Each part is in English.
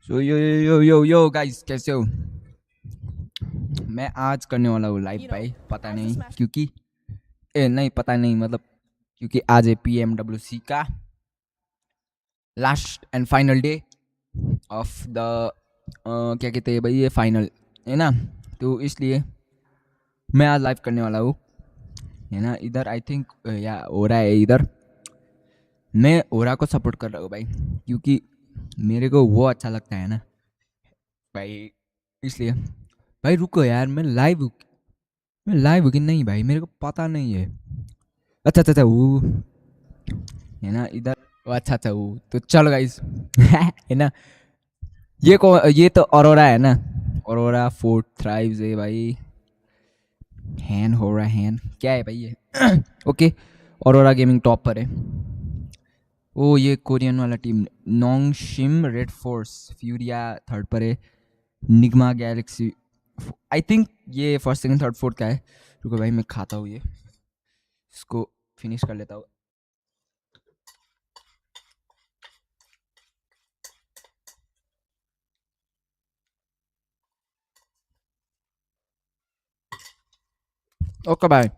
सो yo guys, कैसे हो? मैं आज करने वाला हूँ लाइव भाई, पता नहीं क्योंकि नहीं पता नहीं, मतलब क्योंकि आज है PMWC का last and final day of the क्या कहते हैं भाई, ये फाइनल है ना, तो इसलिए मैं आज लाइव करने वाला हूँ, है ना। इधर आई थिंक या हो रहा है, इधर मैं ओरा को सपोर्ट कर रहा हूँ भाई, क्योंकि मेरे को वो अच्छा लगता है ना भाई, इसलिए। भाई रुको यार, मैं लाइव हूँ कि नहीं भाई, मेरे को पता नहीं है। अच्छा अच्छा अच्छा, वो है ना इधर। अच्छा अच्छा, वो तो चलो गाइस है ना। ये तो ऑरोरा है ना, ऑरोरा फोर्थ थ्राइव्स है भाई। हैन हो रहा हैन क्या है भाई ये ओके, ऑरोरा गेमिंग टॉप पर है। ओ ये कोरियन वाला टीम, नोंगशिम रेड फोर्स फ्यूरिया थर्ड पर है। निग्मा गैलेक्सी आई थिंक ये फर्स्ट सेकंड थर्ड फोर्थ का है। रुको भाई मैं खाता हूँ, ये इसको फिनिश कर लेता हूँ। Okay bye.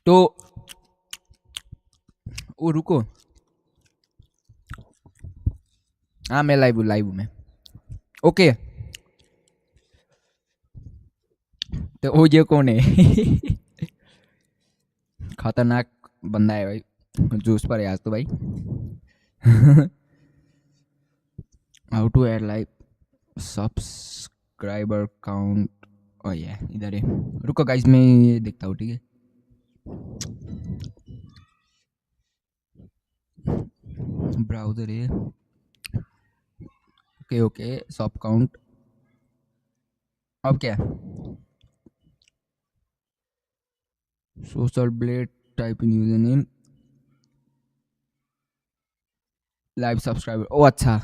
तो ओ रुको, हाँ मैं लाइव हूँ मैं। ओके, तो वो ये कौन है खतरनाक बंदा है भाई, जूस पर है आज तो भाई how to add like subscriber count, ओ ये इधर है। रुको गाइस मैं ये देखता हूँ, ठीक है। ब्राउजर है, ओके ओके, सब काउंट। अब क्या, social blade, type in username, live subscriber, ओ अच्छा।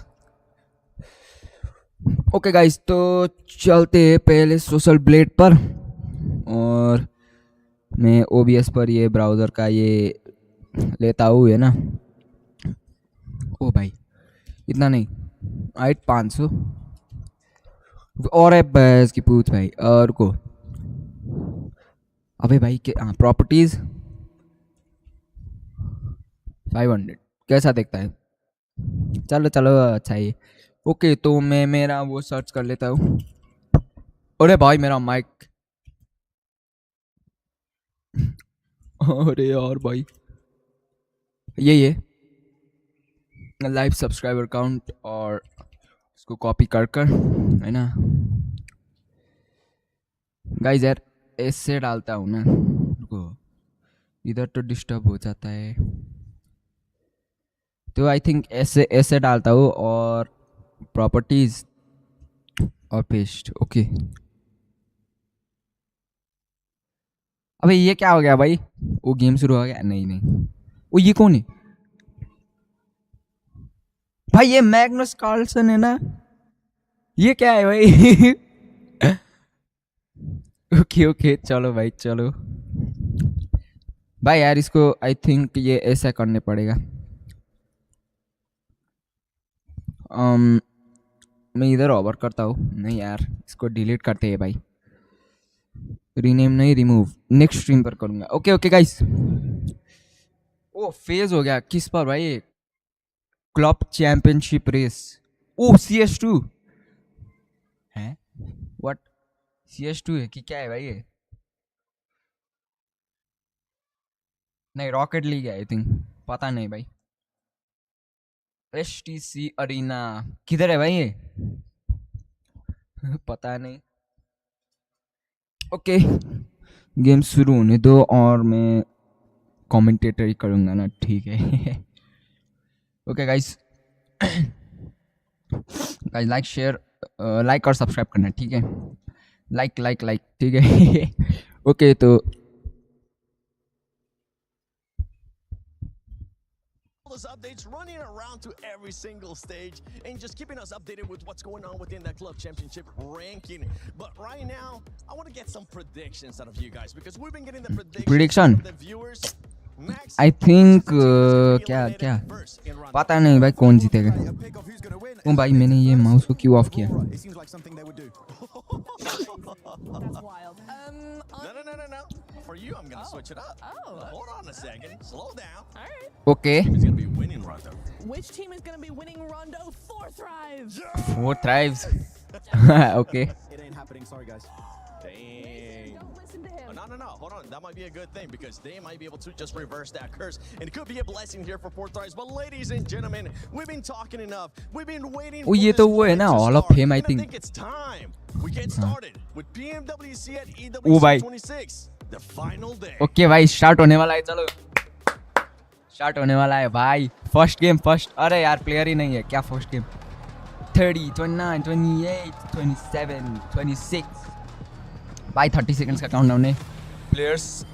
ओके गाइस, तो चलते हैं पहले सोशल ब्लेड पर, और मैं OBS पर ये ब्राउज़र का ये लेता हूँ, है ना। ओ भाई इतना नहीं, 8500 और है बस की पूछ भाई। और को अबे भाई के हाँ, प्रॉपर्टीज 500 कैसा देखता है? चलो चलो अच्छा ही। ओके तो मैं मेरा वो सर्च कर लेता हूँ। अरे भाई मेरा माइक अरे यार भाई, यही है लाइव सब्सक्राइबर काउंट, और इसको कॉपी कर कर, है ना गाइस। यार ऐसे डालता हूँ ना, रुको इधर तो डिस्टर्ब हो जाता है, तो आई थिंक ऐसे ऐसे डालता हूँ, और प्रॉपर्टीज और पेस्ट। ओके अबे ये क्या हो गया भाई, वो गेम शुरू हो गया? नहीं नहीं, वो ये कौन है भाई? ये मैग्नस कार्लसन है ना, ये क्या है भाई ओके ओके चलो भाई चलो भाई। यार इसको आई थिंक ये ऐसा करने पड़ेगा। um, मैं इधर ओवर करता हूँ, नहीं यार इसको डिलीट करते हैं भाई, रीनेम नहीं रिमूव, नेक्स्ट स्ट्रीम पर करूंगा। ओके ओके गाइस, ओ फेज हो गया किस पर भाई? क्लब चैंपियनशिप रेस, ओ CS2 है, व्हाट? CS2 है कि क्या है भाई ये? नहीं रॉकेट लीग है आई थिंक, पता नहीं भाई। HTC अरीना किधर है भाई ये पता नहीं। ओके गेम शुरू होने दो, और मैं कमेंटेटर ही करूंगा ना, ठीक है okay guys guys like share, like और सब्सक्राइब करना, ठीक है। लाइक लाइक लाइक, ठीक है ओके तो Updates running around down to every single stage and just keeping us updated with what's going on within that club championship ranking. But right now, I want to get some predictions out of you guys because we've been getting the predictions from the viewers. I think क्या पता नहीं भाई कौन जीतेगा. ओ भाई मैंने ये mouse को क्यों ऑफ किया? That's wild. No. For you, I'm gonna switch it up. Hold on a second. Slow down. All right. Okay. Who's gonna be winning Rondo? Which team is going to be winning Rondo? 4 Thrives. 4 Thrives. Okay. It ain't happening. Sorry, guys. Dang. Don't listen to him. No. Hold on. That might be a good thing because they might be able to just reverse that curse. And it could be a blessing here for 4 Thrives. But ladies and gentlemen, we've been talking enough. We've been waiting for ये this तो वो है moment ना to Hall of start. Fame I And I think. think it's time. We get started with PMWC at ओ भाई. EWC 26. The final day. Okay भाई start होने वाला है. चलो स्टार्ट होने वाला है भाई. First game first. अरे यार प्लेयर ही नहीं है क्या फर्स्ट गेम. 30 29 28 27 26 भाई 30 सेकंड्स का काउंटडाउन है. प्लेयर्स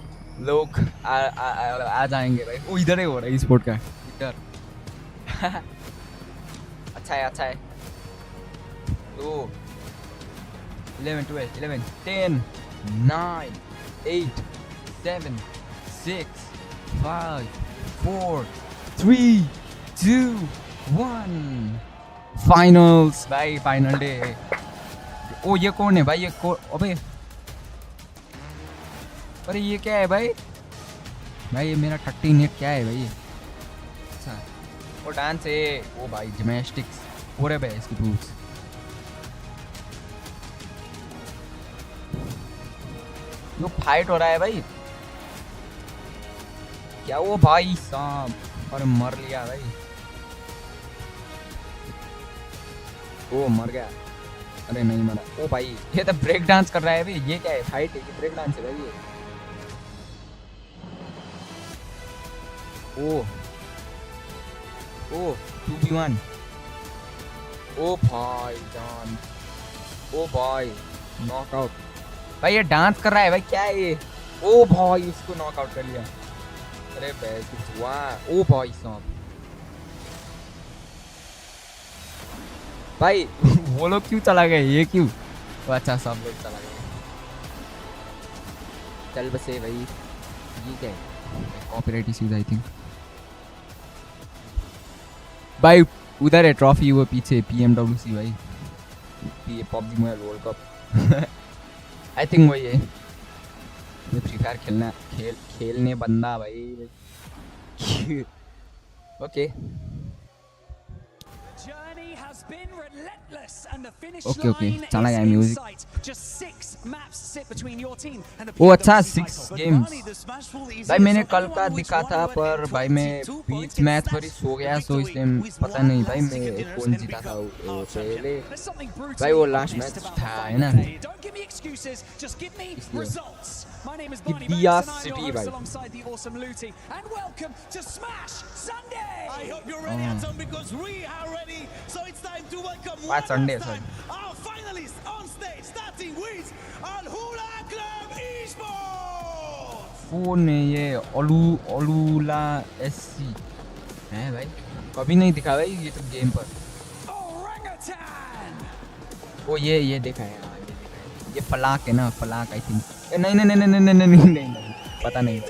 लोग आ जाएंगे भाई. ओ इधर ही हो रहा है स्पोर्ट का इधर. अच्छा है. तो 11 12 11 10 9 8 7 6 5 4 3 2 1 फाइनल्स भाई. Final day. ओ ये कौन है भाई? ये अबे अरे ये क्या है भाई? ये मेरा 13 हिट क्या है भाई? अच्छा वो डांस है. ओ भाई जिमनास्टिक्स पूरे भाई इसकी बूट्स. वो फाइट हो रहा है भाई. क्या वो भाई सांप और मर लिया भाई. ओ मर गया. अरे नहीं मरा. ओ भाई ये तो ब्रेक डांस कर रहा है भाई. ये क्या है? फाइट है कि ब्रेक डांस है भाई? ये ओ 2v1. ओ भाई जान. ओ भाई नॉकआउट भाई. ये डांस कर रहा है भाई. क्या है ये? ओ भाई इसको नॉकआउट कर लिया. अरे भाई कुछ हुआ. ओ भाई सांप भाई. वो लोग क्यों चला गए? ये क्यों? अच्छा सब लोग चला गए. चल बसे भाई. ये क्या है? कॉपीराइट इश्यूज आई थिंक भाई. उधर है ट्रॉफी वो पीछे PMWC भाई. ये PUBG Mobile World Cup. I think वही है. ये फ्री फायर खेलने बंदा भाई. ओके ओके चला गया म्यूजिक. ओ अच्छा 6 गेम्स भाई. मैंने कल का दिखा था पर भाई मैं बीच मैच पर ही सो गया. सो इसलिए पता नहीं भाई मैं कौन जीता था पहले भाई. वो लास्ट मैच था है ना. दिया सिटी भाई. What Sunday sorry. Our finalists on stage starting with Al-Hula Club Esports. कौन है ये? ओलूला SC है भाई. कभी नहीं दिखा भाई ये तो गेम पर. ओ ये देखा है. ये देखा है. ये फलाक है ना. Falak I think. नहीं पता नहीं.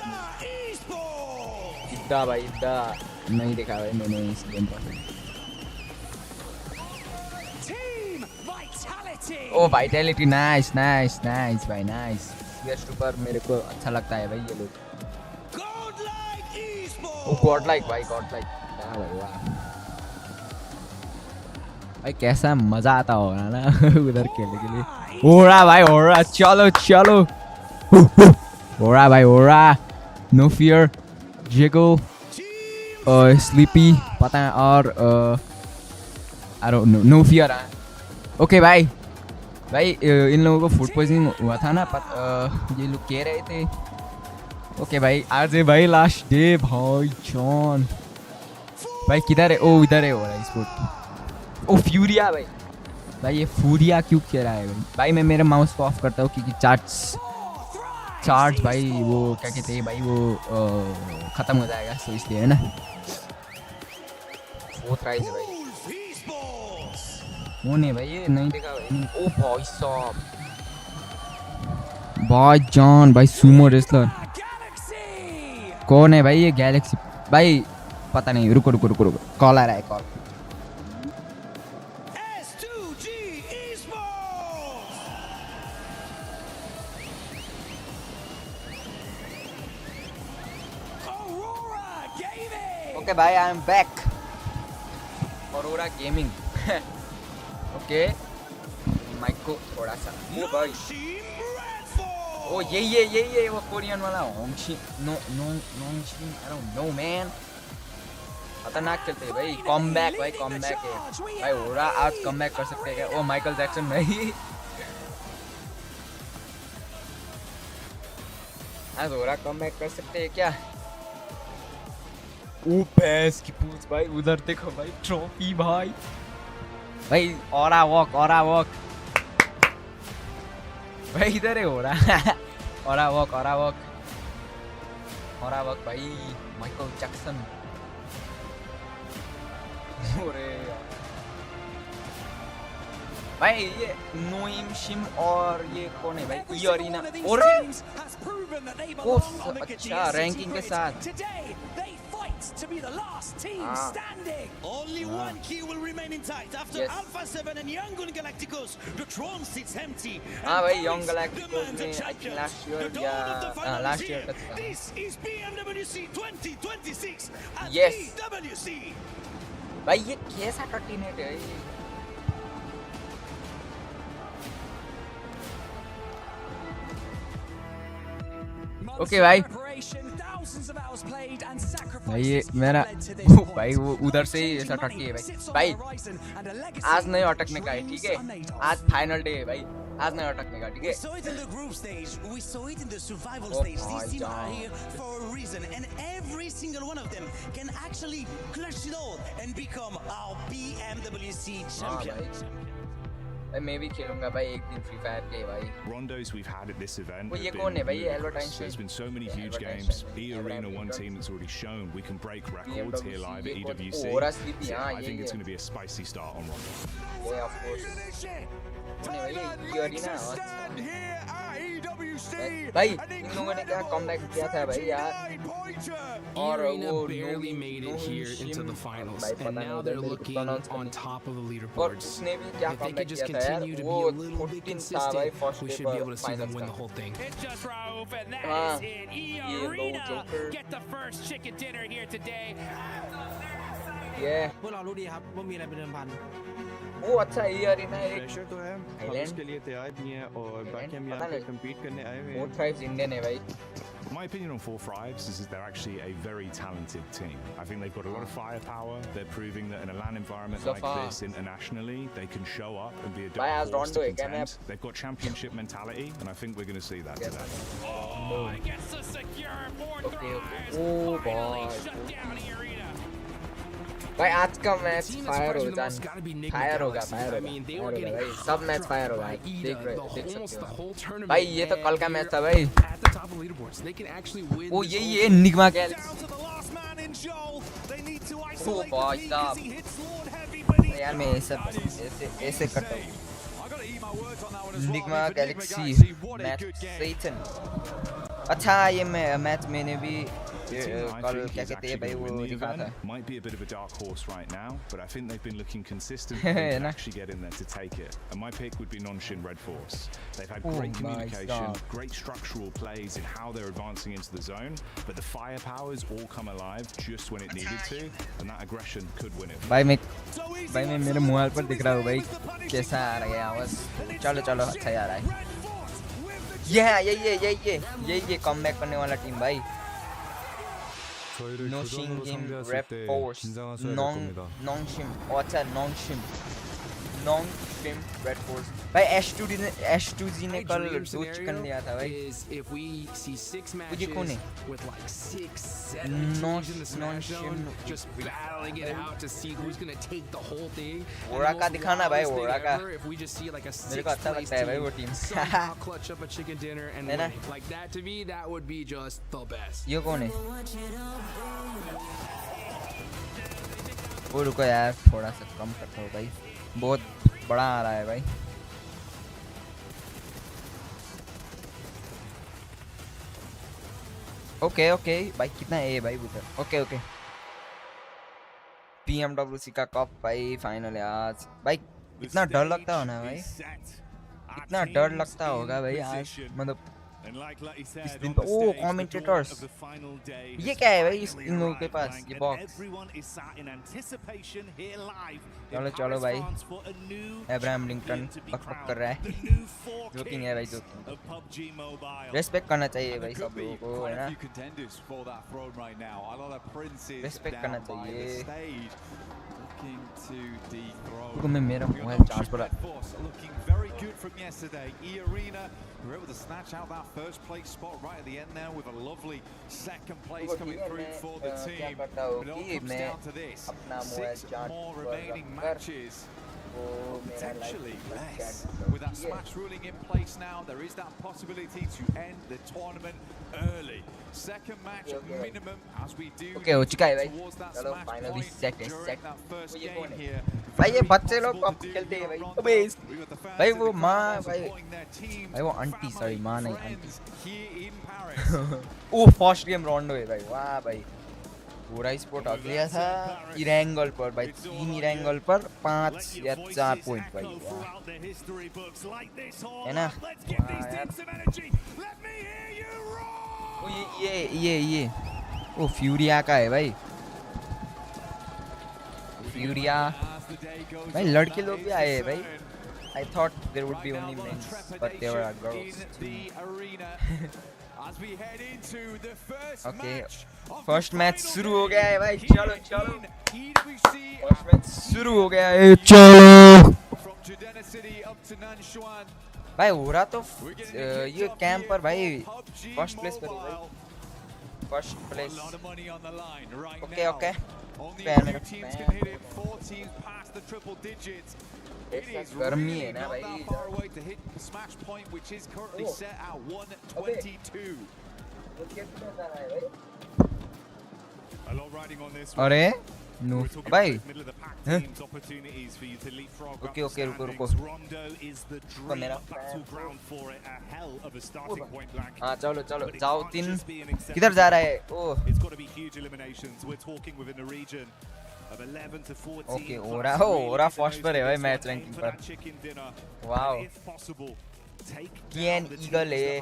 इद्दा भाई इद्दा नहीं देखा भाई मैंने इस गेम पर. ओ वाइटैलिटी. नाइस भाई नाइस. PS2 पर मेरे को अच्छा लगता है भाई ये लोग. ओ गॉड लाइक भाई. गॉड लाइक क्या भाई. वाह भाई कैसा मजा आता होगा ना उधर खेलने के लिए. हो रहा भाई हो रहा. चलो हो रहा भाई हो रहा. नो फियर जिगल स्लीपी पता है और I don't know. No fear. Okay भाई इन लोगों को फूड पॉइजनिंग हुआ था ना. ये लोग कह रहे थे. ओके भाई आज है भाई लास्ट डे भाई जॉन. भाई किधर है? ओ इधर है हो रहा है स्पोर्ट. ओ फ्यूरिया भाई ये फ्यूरिया क्यों कह रहा है भाई? मैं मेरे माउस को ऑफ करता हूँ क्योंकि चार्ज भाई वो क्या कहते हैं भाई वो ख़त्म हो जाएगा. सो इसलिए है ना. 4 tries है भाई Wolf Esports. कौन है भाई ये नहीं देखा भाई ओ भाई साहब भाई जान भाई सुमो रेसलर Galaxy. कौन है भाई ये गैलेक्सी भाई पता नहीं रुको रुको रुको रुको कॉल आ रहा है call S2G Esports. Aurora Gaming. Okay भाई I am back Aurora gaming okay mic को थोड़ा सा ओ भाई Team Redfall. ओ ये वो कोरियन वाला होंगशी no Nongshim I don't know man खतरनाक चलते हैं भाई कमबैक भाई कमबैक है भाई ओरा आज कमबैक कर सकते हैं क्या ओ माइकल जैक्सन भाई आज ओरा कमबैक कर सकते हैं क्या ओ पैस की पूछ भाई उधर देखो भाई ट्रॉफी भाई भाई ओरा वॉक भाई इधर है ओरा ओरा वॉक भाई माइकल जैक्सन अरे भाई ये नोइम शिम और ये कौन है भाई ये अरीना और ओ अच्छा रैंकिंग के साथ Today they fight to be the last team standing. Only one key will remain intact after Yes. Alpha 7 and Young Galacticos. The throne sits empty. हाँ and भाई Vice Young Galacticos demands a ने I think champion. last year The dawn of the या final last is year here. तक था This is PMWC 2026 at Yes. PWC. भाई ये कैसा कटिनेट है ये ओके भाई भाई ये मेरा भाई वो उधर से ही ऐसा अटकी है भाई आज नहीं अटकने का है ठीक है आज फाइनल डे है भाई आज नहीं अटकने का ठीक We है saw it in the group stage, we saw it in the survival Oh stage. my These teams are God. here for a reason, and every single one of them can actually clutch it all and become our PMWC हाँ champion. भाई भाई मैं भी खेलूंगा भाई एक दिन free fire के भाई Rondos we've had at this event वो ये have कौन है been भाई ये ludicrous. Advertise There's been so many huge advertisement. games. E Yeah, Arena, one advertisement. team that's already shown we can break records here PMWC, live at ये कौन- EWC. Aura Sleepy, So हाँ, I ये- think it's ये। going to be a spicy start on Rondos. ये of course कौन है भाई ये अरीना भाई इन लोगों ने क्या कमबैक किया था भाई यार और Arena वो barely made it here into the finals, and now they're looking on top of the और leaderboards. उसने भी क्या If they comeback could just किया था यार continue to वो be a little bit 14 था भाई consistent, first we day should be able पर to see them finals win the का whole thing. It's just Raouf, and that हाँ, is it. E ये लो Arena joker get the first chicken dinner here today. ये พวกเรารู้ดีครับว่ามีอะไรเป็นเดิมพัน वो अच्छा ये arena एक pressure तो है हम Thailand? उसके लिए तैयार भी हैं और बाकी हम पता यहाँ पे नहीं। compete करने आए हुए फोर हैं ट्राइब्स इंडियन है भाई My opinion on Four Fives is that they're actually a very talented team. I think they've got a lot of firepower. They're proving that in a LAN environment So like far. this internationally, they can show up and be a Bhai, dark आज horse to Rondo है क्या? contend. They've got championship mentality, and I think we're going to see that today. Oh, and gets the secure fourth Okay, okay. rise. Oh, Finally boy. shut down E Arena. भाई आज का match team that's fire हो surprising the जान most gotta be Nick fire होगा Galaxy. Fire I होगा mean, they fire were होगा getting भाई सब मैच फायर होगा by देख Ida रहे the देख almost सकते the हो whole tournament. भाई ये तो कल का and मैच था they're भाई at the top of leaderboards. They can actually win. ओ this ये whole ये thing. Nigma Galaxy Down to the last man in Joel. They need to ओ isolate the भाई lead साहब as he hits Lord heavy, but he यार मैं ऐसे ऐसे करता हूँ I gotta eat my words on that one as well. Nigma I mean, for Enigma Galaxy Galaxy, what a match good game. सेटन अच्छा ये मैच मैंने भी The team that I कल think क्या is कहते हैं actually भाई going to वो win the दिखा था event might be a bit of a dark horse right now, but I think they've been looking consistent है and they can ना? actually get in there to take it. And my pick would be Non-Shin Red Force. They've had Oh great my communication, God. great structural plays in how they're advancing into the zone, but the firepower's all come alive just when it needed to, and that aggression could win it. भाई मैं मेरे mobile पर दिख रहा हूँ भाई कैसा आ रहा है आवाज चलो चलो अच्छा ही आ रहा है ये है ये कमबैक करने वाला टीम भाई 저희를 노싱 조던으로 인 상대했을 랩 때 포스 긴장하셔야 될 겁니다. 농심 अच्छा नॉन्शिम रेड फोर्स भाई H2G ने My कल dream 2 चिकन scenario लिया था भाई is if we see 6 ये कौन है? matches with like 6, 7 Non- teams in the Smash Zone, non-shim- just battling it out to see who's gonna take the whole thing. And aura the का most दिखाना भाई, wildest thing ओरा का। ever, if we just see like a मेरे को अच्छा 6th place लगता है भाई वो team team somehow clutch up a chicken dinner and है ना? win. Like that to me, that would be just the best. ये कौन है वो रुको यार थोड़ा सा कम करता हूँ भाई बहुत बड़ा आ रहा है भाई ओके ओके भाई कितना है भाई उधर ओके ओके PMWC का कप भाई फाइनल आज भाई इतना डर लगता हो ना भाई इतना डर लगता होगा भाई आज मतलब इस दिन पर ओ कमेंटेटर्स ये क्या है भाई इन लोगों के पास ये बॉक्स चलो चलो भाई अब्राहम लिंकन पक कर रहा है जोकिंग है भाई जोकिंग रेस्पेक्ट करना चाहिए भाई सब लोगों को है ना रेस्पेक्ट करना चाहिए को मैं मेरा मोबाइल चार्ज पर We're able to snatch out that first place spot right at the end there with a lovely second place coming through for the team. But it all comes down to this. 6 more remaining matches. Potentially less. With that smash ruling in place now, there is that possibility to end the tournament early. Second match minimum as we do okay, हो चुका है भाई चलो finally set है set भाई ये बच्चे लोग अब खेलते हैं भाई अबे भाई वो माँ भाई वो आंटी सॉरी माँ नहीं आंटी ओ फर्स्ट गेम राउंड है भाई वाह भाई पूरा स्पोर्ट अगलिया था इरेंगल पर भाई 3 इरेंगल पर 5 या 4 पॉइंट भाई है ना ओ ये ओ फ्यूरिया का है भाई फ्यूरिया भाई लड़के लोग भी आए हैं भाई I thought there would be only men but there were girls too okay first match शुरू हो गया है भाई चलो चलो first match शुरू हो गया है चलो भाई हो रहा तो ये कैंप पर भाई फर्स्ट प्लेस पर भाई फर्स्ट प्लेस ओके ओके गर्मी है ना भाई अरे नो भाई ओके ओके रुको रुको तो मेरा हाँ चलो चलो जाओ 3 किधर जा रहा है ओ ओके ओरा फर्स्ट पर है भाई मैच रैंकिंग पर वाओ किएन ईगल है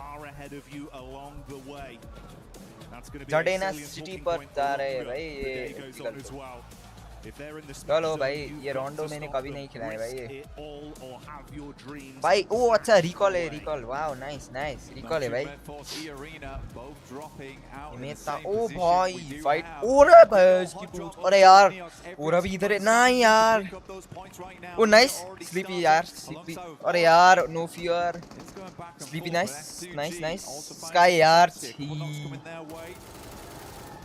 जडेना सिटी पर जा रहे हैं भाई ये चलो भाई ये रोंडो मैंने कभी नहीं खिलाया भाई ये भाई ओ अच्छा रिकॉल है recall wow nice nice recall है भाई मेता ओ भाई फाइट ओरे भाई इसकी पूछ अरे यार ओरा भी इधर है नहीं यार ओ नाइस स्लीपी यार स्लीपी अरे यार no fear sleepy nice nice nice sky यार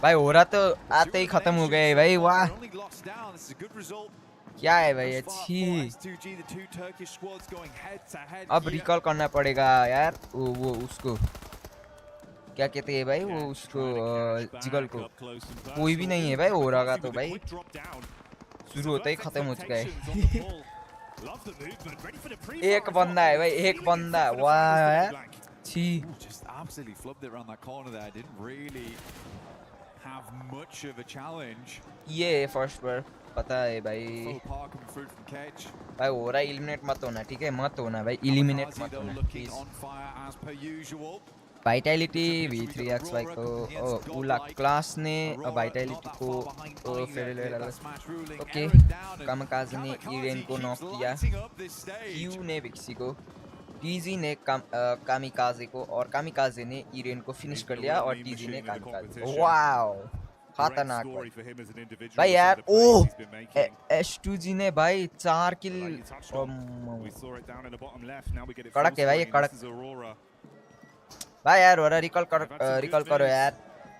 भाई हो रहा तो आते ही खत्म हो गए भाई वाह क्या है भाई अच्छी अब रिकॉल करना पड़ेगा यार वो उसको क्या कहते हैं भाई वो उसको जिगल को कोई भी नहीं है भाई हो रहा तो भाई शुरू होता ही खत्म हो चुका है एक बंदा है भाई एक बंदा वाह यार छी have much of a challenge. ये फर्स्ट पर पता है भाई भाई हो रहा एलिमिनेट मत होना ठीक है मत होना भाई एलिमिनेट मत होना वाइटैलिटी V3XY को उला क्लास ने वाइटैलिटी को फिर ओके कामकाज़ ने इरेन को नॉक किया क्यू ने विक्सी को टीजी ने कामिकाजे को और कामिकाजे ने इरेन को फिनिश कर लिया और टीजी ने कामिकाजे को वाओ खतरनाक भाई यार ओ एश2जी ने भाई 4 किल कड़क है भाई ये कड़क भाई यार हो रहा रिकॉल करो यार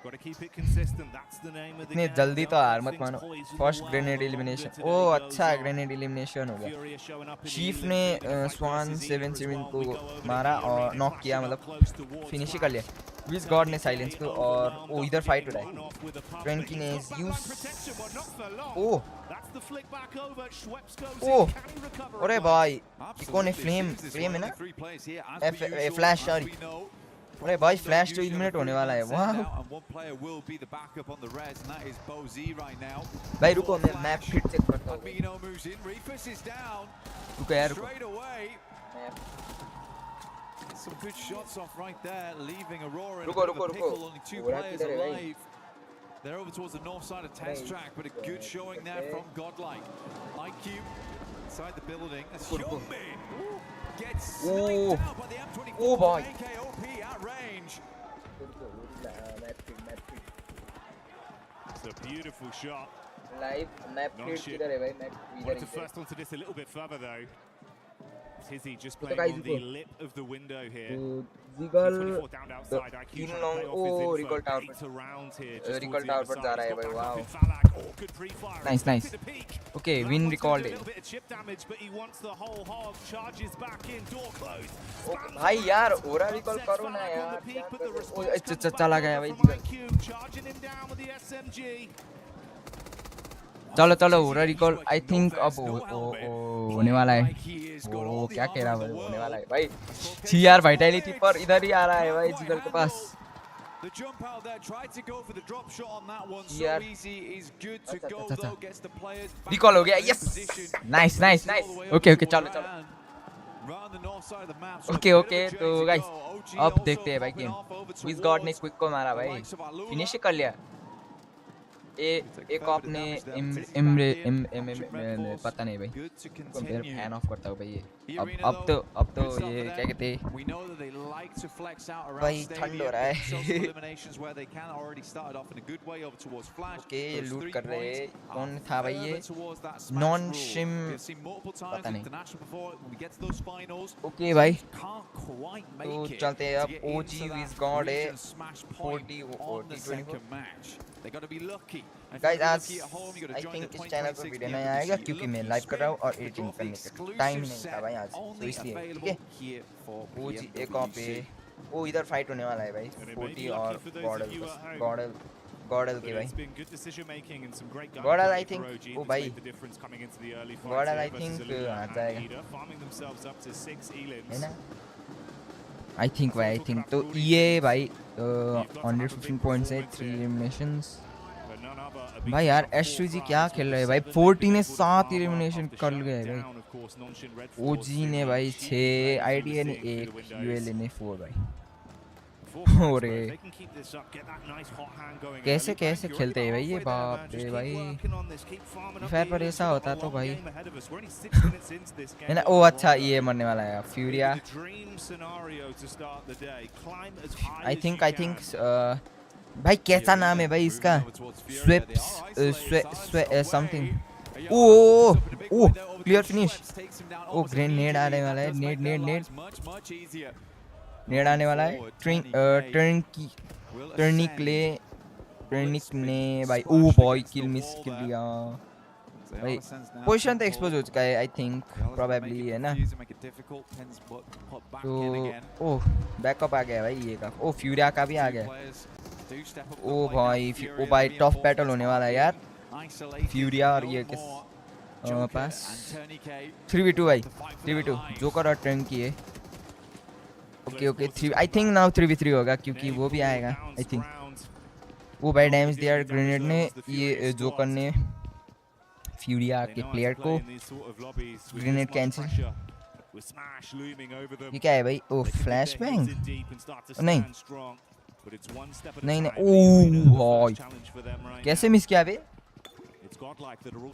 Got to keep it consistent. That's the name of the इतने game. जल्दी तो Don't हार let मत things मानो poison first the well. Grenade The elimination longer ओ today अच्छा goes on. ग्रेनेड एलिमिनेशन हो गया Fury is showing up in the chief elims, ने leading the fight स्वान versus 7 Ira as 7 well. को We go over to मारा the और arena, knock किया clashing मतलब up close towards फिनिश ही Flash. कर लिया विज गॉड ने साइलेंस को और Overwhelmed ओ after इधर फाइट हो getting रहा one off with a है pump, ट्रेंकी but ने he's got use backline protection, but not for long. ओ That's the flick back over. Schweppes goes ओ in. Can he recover अरे a fight? भाई ये कौन है Absolutely. Flame Seems there's flame है only ना three players here, as per usual, flash as sorry we know. अरे भाई From फ्लैश तो usually on a एलिमिनेट होने वाला है 3-man वाह send out, and one player will be the backup on the res, and that is Boz right now. भाई रुको मैं मैप फिर चेक करता हूँ Amino moves in. Refus is down रुको यार रुको straight away. Some good shots off right there, leaving Aurora in a रुको bit of रुको a रुको pickle. Only two पूरा players किधर है भाई alive. They're over towards the north side of test track, but a good showing there from Godlike. IQ inside the building. As रुको Hyunbin gets O sniped out by the M24 ओ भाई AKOP at range. It's a beautiful shot. Live map No feed shit. किधर है भाई map Wanted इधर to first onto this a little bit further though. Tizzy just तो playing guys on the lip of the window here. Jiggle 24 down outside. IQ तीन trying to लोग play off ओ his info. Recall tower 8 around here. पर Just recall towards the tower other पर side. जा रहा He's है got भाई back up wow in Falak. Oh, good pre-fire. Nice nice To the peak. Okay That win wants him to do recalled a little bit of chip damage, but he wants the whole hog. Charges back in. Door closed. Spams भाई around. यार ओरा recall Upsets करो ना Falak on यार the peak, क्या but कर the रहे हो response ओ comes back चला गया over भाई from jiggle IQ. Charging him down with the SMG. चलो चलो ओरा रिकॉल आई थिंक अब होने वाला है ओ क्या कह रहा है होने वाला है भाई सीआर वाइटैलिटी पर इधर ही आ रहा है भाई जिगल के पास The jump out there, tried to go for the drop shot on that one. So Yeah. easy, is good to अच्छा, go अच्छा, though. अच्छा। Gets the players back recall हो in गया their yes position. Nice nice nice All the way okay over okay to चलो चलो Iran. Round the north side of the map, so okay a bit okay of a तो journey to guys go. OG अब also देखते हैं भाई popping game off over विज गॉड ने towards क्विक को मारा the भाई likes of Alula. फिनिश ही कर लिया एक आपने पता नहीं भाई Good to को मेरे continue. फैन ऑफ करता हूँ भाई ये The अब arena, अब तो moves up ये for क्या them. कहते हैं We know that they like to flex out around भाई stadium. ठंड हो रहा है Show some eliminations where they can. Already started off in a good way over towards Flash. Okay ये Those लूट 3 कर रहे हैं points कौन are था भाई ये further towards that smash non rule. शिम We've seen multiple times पता नहीं international before. When we get to those finals, okay भाई can't quite तो make it चलते हैं to अब get OG into विज that गॉड है region smash point 40 on the 24 second match. They got to be lucky. And if guys you're आज lucky at home, you got to I join think the इस channel पर 2026 video नहीं आएगा PMWC क्योंकि मैं Lucky लाइव कर रहा हूँ और Spin, the एडिटिंग करने का exclusive टाइम ही नहीं था set भाई आज तो only इसलिए ठीक available है here for OG एक ऑफ पे PMWC. ओ इधर फाइट होने वाला है भाई And it may be 40 और lucky for those of गॉडल you at home. गॉडल गॉडल But के भाई it's been good decision making and some great Godal, gunplay I think- for OG oh, that's भाई। made the difference coming into the early fights Godal, here I versus think, Alula uh and जाएगा। Ida, farming themselves up to 6 elims. है ना I think भाई I think तो ये भाई 115 points है 3 eliminations But none other are भाई beating यार out 4 एसयूजी rounds क्या with खेल the रहे हैं भाई 7 40 ने equal to 7 half elimination after कर shutting लिए भाई down, of course, Nonshin Red Force ओजी ने in भाई cheap 6 players we were आईडीए ने seeing through 1 the windows. यूएल ने 4 भाई 4 points, but अरे if they can keep this up, get that nice hot hand going कैसे early, कैसे you're खेलते हैं already भाई ये halfway there, बाप man. रे Just keep भाई working on this, keep farming up fire the पर elims. ऐसा We've होता got a तो long भाई game ahead of us. We're only 6 minutes into this game. है ना We're ओ on अच्छा Rondo. ये मरने वाला है फ्यूरिया Maybe the dream scenario to start the day. Climb as high I as think you I think can. भाई कैसा नाम है भाई इसका स्वेप्स समथिंग ओ ओ क्लियर फिनिश ओ ग्रेनेड आने वाला है नेड नेड नेड नेड आने वाला है टर्निक ने भाई ओ बॉय किल मिस कर लिया भाई पोजीशन तो एक्सपोज हो चुका है आई थिंक प्रोबेबली है ना तो ओ बैकअप आ गया भाई ये का ओ फ्यूरिया का भी आ गया ओ भाई टफ बैटल होने वाला है यार फ्यूरिया और ये किस पास 3v2 भाई 3v2 जोकर और टर्निकी है okay okay 3 I think now 3v3 होगा क्योंकि वो भी आएगा आई थिंक वो भाई डैमेज दिया ग्रेनेड ने ये जोकर ने फ्यूरिया के प्लेयर को ग्रेनेड कैंसिल ये क्या है भाई ओ फ्लैश बैंग नहीं नहीं नहीं ओ भाई कैसे मिस किया बे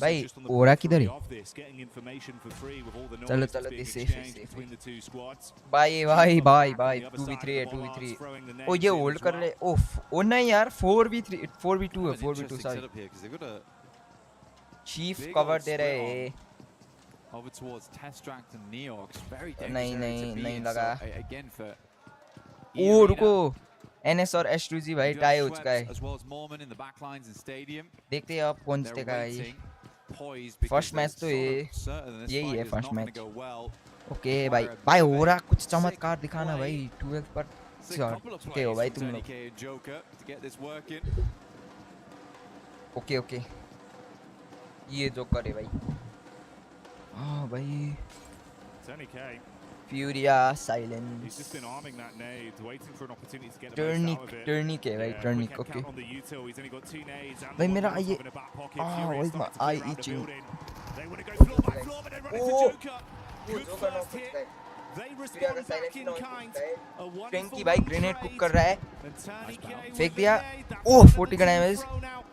भाई ओरा किधर है चलो चलो दिस सेफ भाई भाई भाई भाई 2v3 है 2v3 ओ ये होल्ड कर रहे ओफ ओ नहीं यार 4v3 4v2 है 4v2 सॉरी चीफ कवर दे रहे हैं over towards Test Track and Neox. Very नहीं dangerous area to be नहीं in. लगा So, again for ओ रुको NS और S2G भाई टाई हो चुका है. As well as Mormon in the back lines in stadium. देखते हैं अब कौन They're जीतेगा ये. waiting, poised because First match they're तो ये sort of certain this यही fight है is first not going match. to go well. Okay भाई भाई हो रहा कुछ चमत्कार दिखाना भाई 12 पर It's a couple of चढ़ते हो plays भाई from तुम Tony लोग. K and Joker to get this working. Okay okay ये जो करे भाई. हाँ भाई Tony K, फ्यूरिया he's just silence been arming that nade, waiting for an opportunity to get the most out of it. टर्निक है भाई Yeah, टर्निक quick okay. count on the util. He's only got 2 nades and भाई the मेरा one ये in the back pocket. ah Fury why is my starting to eye clear out the itching. building. They want to go floor by floor, but they run into Oh, Joker. वो Good joker first knock hit. है. They फ्यूरिया का respond back silence in knock kind. है. A wonderful Frankie भाई grenade trade. Cook कर रहा है. And Tony K फेंक with दिया. the nade. That's oh another 40 का team damage. thrown out.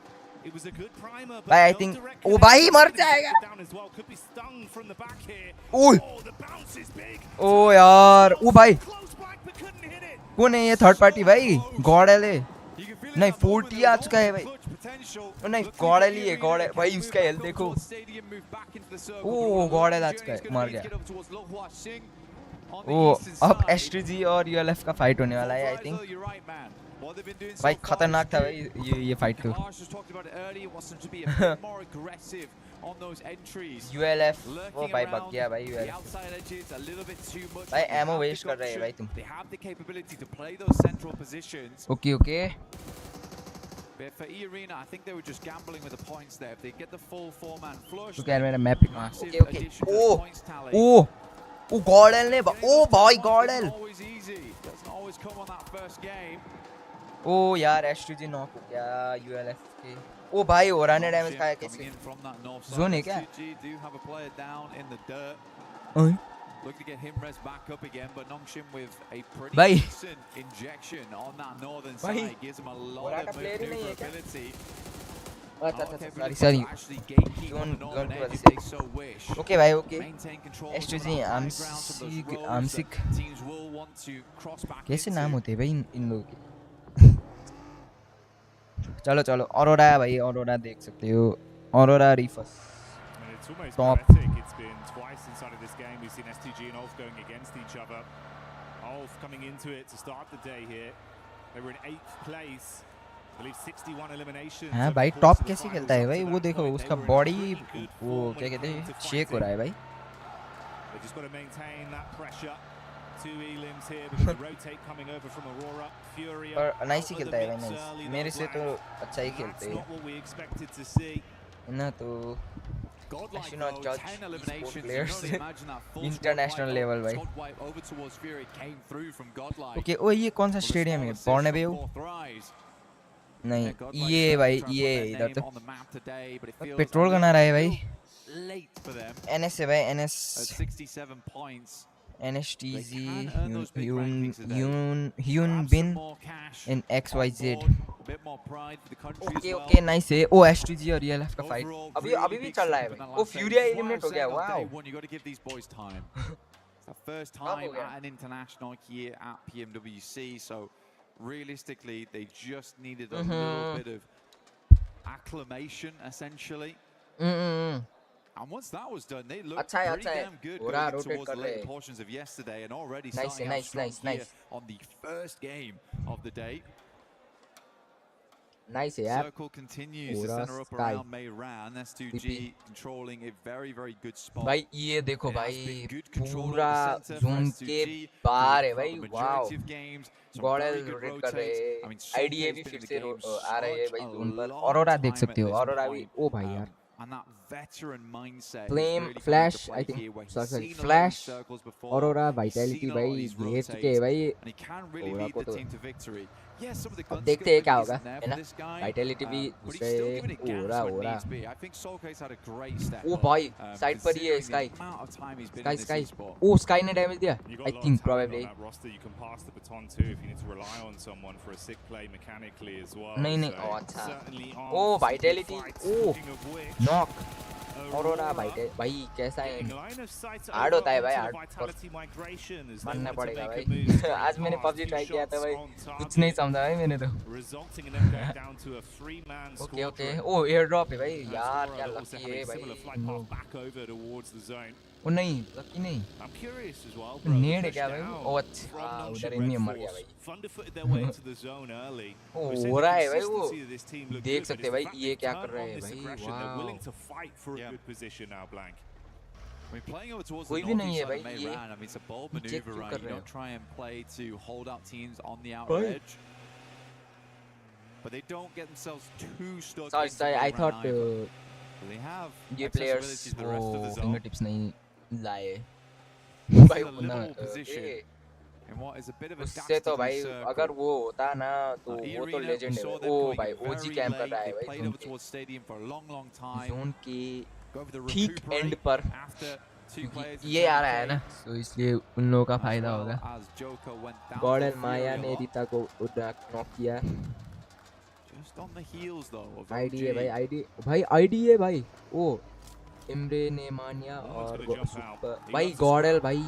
It was a good primer, but भाई आई no think direct ओ भाई connection. मर Gonna get जाएगा. it down as well. Could be stung from the back here. Oh Oh, the bounce is big. ओ यार ओ भाई Close back, but couldn't hit it. कौन है ये third party भाई God है. You can feel it नहीं at that moment, 40 there आ was चुका है all भाई. this clutch potential. नहीं Looking गॉड for है the ये arena, गॉड है can भाई move उसका back हेल्थ up देखो. towards stadium, move back into the circle. Oh But God है the आज का journey's gonna मर be to गया. get up towards Lohua Singh on the O eastern अब side. S2G और ULF का फाइट होने वाला है आई Right, think. though, you're right, man. What they've been doing so भाई far खतरनाक is था good. भाई ये फाइट तो. Harsh was talking about it earlier, wants them to be a bit more aggressive on those entries. ULF वो Lurking भाई around भाग gया भाई the ULF. outside edges a little bit too much. भाई They ammo have the waste कर रहे हैं भाई gumption, तुम. They have the capability to play those central positions. Okay okay. But for E-Arena, I think they were just gambling with the points there. If they get the full four-man flush, okay यार मेरा map. massive okay okay. addition to the ओ points tally. ओ ओ गॉडल ने Getting O those भाई points गॉडल. isn't always easy. Doesn't always come on that first game. ओ यार S2G knock हो गया ULF के. ओ भाई हो रहा ने डैमेज खाया Coming कैसे. in from that north side. Zone है क्या? SUG do have a player down in the dirt. ओए Looking to get him res back up again, but Nongshim with a pretty Bhai. decent injection on that northern Bhai. side gives him a lot Bora of का player ही नहीं है क्या? maneuverability. अच्छा अच्छा Capability sorry to actually gatekeep on Gun- the northern gun की edge वजह if से. they so wish. Okay भाई okay. Maintain control of S2G some of that high I'm ground, some of those sick roads I'm that sick. teams will want to cross back कैसे into. नाम होते हैं भाई इन लोगों के. चलो चलो ऑरोरा है भाई ऑरोरा देख सकते हो. Aurora रीफस. And it's almost Top. pathetic. It's been twice inside of this game. We've seen STG and Ulf going against each other. Ulf coming into it to start the day here. They were in 8th place. I believe 61 eliminations. हाँ over भाई the top course of the कैसे finals खेलता है up भाई to वो that देखो point. उसका They were in body really good वो form क्या when it कहते came हैं to शेक हो रहा है fighting. भाई. They just got to maintain that pressure. 2 elims here because the rotate coming over from Aurora. Furia. पर नाइस ही out of खेलता the है भाई mix early, नाइस. मेरे though, से तो Black. अच्छा ही That's खेलते हैं not what we expected to see. है ना. तो Godlike should not though, judge 10 e-sport eliminations. You can players. only imagine that full International level, bhai. squad wipe over towards Fury came through from Godlike. Okay ओ ये कौन सा Well, the stadium small है assist from Bernabeu. fourth rise. नहीं Yeah, Godlike ये certainly भाई trying to ये put their इधर name तो on the map today, but it feels petrol a का ना रहा है भाई. little late for them NS है भाई at NS 67 points. NSTZ They can earn those big rankings today. Hyun Grab Bin some more cash in on XYZ. board, a bit more pride for the country as okay well. Okay nice है. ओ S2G और ULF का fight Overall, अभी really अभी भी big चल रहा है step in भाई. that ओ last day. फ्यूरिया That's why एलिमिनेट I हो गया. said on day wow. one, you got to give these boys time. It's the first Bravo, time yeah. at an international here at PMWC, so realistically, they just needed a little bit of acclimation, essentially. And once that was done, they looked अच्छा है, pretty अच्छा है. damn good पूरा going rotate towards कर the रहे later हैं. portions of yesterday, and already Nice, starting out nice, strong nice, here nice. on the first game of the day. Nice है यार. Circle continues to पूरा center up sky. around Meiran. S2G PP. controlling a very, very good spot. भाई ये देखो It has भाई been good control of पूरा the center for zone के S2G बाहर है throughout भाई. the wow. majority of games. Some गॉडल very good rotate कर रहे rotates. हैं. I mean, Soke IDA has भी been फिर in the से game आ रहे हैं such भाई a जोन पर. long ऑरोरा देख time सकते at हो. this ऑरोरा भी point. ओ भाई यार. And that veteran mindset is Flame, really coming Flash, into play I think. here, where he's Sorry, seen a lot of Flash, these circles before, aurora he's vitality seen a lot of भाई these ले चुके हैं rotates, भाई. and he can really aurora lead को the तो team to victory. Yes, some of the अब gun देखते हैं skill क्या really होगा isn't there है for ना. this guy, वाइटैलिटी भी but he's दूसरे still giving it gas ओरा when ओरा. needs be. I think Soke's had a great step ओ up, भाई साइड पर ही है considering sky. the amount of time he's been sky in this sky. e-sport. ओ sky ने डैमेज दिया. You've got I a lot think of talent probably. on that roster. You can pass the baton to if you need to rely on someone for a sick play mechanically as well. नहीं नहीं. So ओ अच्छा. certainly ओ armed for some good vitality. fights. ओ Speaking of which, knock. Aurora Aurora भाई कैसा है. getting line of sight hard over होता है भाई onto the hard. vitality migration as they मानना want to पड़ेगा make a भाई. move straight आज मैंने past. पबजी 2 ट्राई किया था shots भाई. on कुछ नहीं target, समझा भाई मैंने तो. resulting in them going down to a 3-man okay okay. squadron. ओ एयर ड्रॉप है भाई That's यार Aurora क्या that also लकी having है a similar भाई. flight path back over towards the zone. ओ नहीं लकी नहीं I'm curious as well, तो bro. नेड है Push क्या भाई down ओ अच्छा from उधर Nonshin इनमें Red मर गया Force. भाई Thunderfooted their way into the zone early. O We're saying हो the रहा है भाई वो consistency of this team look देख good, but सकते it's हैं the भाई fact ये they've क्या turned कर रहे on हैं this भाई aggression. They're wow willing to fight for a Yeah. good position now, Blank. I mean, playing over towards कोई the भी नहीं northeast है side of भाई May ये Ran, I mean, it's a bold check maneuver, क्यों right? कर You रहे don't हो try and play to hold out teams on the outer भाई edge. But they don't get themselves too stuck sorry into sorry I May Ran thought either. But they have ये accessibility players to the rest of the वो zone. Finger tips नहीं लाए This भाई is a वो ना livable position A, in what is a bit of a उससे तो dastardly भाई अगर circle. वो होता ना तो वो तो Irina, we लेजेंड है saw भाई। them ओ coming भाई in ओजी very कैंप कर late. रहा है They भाई played जोन over के towards stadium for a long, long time. Zone के Go for the ठीक एंड recuperate पर after two players. ये आ रहा है ना तो इसलिए उन लोगों का As फायदा well होगा as Joker went down Gordon to माया Fury a ने lot. रीता को नॉक किया Just on the heels though of ID है OG. भाई आईडी है भाई ओ इमरे ने मानिया और सुपर भाई गॉडल भाई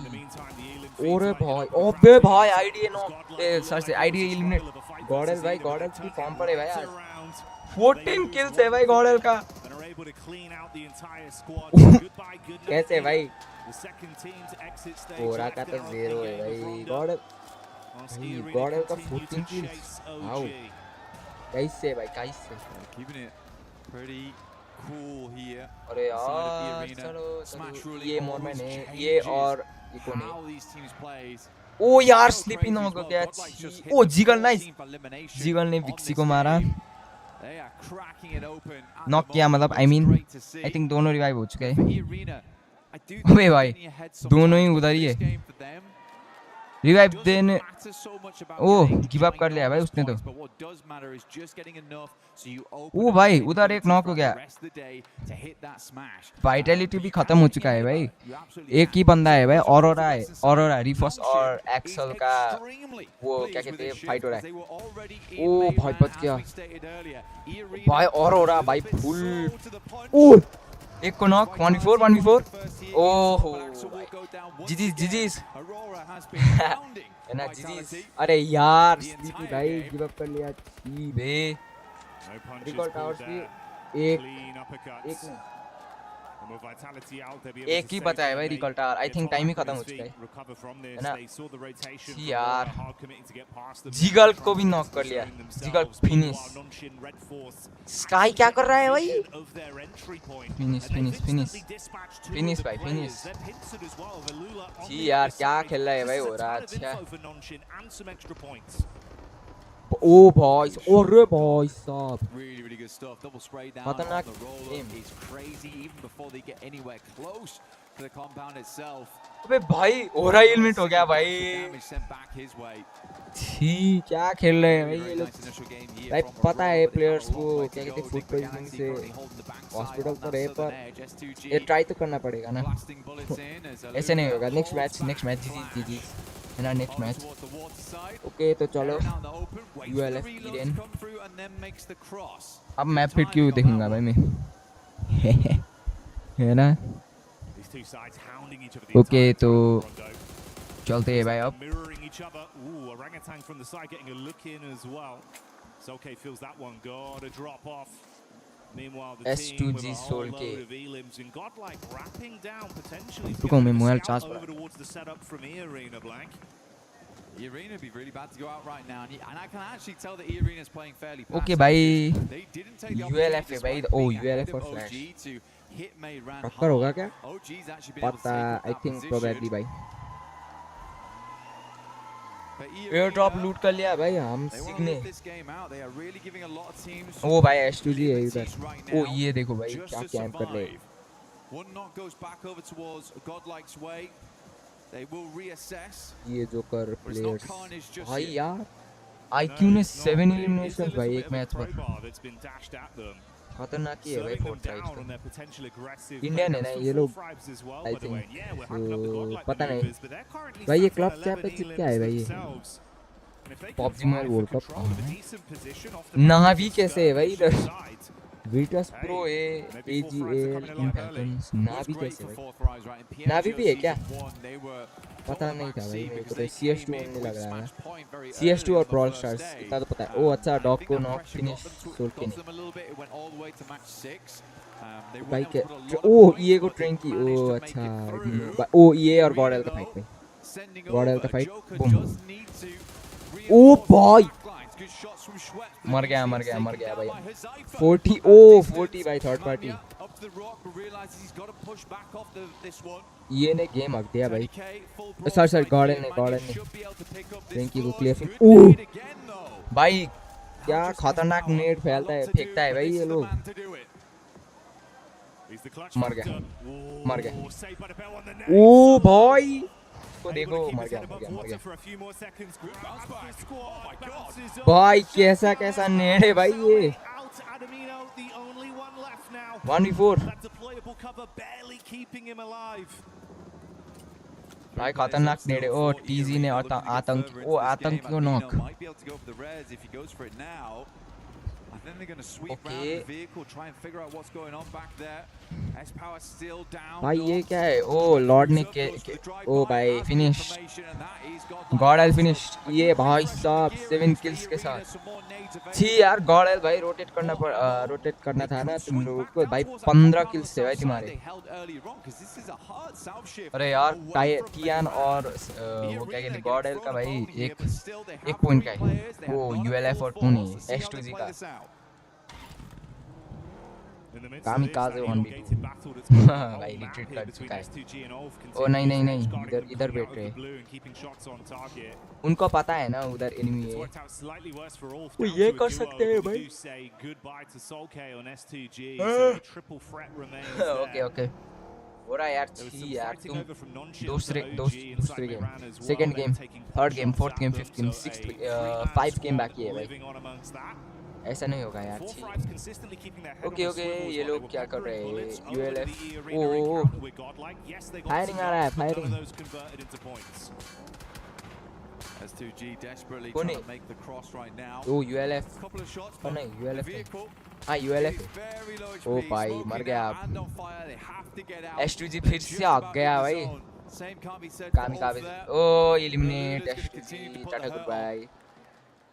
ओरे भाई ओबे भाई आईडी नो सर से आईडी एलिमिनेट गॉडल भाई गॉडल की फॉर्म पर है भाई आज 14 किल्स है भाई गॉडल का कैसे भाई कोरा का तो 0 है भाई गॉडल का 14 किल्स वाओ कैसे भाई कैसे Keeping it pretty cool here. अरे inside यार of the चलो arena. Smash चलो really ये मोमेंट always है ये changes और ये कौन how है these teams plays. ओ यार So स्लिपिंग crazy हो as well. गया Godlike just hit ओ the जिगल 14 नाइस for elimination जिगल ने on विक्सी this को मारा game. They are cracking it open at the knock किया moment. मतलब आई It's mean great to see. I think दोनों रिवाइव हो चुके For हैं Irina, I do think अबे they're भाई getting ahead दोनों ही sometimes, उधर but ही this है game for them revive doesn't देने matter so much about oh getting give up कर लिया भाई ginormous उसने तो points, but what does matter is just getting enough so you open O up भाई the उधर एक ability नॉक हो throughout गया the rest of the day to hit that smash. Vitality भी You खत्म have हो to चुका है think भाई about it. You absolutely एक ही have to. बंदा है भाई So ऑरोरा much है progress inside. ऑरोरा रिफॉस और Nonshin एक्सल is का extremely वो pleased क्या with कहते हैं this फाइट हो shift रहा because है they were already ओ in May भाई Ran, बच गया as we stated earlier. Irina, भाई ऑरोरा a भाई little bit full slow to the punch. ओ एक को knock By 1v4 targeting 1v4 the first hit, ओहो but Axel will go down once जीजीस again. जीजीस Aurora has been pounding है ना vitality. जीजीस अरे यार the sleepy entire भाई game. Give up कर लिया छी बे No punches recall pulled towers there. की एक Clean uppercuts. एक नहीं And with vitality out, they'll be able एक to ही save बचा है their भाई mate. Recall tower I Get think on time he back on खत्म his हो चुका feet, है recover from है this. ना They saw the rotation छी from यार Aurora, hard committing to get past them. Jiggle Trying को भी to नॉक कर लिया position jiggle themselves. Finish Meanwhile, Nonshin Red Force sky क्या कर रहा है भाई vision of their entry point. Finish And they've finish finish instantly dispatched two finish of the भाई players. Finish They're pincered as well. Velula on छी the यार other क्या side. खेल रहा है This भाई is हो a रहा ton of अच्छा info for Nonshin and some extra points. ओ भाई अरे भाई साहब Really, really good stuff. Double spray down खतरनाक on the roll game up is crazy even before they get anywhere close to the compound itself. अबे भाई ओरा eliminate हो गया भाई Damage sent back his way. छी क्या खेल रहे हैं भाई Very ये लोग nice initial game here भाई from पता Aurora, है but they have players a long को way क्या to कहते go. हैं फूड Nick पॉइजनिंग Galaxy से currently holding the backside hospital on तो that रहे southern पर edge. S2G ये ट्राई तो करना पड़ेगा ना blasting bullets in as ऐसे नहीं Aluna होगा नेक्स्ट holds मैच back जी Flash. जी जी है ना next Over match towards the water side. Okay तो चलो Aaron out in the open, waits for the ULF reload Eden to come through and then makes the cross. अब map fit क्यों देखूंगा भाई मैं है ना These two sides hounding each other the okay entire तो time, Rondo. चलते हैं भाई अब Mirroring each other. Ooh, orangutan from the side getting a look in as well. Soke feels that one. Got a drop off. Meanwhile, the team with S2G a whole Soul load के of elims and Godlike wrapping down potentially to रुको get मैं a mobile scout charge over पर towards the setup from E-Arena, Blank. Irina would be really bad to go out right now, and I can actually tell that Irina is playing fairly passive. Okay भाई They didn't take the ULF है opportunity भाई despite ओ being ahead ULF of और flash OG to hit May Ran टक्कर होगा hard. क्या OG's actually been able to पता take up I that think position. Probably भाई But एयर ड्रॉप Irina, लूट कर लिया भाई हम they want to सीखने live this game out. They are really giving a lot of teams ओ भाई S2G है इधर liberties right ओ now ये देखो भाई just क्या to कैंप कर रहे survive. One knock goes back over towards Godlike's way. They will reassess. ये जो कर But it's not players carnage just भाई yet. यार No, आईक्यू ने it's not, 7 but it is a eliminations little भाई bit एक of a मैच पर crowbar that's been dashed at them. खतरनाक ही है भाई Slowing them fourth down side on their potential aggressive Indian है ना players ये for लोग Fribes as well, I by the way. think. And yeah, we're hacking up the So, Godlike पता नहीं maneuvers, but they're currently भाई ये sat club on 11 championship क्या है भाई ये themselves. And if they can PUBG vie Mobile for World Cup control of a decent position off the Navi back of the कैसे है भाई skirmish इधर side, वीटस प्रो Hey, है maybe full Fribes are AGL coming alive early. इम्पैक्टन्स Was Navi great कैसे for भाई fourth rise, right? In नावी भी है क्या PMWC Season 1, they were पता top of नहीं था भाई backseat मेरे को because तो they CS2 came in होने with लग रहा है Smash Point very CS2 early और on the brawl first stars day. इतना तो पता है ओ अच्छा I डॉग think को that knock pressure finish got them soul के got नहीं them a little bit. It went all the way to match 6. They भाई went क्या out and put a lot ओ of ये को points, ट्रेन but की managed ओ to make अच्छा it through. ओ ये और गॉडेल का फाइट भाई Sending गॉडेल का over. Fight Joker boom just need to ओ reinforce the भाई backlines. Good shots from Schweppes. मर गया Taken भाई down by Huzaifa. 40 From ओ that 40 distance, भाई third party Vanya up to the rock, but realizes he's got to push back off this one. ये ने game हक दिया भाई 20K, full sorry sorry broadside Gödel here. ने Manya should should be able to pick up this ट्रेंकी को flood. Clear Good ओ nade again, though. भाई क्या Just has खतरनाक power. नेट A फैलता है lot to फेंकता do, है but भाई this ये is the लोग man to do it. He's the clutch मर गया factor. मर गया Oh, saved by the bell on the net. ओ भाई को देखो Able to keep मर his गया head मर above गया मर water गया for a few more seconds. Bounce back. Squad Oh my God. bounces up. भाई कैसा कैसा नेट है भाई ये Out Adamino, the only one left now. 1v4 That deployable cover barely keeping him alive. भाई खतरनाक नेट है ओ टीजी ने आतंकी को knock Might be able to go for the res if he goes for it now. I think they're going to sweep Okay. around the vehicle, try and figure out what's going on back there. S power still down. भाई ये north. क्या है ओ Lord ने ओ भाई finish Gödel finish ये भाई साहब 7 kills के साथ छी यार गॉडेल भाई रोटेट करना था ना तुम लोगों को भाई 15 किल्स थे भाई तुम्हारे अरे यार टियान और वो क्या कहते गॉडेल का भाई एक पॉइंट का है वो यूएलएफ और पुणे S2G का कामिकाज़े 1v2 भाई रिट्रीट कर चुका है ओ नहीं इधर बैठ रहे उनको पता है ना उधर एनिमी है वो ये कर सकते हैं भाई ओके हो रहा है यार छी यार तुम दूसरे game second game third game fourth game fifth game sixth 5 game बाकी है भाई ऐसा नहीं होगा यार ओके ये लोग क्या कर रहे हैं यूएलएफ ओ फायरिंग आ रहा है firing S2G desperately Pune. trying to make the cross right now. ओ यूएलएफ Couple of shots ओ from नहीं the यूएलएफ vehicle. हाँ यूएलएफ It's very low O HP, भाई smoking मर गया out आप and on fire. They have to get out. S2G They're फिर just से आ about गया in the भाई zone. Same can't be said for kamikaze Ulf there. ओ eliminate Lulu's gonna continue to S2G put the टाटा hurt good bye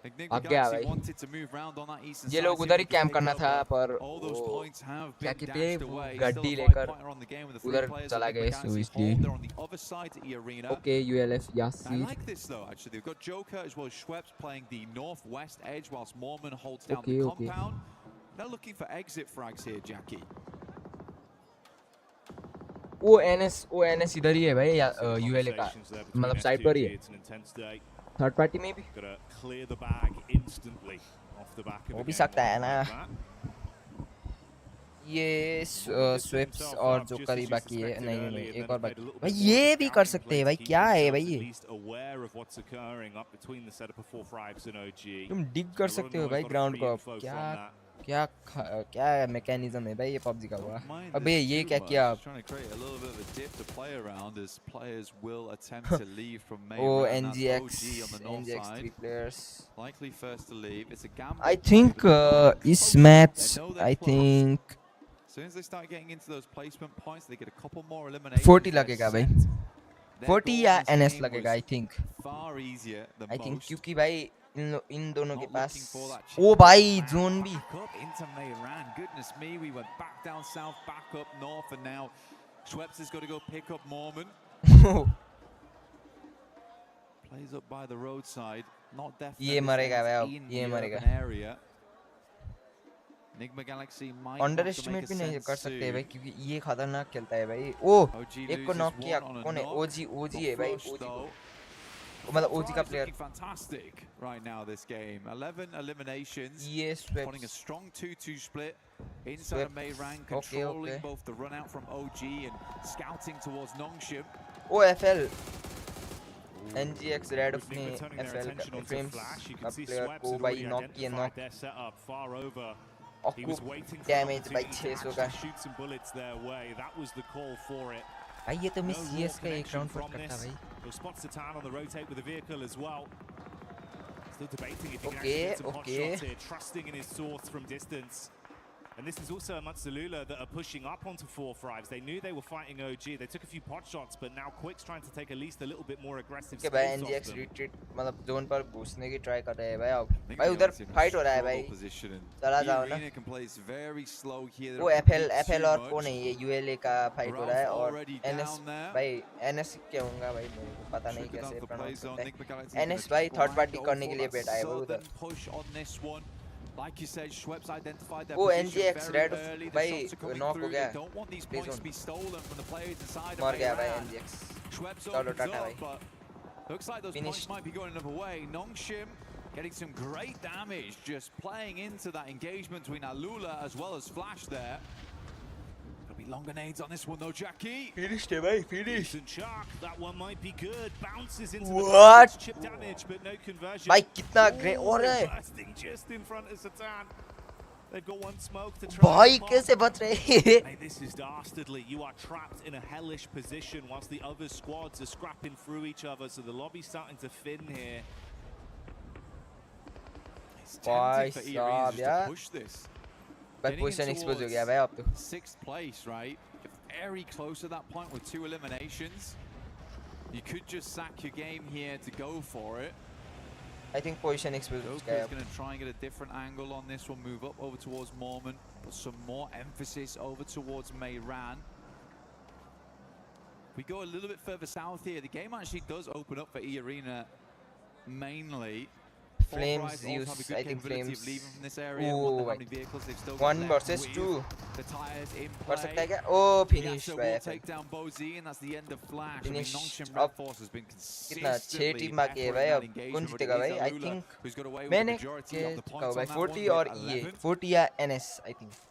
Ignition आ गया Galaxy भाई wanted to move round on that eastern ये side, लोग see उधर ही if they could camp pick करना up, था but पर all those वो points have क्या been कहते हैं dashed वो away. गड्डी Still a लेकर five-pointer on the game with the three उधर players चला of गया Ignition तो Galaxy इसलिए hold. They're on the other side of the arena. Okay ULF I यासीर like this though, actually. They've got Joker as well as Schweppes playing the northwest edge whilst Mormon holds down the Okay. compound. They're looking for exit frags here, Jackie. ओ NS इधर ही है भाई ULA का मतलब side पर ही है थर्ड पार्टी में भी वो भी सकता है ना ये स्विप्स और जो करी बाकी है नहीं एक और बाकी भाई ये भी कर सकते हैं भाई क्या है भाई ये तुम डिग कर सकते हो भाई ग्राउंड को क्या मैकेनिज्म है भाई ये पबजी का हुआ अबे ये क्या किया ओ एनजीएक्स 3 प्लेयर्स आई थिंक इस match I think As soon as they start getting into those placement points, they get a couple more eliminations. 40 लगेगा भाई 40 या एनएस लगेगा I think Far easier than I think most. क्योंकि भाई इन दोनों के Not पास looking for that ओ chip. भाई जोन भी Back up into Mehran. Goodness me, we went back down south, back up north, and now Schweppes has got to go pick up Mormon. Plays up by the roadside. Not definitely. ये मरेगा भाई अब, in ये the मरेगा। urban area. Enigma Galaxy might under want to estimate make भी a नहीं sense कर सकते soon. भाई क्योंकि ये खतरनाक खेलता है भाई ओ OG एक को loses नॉक किया one on a कौन है knock. ओजी है But भाई Frost, ओजी though, मतलब ओजी का Fry's player looking fantastic right now this game. 11 eliminations. ये Putting a sweeps strong 2-2 split inside of Mehran, Okay, controlling okay. both the run out from OG and scouting towards Nongshim. ओ FL NGX red अपने FL का frames का player को भाई knock किया knock damage भाई 600 का भाई ये तो मैं सीएस का एक राउंड फट करता भाई okay And this is also amongst the Lula that are pushing up onto 4-5s. They knew they were fighting OG. They took a few pot shots, but now Quick's trying to take at least a little bit more aggressive के भाई stance off NGX them. retreat मतलब zone पर घुसने की try कर रहे हैं भाई अब भाई उधर फाइट हो रहा है भाई चला जाओ ना वो FL और कौन है ये ULA का फाइट हो रहा है और NS भाई NS क्या होगा भाई मेरे को पता नहीं कैसे प्रोनाउंस होता है NS भाई थर्ड पार्टी करने के लिए बैठा है वो उधर Like you said, Schweppes identified their Oh, position NGX very Red early. The भाई shots are coming knock हो through. गया They don't want these points to be stolen from the players inside मर of गया भाई Iran. NGX Schweppes चलो opens Tata up, भाई but looks like those Finished. points might be going another way. Nongshim getting some great damage, just playing into that engagement between Alula as well as Flash there. Gonna be long grenades on this one though, Jackie. Finished है भाई finish Decent chuck. That one might be good. Bounces into What? the chip damage, but no conversion. भाई कितना great और है Bursting just in front of Satan. They've got one smoke to try. भाई and कैसे pop. बच रहे हैं Hey, this is dastardly. You are trapped in a hellish position whilst the other squads are scrapping through each other, so the lobby's starting to thin here. It's भाई tempting for साहब Eries just यार to push this. भाई Getting position in expose हो towards गया भाई अब तो 6th place, right? Very close to that point with 2 eliminations. You could just sack your game here to go for it. I think position expose हो Joker गया is going to try and get a different angle on this one. Move up over towards Mormon. Put some more emphasis over towards Mayran. We go a little bit further south here. The game actually does open up for E-Arena mainly. Flames use I think Flames leaving from this area. Oh, Wonder how wait. many vehicles they've still got 1 left versus with 2 the tires in कर सकता है play. क्या ओ finish Yasuo भाई will take down Bozy, and that's the end of Flash. Finish I mean, Nongshim up. Red Force has been कितना 6 consistently team बाकी है भाई efforting अब that engagement, कौन but जीतेगा it is भाई I Alula think who's got away with the मैंने majority के of the चुका points भाई on that 40 one और with ये 11. 40 या NS I think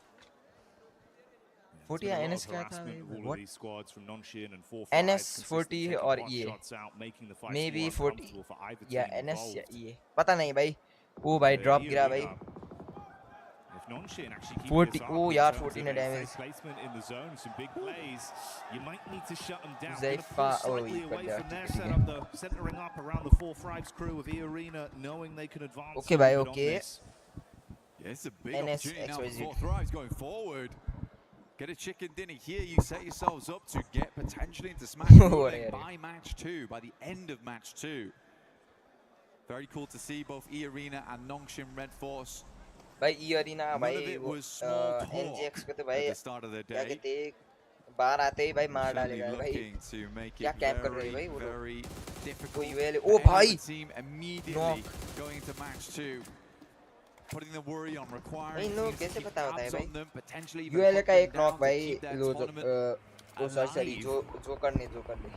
40 There's या been a lot NS of क्या था harassment भाई of all of what these squads from Nongshim and 4-5 NS consistently 40 taking और pot ये shots out, making the fights maybe more 40 uncomfortable for either या team NS या involved. ये पता नहीं भाई ओ भाई ड्रॉप गिरा भाई If Nongshim actually keep 40 this up oh in यार terms 14 of ने their damage placement in the zone, some big plays, you might need to shut them down. Gonna Zaifa pull oh slightly ये away कर from their दिया setup, though, centering up around the 4-5's crew of E-Arena, knowing they can advance. Okay a भाई little bit on okay this. Yeah, it's a big NS opportunity now XYZ. for 4-5 going forward. Get a chicken dinner here. You set yourselves up to get potentially into Smash ruling by match 2, by the end of match 2. Very cool to see both E-Arena and Nongshim Red Force. भाई E-Arena None of भाई it was small talk NGX को तो at भाई the start of the क्या day. कहते हैं बाहर आते ही भाई मार Certainly डालेगा भाई looking to make क्या it कैंप कर रहे हैं very, भाई वो लोग very वो difficult. ULA for O any भाई other team immediately going into match 2. Putting the worry on, requiring इन लोगों teams कैसे to keep पता होता है tabs भाई on them, potentially even ULA put का them एक नॉक down to भाई keep their लो tournament जो सॉरी alive. जो करने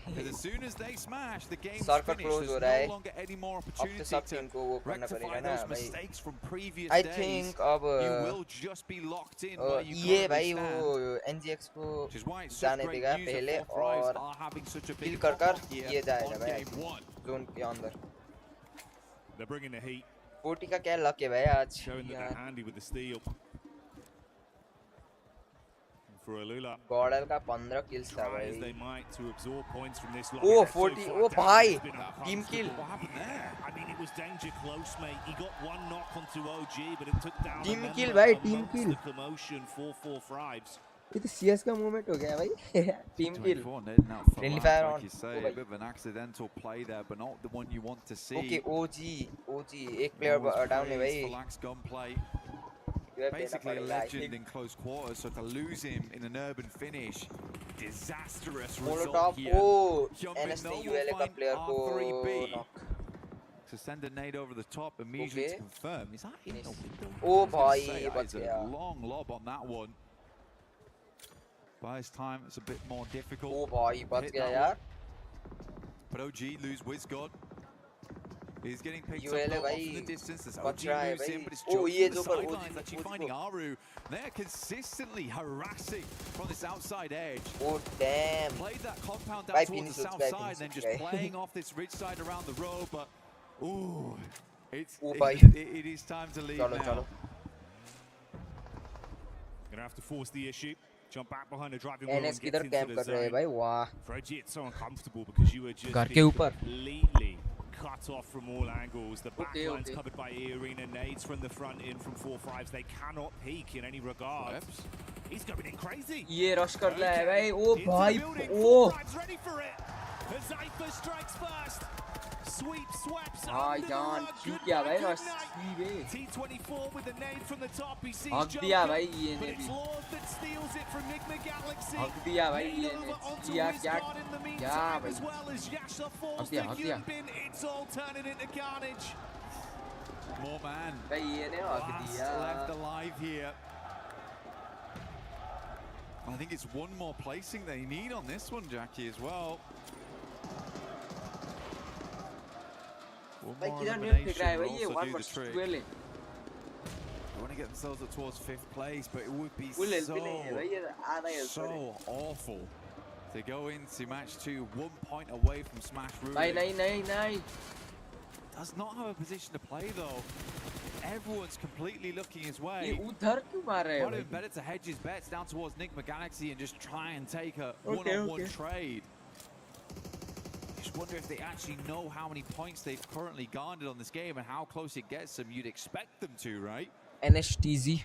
Because as soon as they smash, the game's Circuit finished. close हो There's रहा no है longer any more अब तो opportunity सब टीम to को वो करना पड़ेगा rectify ना those भाई mistakes from previous I days. think अब You will just be locked in where you ये currently भाई stand. वो NGX को Which is why it's such जाने great देगा news पहले that 4-5s और are having such a kill big कर pop-up here ये जाएगा on भाई game 1. जोन के अंदर They're bringing the heat, 40 का क्या लक है भाई आज showing that they're handy with the steal. For Alula, गॉडल का 15 किल्स था try as they भाई might to absorb points from this lot. O They're so 40 far O down, भाई it's been team kill uncomfortable. What happened there? I mean, it was danger close, mate. He got one knock onto OG, but it took down Team a member kill, भाई, team amongst kill. the commotion for 4-5s. ये तो CS का movement हो गया भाई team kill 24 netting out for Friendly Lack, fire like on. you say, Oh, a भाई. bit of an accidental play there, but not the one you want to see. Okay OG एक player down है भाई For Lack's gunplay. ये देना Basically a पड़ेगा, I legend think. in close quarters, so to lose him in an urban finish, disastrous Molotov result here. ओ Hyunbin NS ने Noble ULA का find player को R3B. Knock To send a nade over the top immediately Okay. to confirm. Is that in Finish. the window? Oh, I was gonna boy, say, that but is a yeah. long lob on that one. By his time, it's a bit more difficult. ओ भाई बच Hit गया that यार But OG lose WizGod. He's getting picked ULA up though, off भाई in the distance. As बच OG रहा है moves भाई in, but it's ओ Joe ये from जो the पर sidelines actually finding Aru. They're consistently harassing from this outside edge. Oh damn Played that compound Bye, down towards finish the it, south bye, side, finish then it, just bye. playing off this ridge side around the road. But ooh, Oh, bye. it is time to leave चलो now. चलो Gonna have to force the issue. Jump back behind the driving wheel NS and get किधर into camp the कर रहे हैं zone. भाई वाह For OG, it's so uncomfortable because you were just घर के being ऊपर। completely cut off from all angles. The back Okay, line's okay. covered by Arena. Nades from the front in from 4-5s. They cannot peak in any regard. He's going in crazy. ये rush कर रहा है भाई ओ Into the भाई building, O 4-5s ready for it. As Zypher strikes first. Sweep swaps भाई under the जान rug. ठीक Good किया night, भाई good rush night. ठीक है T24 with the nade from the top. He sees हक Joker, दिया भाई ये but ने it's भी Lord that steals it from Enigma Galaxy. हक दिया भाई Nade ये over ने onto किया his क्या guard in the क्या meantime, भाई as well as Yasha falls हक दिया to हक दिया Hyunbin. It's all turning into carnage. More man. भाई ये ने हक Last दिया left alive here. I think it's one more placing they need on this one, Jackie, as well. One भाई more किधर नेट elimination फेंक रहा है will भाई ये also 1 do the versus trick. 12 है They want to get themselves up towards 5th place, but it would be full health पे नहीं है भाई ये आधा हेल्थ पे है so awful to go into match 2 1 point away from Smash भाई ruling. नहीं Does not have a position to play though. Everyone's completely looking his ये way. उधर क्यों मार रहा है Might have भाई been better to hedge his bets down towards Enigma Galaxy and just try and take a Okay, one-on-one okay. trade. Just wonder if they actually know how many points they've currently garnered on this game and how close it gets them. You'd expect them to, right? NHTZ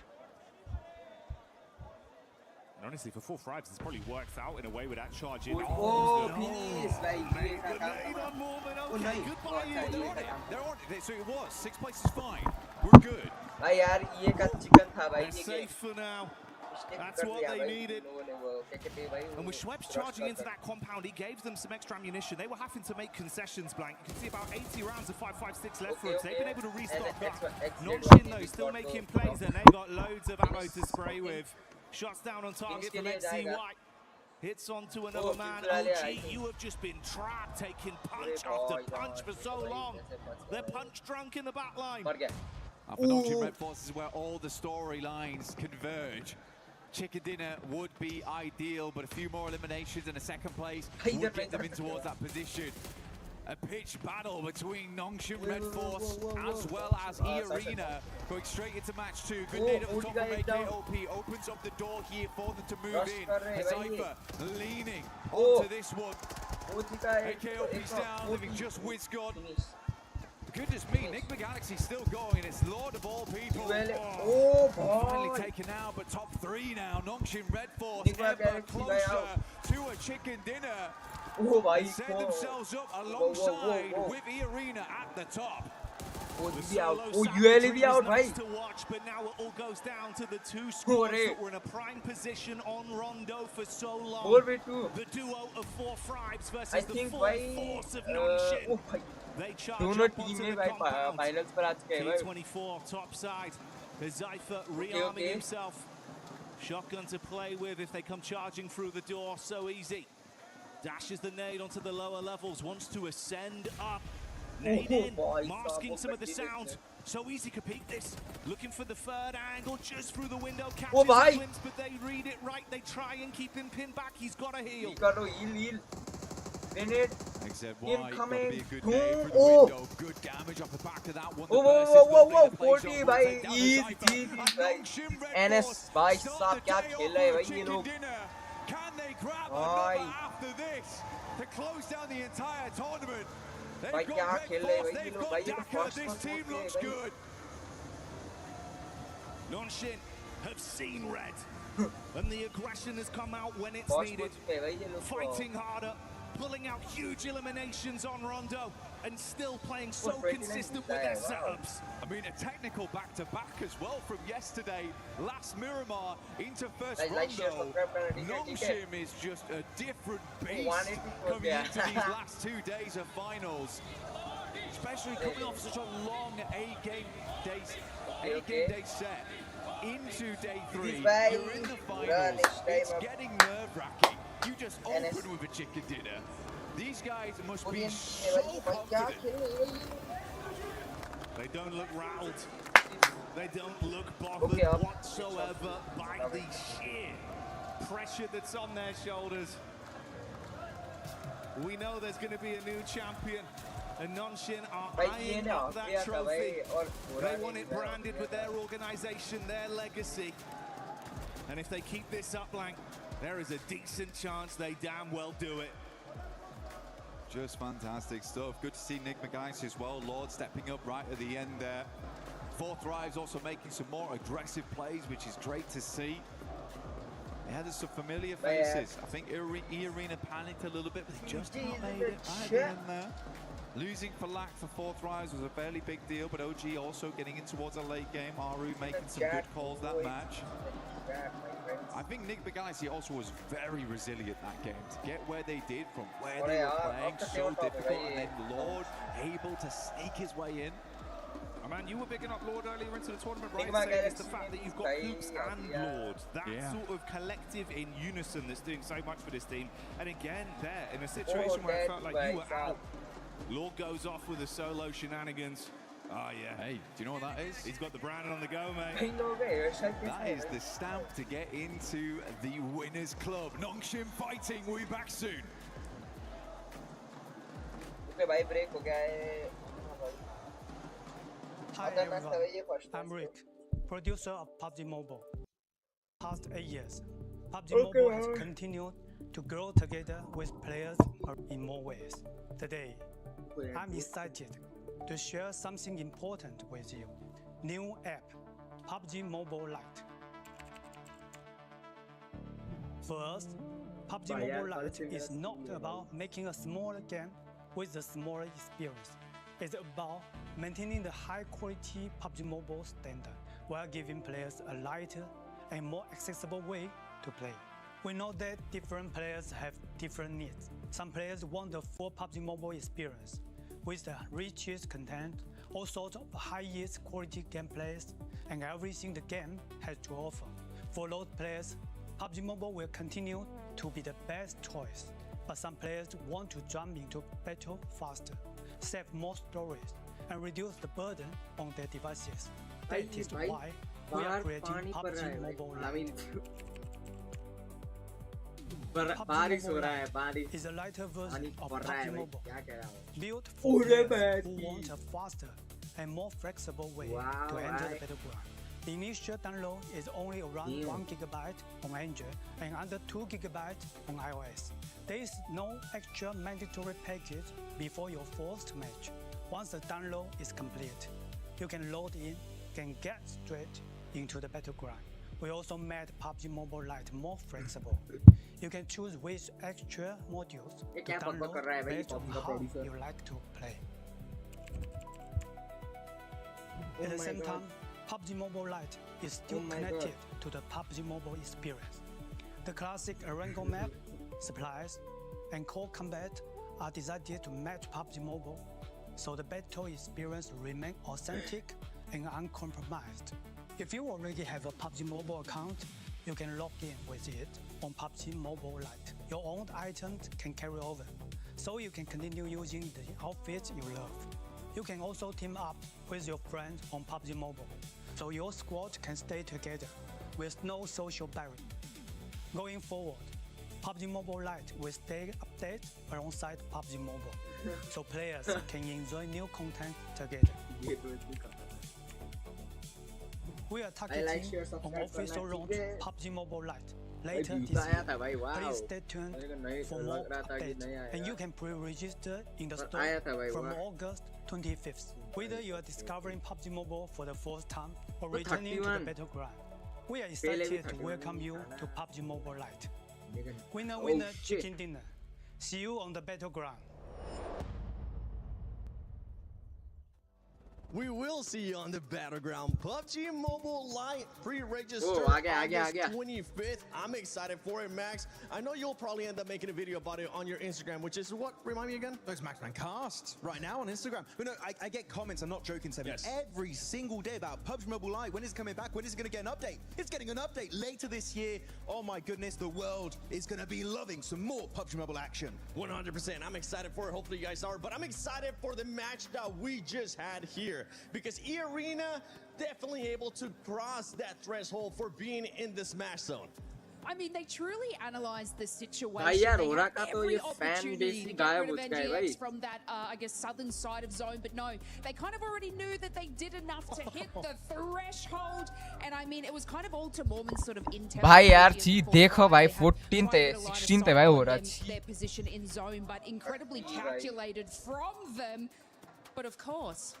And honestly, for 4-5s, this probably works out in a way with that charge in. ओ finish भाई ये The का nade on Mormon. O Okay, नहीं goodbye, अच्छा Ian. ये का काम They're on it. So it was. 6th place is fine. We're good. भाई यार ये का चिकन था भाई They're ये safe for now. Mistake That's कर what दिया they भाई needed. लोगों ने वो क्या कहते हैं भाई And with Schweppes charging into that compound, he gave them some extra ammunition. They were having to make concessions, Blank. You can see about 80 rounds of 5.56 left for us. They've been able to restock up. Nonshin, though, still making plays, and they've got loads of ammo to spray with. Shots down on target from XCY. Hits onto another man. OG, you have just been trapped, taking punch after punch for so long. They're punch drunk in the back line. मर गया For Nocturne Red Force is where all the storylines converge. Chicken dinner would be ideal, but a few more eliminations and a 2nd place would get them in towards that position. A pitched battle between Nongshim Red Force as well as E-Arena going straight into match 2. Good nade up the top from AKOP. Opens up the door here for them to move in. Zypher leaning onto this one. AKOP's down, having just whizzed gone. Goodness me, Enigma Galaxy still going. It's Lord of all people. Finally taken out, but top 3 now. Nongshim Red Force ever closer to a chicken dinner. ओ भाई Set themselves up alongside with E-Arena at the top. ओ The भी out solo ओ ULA भी savagery out was भाई nice to watch, but now it all goes down to the two squads that were in a prime position on Rondo for so long. 4v2 The duo of 4-5s I versus the think full भाई force of O Nonshin. भाई They charge दोनों up onto टीमें the भाई compound. Finals पर आ चुके हैं भाई T24 top side. Zypher rearming okay. himself. Shotgun to play with if they come charging through the door. So easy. Dashes the nade onto the lower levels. Wants to ascend up. Nade in, boy, masking stop, some of the what sound. is So easy to peek this. Looking for the 3rd angle just through the window. Oh, Catches bhai. a glimpse, but they read it right. They try and keep him pinned back. He's got a heal. करो heal grenade XZY, got to incoming be a good day for the oh window. Good damage off the back of that one. whoa 40 भाई easy भाई NS भाई साहब क्या खेल रहे हैं भाई ये लोग Can they grab भाई another after this to close down the entire tournament? They've भाई क्या got खेल Red रहे हैं Force, भाई ये they've लोग got भाई ये तो Daka. First This team looks भाई good. Nonshin have seen red. And the aggression has come out when it's first needed. है भाई ये लोग Fighting harder, pulling out huge eliminations on Rondo, and still playing so 29 consistent with their wow. setups. I mean, a technical back-to-back as well from yesterday. Last Miramar into first like share Rondo. subscribe करना ठीक है ठीक है Nongshim is just a different 180 beast हो coming गया into these last 2 days of finals. Especially coming off such a long 8-game day set into day 3. bhai, You're in the pura finals. next time It's up. getting nerve-wracking. You just NS. open with a chicken dinner. These guys must और be ये so भाई क्या confident. खेल रहे हैं भाई They don't look rattled. They don't look bothered Okay, whatsoever by the sheer pressure that's on their shoulders. We know there's going to be a new champion, and Nonshin are भाई ये eyeing ना up that गया था भाई trophy. और पूरा They want it branded with their organization, their legacy. And if they keep this up, Blank, there is a decent chance they damn well do it. Just fantastic stuff. Good to see Nick McGuice as well. Lord stepping up right at the end there. Fourth Thrive's also making some more aggressive plays, which is great to see. Yeah, there's some familiar faces. I think E-Arena panicked a little bit, but they just about made it right at the end there. Losing for Lack for Fourth Rise was a fairly big deal, but OG also getting in towards a late game. Aru making some good calls that match. I think Nick Begaisi also was very resilient that game. To get where they did from where they were playing, so difficult, and then Lord able to sneak his way in. Oh man, you were bigging up Lord earlier into the tournament, right? Saying it's the fact that you've got Hoops and Lord. That sort of collective in unison that's doing so much for this team. And again, there, in a situation where it felt like you were out, Lord goes off with the solo shenanigans. Oh yeah. Hey, do you know what that is? He's got the Brandon on the go, mate. That is the stamp to get into the Winners Club. Nongshim fighting, we'll be back soon. Hi everyone, I'm Rick, producer of PUBG Mobile. Past 8 years, PUBG Mobile has continued to grow together with players in more ways. Today, I'm excited to share something important with you. New app, PUBG Mobile Lite. First, PUBG Mobile Lite is not about making a smaller game with a smaller experience. It's about maintaining the high-quality PUBG Mobile standard while giving players a lighter and more accessible way to play. We know that different players have different needs. Some players want the full PUBG Mobile experience with the richest content, all sorts of highest quality gameplays, and everything the game has to offer. For those players, PUBG Mobile will continue to be the best choice, but some players want to jump into battle faster, save more storage, and reduce the burden on their devices. That is why we are creating PUBG Mobile Lite. PUBG Mobile Lite is a lighter version of PUBG Mobile, built for players who want a faster and more flexible way to enter the battleground. The initial download is only around 1 GB on Android and under 2 GB on iOS. There is no extra mandatory package before your first match. Once the download is complete, you can load in and get straight into the battleground. We also made PUBG Mobile Lite more flexible. You can choose which extra modules to download based on how you like to play. At the same time, PUBG Mobile Lite is still connected to the PUBG Mobile experience. The classic Arango map, supplies, and core combat are designed to match PUBG Mobile, so the battle experience remains authentic and uncompromised. If you already have a PUBG Mobile account, you can log in with it on PUBG Mobile Lite. Your own items can carry over, so you can continue using the outfits you love. You can also team up with your friends on PUBG Mobile, so your squad can stay together with no social barrier. Going forward, PUBG Mobile Lite will stay updated alongside PUBG Mobile, so players can enjoy new content together. We are targeting on official launch PUBG Mobile Lite later this year. Please stay tuned for more updates, and you can pre-register in the store from August 25th. Whether you are discovering PUBG Mobile for the first time or returning to the battleground, we are excited to welcome you to PUBG Mobile Lite. Winner, winner, chicken dinner. See you on the battleground. We will see you on the battleground. PUBG Mobile Lite pre-register August 25th. I'm excited for it, Max. I know you'll probably end up making a video about it on your Instagram, which is what? Remind me again? It's Maxman Cast right now on Instagram. But no, I get comments, I'm not joking, Seven, every single day about PUBG Mobile Lite. When is it coming back? When is it going to get an update? It's getting an update later this year. Oh my goodness, the world is going to be loving some more PUBG Mobile action. 100%. I'm excited for it. Hopefully you guys are. But I'm excited for the match that we just had here, because E-Arena definitely able to cross that threshold for being in the Smash Zone. I mean, they truly analyzed the situation. भाई यार They हो had रहा का तो ये every fan opportunity base to he get गायब rid हो of चुका है भाई. NGX from that, I guess, southern side of zone, but no, they kind of already knew that they did enough to hit the threshold, and I mean, it was kind of all to Mormon's sort of intel. भाई यार चीज देखो भाई 14th है 16th है भाई हो रहा है. Their position in zone, but incredibly calculated from them. But of course,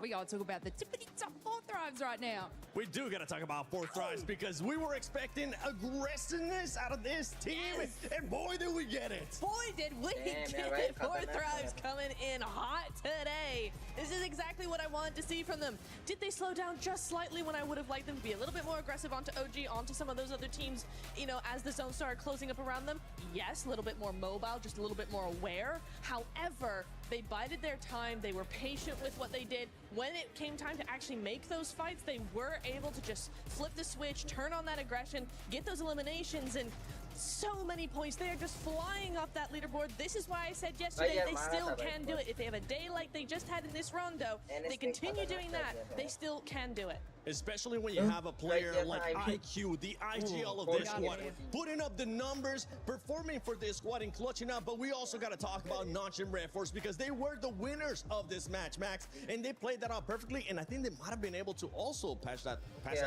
we gotta talk about the tippity top 4Thrives right now. We do gotta talk about 4Thrives because we were expecting aggressiveness out of this team, and boy did we get it. Boy did we get it. 4Thrives coming in hot today. This is exactly what I wanted to see from them. Did they slow down just slightly when I would have liked them to be a little bit more aggressive onto OG, onto some of those other teams, you know, as the zone started closing up around them? Yes, a little bit more mobile, just a little bit more aware. However, they bided their time. They were patient with what they did. When it came time to actually make those fights, they were able to just flip the switch, turn on that aggression, get those eliminations, and so many points. They are just flying up that leaderboard. This is why I said yesterday they still can do it. If they have a day like they just had in this rondo, they continue doing that, they still can do it. Especially when you have a player like IQ, the IGL of this squad, putting up the numbers, performing for this squad and clutching up. But we also got to talk about Notch and Red Force because they were the winners of this match, Max, and they played that out perfectly. And I think they might have been able to also pass that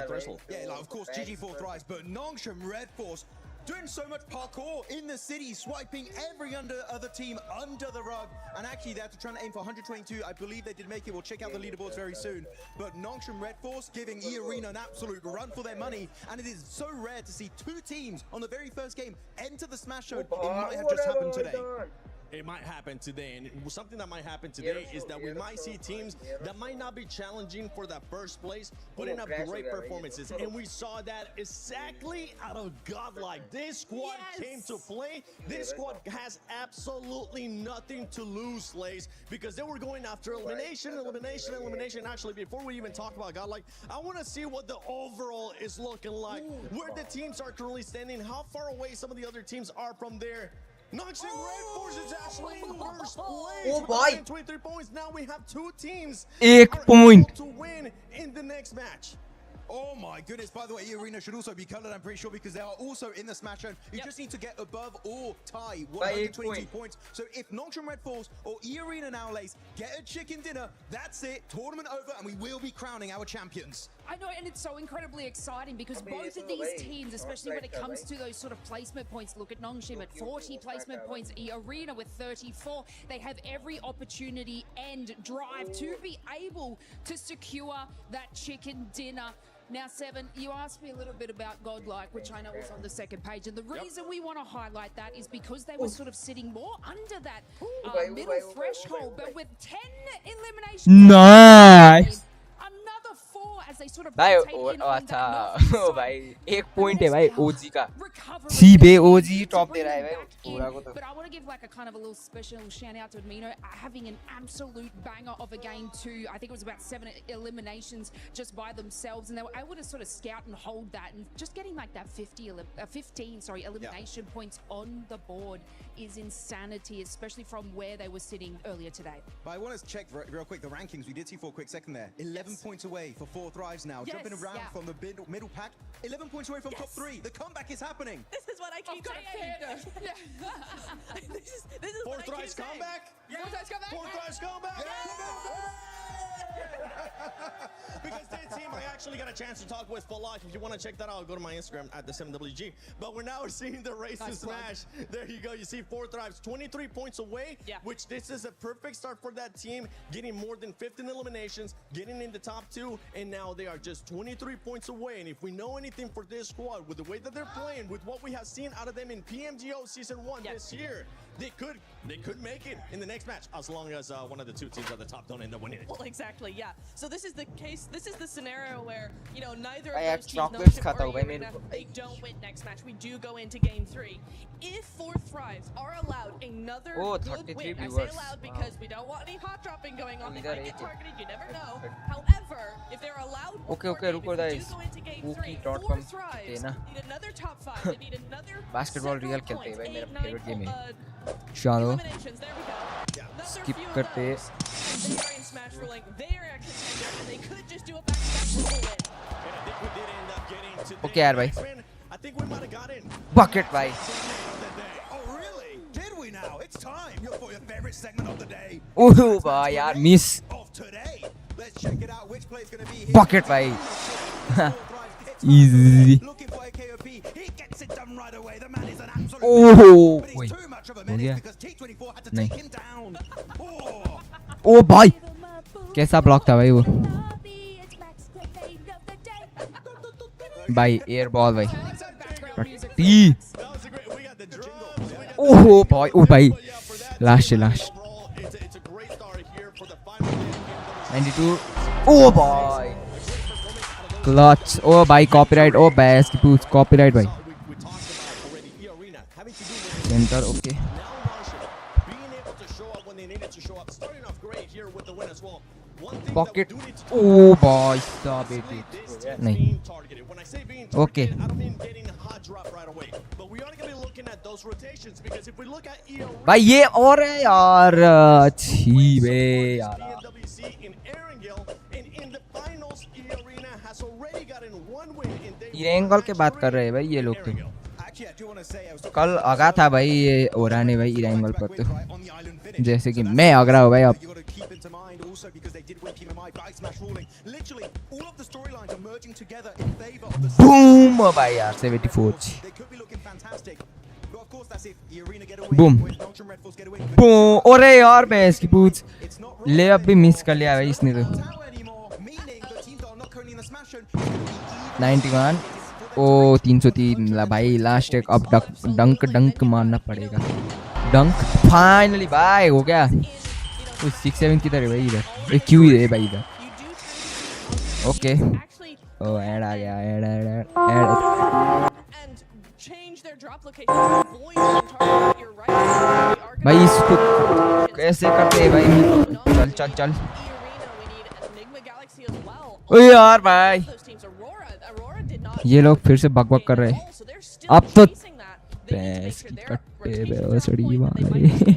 threshold. Yeah, like, of course, GG4 Thrives, but Nongshim Red Force doing so much parkour in the city, swiping every other team under the rug. And actually, they're trying to aim for 122. I believe they did make it. We'll check out the leaderboards very soon. But Nongshim Red Force giving E-Arena an absolute run for their money. And it is so rare to see two teams on the very first game enter the Smash Zone. It might have just happened today. It might happen today, and something that might happen today is that we might see teams that might not be challenging for that first place, putting up great performances, and we saw that exactly out of Godlike. This squad came to play. This squad has absolutely nothing to lose, Slays, because they were going after elimination. Actually, before we even talk about Godlike, I want to see what the overall is looking like, where the teams are currently standing, how far away some of the other teams are from there. Nongshim Red Force is actually in first place with 23 points. Now we have two teams 1 point to win in the next match. Oh my goodness, by the way, E-Arena should also be colored, I'm pretty sure, because they are also in the Smash Zone. You just need to get above or tie 122 points. So if Nongshim Red Force or E-Arena now lace get a chicken dinner, that's it, tournament over, and we will be crowning our champions. I know, and it's so incredibly exciting because both of these teams, especially when it comes to those sort of placement points, look at Nongshim at 40 placement points, E-Arena with 34. They have every opportunity and drive to be able to secure that chicken dinner. Now, Seven, you asked me a little bit about Godlike, which I know was on the second page, and the reason we want to highlight that is because they were sort of sitting more under that middle threshold, but with 10 eliminations. Nice. Another 4 as they sort of भाई rotate in O on अच्छा that north O side. भाई 1 point है भाई ओजी का Recovery. सीबे ओजी top दे रहा है भाई पूरा को तो But I want to give like a kind of a little special shout out to Admino having an absolute banger of a game too. I think it was about 7 eliminations just by themselves, and they were able to sort of scout and hold that, and just getting like that 15 elimination points on the board is insanity, especially from where they were sitting earlier today. But I want to check real quick the rankings. We did see for a quick second there. 11 points away for 4Thrives now. Jumping around from the middle pack. 11 points away from top 3. The comeback is happening. This is what I keep saying. This is what I keep saying. Comeback? 4Thrives comeback? 4Thrives comeback? Because this team, I actually got a chance to talk with Falak. If you want to check that out, go to my Instagram at the 7WG. But we're now seeing the race to Smash. There you go. You see 4Thrives 23 points away, which this is a perfect start for that team, getting more than 15 eliminations, getting in the top 2, and now they are just 23 points away. And if we know anything for this squad, with the way that they're playing, with what we have seen out of them in PMGO Season 1 this year, they could make it in the next match, as long as one of the two teams at the top don't end up winning it. Well, exactly, yeah. So this is the case. This is the scenario where, you know, neither I of those teams, chocolates or Arena, they don't win next match. We do go into game 3. If 4Thrives are allowed another good win, I say allowed because we don't want any hot dropping going on. They might get targeted. You never know. However, if they're allowed, रुको guys. Cookie.com देना. They need another basketball real खेलते हैं भाई मेरा favourite game है. चलो skip करते. Okay यार भाई. think we might have got in. Bucket भाई. Oh, really? Did we now? It's time for your favorite segment of the day. Oh भाई यार miss. Of today. Let's check it out. Which play's going to be here? Bucket भाई. Easy. Looking for a KOP. He gets it done right away. The man is an absolute Oh, but he's wait. too much of a हो menace गया? because T24 had to नहीं. take him down. Oh. ओ भाई कैसा block था भाई वो भाई air ball भाई टी ओहो भाई ओ भाई लास्ट 92. ओ भाई क्लच ओ भाई कॉपीराइट ओ बेस्ट की पूछ कॉपीराइट भाई सेंटर ओके पॉकेट ओ भाई साहब बेटे नहीं ओके भाई ये और है यार छी बे यार इरेंगल के बात कर रहे हैं भाई ये लोग तो कल आगा था भाई ये ओरा ने भाई इरेंगल पर तो जैसे कि मैं आगरा हूँ भाई अब बूम भाई यार 74 बूम बूम अरे यार मैं इसकी पूछ ले अब भी मिस कर लिया भाई इसने तो 91 ओ 303 ला भाई लास्ट एक अब डंक मारना पड़ेगा डंक फाइनली भाई हो गया 6-7 किधर है भाई इधर क्यों है भाई इधर ओके ओ ऐड आ गया ऐड भाई इसको कैसे करते हैं भाई चल चल चल ओ यार भाई ये लोग फिर से बकबक कर रहे हैं अब तो पैस की कट्टे बेसड़ी वाले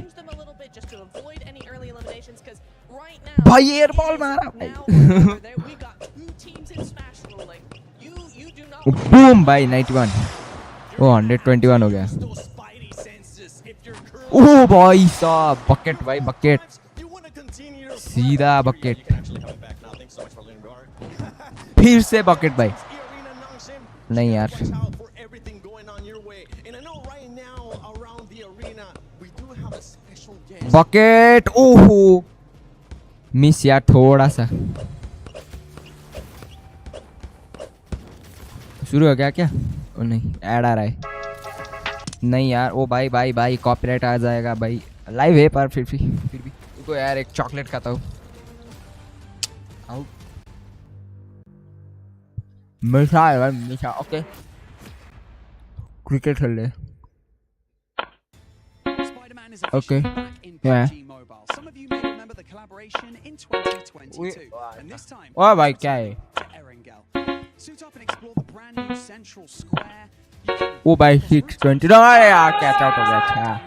भाई एयर बॉल मारा भाई बूम भाई 91 ओ 121 हो गया ओ भाई साहब बकेट भाई बकेट सीधा बकेट फिर से बकेट भाई नहीं यार बकेट ओहो मिस यार थोड़ा सा शुरू हो गया क्या ओ नहीं ऐड आ रहा है नहीं यार ओ भाई भाई भाई कॉपीराइट आ जाएगा भाई लाइव है पर फिर भी रुको यार एक चॉकलेट खाता हूँ मीठा है भाई मीठा ओके क्रिकेट खेल ले ओके ओ भाई क्या है ओ भाई 620 यार कैच आउट हो गया था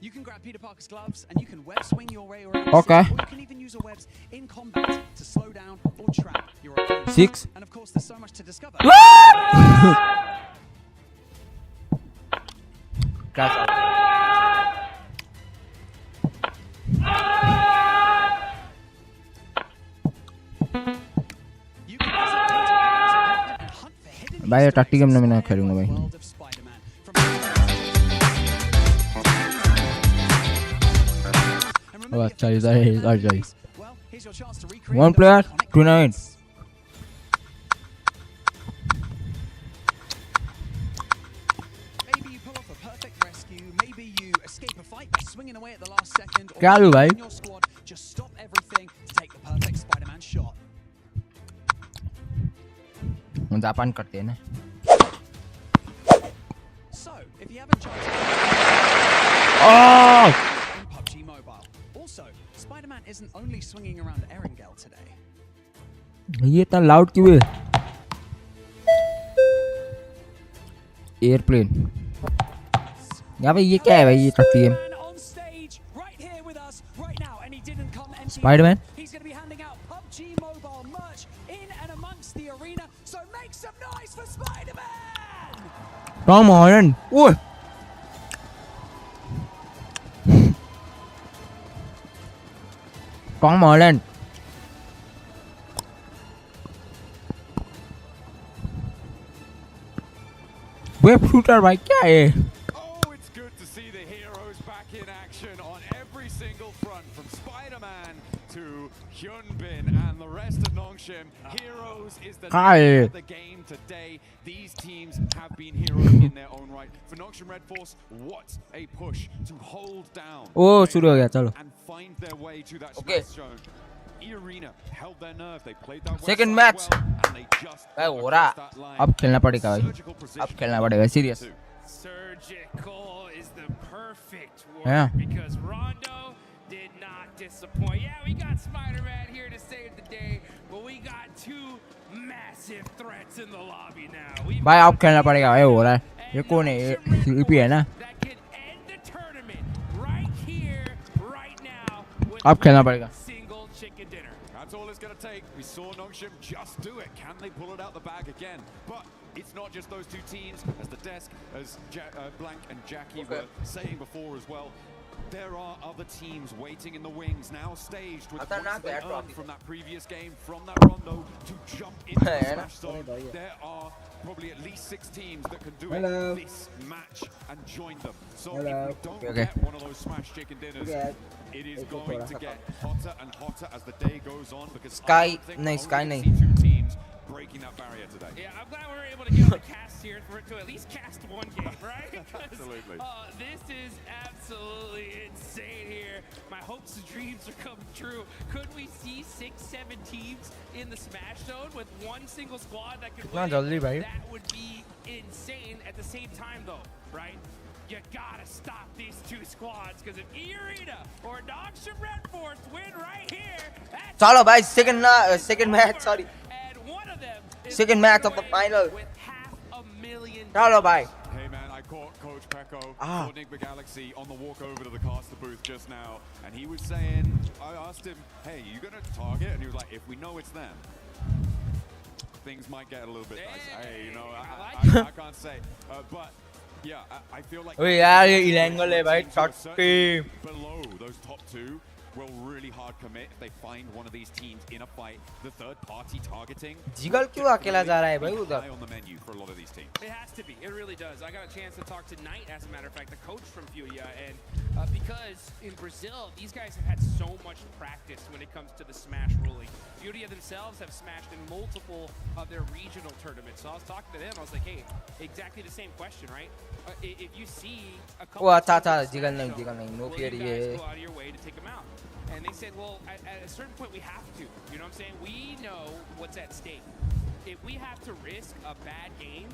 You can grab Peter Parker's gloves and you can web swing your way around. Okay. Or you can even use your webs in combat to slow down or trap your opponent. 6. And of course, there's so much to discover. Catch out. भाई टट्टी game में मैं खेलूंगा भाई Oh, अच्छा इधर है इधर जाइए 1 player 29 क्या लूँ भाई जापान करते हैं ना PUBG Mobile. Also, Spider-Man isn't only swinging around Erangel today. ये इतना लाउड क्यों है एयरप्लेन यहाँ पे ये क्या है भाई ये टट्टी game Spiderman So make some noise for Spider-Man! Come on. Ui. Con mồi lên. Web shooter भाई क्या है? Oh, it's good to see the heroes back in action on every single front, from Spider-Man to Hyunbin and the rest of Nongshim. Heroes is the name of the game today. These teams have been heroes in their own right. For Nongshim Red Force, what a push to hold down शुरू हो गया चलो. and find their way to that smash zone. E-Arena held their nerve. They played that Second well, match. and they just भाई हो रहा. अब खेलना पड़ेगा भाई. अब खेलना पड़ेगा serious. Surgical is the perfect word Yeah. because Rondo did not disappoint. Yeah, we got Spider-Man here to save the day, but we got two massive threats in the lobby now. We've भाई got अब खेलना पड़ेगा भाई हो रहा है. ये कौन है? ये CP है ना? that can end the tournament right here, right now with अब खेलना पड़ेगा. single chicken dinner. That's all it's going to take. We saw Nongshim just do it. Can they pull it out the bag again? But it's not just those two teams. As the desk, as Blank and Jackie were saying before as well, there are other teams waiting in the wings, now staged with points they earned from that previous game, from that rondo, to jump into the smash zone. There are probably at least 6 teams that can do it this match and join them. So if we don't get one of those smash chicken dinners, it is going to get hotter and hotter as the day goes on, because Sky, I don't think no, we're Sky only nahi. gonna see 2 teams breaking that barrier today. Yeah, I'm glad we were able to get on the cast here for it to at least cast one game, right? Absolutely. This is absolutely insane here. My hopes and dreams are coming true. Could we see 6, 7 teams in the Smash Zone with one single squad that could win? That would be insane. At the same time, though, right? You gotta stop these 2 squads, because if E-Arena or Nongshim Red Force win right here, that's चलो भाई second match sorry. and one of them is Second match of the final. with $500,000. चलो भाई. Hey man, I caught Coach Pecco for Nick Galaxy on the walk over to the caster booth just now, and he was saying, I asked him, hey, you gonna target? And he was like, if we know it's them, things might get a little bit dicey. Hey, you know, I can't say, but yeah, I feel like ओए यार ये इलेंगल है भाई teams who are shot certainly पे. below those top 2 will really hard commit if they find one of these teams in a fight. The third party targeting. Jiggle क्यों अकेला जा रहा है भाई उधर? High on the menu for a lot of these teams. It has to be. It really does. I got a chance to talk to Knight, as a matter of fact, the coach from Furia, and because in Brazil, these guys have had so much practice when it comes to the Smash ruling. Furia themselves have smashed in multiple of their regional tournaments. So I was talking to them. I was like, hey, exactly the same question, right? If you see a couple वो of था teams jiggle in the नहीं Smash Zone, no will fear you ये. guys go out of your way to take them out? And they said, well, at a certain point, we have to. You know what I'm saying? We know what's at stake. If we have to risk a bad game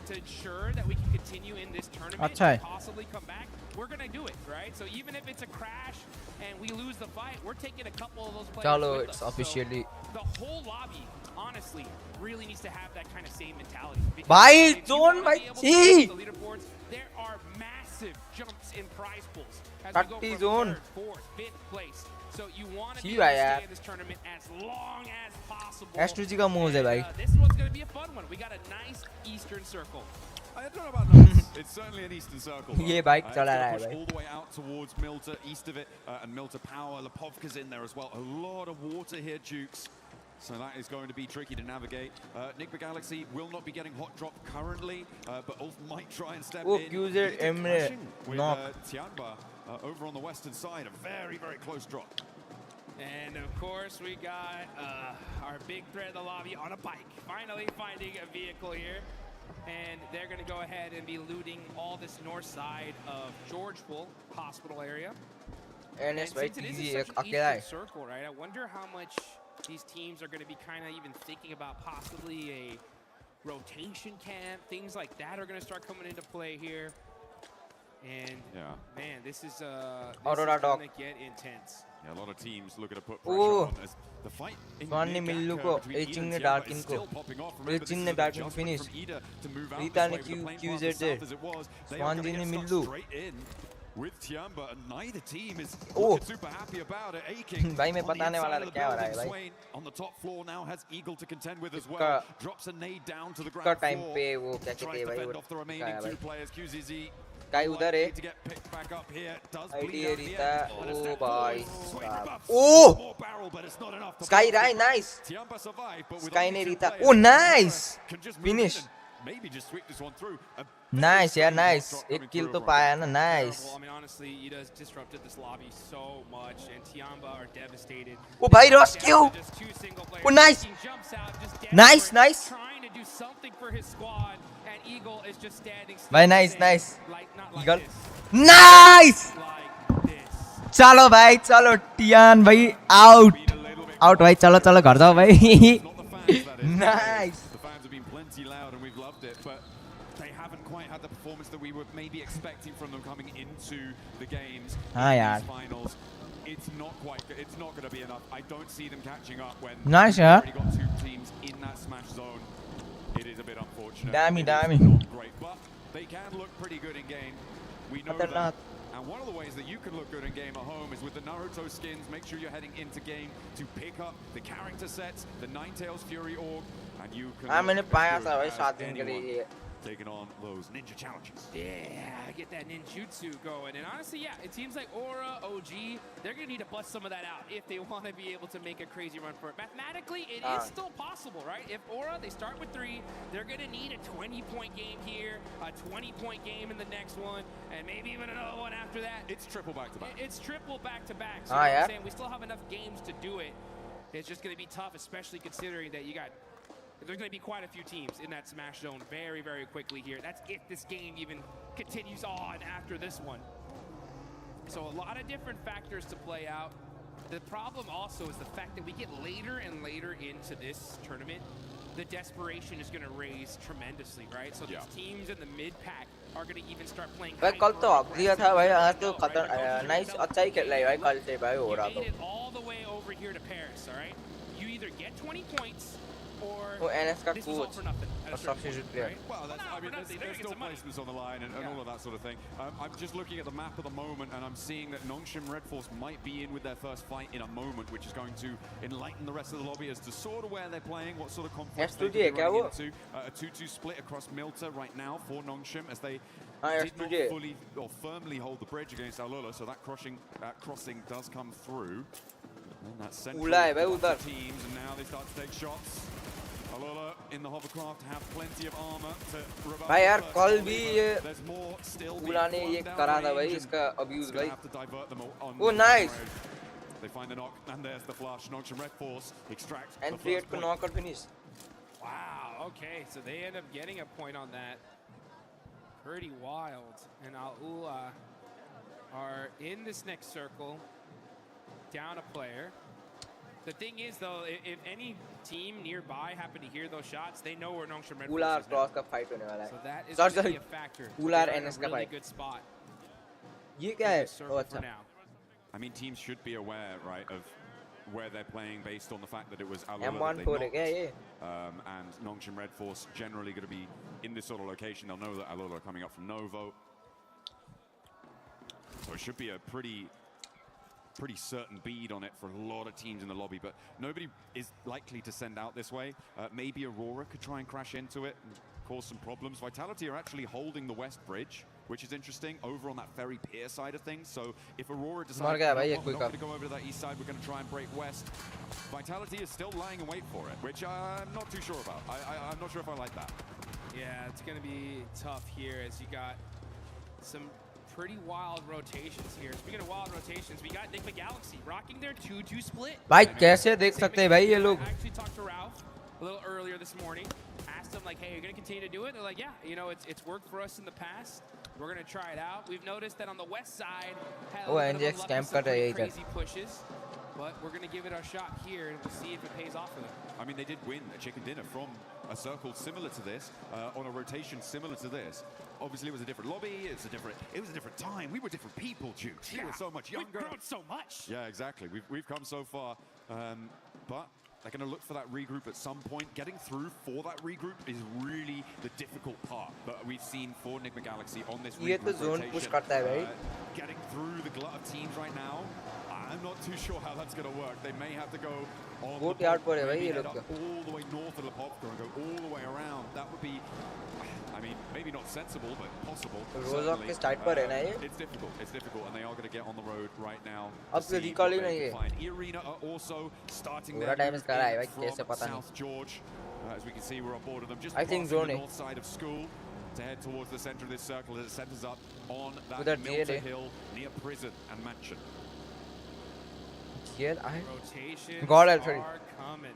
to ensure that we can continue in this tournament and possibly come back, we're going to do it, right? So even if it's a crash and we lose the fight, we're taking a couple of those players with it's us. officially. So the whole lobby, honestly, really needs to have that kind of same mentality. Bhai, Because if you zone wanna bhai, be able to see. get to the leaderboards, there are massive jumps in prize pools as we go 30 from zone. 3rd, 4th, 5th place. So you want to See be able to यार. stay in this tournament as long as possible. S2G का moves है भाई. This one's going to be a fun one. We got a nice Eastern Circle. I don't know about nice. It's certainly an eastern circle. ये bike It's चला gonna रहा है push भाई. all the way out towards Milta, east of it, and Milta Power. Lepovka's in there as well. A lot of water here, Jukes. So that is going to be tricky to navigate. Nick Galaxy will not be getting hot drop currently, but Ulf might try and step in. Accuser Emre Clashing with knock. Tianba over on the western side. A very, very close drop. And of course, we got our big threat in the lobby on a bike. Finally finding a vehicle here. And they're going to go ahead and be looting all this north side of Georgeville Hospital area. And it's very since it is easy such an अकेला eastern है. circle, right? I wonder how much these teams are going to be kind of even thinking about possibly a rotation camp. Things like that are going to start coming into play here. And man, this is going to get intense. Yeah, a lot of teams looking to put pressure on as the fight in Swan ने मिल्लू को etching ने डार्किन को etching ने डार्किन finish Rita ने क्यूजेड दे स्वान जी ने Millu with Tiamba, and neither team is Oh. super happy about it. Aching भाई मैं on the बताने वाला inside था of the क्या हो रहा है building. भाई Swain on the top floor now has Eagle to contend with as well. इसका Drops a nade down to the इसका ground टाइम floor. पे वो क्या कहते Tries हैं to भाई fend वो off the क्या remaining है two भाई players. QZZ काई उधर है to get picked back up here. Does ID bleed out at the रीता end. ओ भाई Swain rebuffs. ओ More barrel, but it's not enough to Sky block राय it. Nice Tiamba survived, but with Sky only ने two रीता players, ओ nice can just move in finish and maybe just sweep this one through. Nice यार nice एक kill तो पाया ना nice I mean, honestly, you just disrupted this lobby so much, and Tiamba are devastated. ओ भाई rescue Just two single players. ओ nice He jumps out, just nice desperate, nice trying to do something for his squad, and Eagle is just standing still. भाई nice nice Like, not like eagle this. Nice Like this. चलो भाई चलो Tian भाई out out भाई चलो चलो घर जाओ भाई nice The fans have been plenty loud and we've loved it, but they haven't quite had the performance that we were maybe expecting from them coming into the games. हाँ in यार these finals. It's not going to be enough. I don't see them catching up when Nice, they've yeah. already got two teams in that smash zone. It is a bit unfortunate. Damn It damn is not great, but they can look pretty good in game. We know that. And one of the ways that you can look good in game at home is with the Naruto skins. Make sure you're heading into game to pick up the character sets, the Ninetales Fury org, and you can हाँ मैंने look पाया as था भाई good सात as दिन के anyone लिए taking on those ninja challenges. Yeah, get that ninjutsu going. And honestly, yeah, it seems like Aura, OG, they're going to need to bust some of that out if they want to be able to make a crazy run for it. Mathematically, it is still possible, right? If Aura, they start with 3, they're going to need a 20-point game here, a 20-point game in the next one, and maybe even another one after that. It's triple back-to-back. It's triple back-to-back. So you know what I'm saying? We still have enough games to do it. It's just going to be tough, especially considering that you got... There's going to be quite a few teams in that smash zone very, very quickly here. That's if this game even continues on after this one. So a lot of different factors to play out. The problem also is the fact that we get later and later into this tournament. The desperation is going to raise tremendously, right? So these teams in the mid-pack are going to even start playing. भाई कल तो हक दिया था भाई आज तो खतर नाइस अच्छा ही खेल रहा है भाई कल से भाई हो रहा तो You made it all the way over here to Paris, all right? You either get 20 points वो एनएस का this was all coach for nothing. और substitute player Well, I mean, there's still placements on the line and all of that sort of thing. I'm just looking at the map at the moment, and I'm seeing that Nongshim Red Force might be in with their first fight in a moment, which is going to enlighten the rest of the lobby as to sort of where they're playing, what sort of conflicts they could be running into. A 2-2 split across Milta right now for Nongshim as they did not fully or firmly hold the bridge against Alula, so that crossing does come through. And that's central teams, and now they start to take shots. Alula in the hovercraft have plenty of armor to revive. भाई यार कल भी ये There's more still उला ने ये करा था भाई इसका अब्यूज भाई have to divert them on वो nice They find the knock, and there's the flush. Nongshim Red Force extracts and the create first point. knock और finish Wow, okay, so they end up getting a point on that. Pretty wild. And Alula are in this next circle, down a player. The thing is, though, if any team nearby happen to hear those shots, they know where Nongshim Red Force is cross का fight होने वाला है So that is going to be a factor. Ular They're in NS a का really fight good spot. ये क्या है Circle O for अच्छा now. I mean, teams should be aware, right, of where they're playing based on the fact that it was Alula M1 that four they है क्या ये knocked. And Nongshim Red Force generally going to be in this sort of location. They'll know that Alula are coming up from Novo. So it should be a pretty certain bead on it for a lot of teams in the lobby, but nobody is likely to send out this way. Maybe Aurora could try and crash into it and cause some problems. Vitality are actually holding the west bridge, which is interesting, over on that ferry pier side of things. So if Aurora decides we're not going to go over to that east side, we're going to try and break west, Vitality is still lying in wait for it, which I'm not too sure about. I'm not sure if I like that. Yeah, it's going to be tough here as you got some pretty wild rotations here. Speaking of wild rotations, we got Enigma Galaxy rocking their 2-2 split. भाई कैसे देख सकते हैं भाई ये लोग I actually talked to Ralph a little earlier this morning. Asked him like, hey, you're going to continue to do it? They're like, yeah, you know, it's worked for us in the past. We're going to try it out. We've noticed that on the west side, had a little bit of luck with some pretty crazy pushes. But we're going to give it our shot here to see if it pays off for them. I mean, they did win a chicken dinner from a circle similar to this, on a rotation similar to this. Obviously, it was a different lobby. It was a different time. We were different people, Jukes. We were so much younger. We've grown so much. Yeah, exactly. We've come so far. But They're going to look for that regroup at some point. Getting through for that regroup is really the difficult part that we've seen for Enigma Galaxy on this regroup rotation. Getting through the glut of teams right now, I'm not too sure how that's going to work. They may have to go on the head up all the way north of Lepovka and go all the way around. That would be, I mean, maybe not sensible, but possible. It's difficult. It's difficult, and they are going to get on the road right now. E-Arena are also starting their move from South George. As we can see, we're on board of them just crossing the north side of school to head towards the center of this circle as it centers up on that Milter Hill near prison and mansion. Rotations are coming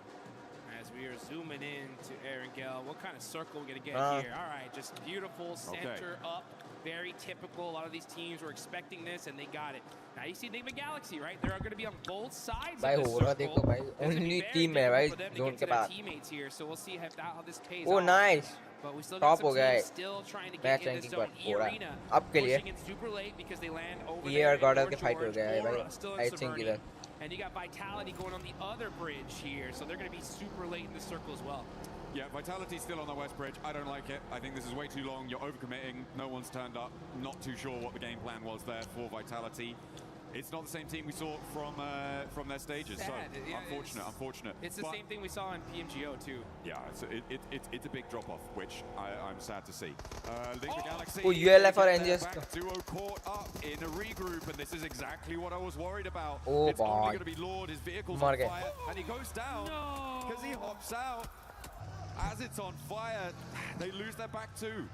as we are zooming in to Erangel. What kind of circle we're going to get here? All right, just beautiful center up. Very typical. A lot of these teams were expecting this, and they got it. Now you see Enigma Galaxy, right? They're going to be on both sides of the circle. Only team है भाई zone के बाद. Teammates here, so we'll see how this pays off. Nice. But we still got some teams still trying to get in the zone. E-Arena pushing in super late because they land over there. Still in and you got Vitality going on the other bridge here, so they're going to be super late in the circle as well. Yeah, Vitality's still on the west bridge. I don't like it. I think this is way too long. You're overcommitting. No one's turned up. Not too sure what the game plan was there for Vitality. It's not the same team we saw from their stages. So unfortunate. It's the same thing we saw in PMGO too. Yeah, it's a big drop off, which I'm sad to see. Enigma Galaxy back duo caught up in a regroup, and this is exactly what I was worried about. It's only going to be Lord. His vehicle's on fire, and he goes down because he hops out. As it's on fire, they lose their back too.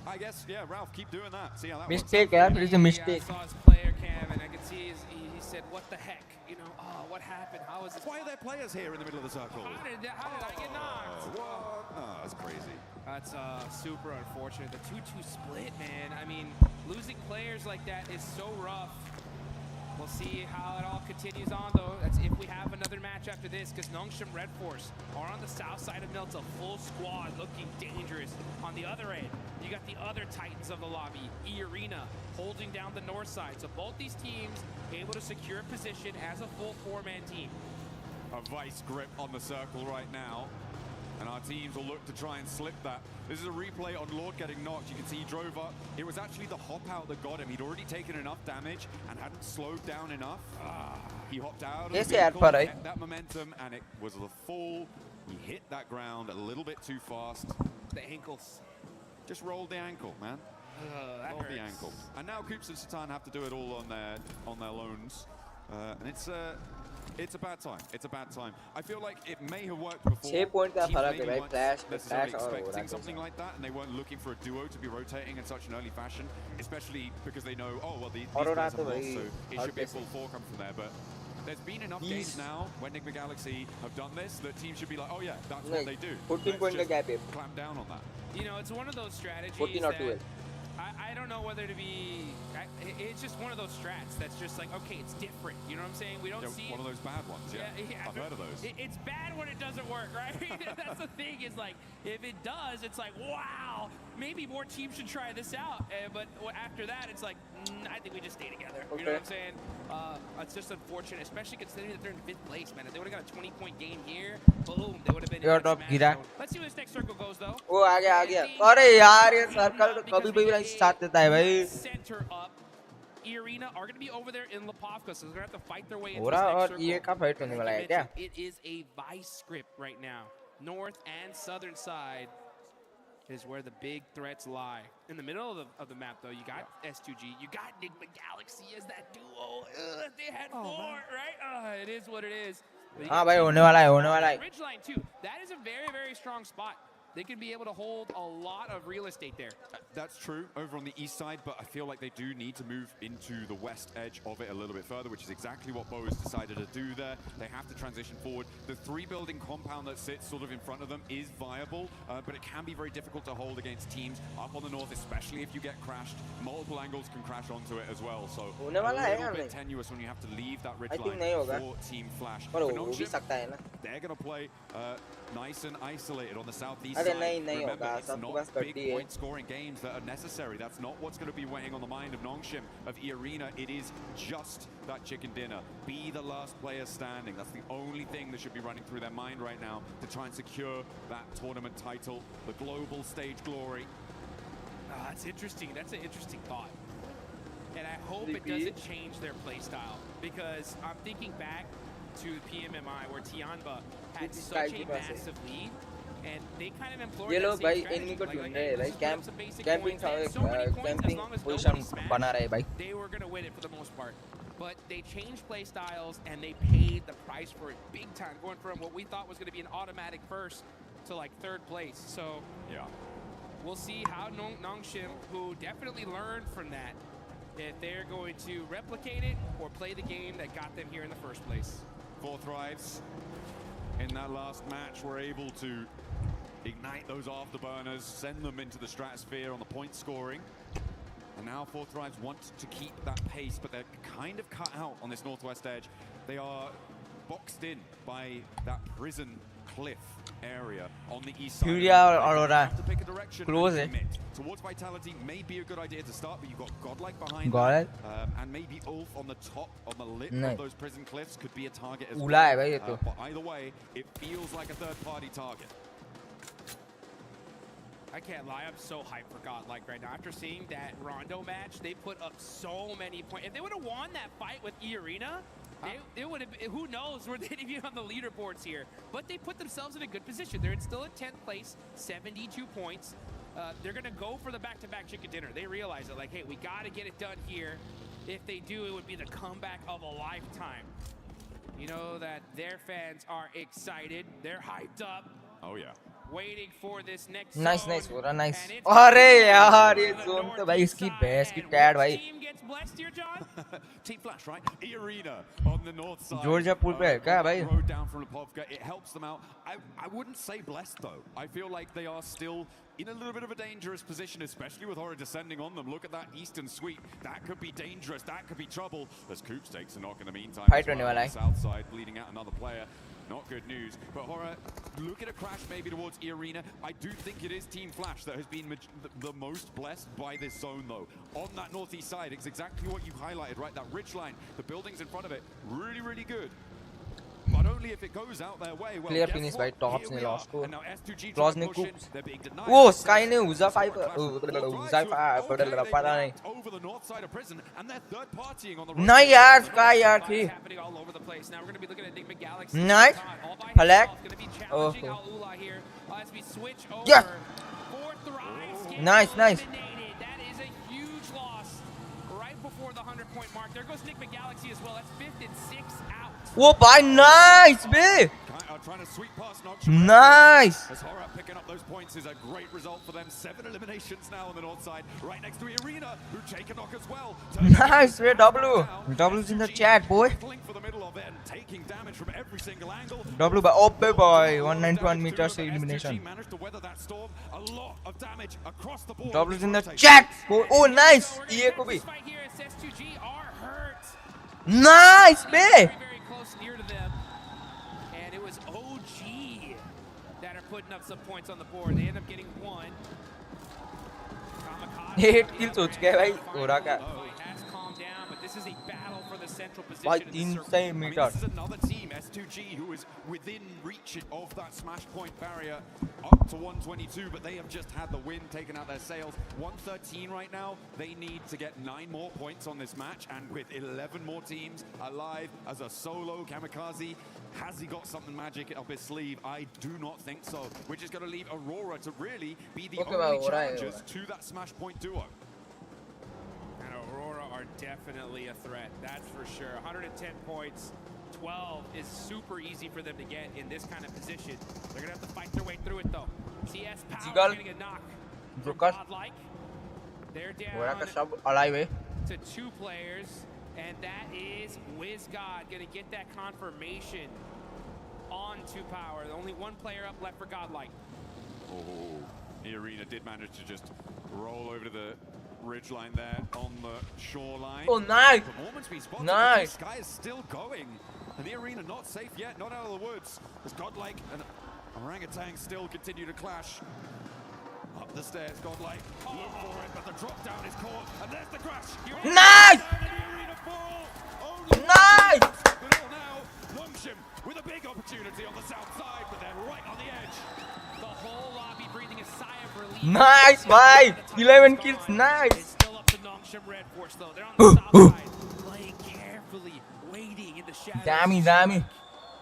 I guess, yeah, Ralph, keep doing that. See how that mistake, yeah, it's a mistake. I saw his player cam, and I could see he said, what the heck? You know, what happened? How is this? Why are there players here in the middle of the circle? How did I get knocked? What? No, that's crazy. That's super unfortunate. The 2-2 split, man. I mean, losing players like that is so rough. We'll see how it all continues on, though. That's if we have another match after this, because Nongshim Red Force are on the south side of Milta, full squad, looking dangerous. On the other end, you got the other Titans of the lobby, E-Arena, holding down the north side. So both these teams able to secure a position as a full four-man team. A vice grip on the circle right now. And our teams will look to try and slip that. This is a replay on Lord getting knocked. You can see he drove up. It was actually the hop out that got him. He'd already taken enough damage and hadn't slowed down enough. He hopped out of the vehicle, kept that momentum, and it was the fall. He hit that ground a little bit too fast. The ankles. Just rolled the ankle, man. Rolled the ankle. And now Coops and Satan have to do it all on their loans. And it's a bad time. It's a bad time. I feel like it may have worked before. 6 point का फर्क है भाई flash expecting something like that, and they weren't looking for a duo to be rotating in such an early fashion, especially because they know, oh well, these players have lost, so it should be a full 4 come from there. But there's been enough games now when Enigma Galaxy have done this that teams should be like, oh yeah, that's what they do. 14 point का gap है. Clamp down on that. You know, it's one of those strategies 14 or 12. I don't know whether to be. It's just one of those strats that's just like, okay, it's different. You know what I'm saying? We don't see one of those bad ones. Yeah, I've heard of those. It's bad when it doesn't work, right? That's the thing. Is like if it does, it's like wow, maybe more teams should try this out. But after that, it's like I think we just stay together. Okay. You know what I'm saying? It's just unfortunate, especially considering that they're in 5th place, man. If they would have got a 20-point game here, boom, they would have been in the match. Let's see where this next circle goes, though. Oh, आ गया. अरे यार ये circle कभी भी साथ देता है भाई. Center up. E-Arena are going to be over there in Lepovka, so they're going to have to fight their way into this next circle. ये का फाइट होने वाला है क्या? It is a vice script right now. North and southern side is where the big threats lie. In the middle of the map, though, you got S2G, you got Enigma Galaxy as that duo. They had 4, right? It is what it is. हाँ भाई होने वाला है. Ridgeline too. That is a very, very strong spot. They can be able to hold a lot of real estate there. That's true over on the east side, but I feel like they do need to move into the west edge of it a little bit further, which is exactly what Bo has decided to do there. They have to transition forward. The 3-building compound that sits sort of in front of them is viable, but it can be very difficult to hold against teams up on the north, especially if you get crashed. Multiple angles can crash onto it as well, so a little bit tenuous when you have to leave that ridge line for Team Flash. they're going to play nice and isolated on the southeast अरे side. नहीं Remember, होगा, it's सबके not pass big गड्डी है. point-scoring games that are necessary. That's not what's going to be weighing on the mind of Nongshim, of E-Arena. It is just that chicken dinner. Be the last player standing. That's the only thing that should be running through their mind right now to try and secure that tournament title, the global stage glory. That's interesting. That's an interesting thought. And I hope it doesn't change their play style, because I'm thinking back to PMMI where Tianba had such a massive lead, and they kind of employed ये that लोग same भाई strategy. इन्हीं को Like, ढूंढ hey, रहे हैं let's भाई just put up some basic camping points, man. So many points, as camping long as position nobody smashed, बना रहे हैं भाई. they were going to win it for the most part. But they changed play styles, and they paid the price for it big time, going from what we thought was going to be an automatic first to like third place. So yeah, we'll see how Nongshim, who definitely learned from that, if they're going to replicate it or play the game that got them here in the first place. Four Thrives in that last match were able to ignite those afterburners, send them into the stratosphere on the point scoring. And now Four Thrives want to keep that pace, but they're kind of cut out on this northwest edge. They are boxed in by that prison cliff area on the east side. Aurora. To pick a direction Close and it. commit. Towards Vitality may be a good idea to start, but you've got Godlike behind Got them. it. And maybe Ulf on the top, on the lip No. of those prison cliffs could be a target as उला है well. भाई ये तो. But either way, it feels like a third-party target. I can't lie, I'm so hyped for Godlike right now. After seeing that Rondo match, they put up so many points. If they would have won that fight with E-Arena, they would have, who knows where they'd be on the leaderboards here. But they put themselves in a good position. They're still in 10th place, 72 points. They're going to go for the back-to-back chicken dinner. They realize it, like, hey, we got to get it done here. If they do, it would be the comeback of a lifetime. You know that their fans are excited. They're hyped up. Oh, yeah. Waiting for this next Nice, zone. nice, पूरा nice. And it's अरे यार ये zone तो भाई इसकी भैंस की टैड भाई. team gets blessed here, John? Team Flash, right? E-Arena on the north side. Georgia pool पे है क्या भाई? Road down from Lipovka. It helps them out. I wouldn't say blessed though. I feel like they are still in a little bit of a dangerous position, especially with Horror descending on them. Look at that eastern sweep. That could be dangerous. That could be trouble. As Coops takes a knock in the meantime. Fight as well. होने वाला है. South side bleeding out another player. Not good news. But Horror, look at a crash maybe towards E-Arena. I do think it is Team Flash that has been the most blessed by this zone though. On that northeast side, it's exactly what you highlighted, right? That ridge line, the buildings in front of it, really, really good. But only if it goes out their way. Well, Clear guess finish what? by Tops Here ने we are. lost को. And now S2G Close trying ने to push in. Coops. They're being denied. वो Sky ने उज़ा 5 उज़ा 5 पता नहीं. Over the north side of prison, and they're third partying on the नहीं यार Sky यार थी. Happening all over the place. Now we're going to be looking at Enigma Galaxy. Nice. All by Halak. himself. Going to be challenging Oh. Al-Ula here as we switch over. Yes. Four Thrives get Nice, nice. eliminated. That is a huge loss right before the 100-point mark. There goes Enigma Galaxy as well. That's 5th and 6th out. वो भाई nice bay. Trying to sweep past Nice. As Horror picking up those points is a great result for them. 7 eliminations now on the north side, right next to E-Arena, who take a knock as well. Nice bे W. W's in the chat boy. Battling for the middle of it and taking damage from every single angle. W by OP boy 191 meters elimination. S2G managed to weather that storm. A lot of damage across the board. W's in the chat boy. Oh nice. EA को भी. This fight here is S2G are hurt. Nice bे. Very, very close near to them. And it was OG that are putting up some points on the board. They end up getting one. 8 kills हो चुके हैं भाई Aurora का. Has calmed down, but this is a battle for the central position. भाई in the 300 circle. Metre. This is another team, S2G, who is within reach of that smash point barrier up to 122, but they have just had the win taken out their sails. 113 right now. They need to get 9 more points on this match, and with 11 more teams alive as a solo Kamikaze, has he got something magic up his sleeve? I do not think so. We're just going to leave Aurora to really be the Okay, only well, alright, challengers to that smash point duo. And Aurora are definitely a threat, that's for sure. 110 points, 12 is super easy for them to get in this kind of position. They're gonna have to fight their way through it though. CS Power Zigal. getting a knock. Broker. Godlike. They're Aurora का down सब alive है. to 2 players, and that is WizGod gonna get that confirmation on 2 Power. Only 1 player up left for Godlike. Oh, E-Arena did manage to just roll over to the ridgeline there on the shoreline. Oh nice. Performance be spotted, Nice. but this guy is still going. And the arena not safe yet, not out of the woods. As Godlike and Orangutan still continue to clash. Up the stairs, Godlike. Look for it, but the drop down is caught. And there's the crash. Nice! Nice! But all now, Longshim with a big opportunity on the south side, but they're right on the edge. The whole lobby breathing a sigh of relief. Nice, bhai. 11 kills, nice. It's still up to Nongshim Red Force though. They're on the south side, playing carefully, waiting in the shadows. Damn.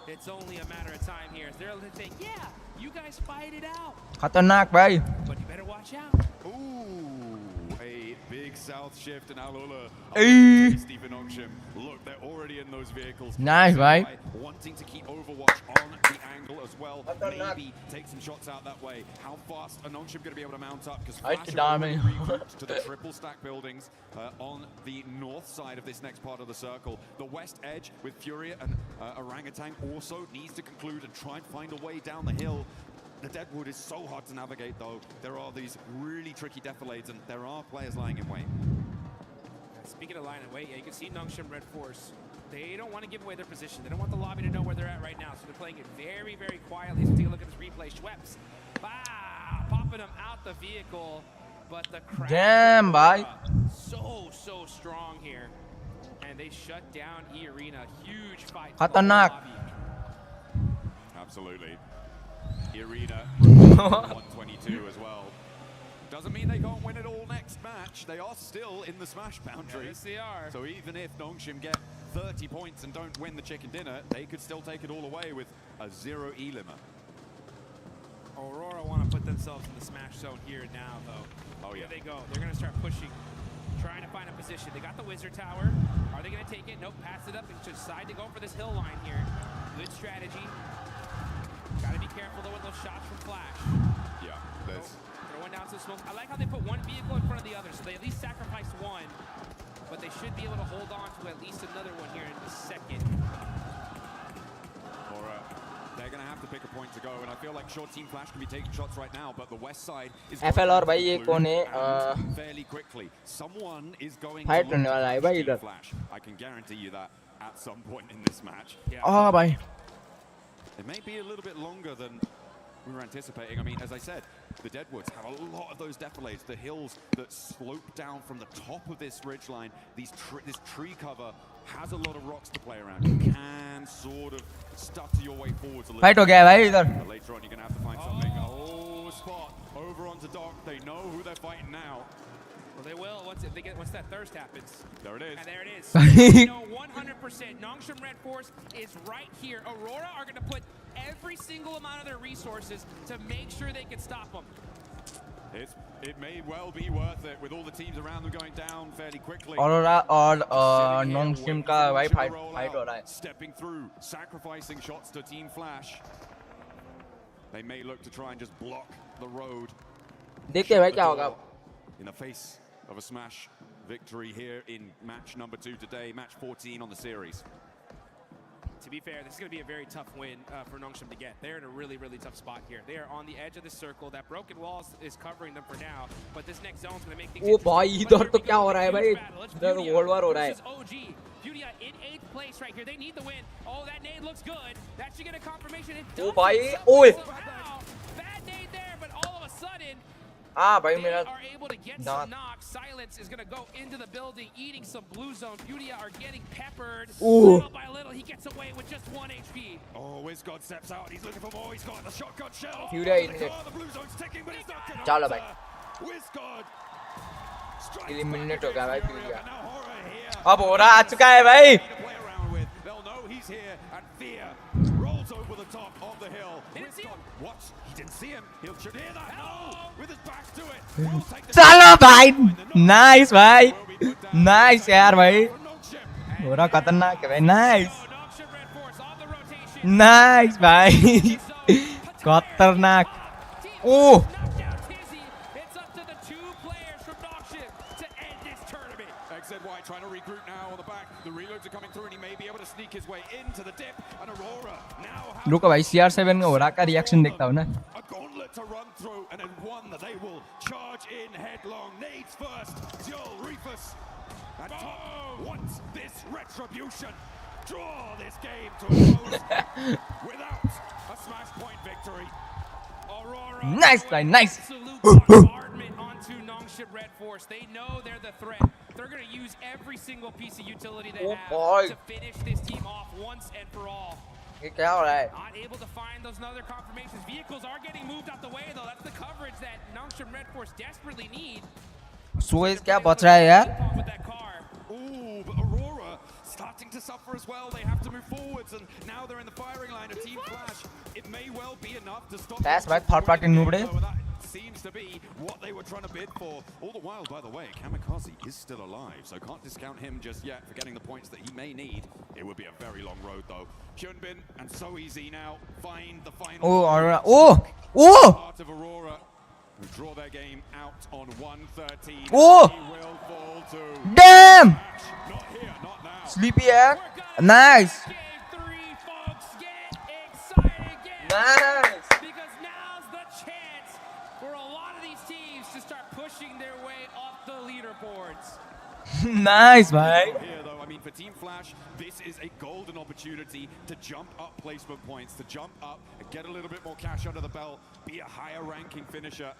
It's only a matter of time here. They're saying, yeah, you guys fight it out. Khatarnak, bhai. But you better watch out. Ooh, a big south shift in Alula. Hey. Stephen Nongshim. Look, they're already in those vehicles. Nice, bhai. Wanting to keep Overwatch on the angle as well. Maybe take some shots out that way. How fast are Nongshim going to be able to mount up? Because Flash are already regrouped to the triple stack buildings on the north side of this next part of the circle. The west edge with Furia and Orangutan also needs to conclude and try and find a way down the hill. The Deadwood is so hard to navigate though. There are these really tricky defilades and there are players lying in wait. Speaking of lying in wait, you can see Nongshim Red Force. They don't want to give away their position. They don't want the lobby to know where they're at right now. So they're playing it very, very quietly. So take a look at this replay. Schweppes, popping them out the vehicle. But the crowd, Damn, bhai. so strong here. And they shut down E-Arena. Huge fight. Khatarnak. Absolutely. E-Arena 122 as well. Doesn't mean they can't win it all next match. They are still in the smash boundary. Yes, they are. So even if Nongshim get 30 points and don't win the chicken dinner, they could still take it all away with a 0 E-limit. Aurora want to put themselves in the smash zone here now, though. Oh, yeah. Here they go. They're going to start pushing, trying to find a position. They got the Wizard Tower. Are they going to take it? Nope, pass it up and decide to go for this hill line here. Good strategy. Got to be careful, though, with those shots from Flash. Yeah, there's... Throwing down some smoke. I like how they put one vehicle in front of the other, so they at least sacrificed one, but they should be able to hold on to at least another one here in the second. They're going to have to pick a point to go, and I feel like short team Flash can be taking shots right now, but the west side is FLR भाई ये कौन है fairly quickly. Someone is going fight to करने वाला है भाई इधर Flash. I can guarantee you that at some point in this match. हाँ भाई It may be a little bit longer than we were anticipating. I mean, as I said, the Deadwoods have a lot of those defilades, the hills that slope down from the top of this ridgeline. This tree cover has a lot of rocks to play around. You can sort of stutter your way forwards a little. Fight हो गया भाई इधर But later on, you're going to have to find something. Oh, spot over onto Doc. They know who they're fighting now. Well, they will once that thirst happens. There it is. And there it is. You know, 100%. Nongshim Red Force is right here. Aurora are going to put every single amount of their resources to make sure they can stop them. It may well be worth it with all the teams around them going down fairly quickly. Aurora और Nongshim का भाई fight हो रहा है Stepping through, sacrificing shots to Team Flash. They may look to try and just block the road. देखते हैं भाई क्या होगा In the face of a smash victory here in match number 2 today, match 14 on the series. To be fair, this is going to be a very tough win for Nongshim to get. They're in a really, really tough spot here. They are on the edge of the circle. That broken wall is covering them for now, but this next zone is going to make things ओ भाई इधर तो क्या हो रहा है भाई इधर तो वर्ल्ड वार हो रहा है OG. Furia in 8th place right here. They need the win. Oh, that nade looks good. That should get a confirmation. ओ भाई ओए Bad nade there, but all of a sudden हाँ भाई they मेरा are able to get some knock. Silence is going to go into the building, eating some blue zone. Furia are getting peppered. Little by little, he gets away with just 1 HP. Oh, WizGod steps out. He's looking for more. He's got the shotgun shell. Furia The blue zone's ticking, but it's not gonna चलो भाई WizGod eliminate हो गया भाई Furia अब हो रहा आ चुका है भाई They'll know he's here, and Fear rolls over the top of the hill. What? He didn't see him. He'll should hear that. No! With his back to it. चलो भाई नाइस भाई नाइस यार भाई हो रहा खतरनाक है भाई नाइस नाइस भाई खतरनाक ओह XZY trying to regroup now on the back. The reloads are coming through, and he may be able to sneak his way into the dip. And Aurora now रुको भाई CR7 में हो रहा का reaction देखता हूँ ना a gauntlet to run through, and then one that they will charge in headlong. Nades first. Zul, Reefus, and Top wants this retribution. draw this game to a close without a smash point victory. Aurora. Nice, guy, nice. Absolute bombardment onto Nongshim Red Force. They know they're the threat. They're going to use every single piece of utility they have to finish this team off once and for all. Not able to find those other confirmations. Vehicles are getting moved out the way, though. That's the coverage that Nongshim Red Force desperately need. Suez क्या बच रहा है यार? With that car. Ooh, but Aurora starting to suffer as well. They have to move forwards, and now they're in the firing line of Team Flash. It may well be enough to stop. That's right, third party noob. That seems to be what they were trying to bid for. All the while, by the way, Kamikaze is still alive, so can't discount him just yet for getting the points that he may need. It would be a very long road, though. Hyunbin, and so easy now. Find the final. Oh, Aurora. Oh! Part of Aurora, who draw their game out on 113. Oh! He will fall to. Damn! Not here, not now. Sleepy yaar. Nice. Game 3, folks. Get excited again. Nice. Because now's the chance for a lot of these teams to start pushing their way up the leaderboards. Nice, bhai. Here, though, I mean, for Team Flash, this is a golden opportunity to jump up placement points, to jump up and get a little bit more cash under the belt, be a higher ranking finisher.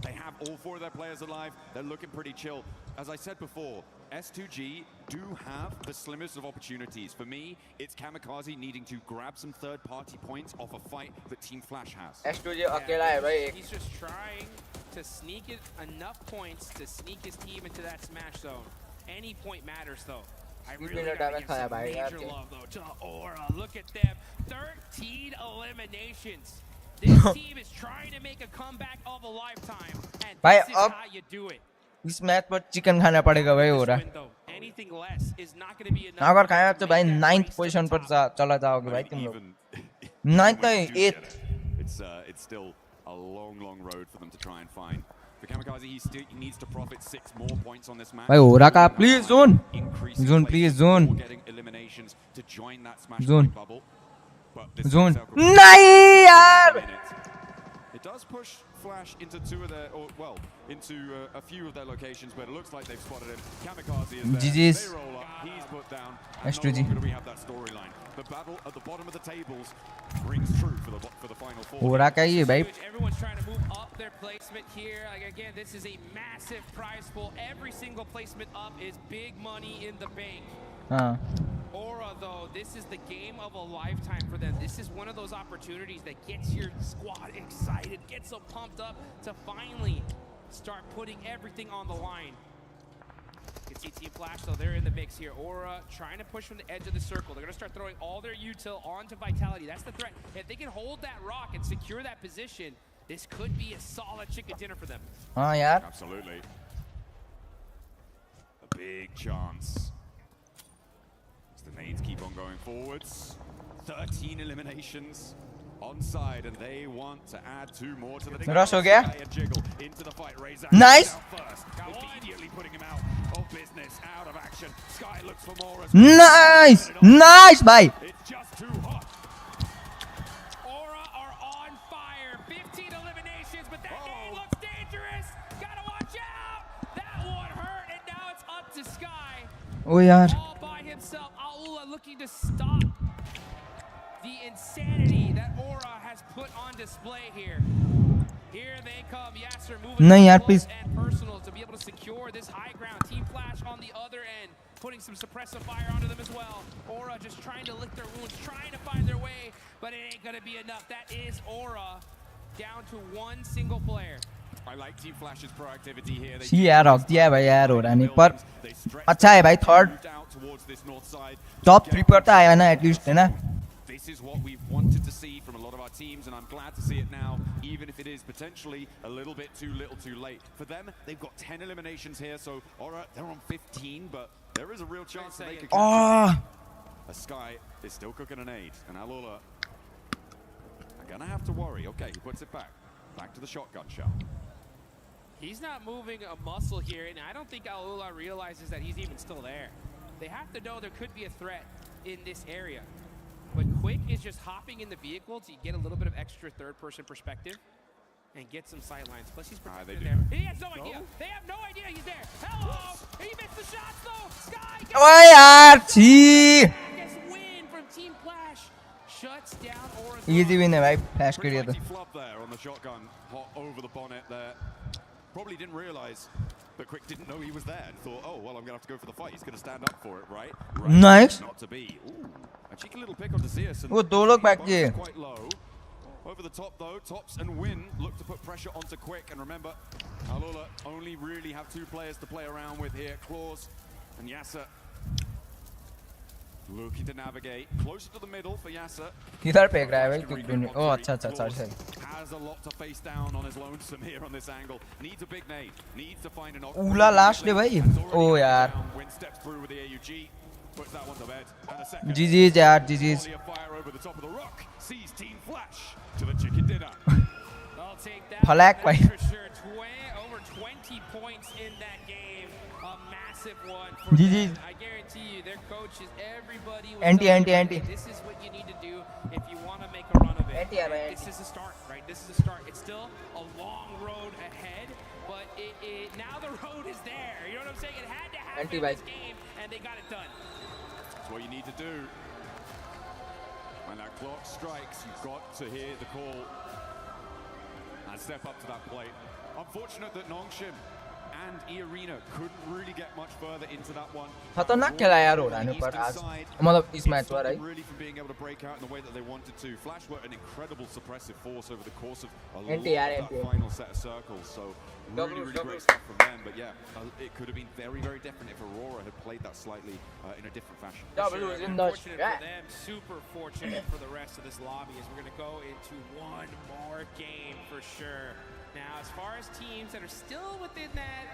They have all 4 of their players alive. They're looking pretty chill. As I said before, S2G do have the slimmest of opportunities. For me, it's Kamikaze needing to grab some third-party points off a fight that Team Flash has. S2G अकेला है भाई. He's just trying to sneak it enough points to sneak his team into that smash zone. Any point matters, though. I really gotta give some major love, though, to Aura. Look at them. 13 eliminations. This team is trying to make a comeback of a lifetime, and this is how you do it. इस match पर chicken खाना पड़ेगा भाई हो रहा. Anything less is not going to be enough. अगर खाया तो भाई 9th पोजीशन पर चला जाओगे भाई तुम लोग. 9th नहीं 8th. It's still a long road for them to try and find. For Kamikaze, he needs to profit 6 more points on this match. भाई हो रहा का please zone please zone. Getting eliminations to join that smash bubble. Zone. नहीं यार. It does push Flash into into a few of their locations, but it looks like they've spotted him. Kamikaze is there. GG's. They roll up. He's put down. S2G. No longer do we have that storyline. The battle at the bottom of the tables rings true for the final 4. हो रहा क्या ये भाई? Everyone's trying to move up their placement here. Like again, this is a massive prize pool. Every single placement up is big money in the bank. Aura, though, this is the game of a lifetime for them. This is one of those opportunities that gets your squad excited, gets them pumped up to finally start putting everything on the line. You can see Team Flash, though, they're in the mix here. Aura trying to push from the edge of the circle. They're going to start throwing all their util onto Vitality. That's the threat. If they can hold that rock and secure that position, this could be a solid chicken dinner for them. Yeah. Absolutely. A big chance. The nades keep on going forwards. 13 eliminations on side, and they want to add 2 more to the Rush हो गया. Into the fight. Nice. Immediately putting him out of business, out of action. Sky looks for more. Nice, bhai. It's just too hot. Aura are on fire. 15 eliminations, but that game looks dangerous. Gotta watch out. That one hurt, and now it's up to Sky. Oh yaar. All by himself. Aula looking to stop the insanity that Aura has put on display here. Here they come. Yasser moving close and personal to be able to secure this high ground. Team Flash on the other end, putting some suppressive fire onto them as well. Aura just trying to lick their wounds, trying to find their way, but it ain't gonna be enough. That is Aura down to 1 single player. I like Team Flash's proactivity here. यार रख दिया भाई यार हो रहा नहीं पर अच्छा है भाई थर्ड टॉप 3 पर तो आया ना एटलीस्ट है ना. This is what we've wanted to see from a lot of our teams, and I'm glad to see it now, even if it is potentially a little bit too little too late. For them, they've got 10 eliminations here, so alright, they're on 15, but there is a real chance that they could a Sky is still cooking an aid, and Alula are gonna have to worry. Okay, he puts it back to the shotgun shot. He's not moving a muscle here, and I don't think Alula realizes that he's even still there. They have to know there could be a threat in this area. But Quick is just hopping in the vehicle to get a little bit of extra third-person perspective and get some sightlines. Plus, he's protected in there. He has no idea. They have no idea he's there. Hello! He missed the shots, though. Sky! Oh, yaar! Gee! shuts down Orange. Easy win है भाई flash कर दिया तो flub there on the shotgun, hot over the bonnet there. Probably didn't realize that Quick didn't know he was there and thought, oh well, I'm gonna have to go for the fight. He's gonna stand up for it, right? Nice. Not to be. Ooh, a cheeky little pick onto Zeus. वो दो लोग back किए Quite low. Over the top though, Tops and Win look to put pressure onto Quick, and remember, Alula only really have 2 players to play around with here, Claus and Yasser. Looking to navigate closer to the middle for Yasser. किधर फेंक रहा है भाई kick भी नहीं ओह अच्छा अच्छा sorry Has a lot to face down on his lonesome here on this angle. Needs a big nade. Needs to find an ऊला last है भाई ओह यार Win steps through with the AUG. Puts that one to bed. And a second. GG's यार GG's Fire over the top of the rock. Sees Team Flash to the chicken dinner. I'll take that. फलैक भाई For sure. Over 20 points in that game. A massive one. For GG. them. I guarantee you, their coaches, everybody. Anti. This is what you need to do if you want to make a run of it. This is a start, right? This is a start. It's still a long road ahead, but now the road is there. You know what I'm saying? It had to happen in this game, and they got it done. That's what you need to do. When that clock strikes, you've got to hear the call and step up to that plate. Unfortunate that Nongshim and E-Arena couldn't really get much further into that one. खतरनाक खेला यार हो रहा है पर आज मतलब इस मैच में right Really from being able to break out in the way that they wanted to. Flash were an incredible suppressive force over the course of a lot of that final set of circles. So really great stuff from them. But yeah, it could have been very, very different if Aurora had played that slightly in a different fashion. Fortunate for them, super fortunate for the rest of this lobby as we're going to go into one more game for sure. Now, as far as teams that are still within that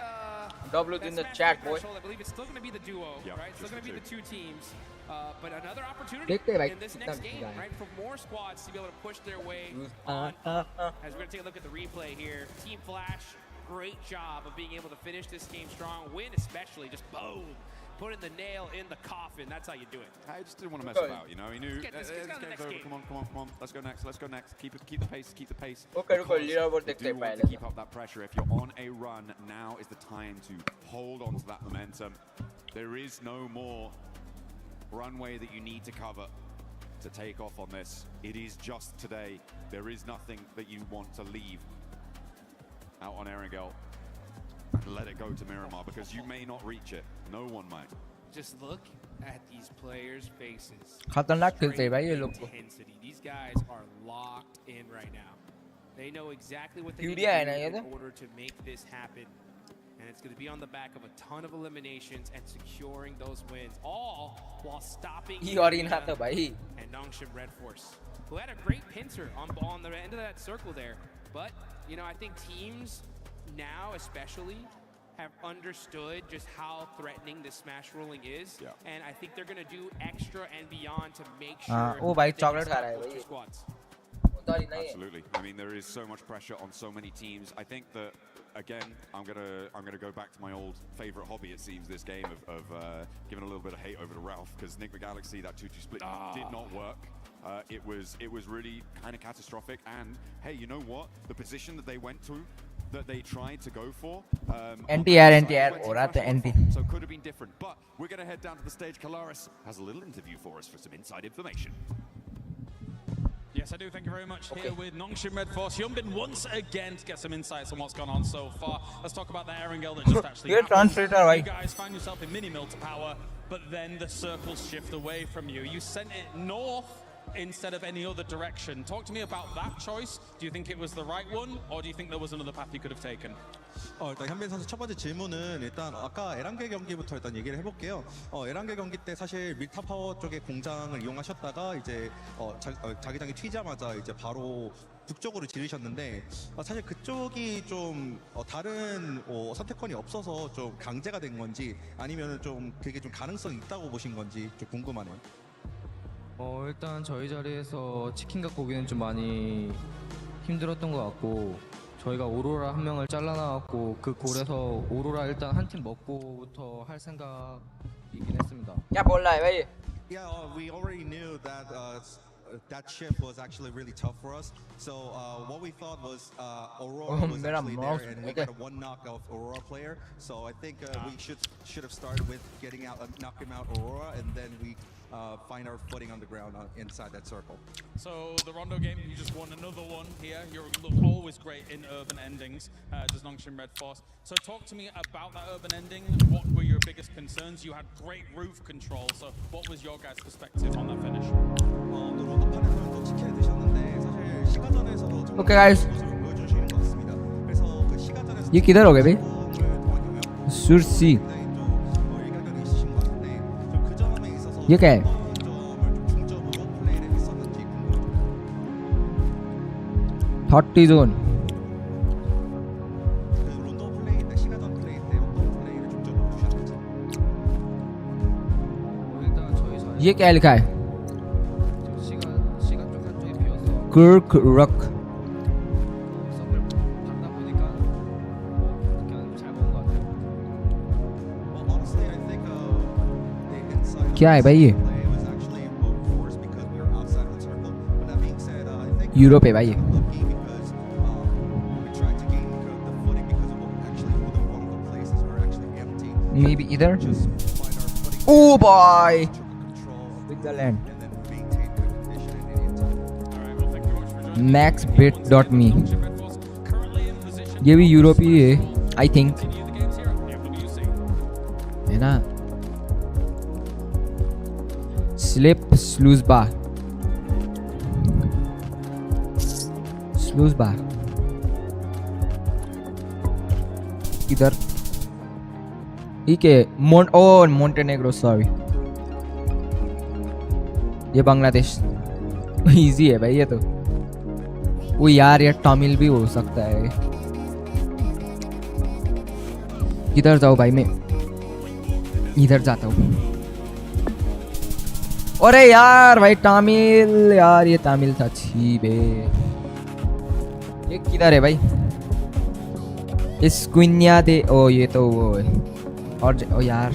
W's in the chat, boy. I believe it's still going to be the duo, right? It's still going to be the 2 teams. But another opportunity like, in this next game, right? For more squads to be able to push their way on. As we're going to take a look at the replay here. Team Flash, great job of being able to finish this game strong. Win especially, just boom. Putting the nail in the coffin. That's how you do it. I just didn't want to mess about, you know. He knew. This game's over. Come on. Let's go next. Keep the pace. Okay, Keep up that pressure. If you're on a run, now is the time to hold on to that momentum. There is no more runway that you need to cover to take off on this. It is just today. There is nothing that you want to leave out on Erangel. Let it go to Miramar because you may not reach it. No one might. Just look at these players' faces. खतरनाक खेलते हैं भाई ये लोग को These guys are locked in right now. They know exactly what they need है ना to ये do तो in order to make this happen. And it's going to be on the back of a ton of eliminations and securing those wins, all while stopping and Nongshim Red Force, who had a great pincer on the end of that circle there. But, you know, I think teams now especially have understood just how threatening this smash rolling is, and I think they're going to do extra and beyond to make sure भाई chocolate stop those 2 squads. Absolutely. I mean, there is so much pressure on so many teams. I think that again, I'm gonna go back to my old favorite hobby. It seems this game of giving a little bit of hate over to Ralph because Enigma Galaxy, that 2-2 split did not work. It was really kind of catastrophic. And hey, you know what? The position that they went to, that they tried to go for. NTR, or at the NT. So could have been different. But we're gonna head down to the stage. Kalaris has a little interview for us for some inside information. Yes, I do. Thank you very much. Here with Nongshim Red Force. Hyunbin once again to get some insights on what's gone on so far. Let's talk about the Erangel that just actually happened. You guys find yourself in mini-mill to power, but then the circles shift away from you. You sent it north instead of any other direction. Talk to me about that choice. Do you think it was the right one, or do you think there was another path you could have taken? 일단 현빈 선수 첫 번째 질문은 일단 아까 에란겔 경기부터 일단 얘기를 해볼게요. 에란겔 경기 때 사실 밀타 파워 쪽의 공장을 이용하셨다가 이제 자기장이 튀자마자 이제 바로 북쪽으로 지르셨는데 사실 그쪽이 좀 다른 선택권이 없어서 좀 강제가 된 건지 아니면은 좀 그게 좀 가능성이 있다고 보신 건지 좀 궁금하네요. 일단 저희 자리에서 치킨 갖고 오기는 좀 많이 힘들었던 것 같고 저희가 오로라 한 명을 잘라나왔고 그 골에서 오로라 일단 한 팀 먹고부터 할 생각이긴 했습니다. क्या बोल रहा है भाई? Yeah, we already knew that that shift was actually really tough for us. So what we thought was Aurora was actually there, and we got a one knock of Aurora player. So I think we should have started with getting out, knocking out Aurora, and then we find our footing on the ground inside that circle. So the Rondo game, you just won another one here. You're always great in urban endings, does Nongshim Red Force. So talk to me about that urban ending. What were your biggest concerns? You had great roof control. So what was your guys' perspective on that finish? 론도판에서는 지켜야 되셨는데 사실 시가전에서도 Okay guys, 보여주시는 것 같습니다. 그래서 그 시가전에서 ये किधर हो गए भाई? सुरसी 일가견이 있으신 것 같은데 좀 그 점에 있어서 ये क्या है? 점을 좀 중점으로 플레이를 했었는지 궁금합니다. 30 zone 그 론도 플레이 때 시가전 플레이 때 어떤 플레이를 중점으로 두셨는지. 일단 저희 자리 ये क्या लिखा है? 시간 쪽 한쪽이 비어서 Kirk Rock 서클 받다 보니까 그냥 잘 본 것 같아요. Well, honestly, I think the inside क्या है भाई ये? play was actually both forced because we were outside of the circle. But that being said, I think Europe है भाई ये. lucky because we tried to gain the footing because of what actually one of the places were actually empty. Maybe इधर. Just find our footing. Oh boy, Took control of Switzerland. and then maintain good condition in the inside. All right, well, thank you much for joining. Maxbit.me Nongshim Red Force currently in position. ये भी Europe ही है, I think. Continue the games here at PMWC. है ना? Slip Sluice Bar इधर ठीक है. Montenegro sorry, ये Bangladesh. Easy है भाई ये तो. वो यार ये तमिल भी हो सकता है. किधर जाऊँ भाई मैं? इधर जाता हूँ. अरे यार भाई तमिल, यार ये तमिल था. छी बे, ये किधर है भाई? स्क्विनिया दे. ओ ये तो वो है. और ओ यार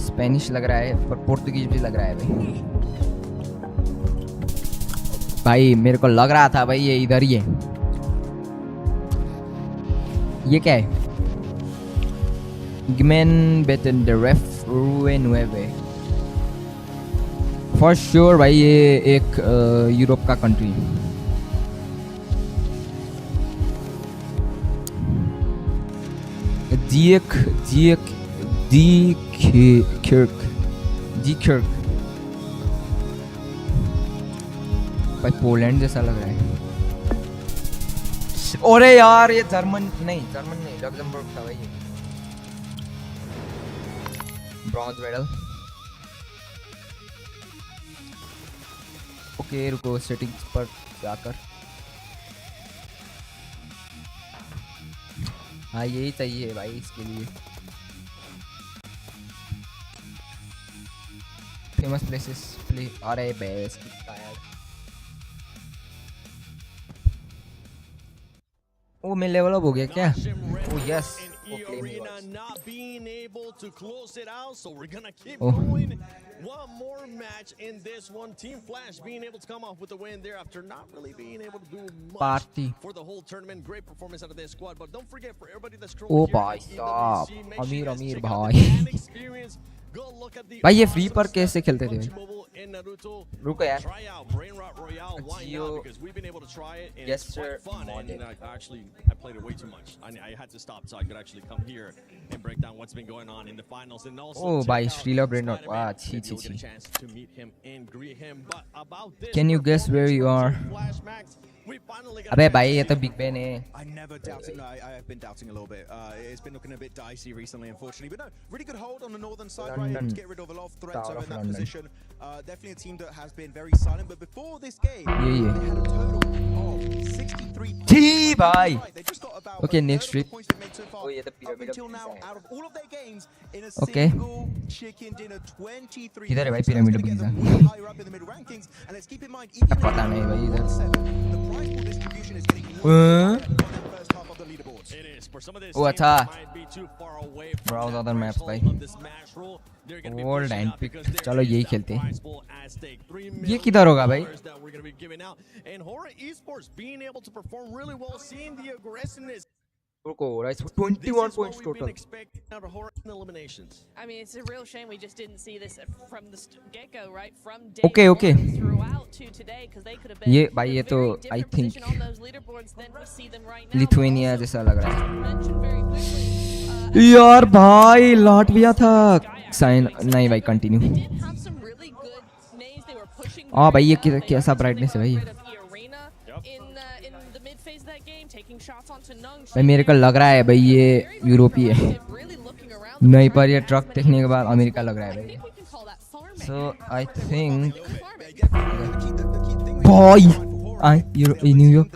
स्पेनिश लग रहा है पर पोर्तुगीज भी लग रहा है भाई. भाई मेरे को लग रहा था भाई ये इधर ही है. ये क्या है? Gmen betten the ref Nueve. For sure भाई ये एक यूरोप का कंट्री. Kirk भाई पोलैंड जैसा लग रहा है. अरे यार ये जर्मन नहीं लग्जमबर्ग था भाई. Bronze medal. ओके रुको, सेटिंग्स पर जाकर. हाँ यही चाहिए भाई इसके लिए. Famous places play. अरे बेस्ट यार. ओ मैं लेवल अप हो गया क्या? ओ yes. Arena not being able to close it out, so we're gonna keep Oh. going. One more match in this one. Team Flash being able to come off with the win there after not really being able to do much Party. for the whole tournament. Great performance out of this squad, but don't forget for everybody that's ओ scrolling भाई here साहब, at PMWC, make sure you अमीर guys अमीर check out भाई. the fan experience. Go look at the भाई ये free awesome पर कैसे stuff खेलते थे PUBG भाई? Mobile in Naruto. रुको यार. Try out Brain Rot Royale. Why Geo- not? Because we've been able to try it and Yes, it's sir. quite fun. Modded. And I played it way too much. I had to stop so I could actually come here and break down what's been going on in the finals and also Oh, check by out Srila Brain Rot. Spider-Man. Wow, chi, Maybe you'll chi, get a chi. chance to meet him and greet him. But about this Can you guess where you are? Flash Max, we finally got अबे a भाई ये chance तो to Big Ben है. I never doubted. No, I have been doubting a little bit. It's been looking a bit dicey recently, unfortunately. But no, really good hold on the northern side, right? London. To get rid of a lot of threats Tower over of in that London. position. Definitely a team that has been very silent. But before this game, Yeah. they had a total of 63 points. छी भाई. They just got about Okay, a next third of the trip. points they've made so far. Oh, yeah, the Up pyramid of until now, Giza. out of all of their games, in a Okay. single chicken dinner, 23 किधर है भाई points. So that's pyramid gonna of get them Giza? way higher up in the middle rankings. And let's keep in mind, even if पता नहीं भाई इधर. 1-7, the prize pool distribution is getting way Uh? higher on that first half of the leaderboards. It is. For some of this Oh, teams अच्छा. that might be too far away from Browse that other maps threshold भाई. of this match rule, they're gonna be Old pushing and up pick. because there चलो is यही that खेलते हैं. prize pool at stake. $3 ये million किधर होगा भाई? that we're gonna be giving out. And Horror Esports being able to perform really well, seeing the aggressiveness Right, so 21 points total. I mean, it's a real shame we just didn't see this from the get-go, right? From day Okay, one okay. throughout to today, because they could have been ये in a भाई ये very तो different I think position on those leaderboards than we see them right now. Lithuania जैसा लग रहा है Mentioned very quickly, यार भाई लाटविया था साइन नहीं भाई continue have some really good names they were pushing. हाँ भाई ये कैसा ब्राइटनेस है भाई In the mid phase of that game, taking shots onto Nung. भाई मेरे को लग रहा है भाई ये यूरोपीय है नहीं पर ये ट्रक देखने के बाद अमेरिका लग रहा है भाई सो आई थिंक भाई आई न्यूयॉर्क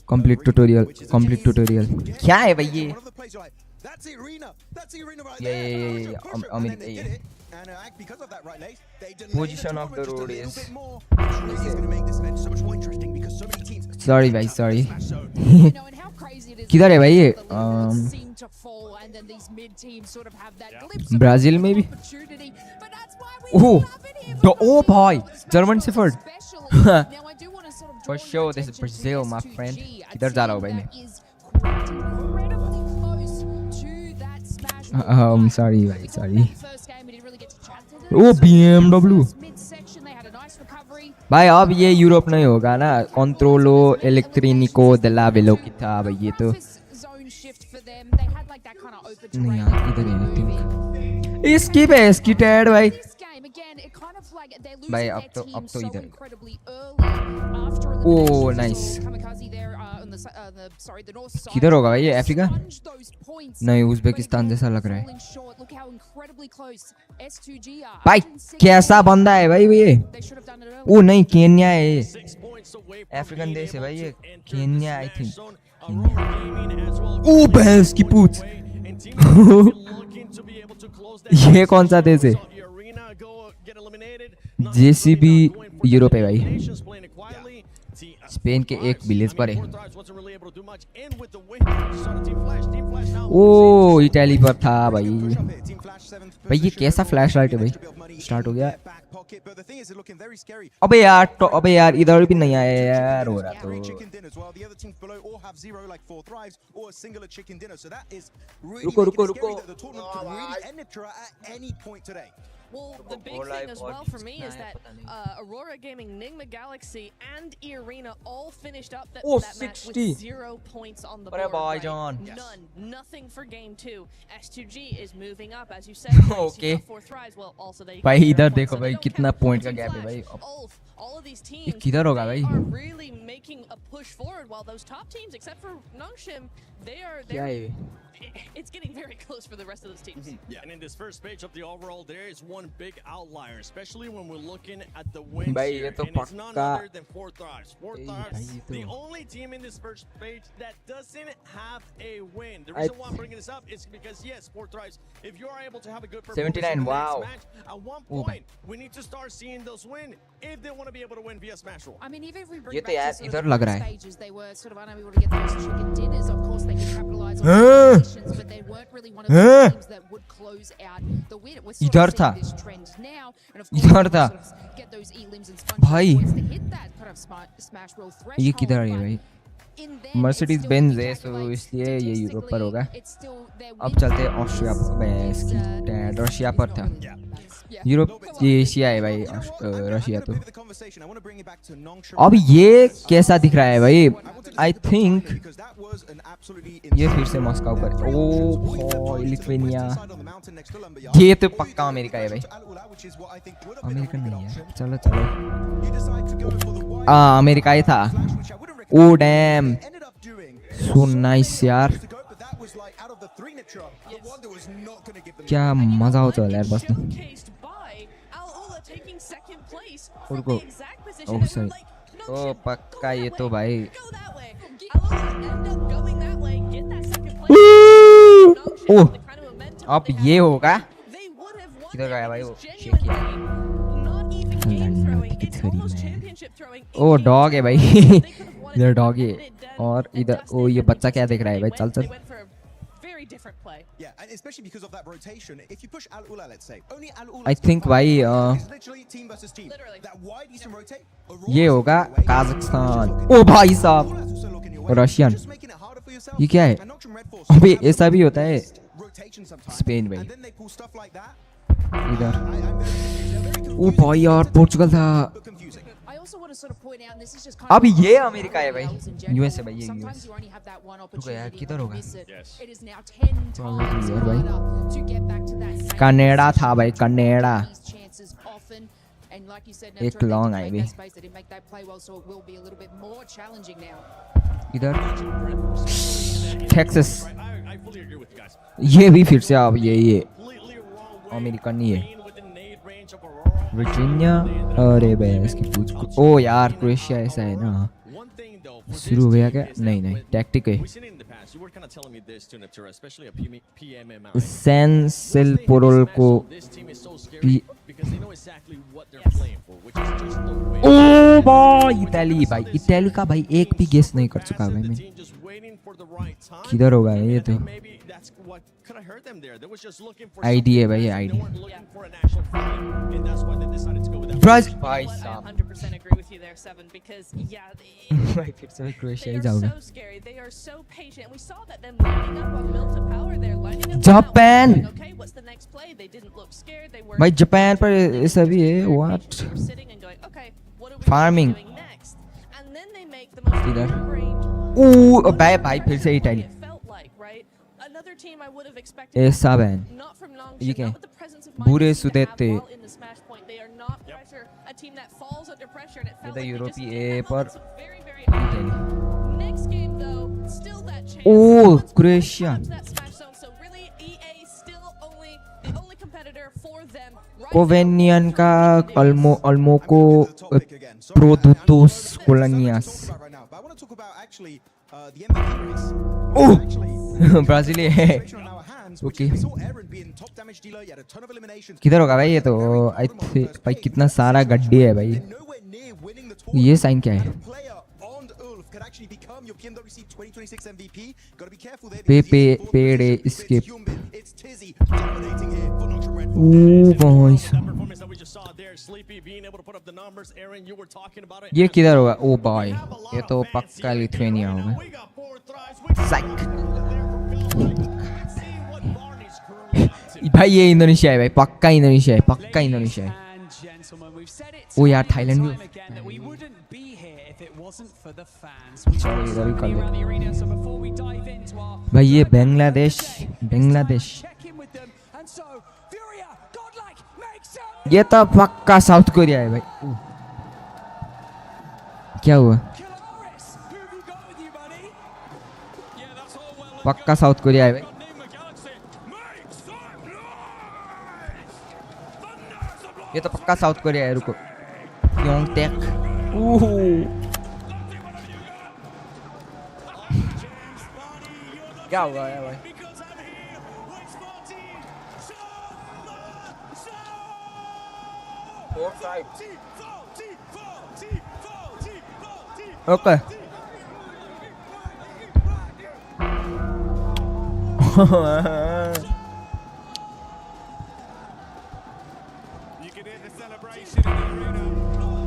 कंप्लीट ट्यूटोरियल क्या है भाई ये अमेरिका ये position of the road is sorry भाई sorry किधर है भाई ये ब्राजील में भी ओह भाई German shepherd for sure this is Brazil my friend किधर जा रहा हूँ भाई मैं sorry भाई sorry ओ BMW भाई अब ये यूरोप नहीं होगा ना कंट्रोलो इलेक्ट्रिनिको दला वेलो की था भाई ये तो नहीं यार इधर है इसकी पे इसकी टैड भाई भाई अब तो इधर ओ नाइस किधर होगा भाई ये अफ्रीका नहीं उज़्बेकिस्तान जैसा लग रहा है भाई कैसा बंदा है भाई ये ओ नहीं केन्या है ये अफ्रीकन देश है भाई ये केन्या आई थिंक ओ भैंस की पूंछ ये कौन सा देश है जेसीबी यूरोप है भाई स्पेन के एक विलेज पर है ओ इटली पर था भाई भाई ये कैसा फ्लैश लाइट है भाई स्टार्ट हो गया अबे यार इधर भी नहीं आया यार हो रहा तो रुको Well, the big thing as well for me is that Aurora Gaming, Nigma Galaxy, and Irina all finished up that match with 0 points on the board. Right? None. Nothing for game 2. S2G is moving up, as you said. Okay. Fourth rise. Well, also they. भाई इधर देखो भाई कितना point का gap है भाई all of these teams किधर होगा भाई are really making a push forward, while those top teams, except for Nongshim, they're it's getting very close for the rest of those teams. Yeah, and in this first page of the overall, there is one big outlier, especially when we're looking at the wins here, and it's none other than Fourth Thrives. Fourth Thrives, the only team in this first page that doesn't have a win. The reason why I'm bringing this up is because, yes, Fourth Thrives, if you are able to have a good performance 79, in the wow. next match, at one point, we need to start seeing those win if they want to be able to win via Smash Roll. I mean, even if we ये bring तो यार back to इधर sort लग of रहा है stages, they were sort of unable to get those chicken dinners. Of course, they could capitalize on the positions, but they weren't really one of the teams that would close out the win. We're sort इधर of था seeing this trend now, and of course, इधर था sort of get those elims and sponge भाई points to hit that kind of smash roll threshold. ये किधर है भाई Mercedes Benz है सो इसलिए ये यूरोप पर होगा अब चलते हैं ऑस्ट्रिया पर रशिया पर था यूरोप ये एशिया है भाई रशिया तो अब ये कैसा दिख रहा है भाई आई थिंक ये फिर से मॉस्को पर ओ लिथुआनिया ये तो पक्का अमेरिका है भाई अमेरिकन नहीं है चलो अमेरिका ही था ओ डैम सो नाइस यार क्या मजा होता है यार बस रुको ओह सॉरी ओ पक्का ये तो भाई ओह अब ये होगा किधर गया भाई वो ओ डॉग है भाई इधर डॉग है और इधर ओ ये बच्चा क्या देख रहा है भाई चल चल different play. Yeah, and especially because of that rotation. If you push Al Ula, let's say, only Al Ula. I think भाई literally team versus team. That wide you can rotate. ये होगा काजाकिस्तान ओ भाई साहब रशियन ये क्या है अबे ऐसा भी होता है स्पेन में इधर। ओ भाई यार पोर्चुगल था। अब ये अमेरिका है भाई, यूएस है भाई, ये यूएस। रुको यार किधर होगा यार भाई? कनाडा था भाई, कनाडा। एक लॉन्ग आई भी इधर। टेक्सास, ये भी फिर से अब ये अमेरिकन नहीं है। वर्जीनिया, अरे भाई इसकी पूछ। ओ यार क्रोएशिया ऐसा है ना। शुरू हो गया क्या? नहीं नहीं, टैक्टिक है। सैन सिलपोरोल को ओ भाई इटाली, भाई इटाली का भाई एक भी गेस नहीं कर चुका भाई मैं। किधर होगा ये? तो आईडी है भाई, आईडी। ब्राजील भाई साहब। भाई फिर से क्रोएशिया ही जाऊंगा। जापान, भाई जापान पर ऐसा भी है। व्हाट? फार्मिंग इधर। ओ भाई भाई फिर से इटाली। ऐसा बैन ये क्या? बुरे सुदेते ये तो यूरोपीय पर ओ क्रोएशिया। कोवेनियन का अल्मोको प्रोडुक्टोस कोलोनियास। ओह ब्राजील है। ओके किधर होगा भाई? ये तो आई थिंक भाई कितना सारा गड्ढे है भाई। ये साइन क्या है? पेड़े इसके। ये किधर होगा? ओ भाई ये तो पक्का लिथुआनिया होगा। भाई ये इंडोनेशिया है भाई, पक्का इंडोनेशिया है, पक्का इंडोनेशिया है। ओ यार थाईलैंड भी। इधर भी कर ले भाई। ये बांग्लादेश, बांग्लादेश ये तो पक्का साउथ कोरिया है भाई। क्या हुआ? पक्का साउथ कोरिया है भाई। ये तो पक्का साउथ कोरिया है। रुको क्यों टेक। क्या हुआ है भाई? ओके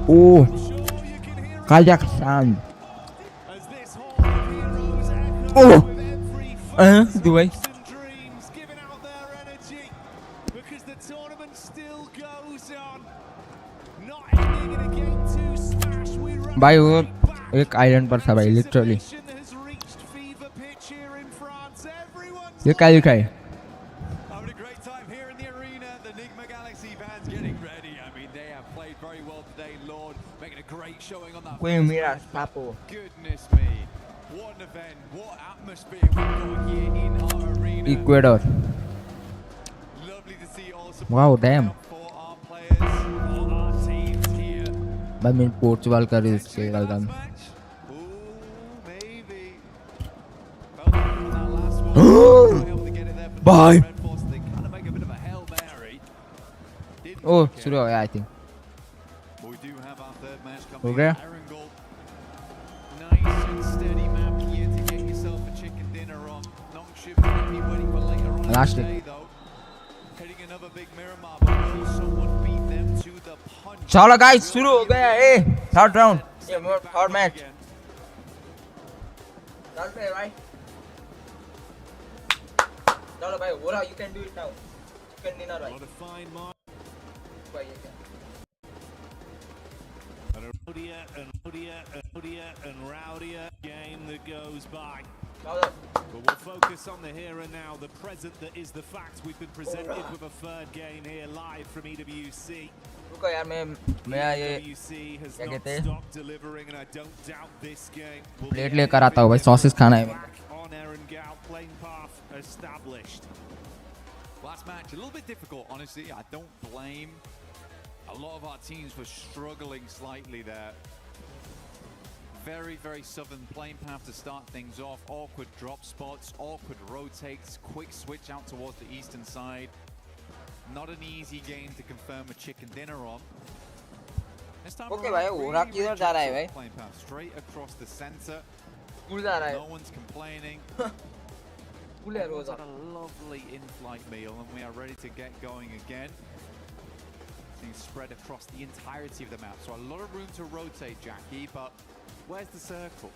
ओ Kazakhstan। ओ Dubai। भाई वो एक आइलैंड पर था भाई, लिटरली। ये क्या लिखा है? कोई मेरा सापो। इक्वेडर। Wow dam. भाई मैं पोर्चुगल का रिस्क करता हूँ। भाई ओ शुरू हो गया आई थिंक। हो गया। लास्ट चलो गाइस शुरू हो गया है थर्ड राउंड, थर्ड मैच। चलते हैं भाई। चलो भाई हो रहा, you can do it now. Chicken dinner भाई. A lot of fine mark. भाई ये क्या? And rowdier game that goes by. But we'll focus on the here and now, the present that is the fact. We've been presented with a third game here live from EWC. रुको यार मैं ये EWC क्या कहते हैं? stopped delivering, and I don't doubt this game will plate be लेकर आता हूँ भाई, सॉसेस खाना है back on Erangel, playing path established. Last match, a little bit difficult, honestly. I don't blame a lot of our teams for struggling slightly there. Very, very southern playing path to start things off. Awkward drop spots, awkward rotates, quick switch out towards the eastern side. Not an easy game to confirm a chicken dinner on. This time Okay भाई, हो रहा किधर जा रहा है भाई? Playing path straight across the center. School जा रहा है. No one's complaining. स्कूल है रोज़. Had a lovely in-flight meal, and we are ready to get going again. Things spread across the entirety of the map, so a lot of room to rotate, Jackie, but where's the circle?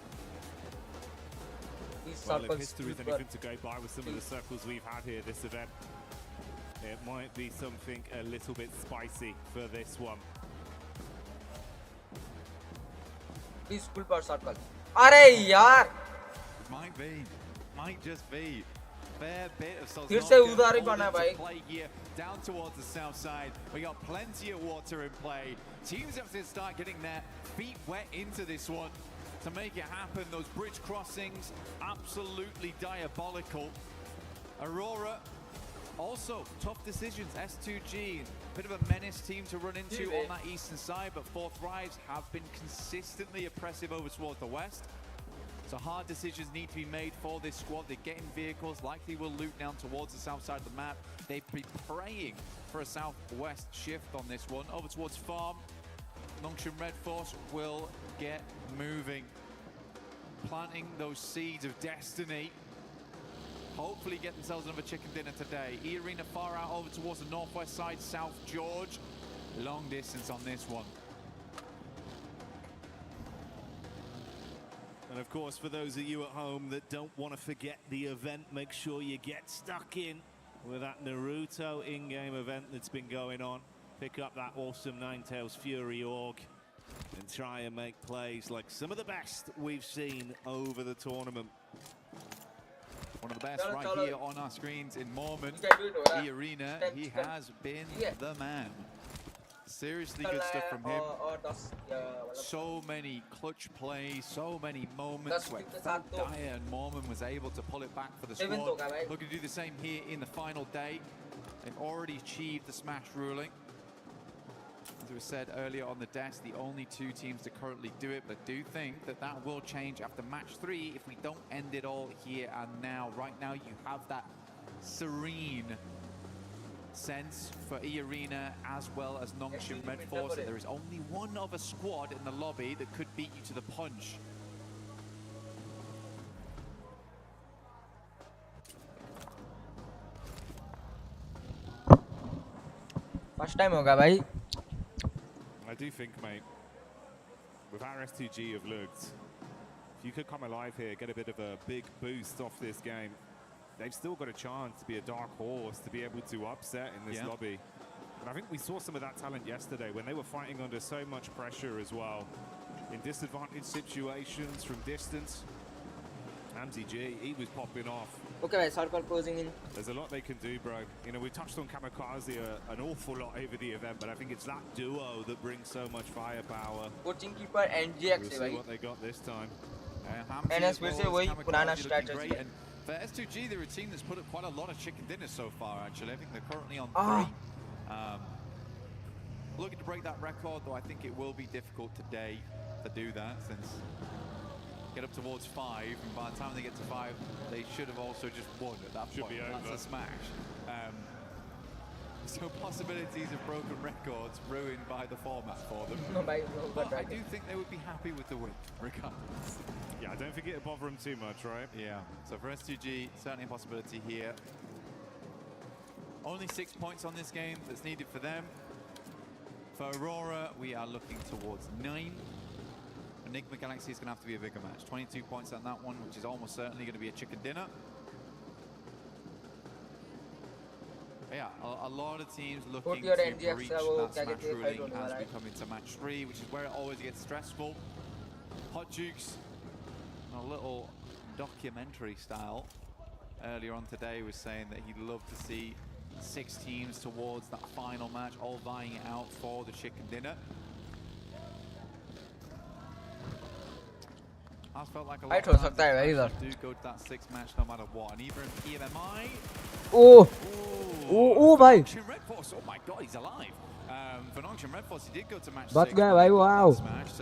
Well, if history is anything to go by with some of the circles we've had here this event, it might be something a little bit spicy for this one. Please school पर circle. अरे यार. Might just be. Fair bit of फिर से उधर ही बना भाई. Play here down towards the south side. We got plenty of water in play. Teams have to start getting their feet wet into this one to make it happen. Those bridge crossings, absolutely diabolical. Aurora, also tough decisions. S2G, bit of a menace team to run into on that eastern side, but Four Thrives have been consistently oppressive over towards the west. So hard decisions need to be made for this squad. They're getting vehicles, likely will loop down towards the south side of the map. They'd be praying for a southwest shift on this one. Over towards farm, Nongshim Red Force will get moving. Planting those seeds of destiny. Hopefully get themselves another chicken dinner today. E-Arena far out over towards the northwest side, South George. Long distance on this one. And of course, for those of you at home that don't want to forget the event, make sure you get stuck in with that Naruto in-game event that's been going on. Pick up that awesome Ninetales Fury org and try and make plays like some of the best we've seen over the tournament. One of the best right here on our screens in Mormon. E-Arena, he has been the man. Seriously good stuff from him. So many clutch plays, so many moments where Dyer and Mormon was able to pull it back for the squad. Looking to do the same here in the final day. They've already achieved the smash ruling. As it was said earlier on the desk, the only two teams to currently do it, but do think that that will change after match 3 if we don't end it all here and now. Right now you have that serene sense for E-Arena as well as Nongshim Red Force. There is only one other squad in the lobby that could beat you to the punch. First time होगा भाई. I do think, mate, with how S2G have looked, if you could come alive here, get a bit of a big boost off this game, they've still got a chance to be a dark horse, to be able to upset in this lobby. And I think we saw some of that talent yesterday when they were fighting under so much pressure as well. In disadvantaged situations from distance, Amzi G, he was popping off. Okay, circle closing in. There's a lot they can do, bro. You know, we touched on Kamikaze an awful lot over the event, but I think it's that duo that brings so much firepower. Coaching keeper and GX we'll see what they got this time. NS फिर से वही पुराना strategy. For S2G, they're a team that's put up quite a lot of chicken dinners so far, actually. I think they're currently on 3. Looking to break that record, though I think it will be difficult today to do that, since get up towards 5, and by the time they get to 5, they should have also just won at that point. That's a smash. So possibilities of broken records ruined by the format for them. But I do think they would be happy with the win, regardless. Yeah, I don't think it'll bother them too much, right? Yeah, so for S2G, certainly a possibility here. Only 6 points on this game that's needed for them. For Aurora, we are looking towards 9. Enigma Galaxy is going to have to be a bigger match. 22 points on that one, which is almost certainly going to be a chicken dinner. Yeah, a lot of teams looking to breach that smash ruling as we come into match 3, which is where it always gets stressful. Hot Jukes, a little documentary style, earlier on today was saying that he'd love to see 6 teams towards that final match, all vying it out for the chicken dinner. Has felt like a lot of times do go to that 6th match no matter what, and even in PMMI. Oh bhai. Nongshin Red Force, oh my god, he's alive. For Nongshin Red Force, he did go to match 6. बच गया भाई, wow.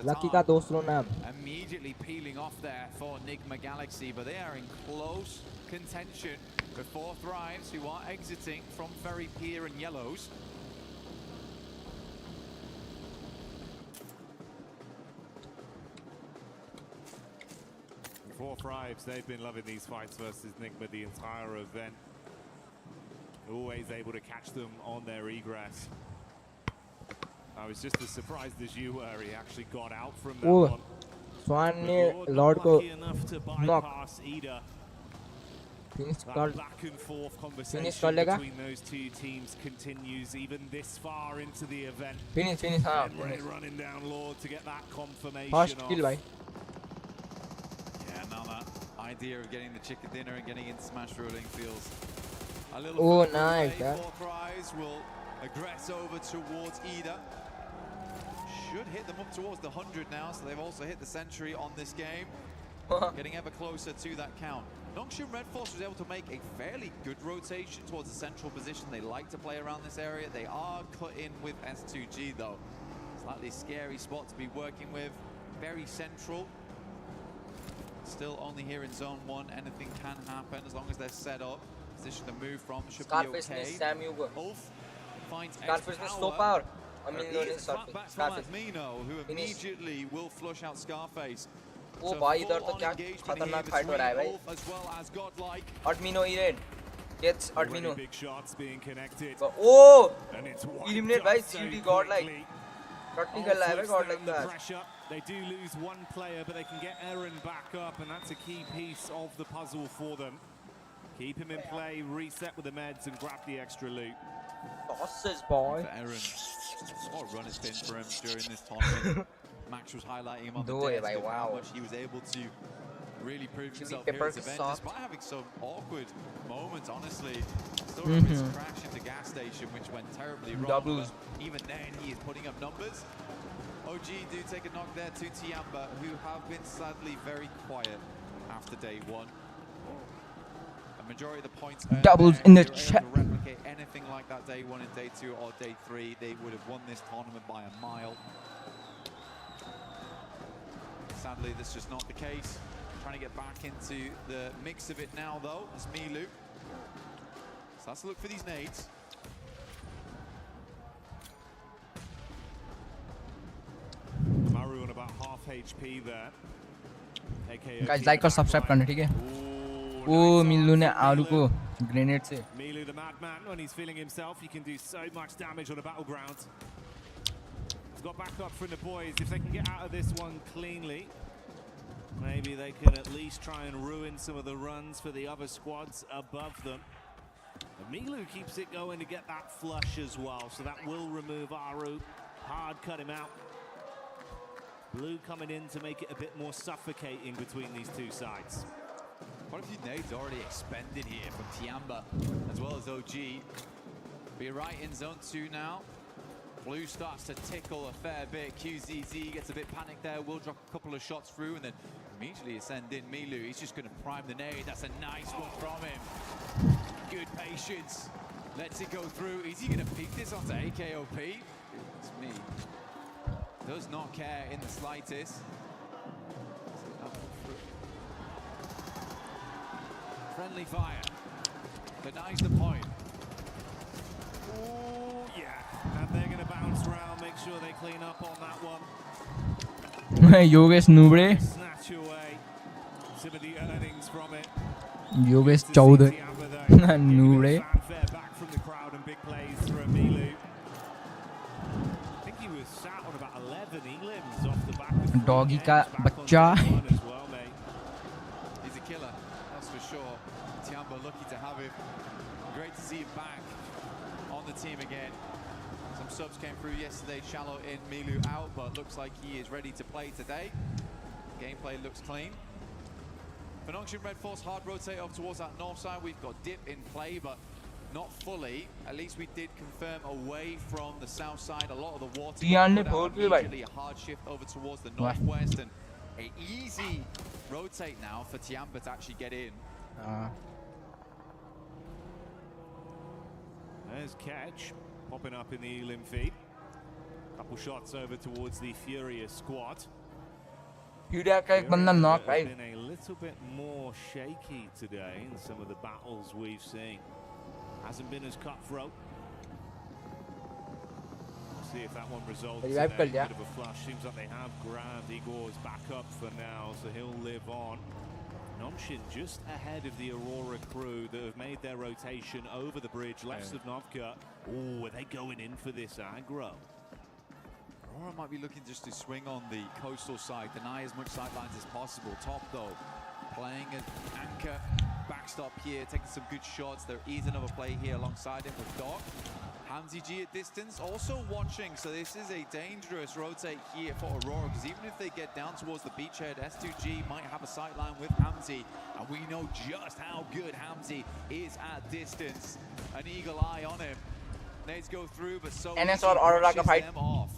Lucky का दूसरा नाम. Immediately peeling off there for Enigma Galaxy, but they are in close contention with 4 Thrives, who are exiting from Ferry Pier and Yellows. Four Thrives, they've been loving these fights versus Enigma the entire event. Always able to catch them on their egress. I was just as surprised as you were. He actually got out from that one. Swan ने Lord को knock. Back and forth conversation between those two teams continues even this far into the event. Finish, हाँ. Running down Lord to get that confirmation. First kill भाई. Yeah, now that idea of getting the chicken dinner and getting into smash ruling feels a little bit nice. Four Thrives will aggress over towards Ida. Should hit them up towards the 100 now, so they've also hit the century on this game. Getting ever closer to that count. Nongshin Red Force was able to make a fairly good rotation towards the central position. They like to play around this area. They are cut in with S2G though. Slightly scary spot to be working with. Very central. Still only here in zone 1. Anything can happen as long as they're set up. Position to move from should be okay. Ulf finds Scarface is so power. Scarface. Who immediately will flush out Scarface. Oh भाई इधर तो क्या खतरनाक fight हो रहा है भाई. Admino Eren gets Admino. Oh, eliminate by CD godlike. Technical live godlike that. They do lose one player, but they can get Eren back up, and that's a key piece of the puzzle for them. Keep him in play, reset with the meds, and grab the extra loot. Sausage boy. For Eren, what a run it's been for him during this tournament. Max was highlighting him on the day as to how much he was able to really prove himself here at this event, despite having some awkward moments, honestly. Saw him his crash into gas station, which went terribly wrong, but even then he is putting up numbers. OG do take a knock there to Tiamba, who have been sadly very quiet after day 1. A majority of the points doubles in the chat. To replicate anything like that day 1 and day 2 or day 3, they would have won this tournament by a mile. Sadly, that's just not the case. Trying to get back into the mix of it now, though, is Milu. So let's look for these nades. Maru on about half HP there. Guys, like और subscribe करना ठीक है? Oh, Milu ने आलू को grenade से. Milu the madman, when he's feeling himself, he can do so much damage on a battleground. Got back up from the boys. If they can get out of this one cleanly, maybe they can at least try and ruin some of the runs for the other squads above them. And Milu keeps it going to get that flush as well, so that will remove Aru. Hard cut him out. Blue coming in to make it a bit more suffocating between these two sides. Quite a few nades already expended here from Tiamba as well as OG. We're right in zone 2 now. Blue starts to tickle a fair bit. QZZ gets a bit panicked there. Will drop a couple of shots through and then immediately send in Milu. He's just going to prime the nade. That's a nice one from him. Good patience. Lets it go through. Is he going to peek this onto AKOP? It's me. Does not care in the slightest. Friendly fire. Denies the point. Oh, yeah. And they're going to bounce around, make sure they clean up on that one. Yogesh Nubre. Snatch away some of the earnings from it. Yogesh Chowdhury. Nubre. Back from the crowd and big plays from Milu. I think he was sat on about 11 elims off the back of Doggy ka bachcha. He's a killer, that's for sure. Tiamba lucky to have him. Great to see him back. the team again. Some subs came through yesterday, Shallow in, Milu out, but looks like he is ready to play today. Gameplay looks clean. For Nongshim Red Force, hard rotate up towards that north side. We've got Dip in play, but not fully. At least we did confirm away from the south side. A lot of the water immediately a hard shift over towards the northwest, and an easy rotate now for Tiamba to actually get in. There's Catch popping up in the Elim feed. Couple shots over towards the Furious squad. Furia का एक बंदा knock भाई. Been a little bit more shaky today in some of the battles we've seen. Hasn't been as cutthroat. We'll see if that one results in a bit of a flush. Seems like they have grabbed Igor's back up for now, so he'll live on. Nongshim just ahead of the Aurora crew that have made their rotation over the bridge, left of Novka. Oh, are they going in for this aggro? Aurora might be looking just to swing on the coastal side, deny as much sidelines as possible. Top though, playing an anchor backstop here, taking some good shots. There is another play here alongside him with Doc. Hamzy G at distance, also watching, so this is a dangerous rotate here for Aurora, because even if they get down towards the beachhead, S2G might have a sightline with Hamzy, and we know just how good Hamzy is at distance. An eagle eye on him. Nades go through, but so NS or Aurora ka fight. Them off.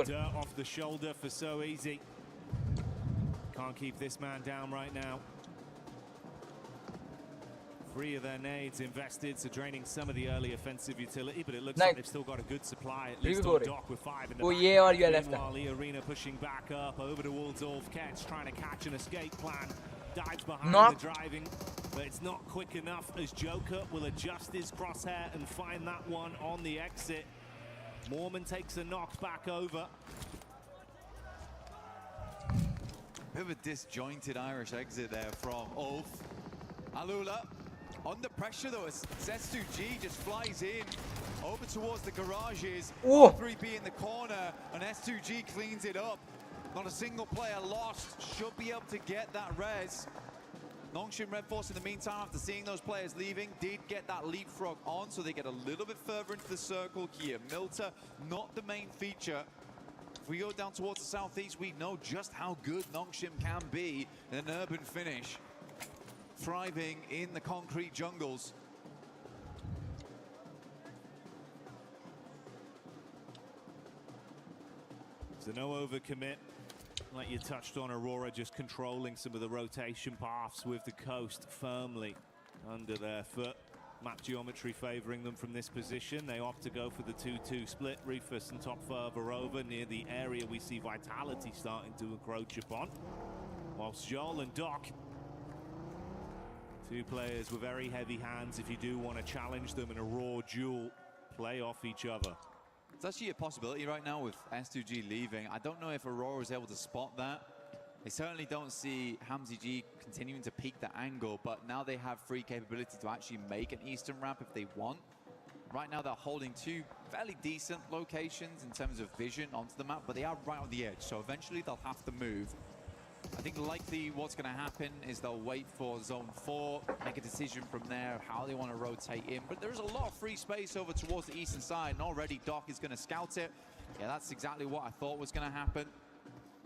Dirt off the shoulder for So Easy. Can't keep this man down right now. 3 of their nades invested, so draining some of the early offensive utility, but it looks like they've still got a good supply, at least on Dock with 5 in the back. Meanwhile, Arena pushing back up, over to Waldorf. Ketch trying to catch an escape plan. Dives behind the driving, but it's not quick enough as Joker will adjust his crosshair and find that one on the exit. Mormon takes a knock back over. Bit of a disjointed Irish exit there from Ulf. Alula under pressure though, as S2G just flies in over towards the garages. 3B in the corner, and S2G cleans it up. Not a single player lost. Should be able to get that res. Nongshim Red Force in the meantime, after seeing those players leaving, did get that leapfrog on, so they get a little bit further into the circle here. Milta, not the main feature. If we go down towards the southeast, we know just how good Nongshim can be in an urban finish. Thriving in the concrete jungles. So no overcommit. Like you touched on, Aurora just controlling some of the rotation paths with the coast firmly under their foot. Map geometry favoring them from this position. They opt to go for the 2-2 split. Rufus and Top further over near the area we see Vitality starting to encroach upon. Whilst Joel and Doc, 2 players with very heavy hands if you do want to challenge them in a raw duel, play off each other. It's actually a possibility right now with S2G leaving. I don't know if Aurora is able to spot that. They certainly don't see Hamzy G continuing to peak the angle, but now they have free capability to actually make an eastern ramp if they want. Right now they're holding 2 fairly decent locations in terms of vision onto the map, but they are right on the edge, so eventually they'll have to move. I think likely what's going to happen is they'll wait for Zone 4, make a decision from there how they want to rotate in. But there's a lot of free space over towards the eastern side, and already Doc is going to scout it. Yeah, that's exactly what I thought was going to happen.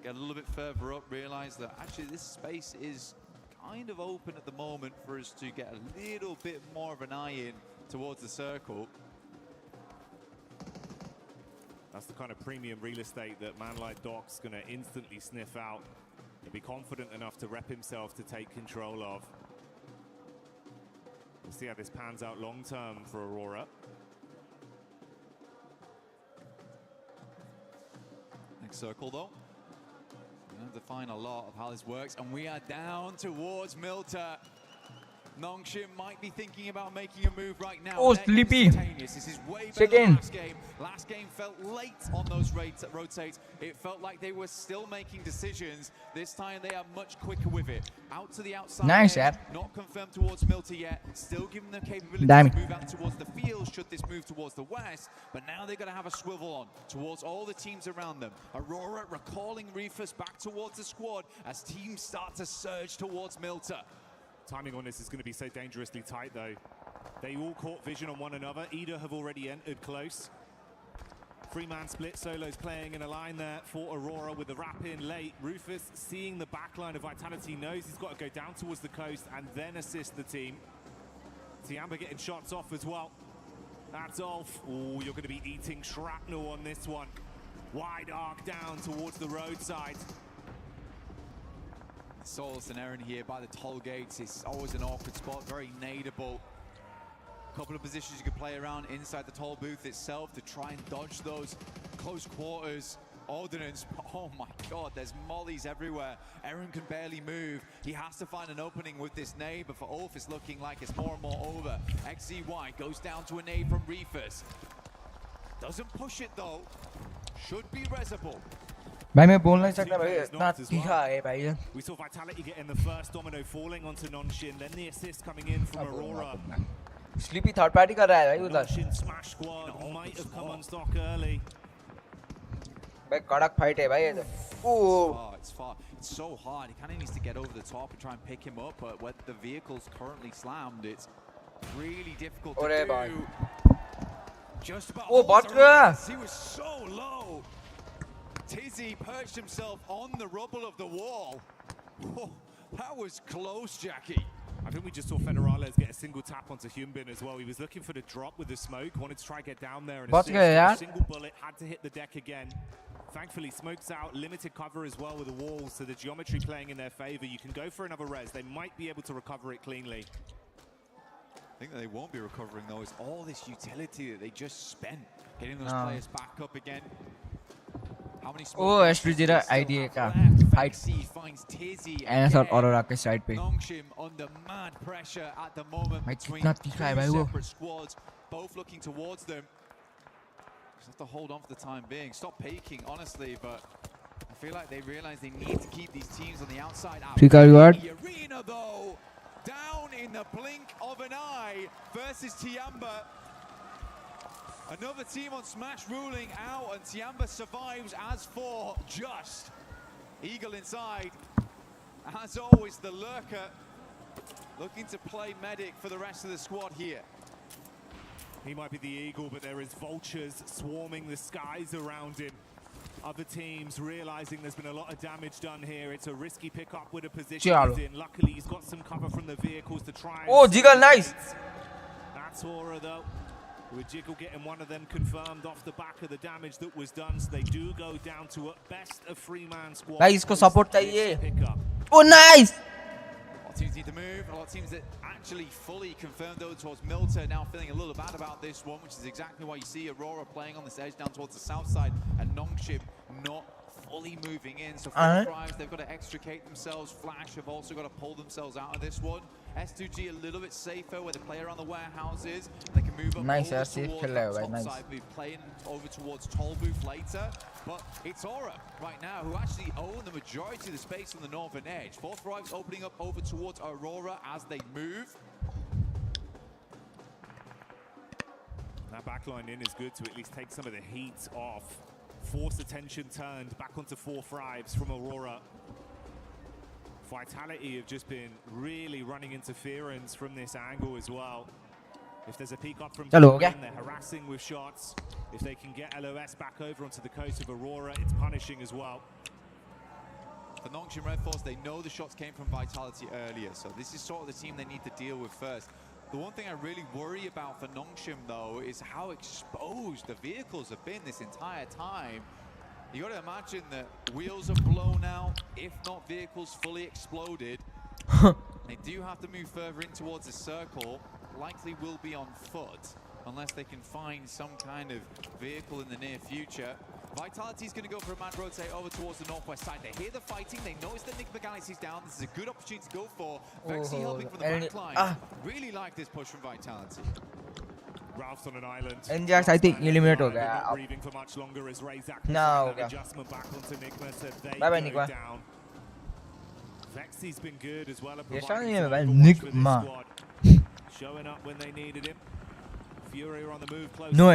Get a little bit further up, realize that actually this space is kind of open at the moment for us to get a little bit more of an eye in towards the circle. That's the kind of premium real estate that man like Doc's going to instantly sniff out. He'll be confident enough to rep himself to take control of. We'll see how this pans out long term for Aurora. Next circle though. We have to define a lot of how this works, and we are down towards Milta. Nongshim might be thinking about making a move right now. Oh, sleepy. This is way better than last game. Last game felt late on those rotates. It felt like they were still making decisions. This time they are much quicker with it. Out to the outside. Nice, edge, not confirmed towards Milta yet. Still giving them capability to move out towards the field should this move towards the west. But now they're going to have a swivel on towards all the teams around them. Aurora recalling Rufus back towards the squad as teams start to surge towards Milta. Timing on this is going to be so dangerously tight, though. They all caught vision on one another. Ida have already entered close. Three-man split, Solo's playing in a line there for Aurora with the wrap in late. Rufus, seeing the backline of Vitality, knows he's got to go down towards the coast and then assist the team. Tiamba getting shots off as well. That's Ulf. Oh, you're going to be eating shrapnel on this one. Wide arc down towards the roadside. Solus and Aaron here by the toll gates. It's always an awkward spot, very nadeable. Couple of positions you can play around inside the toll booth itself to try and dodge those close quarters ordnance. Oh my god, there's mollies everywhere. Aaron can barely move. He has to find an opening with this nade, but for Ulf it's looking like it's more and more over. XZY goes down to a nade from Reefus. Doesn't push it though. Should be resable. भाई मैं बोल नहीं सकता भाई इतना तीखा है भाई. We saw Vitality getting the first domino falling onto Nonshin, then the assist coming in from Aurora. Sleepy third party कर रहा है भाई उधर. Nonshin smash squad might have come on stock early. भाई कड़क फाइट है भाई ये तो. It's far. It's so hard. He kind of needs to get over the top and try and pick him up, but with the vehicle's currently slammed, it's really difficult to do. Just about. Oh, Botcha! He was so low. Tizzy perched himself on the rubble of the wall. Oh, that was close, Jackie. I think we just saw Federales get a single tap onto Hyunbin as well. He was looking for the drop with the smoke, wanted to try get down there, and a single bullet had to hit the deck again. Thankfully, smoke's out, limited cover as well with the walls, so the geometry playing in their favor. You can go for another res. They might be able to recover it cleanly. I think that they won't be recovering though. Is all this utility that they just spent getting those players back up again. How many S2 idea का fight and sort Aurora के side पे. Nongshim under mad pressure at the moment between two separate squads, both looking towards them. Just have to hold on for the time being. Stop peeking, honestly, but I feel like they realize they need to keep these teams on the outside out. The arena though, down in the blink of an eye versus Tiamba. Another team on Smash ruling out, and Tiamba survives as for just. Eagle inside. As always, the lurker looking to play medic for the rest of the squad here. He might be the Eagle, but there is vultures swarming the skies around him. Other teams realizing there's been a lot of damage done here. It's a risky pickup with a position he's in. Luckily, he's got some cover from the vehicles to try and... Oh, Jiggle, nice! That's Aura, though. With Jiggle getting one of them confirmed off the back of the damage that was done, so they do go down to at best a three-man squad. Guys, इसको support चाहिए. Oh, nice! A lot of teams need to move. A lot of teams that actually fully confirmed though towards Milter now feeling a little bad about this one, which is exactly why you see Aurora playing on this edge down towards the south side and Nongshim not fully moving in. So for Thrives, they've got to extricate themselves. Flash have also got to pull themselves out of this one. S2G a little bit safer where they play around the warehouses. They can move up over towards the top side, be playing over towards Toll Booth later. But it's Aura right now who actually own the majority of the space on the northern edge. Fourth Thrives opening up over towards Aurora as they move. That backline in is good to at least take some of the heat off. Force attention turned back onto Fourth Thrives from Aurora. Vitality have just been really running interference from this angle as well. If there's a peek up from them, they're harassing with shots. If they can get LOS back over onto the coast of Aurora, it's punishing as well. For Nongshim Red Force, they know the shots came from Vitality earlier, so this is sort of the team they need to deal with first. The one thing I really worry about for Nongshim, though, is how exposed the vehicles have been this entire time. You got to imagine that wheels are blown out, if not vehicles fully exploded. They do have to move further in towards the circle, likely will be on foot, unless they can find some kind of vehicle in the near future. Vitality's going to go for a mad rotate over towards the northwest side. They hear the fighting, they notice that Nick McGallity's down. This is a good opportunity to go for. Vexy helping from the backline. Really like this push from Vitality. Ralph's on an island. And just I think eliminate हो गया. Breathing for much longer as Razak No. Adjustment back onto Nigma, so they Bye, down. Vexy's been good as well at Nigma. Showing up when they needed him. Fury are on the move close. No,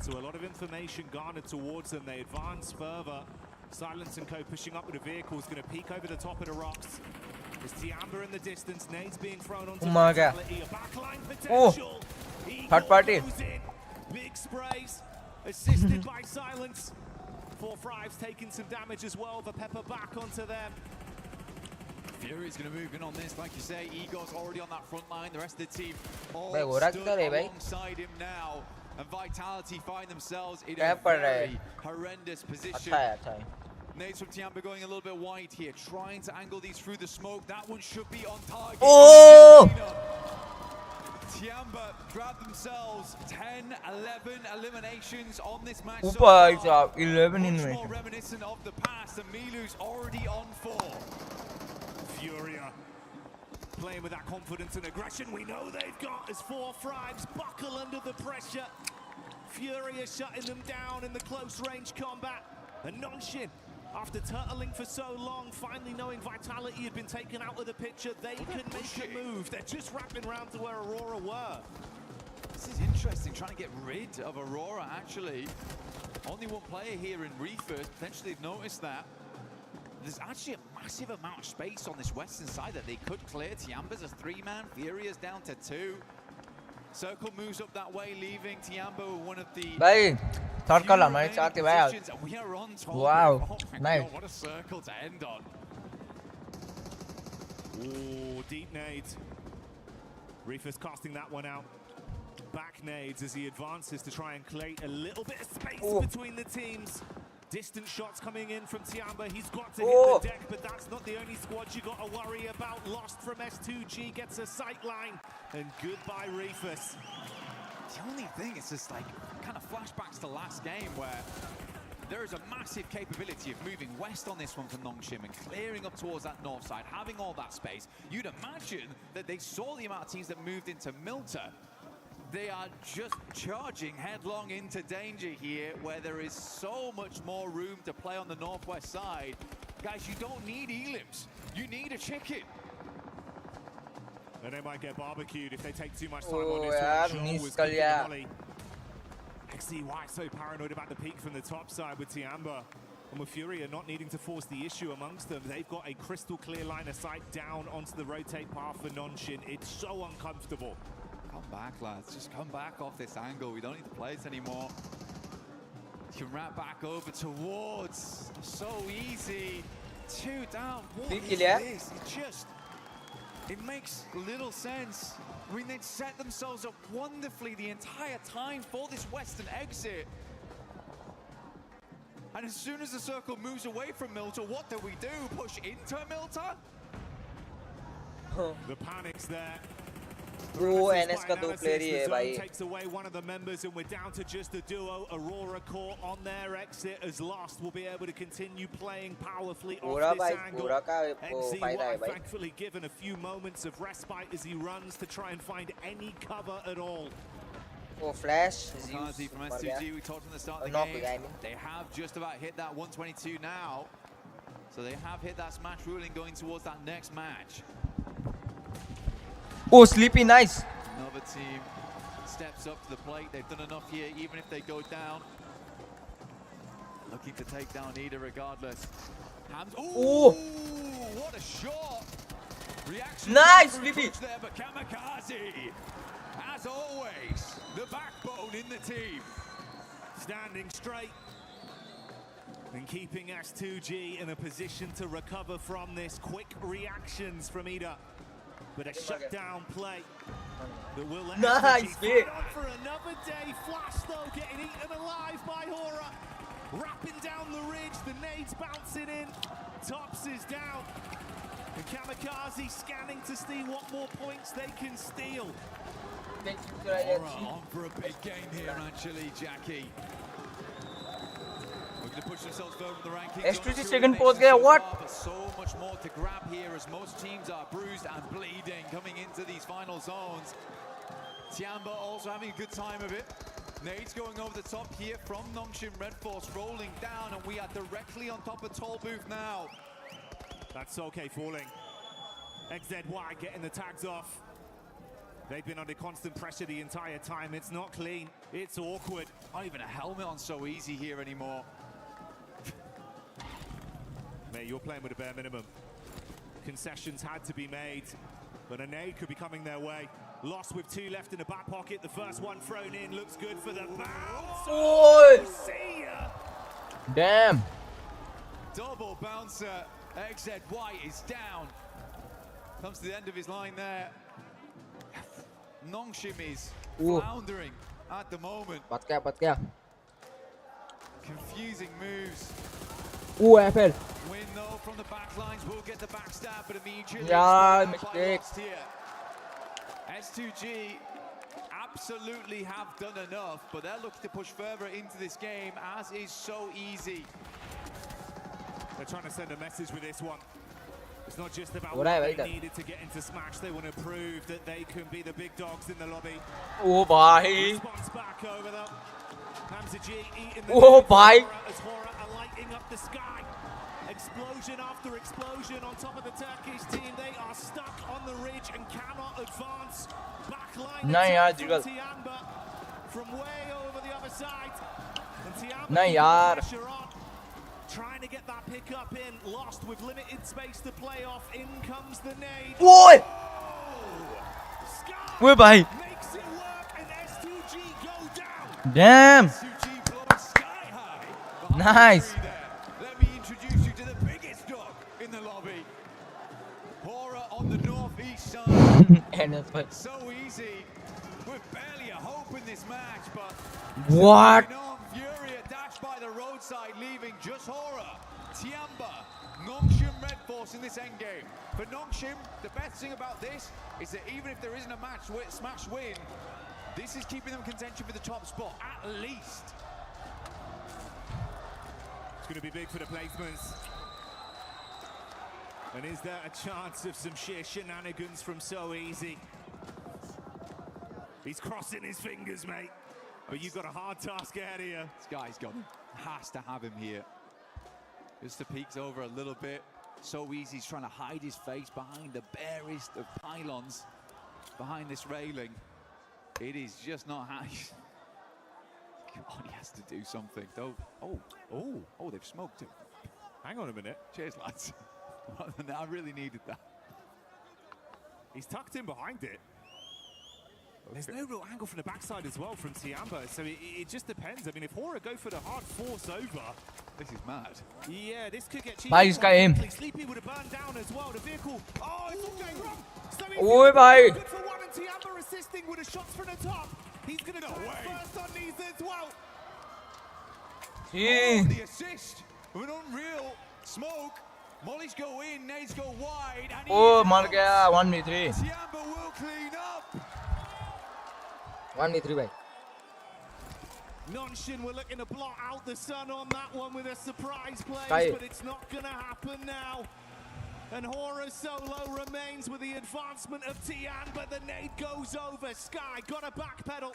So a lot of information garnered towards them. They advance further. Silence and Co pushing up with a vehicle is going to peek over the top of the rocks. There's Tiamba in the distance. Nades being thrown onto Umaga. Vitality. A backline Oh, potential. third party. Big sprays. Assisted by Silence. 4 Thrives taking some damage as well. The Pepper back onto them. Fury's going to move in on this, like you say. Igor's already on that front line. The rest of the team all Bhai, stood alongside him now. And Vitality find themselves in a Kya pad raha very hai? horrendous position. अच्छा है. Nades from Tiamba going a little bit wide here, trying to angle these through the smoke. That one should be on target. Oh! Tiamba grab themselves 10, 11 eliminations on this match. ऊपर साहब 11 Much more invasion. reminiscent of the past, and Milu's already on 4. Furia playing with that confidence and aggression we know they've got as 4 Thrives buckle under the pressure. Furia shutting them down in the close range combat. And Nonshin, after turtling for so long, finally knowing Vitality had been taken out of the picture, they can make a move. They're just wrapping around to where Aurora were. This is interesting, trying to get rid of Aurora, actually. Only one player here in Reefers, potentially have noticed that. There's actually a massive amount of space on this western side that they could clear. Tiamba's a 3-man, Furia's down to 2. Circle moves up that way, leaving Tiamba one of the... भाई third column हमारे साथ ही भाई. We are on top. Wow, Oh my nice. God, what a circle to end on. Ooh, deep nades. Reefers casting that one out. Back nades as he advances to try and create a little bit of space between the teams. Distant shots coming in from Tiamba. He's got to hit the deck, but that's not the only squad you got to worry about. Lost from S2G, gets a sight line, and goodbye Reefers. The only thing is just like kind of flashbacks to last game where there is a massive capability of moving west on this one for Nongshim and clearing up towards that north side, having all that space. You'd imagine that they saw the amount of teams that moved into Milta. They are just charging headlong into danger here, where there is so much more room to play on the northwest side. Guys, you don't need elims. You need a chicken. And they might get barbecued if they take too much time on this one. See why so paranoid about the peak from the top side with Tiamba. And with Furia not needing to force the issue amongst them, they've got a crystal clear line of sight down onto the rotate path for Nonshin. It's so uncomfortable. Come back, lads. Just come back off this angle. We don't need to play it anymore. You can wrap back over towards. So easy. 2 down. What is this? It makes little sense. I mean, they'd set themselves up wonderfully the entire time for this western exit. And as soon as the circle moves away from Milta, what do? Push into Milta? The panic's there. वो NS का 2 player ही है भाई. Takes away one of the members and we're down to just a duo. Aurora Core on their exit as Lost will be able to continue playing powerfully off this angle. XZY thankfully given a few moments of respite as he runs to try and find any cover at all. Oh, flash. Kazi from S2G, we talked from the start of the game. They have just about hit that 122 now. So they have hit that smash ruling going towards that next match. Oh, Sleepy, nice. Another team steps up to the plate. They've done enough here, even if they go down. Looking to take down Ida regardless. Ooh, what a shot! Reaction nice, Sleepy. There, but Kamikaze, as always, the backbone in the team. Standing straight and keeping S2G in a position to recover from this. Quick reactions from Ida. But a shutdown play that will let nice fight on for another day. Flash though getting eaten alive by Hora. Wrapping down the ridge, the nades bouncing in. Tops is down. And Kamikaze scanning to see what more points they can steal. Hora on for a big game here actually, Jackie. To push themselves further in the rankings. S2G second post gaya, what? But so much more to grab here as most teams are bruised and bleeding coming into these final zones. Tiamba also having a good time of it. Nades going over the top here from Nongshim Red Force rolling down, and we are directly on top of Toll Booth now. That's okay falling. XZY getting the tags off. They've been under constant pressure the entire time. It's not clean. It's awkward. Not even a helmet on so easy here anymore. Mate, you're playing with a bare minimum. concessions had to be made, but a nade could be coming their way. Lost with 2 left in the back pocket. The first one thrown in looks good for the bounce. Oh! See ya! Damn. Double bouncer. XZ White is down. Comes to the end of his line there. Nongshim is floundering at the moment. Bắt kìa. Confusing moves. FL. Win though from the back lines will get the backstab, but immediately mistake. here. S2G absolutely have done enough, but they're looking to push further into this game, as is so easy. They're trying to send a message with this one. It's not just about what they needed to get into Smash. They want to prove that they can be the big dogs in the lobby. Oh bhai. Response back over them. Hamza G eating the as Hora are lighting up the sky. Explosion after explosion on top of the Turkish team. They are stuck on the ridge and cannot advance. Backline from Tiamba from way over the other side. And Tiamba pressure on. Trying to get that pick up in. Lost with limited space to play off. In comes the nade. Oi! Sky makes it work and S2G go down. Damn. S2G blowing sky high. Nice. Let me introduce you to the biggest dog in the lobby. Hora on the northeast side. So easy. With barely a hope in this match, but what? Fury dashed by the roadside, leaving just Hora, Tiamba, Nongshim, Red Force in this endgame. For Nongshim, the best thing about this is that even if there isn't a match smash win, this is keeping them in contention for the top spot, at least. It's going to be big for the placements. And is there a chance of some sheer shenanigans from So Easy? He's crossing his fingers, mate. But you've got a hard task ahead of you. This guy's got him. Has to have him here. Just the peeks over a little bit. So Easy, he's trying to hide his face behind the barest of pylons, behind this railing. It is just not how God, he has to do something. Oh, they've smoked him. Hang on a minute. Cheers, lads. I really needed that. He's tucked in behind it. There's no real angle from the backside as well from Tiamba, so it just depends. I mean, if Hora go for the hard force over... This is mad. Yeah, this could get cheap. Sleepy would have burned down as well. The vehicle... Oh, it's all going wrong! So good for one, and Tiamba assisting with the shots from the top. He's going to try first on these as well. Oh, the assist of an unreal smoke. Mollies go in, nades go wide. And mar gaya 1v3. Tiamba will clean up. 1v3 bhai. Nongshim were looking to blot out the sun on that one with a surprise play, but it's not going to happen now. And Hora solo remains with the advancement of Tian, but the nade goes over. Sky got a backpedal.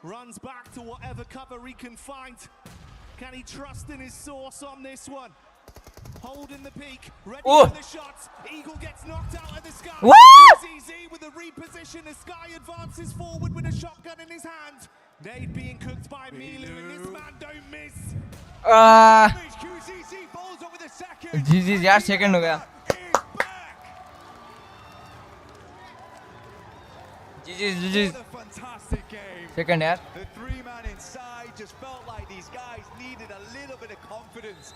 Runs back to whatever cover he can find. Can he trust in his source on this one? Holding the peak, ready for the shots. Eagle gets knocked out of the sky. ZZ with a reposition. The Sky advances forward with a shotgun in his hand. Nade being cooked by Milu, and this man don't miss. QCC falls over the second. GG यार second हो गया. GG. What a fantastic game. Second यार. The three-man inside just felt like these guys needed a little bit of confidence.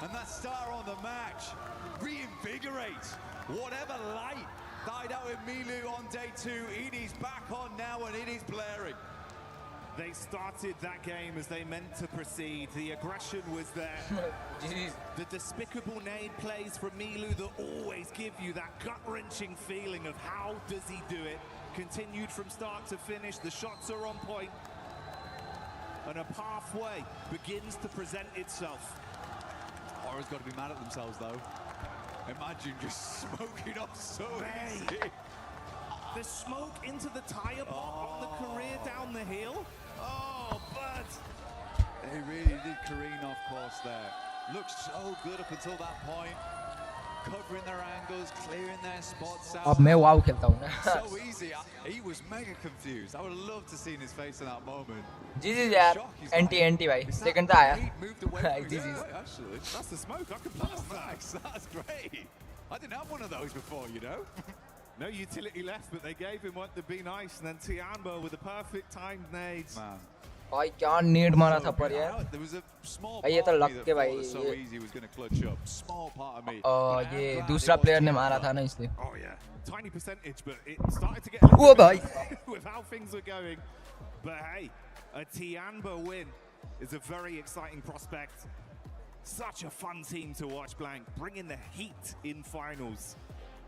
And that star on the match reinvigorates whatever light died out in Milu on day 2. It is back on now and it is blaring. They started that game as they meant to proceed. The aggression was there. The despicable nade plays from Milu that always give you that gut-wrenching feeling of how does he do it. Continued from start to finish. The shots are on point. And a pathway begins to present itself. Hora's got to be mad at themselves, though. Imagine just smoking up so easy. The smoke into the tire pot on the career down the hill. Oh, but they really did careen off course there. Looked so good up until that point. Covering their angles, clearing their spots out. अब मैं wow खेलता हूँ ना. So easy. He was mega confused. I would love to see his face in that moment. GG यार. Anti भाई. Second था आया. Moved away. GG. Actually, that's the smoke. I can blast that. That's great. I didn't have one of those before, you know. No utility left, but they gave him what to be nice, and then Tiambo with the perfect timed nades. Man. भाई क्या need मारा था पर यार There was a small भाई ये तो part of लग me that के thought भाई that so easy was going to clutch up. Small part of me. ये दूसरा प्लेयर ने मारा था ना इसलिए Oh yeah, tiny percentage, but it started to get a little भाई with how things were going. But hey, a Tiambo win is a very exciting prospect. Such a fun team to watch, Blank, bringing the heat in finals.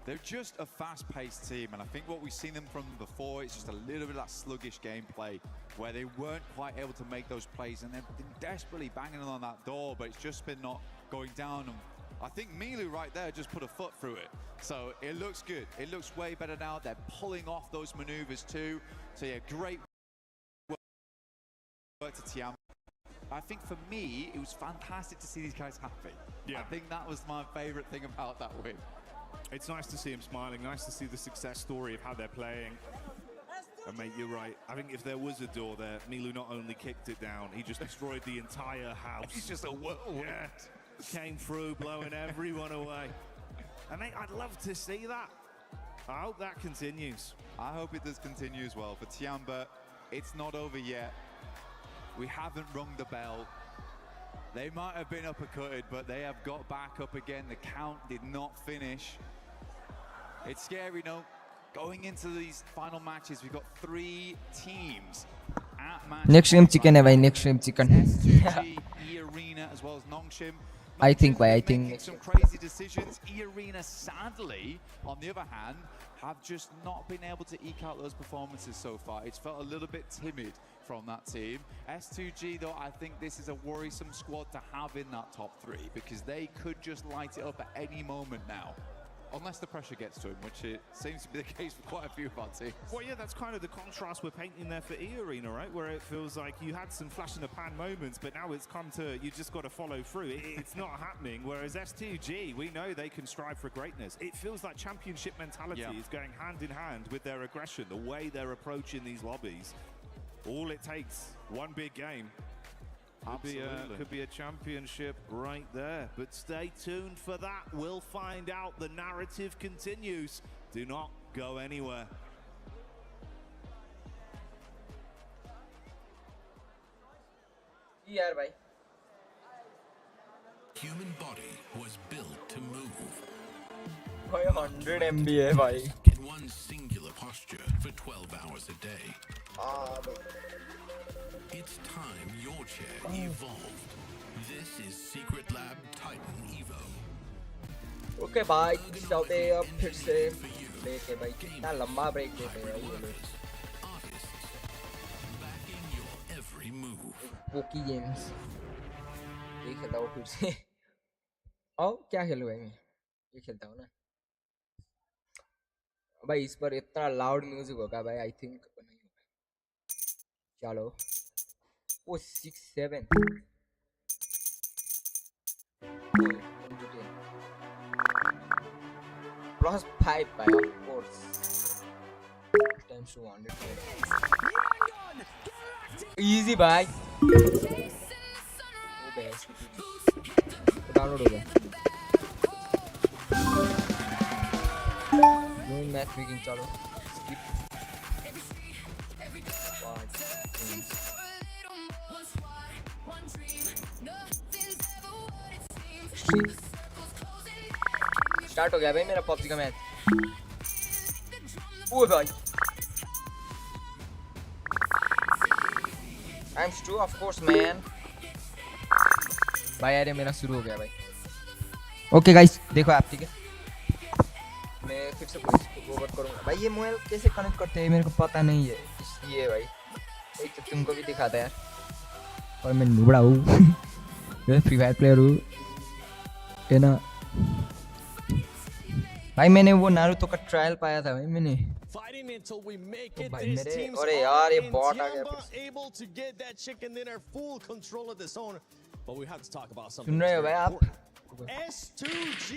They're just a fast-paced team, and I think what we've seen them from before, it's just a little bit of that sluggish gameplay where they weren't quite able to make those plays, and they've been desperately banging on that door, but it's just been not going down. And I think Milu right there just put a foot through it. So it looks good. It looks way better now. They're pulling off those maneuvers too. So yeah, great work to Tiam. I think for me, it was fantastic to see these guys happy. Yeah. I think that was my favorite thing about that win. It's nice to see him smiling, nice to see the success story of how they're playing. And mate, you're right. I think if there was a door there, Milu not only kicked it down, he just destroyed the entire house. He's just a whirlwind. Yeah. Came through, blowing everyone away. And mate, I'd love to see that. I hope that continues. I hope it does continue as well. For Tiamba, it's not over yet. We haven't rung the bell. They might have been uppercutted, but they have got back up again. The count did not finish. It's scary, no? Going into these final matches, we've got 3 teams at match. Next shrimp chicken है भाई, next shrimp chicken. S2G, E-Arena, as well as Nongshim. I think Some crazy decisions. E-Arena, sadly, on the other hand, have just not been able to eke out those performances so far. It's felt a little bit timid from that team. S2G, though, I think this is a worrisome squad to have in that top 3 because they could just light it up at any moment now. Unless the pressure gets to him, which it seems to be the case for quite a few of our teams. Well, yeah, that's kind of the contrast we're painting there for E-Arena, right? Where it feels like you had some flash in the pan moments, but now it's come to, you just got to follow through. It's not happening. Whereas S2G, we know they can strive for greatness. It feels like championship mentality is going hand in hand with their aggression, the way they're approaching these lobbies. All it takes, one big game. Could be a championship right there, but stay tuned for that. We'll find out. The narrative continues. Do not go anywhere. यार भाई Human body was built to move. भाई 100 MB है भाई. In one singular posture for 12 hours a day. It's time your chair evolved. This is Secret Lab Titan Evo. Okay भाई, चलते अब फिर से ब्रेक है भाई. कितना लंबा ब्रेक देते हैं भाई ये लोग. Backing your every move. Poke games. ये खेलता हूँ फिर से. और क्या खेलूँ भाई मैं? ये खेलता हूँ ना. भाई इस पर इतना लाउड म्यूजिक होगा भाई. I think नहीं होगा. चलो. Oh, 6-7. Plus 5 by of course. Times 200. Easy bye. Download हो गया. मैच मेकिंग चलो. Skip. स्टार्ट हो गया भाई मेरा पबजी का मैच. ओए भाई टाइम्स 2 ऑफ कोर्स मैन. भाई अरे मेरा शुरू हो गया भाई. ओके गाइस देखो आप ठीक है. मैं फिर से ओवर करूंगा भाई. ये मोबाइल कैसे कनेक्ट करते हैं मेरे को पता नहीं है, इसलिए भाई एक तो तुमको भी दिखाता है यार. और मैं नुबड़ा हूँ. मैं फ्री फायर प्लेयर हूँ है ना भाई. मैंने वो नारुतो का ट्रायल पाया था भाई मैंने. भाई मेरे अरे यार ये बॉट आ गया. सुन रहे हो भाई आप? S2G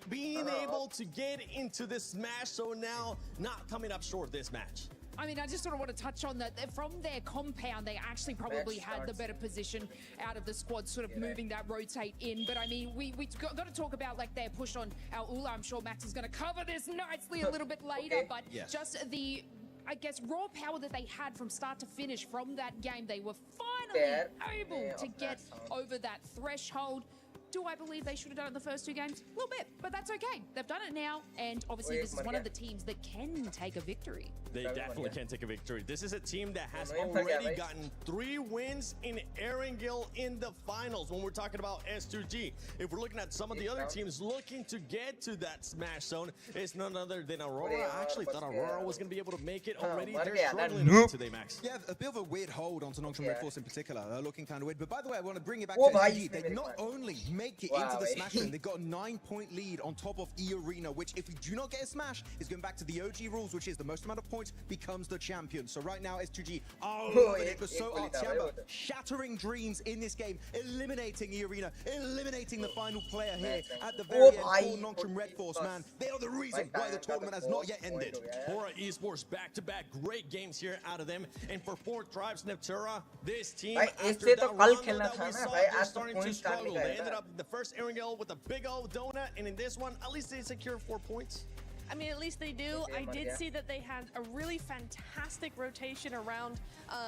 being able to get into this match, so now not coming up short this match. I mean, I just sort of want to touch on that. From their compound, they actually probably had the better position out of the squad, sort of moving that rotate in. But I mean, we got to talk about like their push on our Ula. I'm sure Max is going to cover this nicely a little bit later, but just the, I guess, raw power that they had from start to finish from that game, they were finally able to get over that threshold. Do I believe they should have done it in the first 2 games? A little bit, but that's okay. They've done it now, and obviously this is one of the teams that can take a victory. They definitely can take a victory. This is a team that has already gotten 3 wins in Erangel in the finals when we're talking about S2G. If we're looking at some of the other teams looking to get to that smash zone, it's none other than Aurora. I actually thought Aurora was going to be able to make it already. They're struggling a bit today, Max. Yeah, a bit of a weird hold onto Nongshim Red Force in particular, looking kind of weird. But by the way, I want to bring it back to SG. They not only make it into the smash zone, they got a 9-point lead on top of E-Arena, which if we do not get a smash, is going back to the OG rules, which is the most amount of points becomes the champion. So right now, S2G, it was so Tiamba, shattering dreams in this game, eliminating E-Arena, eliminating the final player here at the very end for Nongshim Red Force, man. They are the reason why the tournament has not yet ended. Hora Esports back-to-back great games here out of them. And for 4th Tribes Neptura, this team, after that run that we saw, they're starting to struggle. They ended up the first Erangel with a big old donut, and in this one, at least they secured 4 points. I mean, at least they do. I did see that they had a really fantastic rotation around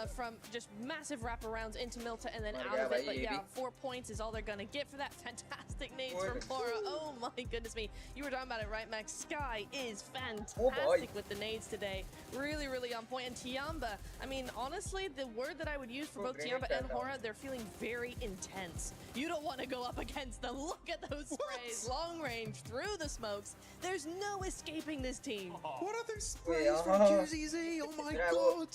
from just massive wraparounds into Milta and then out of it. But yeah, 4 points is all they're going to get for that. Fantastic nades from Flora. Oh my goodness me. You were talking about it, right, Max? Sky is fantastic with the nades today. Really, really on point. And Tiamba, I mean, honestly, the word that I would use for both Tiamba and Hora, they're feeling very intense. You don't want to go up against them. Look at those sprays. Long range, through the smokes. There's no escaping this team. What are those sprays from QZZ? Oh my god.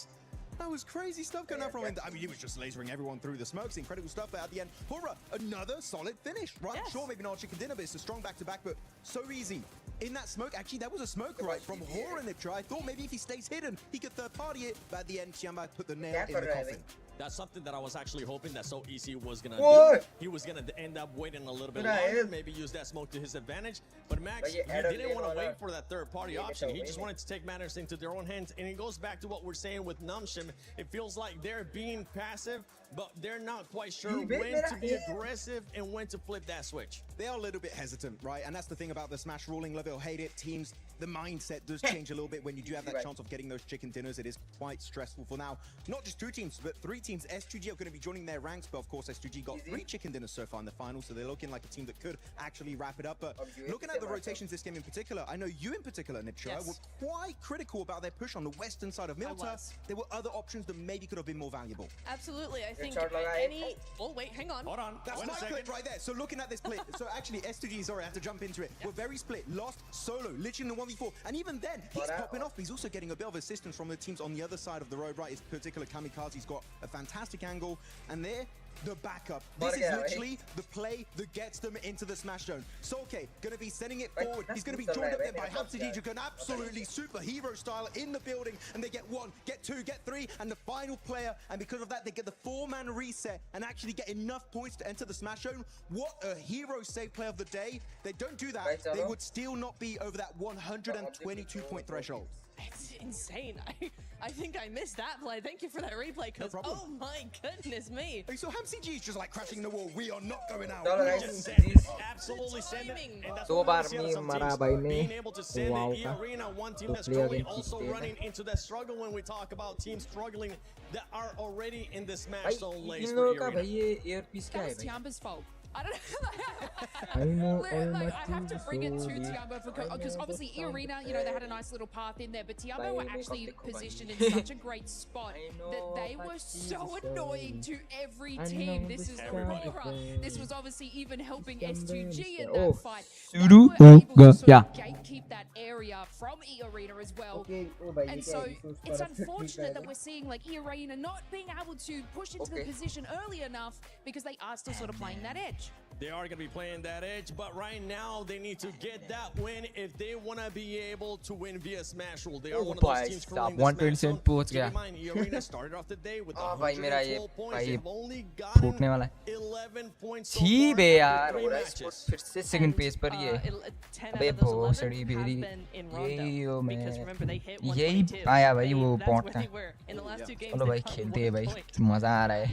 That was crazy stuff going on from him. I mean, he was just lasering everyone through the smokes. Incredible stuff. But at the end, Hora, another solid finish, right? Sure, maybe not a chicken dinner, but it's a strong back-to-back, but so easy. In that smoke, actually, that was a smoke right from Hora in the try. I thought maybe if he stays hidden, he could third-party it. But at the end, Tiamba put the nail in the coffin. That's something that I was actually hoping that So Easy was gonna do. He was gonna end up waiting a little bit longer, maybe use that smoke to his advantage. But Max, he didn't want to wait for that third-party option. He just wanted to take matters into their own hands. And it goes back to what we're saying with Nongshim. It feels like they're being passive, but they're not quite sure when to be aggressive and when to flip that switch. They are a little bit hesitant, right? And that's the thing about the Smash ruling. Love it or hate it, teams, the mindset does change a little bit when you do have that chance of getting those chicken dinners. It is quite stressful for now. Not just 2 teams, but 3 teams. S2G are going to be joining their ranks, but of course S2G got 3 chicken dinners so far in the final, so they're looking like a team that could actually wrap it up. But looking at the rotations this game in particular, I know you in particular, Nipchira, were quite critical about their push on the western side of Milta. There were other options that maybe could have been more valuable. Absolutely, I think any... Oh, wait, hang on. Hold on. That's my clip right there. So looking at this split, so actually S2G, sorry, I have to jump into it. We're very split. Lost solo, literally in the 1v4. And even then, he's popping off. He's also getting a bit of assistance from the teams on the other side of the road, right? His particular Kamikaze's got a fantastic angle. And there, the backup. This is literally the play that gets them into the smash zone. So, okay, gonna be sending it forward. He's gonna be joined up there by Hamsiji, who can absolutely superhero style in the building. And they get 1, get 2, get 3, and the final player. And because of that, they get the 4-man reset and actually get enough points to enter the smash zone. What a hero save play of the day. They don't do that, they would still not be over that 122-point threshold. It's insane. I think I missed that play. Thank you for that replay, because oh my goodness me. Hey, so HamCG is just like crashing the wall. We are not going out. Absolutely send it. And that's what we see on some teams being able to send it. E-Arena, one team that's currently also running into that struggle when we talk about teams struggling that are already in the smash zone lanes for E-Arena. That was Tiamba's fault. I don't know. Like, I have to bring it to Tiamba because obviously E-Arena, you know, they had a nice little path in there, but Tiamba were actually positioned in such a great spot that they were so annoying to every team. This is Aurora. This was obviously even helping S2G in that fight. They were able to sort of gatekeep that area from E-Arena as well. And so it's unfortunate that we're seeing like E-Arena not being able to push into the position early enough because they are still sort of playing that edge. They are going to be playing that edge, but right now they need to get that win if they want to be able to win via Smash Rule. They are one of those teams currently in the Smash Zone. Keep in mind, Arena started off the day with 112 points. They've only gotten 11 points so far after 3 matches. फिर से second page पर ये 10 अबे out of those 11 भोसड़ी have बेरी been in Rondo. यही हो मैं Because remember, they hit यही 122. आया भाई वो That's बॉट where था they were. In the last 2 games, चलो भाई they've gotten खेलते हैं 1 भाई point. मजा आ रहा है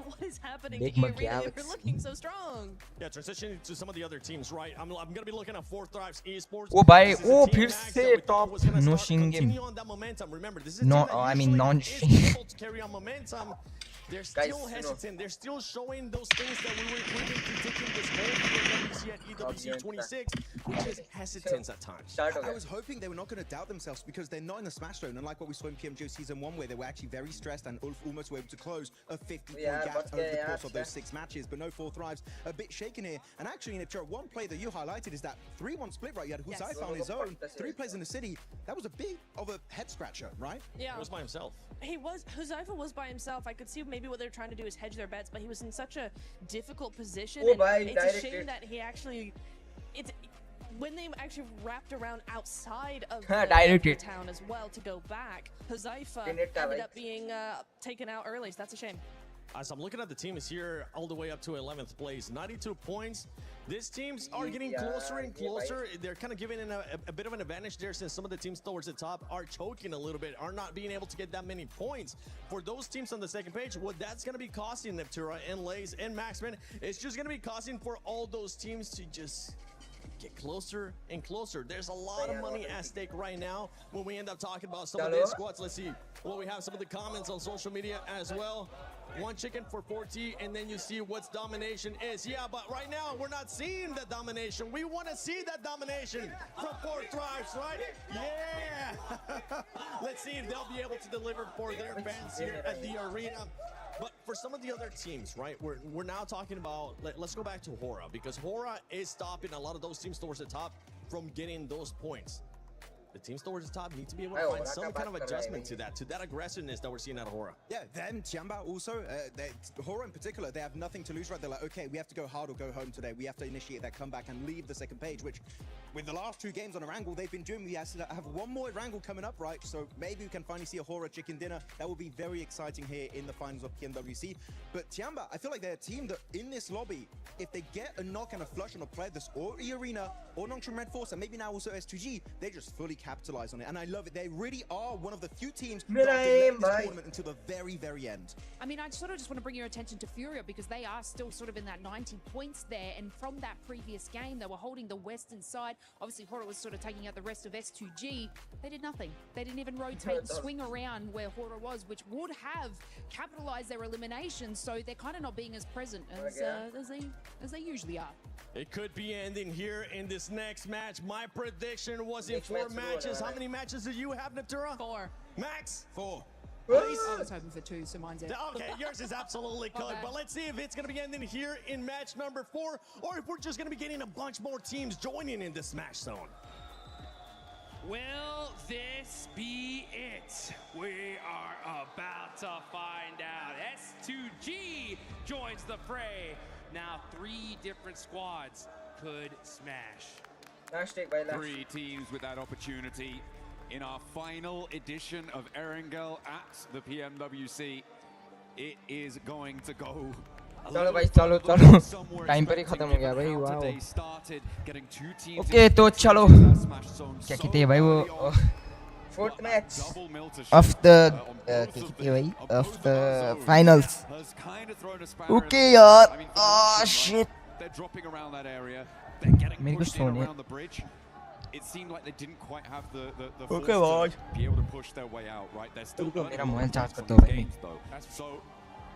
What is happening Big to you, Monkey Arena? Alex. You're looking so strong. Yeah, transitioning to some of the other teams, right? I'm going to be looking at 4 Thrives Esports. ओ भाई This is a ओ team फिर Max से that we thought top was gonna no start शिंगेम continue on that momentum. Remember, this is a No, team that I mean usually non-Shing. is able to carry on momentum. They're still hesitant. They're still showing those things that we've been critiquing this whole PMWC at EWC 26, which is hesitance at times. I was hoping they were not going to doubt themselves because they're not in the Smash Zone, unlike what we saw in PMGO Season 1, where they were actually very stressed and almost were able to close a 50-point gap over the course of those 6 matches. But no 4 Thrives, a bit shaken here. And actually, Niptera, one play that you highlighted is that 3-1 split, right? You had Huzaifa on his own, 3 players in the city. That was a bit of a head-scratcher, right? Yeah. He was by himself. Huzaifa was by himself. I could see maybe what they're trying to do is hedge their bets, but he was in such a difficult position. Oh, And bhai, it's a direct shame hit. that he actually, when they actually wrapped around outside of direct the hit. town as well to go back, Huzaifa Didn't it, ended bhai? up being taken out early, so that's a shame. As I'm looking at the teams here, all the way up to 11th place, 92 points. These teams are getting closer and closer. They're kind of giving in a bit of an advantage there, since some of the teams towards the top are choking a little bit, are not being able to get that many points. For those teams on the second page, what that's going to be costing Neptura and Lays and Maxman, it's just going to be costing for all those teams to just get closer and closer. There's a lot of money at stake right now when we end up talking about some of these squads. Let's see. Well, we have some of the comments on social media as well. 1 chicken for 4T, and then you see what's domination is. Yeah, but right now we're not seeing the domination. We want to see that domination from 4 Thrives, right? Yeah! Let's see if they'll be able to deliver for their fans here at the arena. But for some of the other teams, right, we're now talking about, let's go back to Hora, because Hora is stopping a lot of those teams towards the top from getting those points. The teams towards the top need to be able to find some kind of adjustment to that aggressiveness that we're seeing out of Hora. Yeah, them, Tiamba also, Hora in particular, they have nothing to lose, right? They're like, okay, we have to go hard or go home today. We have to initiate that comeback and leave the second page, which with the last 2 games on Erangel, they've been doing. We have 1 more Erangel coming up, right? So maybe we can finally see a Hora chicken dinner. That will be very exciting here in the finals of PMWC. But Tiamba, I feel like they're a team that in this lobby, if they get a knock and a flush on a player that's or E-Arena or Nongshim Red Force, and maybe now also S2G, they just fully capitalize on it. And I love it. They really are one of the few teams that have delayed this tournament until the very, very end. I mean, I sort of just want to bring your attention to Furia because they are still sort of in that 90 points there. And from that previous game, they were holding the western side. Obviously, Hora was sort of taking out the rest of S2G. They did nothing. They didn't even rotate and swing around where Hora was, which would have capitalized their elimination. So they're kind of not being as present as they usually are. It could be ending here in this next match. My prediction was in 4 matches. How many matches do you have, Neptura? 4. Max? 4. I was hoping for 2, so mine's it. Okay, yours is absolutely cooked. But let's see if it's going to be ending here in match number 4, or if we're just going to be getting a bunch more teams joining in this Smash Zone. Will this be it? We are about to find out. S2G joins the fray. Now 3 different squads could smash. 3 teams with that opportunity in our final edition of Erangel at the PMWC. It is going to go. चलो भाई चलो time पर ही खत्म हो गया भाई wow okay तो चलो क्या कहते हैं भाई वो 4th match of the क्या कहते हैं भाई of the finals ओके यार ah shit मेरे को सोने It seemed like they didn't quite have the okay, force to be able to push their way out, right? They're still मेरा mobile charge कर दो भाई So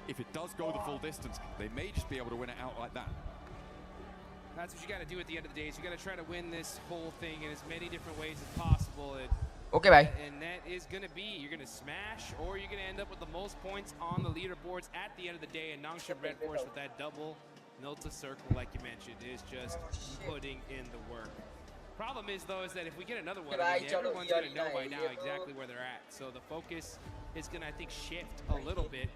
if it does go the full distance, they may just be able to win it out like that. That's what you got to do at the end of the day. Is you got to try to win this whole thing in as many different ways as possible. Okay, bye. And that is going to be you're going to smash, or you're going to end up with the most points on the leaderboards at the end of the day. And Nongshim Red Force with that double Nilta circle, like you mentioned, is just putting in the work. Problem is, though, is that if we get another one, I mean, everyone's going to know by now exactly where they're at. So the focus is going to, I think, shift a little bit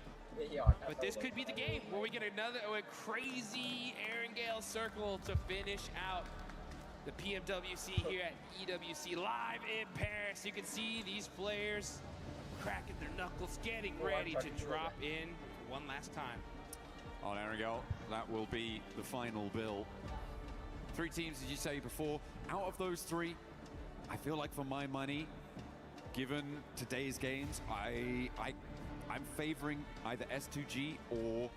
But this could be the game where we get a crazy Erangel circle to finish out the PMWC here at EWC live in Paris. You can see these players cracking their knuckles, getting ready to drop in one last time. On Erangel, that will be the final bill. 3 teams, as you say before. Out of those 3, I feel like for my money, given today's games, I'm favoring either S2G or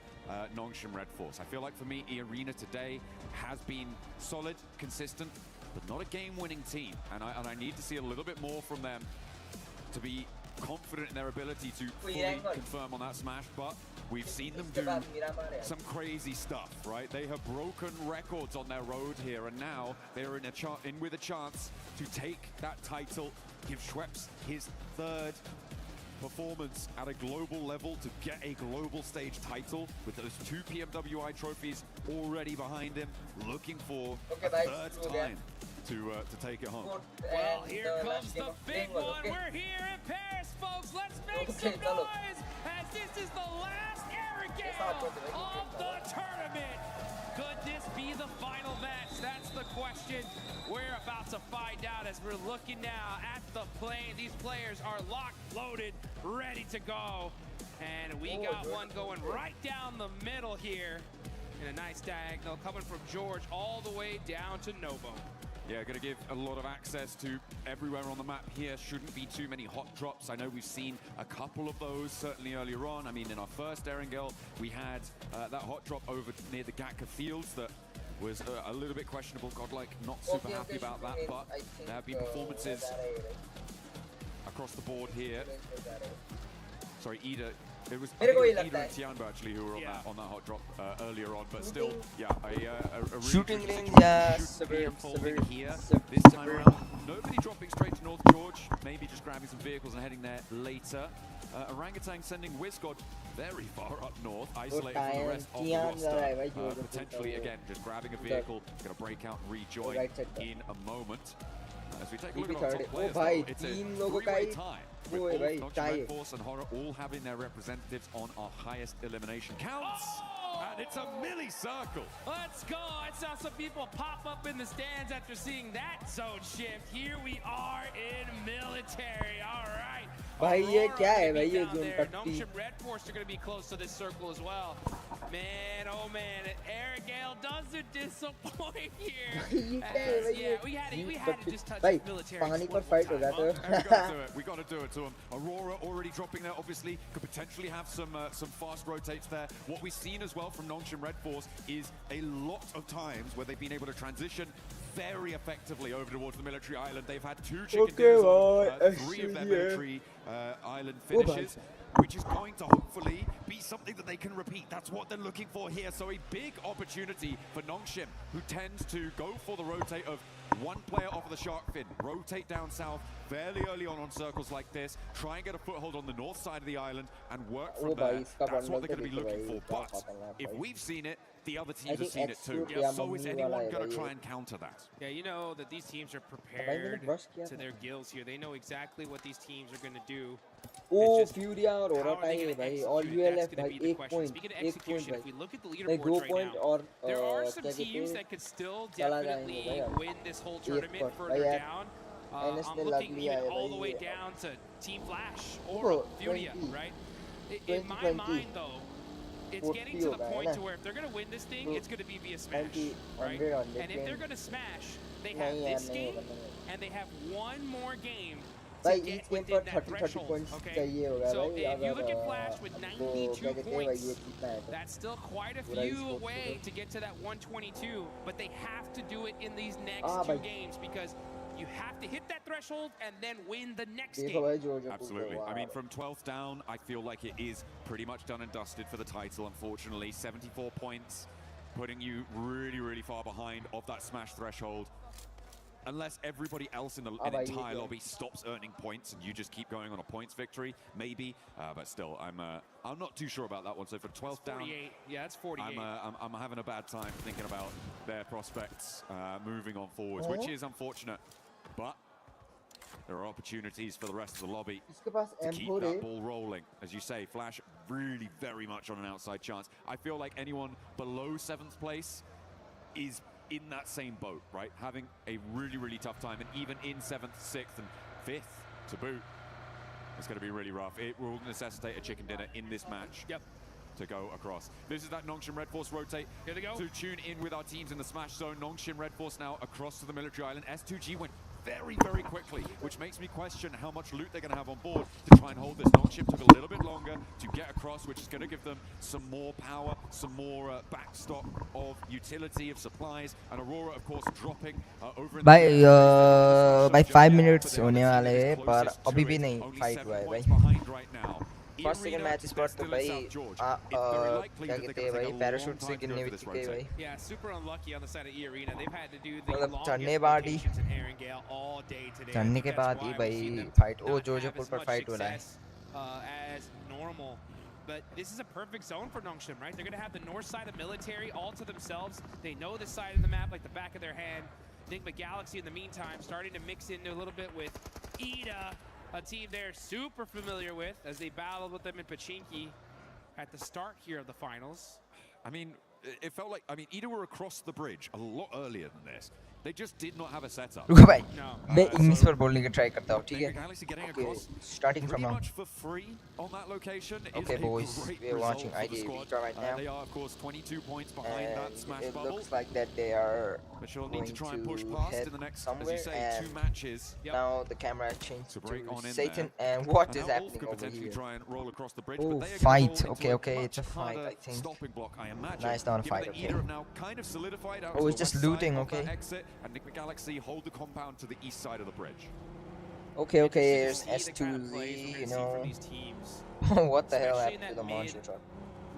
Nongshim Red Force. I feel like for me, E-Arena today has been solid, consistent, but not a game-winning team. And I need to see a little bit more from them to be confident in their ability to fully confirm on that smash. But we've seen them do some crazy stuff, right? They have broken records on their road here, and now they're in with a chance to take that title, give Schweppes his 3rd performance at a global level to get a global stage title with those 2 PMWI trophies already behind him, looking for a 3rd time to take it home. Well, here comes the big one. We're here in Paris, folks. Let's make some noise as this is the last Erangel of the tournament. Could this be the final match? That's the question we're about to find out as we're looking now at the plane. These players are locked, loaded, ready to go. And we got one going right down the middle here in a nice diagonal coming from George all the way down to Novo. Yeah, going to give a lot of access to everywhere on the map here. Shouldn't be too many hot drops. I know we've seen a couple of those certainly earlier on. I mean, in our first Erangel, we had that hot drop over near the Gatka Fields that was a little bit questionable. Godlike not super happy about that, but there have been performances across the board here. Sorry, Ida. It was Ida and Tianbo actually who were on that hot drop earlier on, but still, yeah, a really shooting range, unfolding here this time around. Nobody dropping straight to North George, maybe just grabbing some vehicles and heading there later. Orangutan sending WizGod very far up north, isolated from the rest of the roster. Potentially, again, just grabbing a vehicle, going to break out and rejoin in a moment. As we take a look at our top players, though, it's a 3-way tie. With both Nongshim Red Force and Horror all having their representatives on our highest elimination counts. And it's a milli-circle. Let's go. I saw some people pop up in the stands after seeing that zone shift. Here we are in military. All right. भाई ये क्या है भाई ये zone पट्टी Nongshim Red Force are going to be close to this circle as well. Man, oh man, Erangel doesn't disappoint here. Yeah, we had to just touch the military. पानी पर fight हो जाता है. We got to do it to him. Aurora already dropping there, obviously could potentially have some fast rotates there. What we've seen as well from Nongshim Red Force is a lot of times where they've been able to transition very effectively over towards the military island. They've had 2 chicken dinners on 3 of their military island finishes, which is going to hopefully be something that they can repeat. That's what they're looking for here. So a big opportunity for Nongshim, who tends to go for the rotate of 1 player off of the shark fin, rotate down south fairly early on circles like this, try and get a foothold on the north side of the island and work from there. That's what they're going to be looking for. But if we've seen it, the other teams have seen it too. So is anyone going to try and counter that? Yeah, you know that these teams are prepared to their gills here. They know exactly what these teams are going to do. Oh, Fury और Aurora time है भाई. All ULF भाई 1 point. Speaking of execution, if we look at the leaderboards right now, there are some teams that could still definitely win this whole tournament further down. I'm looking even all the way down to Team Flash or Furia, right? In my mind, though, it's getting to the point to where if they're going to win this thing, it's going to be via smash, right? And if they're going to smash, they have this game, and they have 1 more game to get within that threshold, okay? So if you look at Flash with 92 points, that's still quite a few away to get to that 122, but they have to do it in these next 2 games because you have to hit that threshold and then win the next game. Absolutely. I mean, from 12th down, I feel like it is pretty much done and dusted for the title, unfortunately. 74 points, putting you really, really far behind of that smash threshold. Unless everybody else in the entire lobby stops earning points and you just keep going on a points victory, maybe. But still, I'm not too sure about that one. So for 12th down, yeah, it's 48. I'm having a bad time thinking about their prospects moving on forwards, which is unfortunate. But there are opportunities for the rest of the lobby to keep that ball rolling. As you say, Flash really very much on an outside chance. I feel like anyone below 7th place is in that same boat, right? Having a really, really tough time, and even in 7th, 6th, and 5th to boot, it's going to be really rough. It will necessitate a chicken dinner in this match. Yep. To go across. This is that Nongshim Red Force rotate. Here they go. To tune in with our teams in the smash zone. Nongshim Red Force now across to the military island. S2G went very, very quickly, which makes me question how much loot they're going to have on board to try and hold this. Nongshim took a little bit longer to get across, which is going to give them some more power, some more backstop of utility of supplies, and Aurora, of course, dropping over in by 5 minutes होने वाले हैं, पर अभी भी नहीं fight हुआ है भाई. फर्स्ट सेकंड मैच स्पॉट तो भाई क्या कहते हैं भाई पैराशूट से गिरने भी चुके हैं भाई. Yeah, super unlucky on the side of E Arena. They've had to do the मतलब longest चढ़ने बाद ही rotations in Erangel all day today. चढ़ने के बाद ही भाई फाइट ओ जोजो पुल पर फाइट हो रहा है. As normal. But this is a perfect zone for Nongshim, right? They're going to have the north side of military all to themselves. They know this side of the map like the back of their hand. Enigma Galaxy, in the meantime, starting to mix in a little bit with Ida, a team they're super familiar with as they battled with them in Pachinki at the start here of the finals. I mean, it felt like, Ida were across the bridge a lot earlier than this. They just did not have a setup. रुको भाई, मैं English पर बोलने की try करता हूँ, ठीक है? Okay, starting from now. Pretty much for free on that location. Okay, boys, we're watching IDA Vita right now. They are, of course, 22 points behind that smash it bubble. looks like that they are But she'll going need to try and push to past head in the next, somewhere, as you say, and 2 matches. now the camera changed to break on in Satan, there. and what And is now happening Wolf could over potentially here? try and roll across the bridge, Oh, but they are fight. gonna roll Okay, into okay, much it's a fight, harder I think. stopping block, I imagine. Nice, not a Given fight, that okay. Ida have now kind of solidified out Oh, to it's the just west side looting, of that okay. exit, and Enigma Galaxy hold the compound to the east side of the bridge. Okay, here's S2Z, you know. What the hell happened to the monster truck?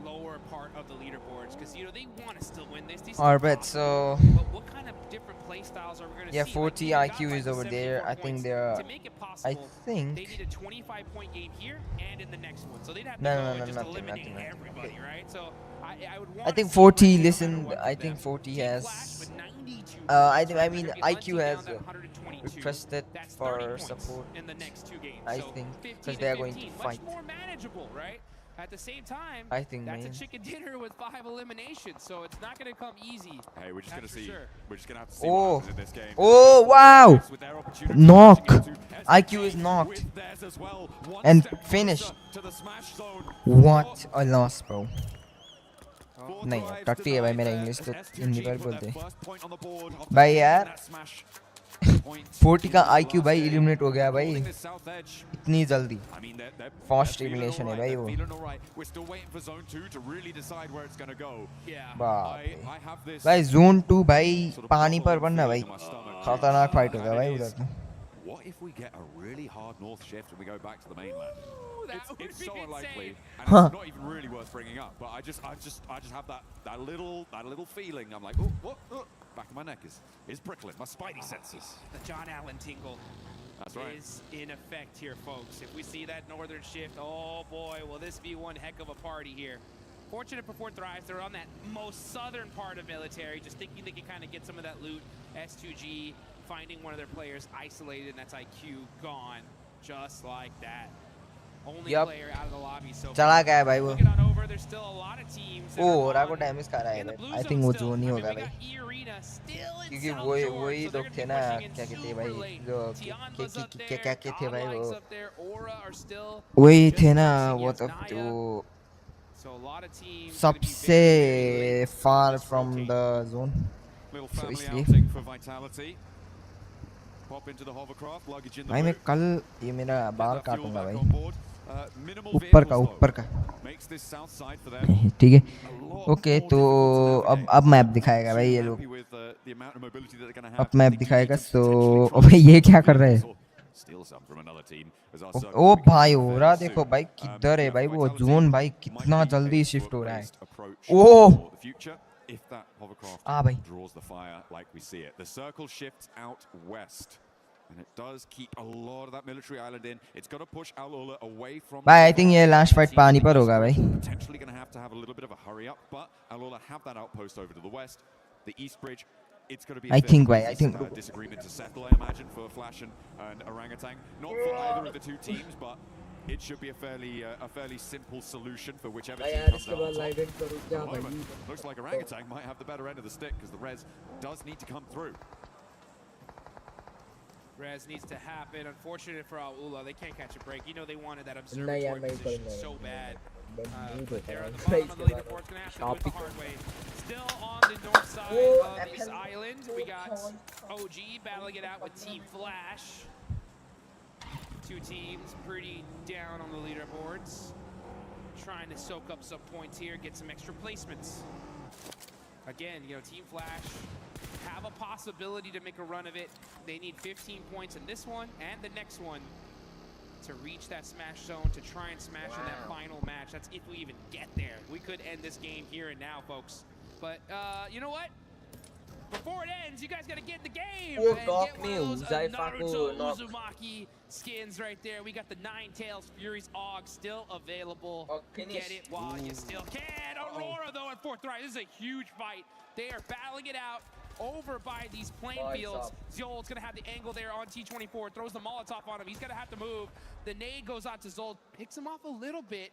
Lower part of the leaderboards, because they want to still win this. Alright, so But what kind of different play styles are we going to yeah, see? 40 IQ is over there. I think they're. To make it possible, I think. they need a 25-point game here and in the next one. So they'd have to No, go no, and no, just nothing, eliminate nothing. everybody, Okay. right? So I would want I think to see 40. no matter Listen, what I from think them. 40 Team has. Flash with 92 I mean They're gonna be IQ hunting has down that 122. requested That's 30 for points support. in the next 2 games. I So think 15 because they are going to 15, fight. much more manageable, right? At the same time, I think, that's man. a chicken dinner with 5 eliminations, so it's not going to come easy. Hey, we're just going to see. Sure. We're just going to have to see Oh, what happens in this game. oh wow! With their opportunity Knock. pushing into IQ is knocked with theirs as well. One and step closer finished. to the smash zone. What a loss, bro. नहीं यार टट्टी है भाई मेरा English तो हिंदी पर बोलते भाई यार 40 का IQ भाई इलिमिनेट हो गया भाई इतनी जल्दी फास्ट एलिमिनेशन है भाई वो बाप रे भाई जोन 2 भाई पानी पर बनना भाई खतरनाक फाइट होगा भाई उधर तो. What if we get a really hard north shift and we go back to the mainland? It's so unlikely, and it's not even really worth bringing up. But I just have that little feeling. I'm like, oh, what? Back of my neck is prickling. My spidey senses. The John Allen tingle. That's right. Is in effect here, folks. If we see that northern shift, oh boy, will this be one heck of a party here. Fortunate for Fort Thrives, they're on that most southern part of military, just thinking they can kind of get some of that loot. S2G finding one of their players isolated, and that's IQ gone, just like that. Only player out of the lobby so चला गया भाई वो. Looking on over, there's still a lot of teams. ओ राको damage कर रहा है भाई. I think वो जोन ही होगा भाई. क्योंकि वही लोग थे ना क्या कहते हैं भाई जो क्या थे भाई वो वही थे ना वो तो सबसे far from the zone. So इसलिए भाई मैं कल ये मेरा बाल काटूंगा भाई ऊपर का ठीक है. ओके तो अब मैप दिखाएगा भाई ये लोग अब मैप दिखाएगा. तो अबे ये क्या कर रहे हैं. ओ भाई हो रहा देखो भाई किधर है भाई वो जोन भाई कितना जल्दी शिफ्ट हो रहा है. ओ if that hovercraft bhai. draws the fire like we see it. The circle shifts out west, and it does keep a lot of that military island in. It's got to push Al-Ula away from. भाई I think ये last fight पानी पर होगा भाई. Potentially going to have a little bit of a hurry up, but Al-Ula have that outpost over to the west. The east bridge, it's going to be. I think भाई I think disagreement to settle, I imagine, for Flash and Orangutan. Not for either of the two teams, but it should be a fairly simple solution for whichever team comes out on top. At the moment, looks like Orangutan might have the better end of the stick because the res does need to come through. Res needs to happen. Unfortunate for Alula, they can't catch a break. You know they wanted that observatory position so bad. But they're at the bottom of the leaderboard. It's going to have to do it the hard way. Still on the north side of this island, we got OG battling it out with Team Flash. Two teams pretty down on the leaderboards. Trying to soak up some points here, get some extra placements. Again, you know, Team Flash have a possibility to make a run of it. They need 15 points in this one and the next one to reach that smash zone, to try and smash in that final match. That's if we even get there. We could end this game here and now, folks. But you know what? Before it ends, you guys gotta get in the game and get one of those Naruto Uzumaki skins right there. We got the Ninetales Fury's AUG still available. Get it while you still can. Aurora, though, at 4th rise. This is a huge fight. They are battling it out over by these playing fields. Zold's gonna have the angle there on T24, throws the Molotov on him. He's gonna have to move. The nade goes out to Zold, picks him off a little bit.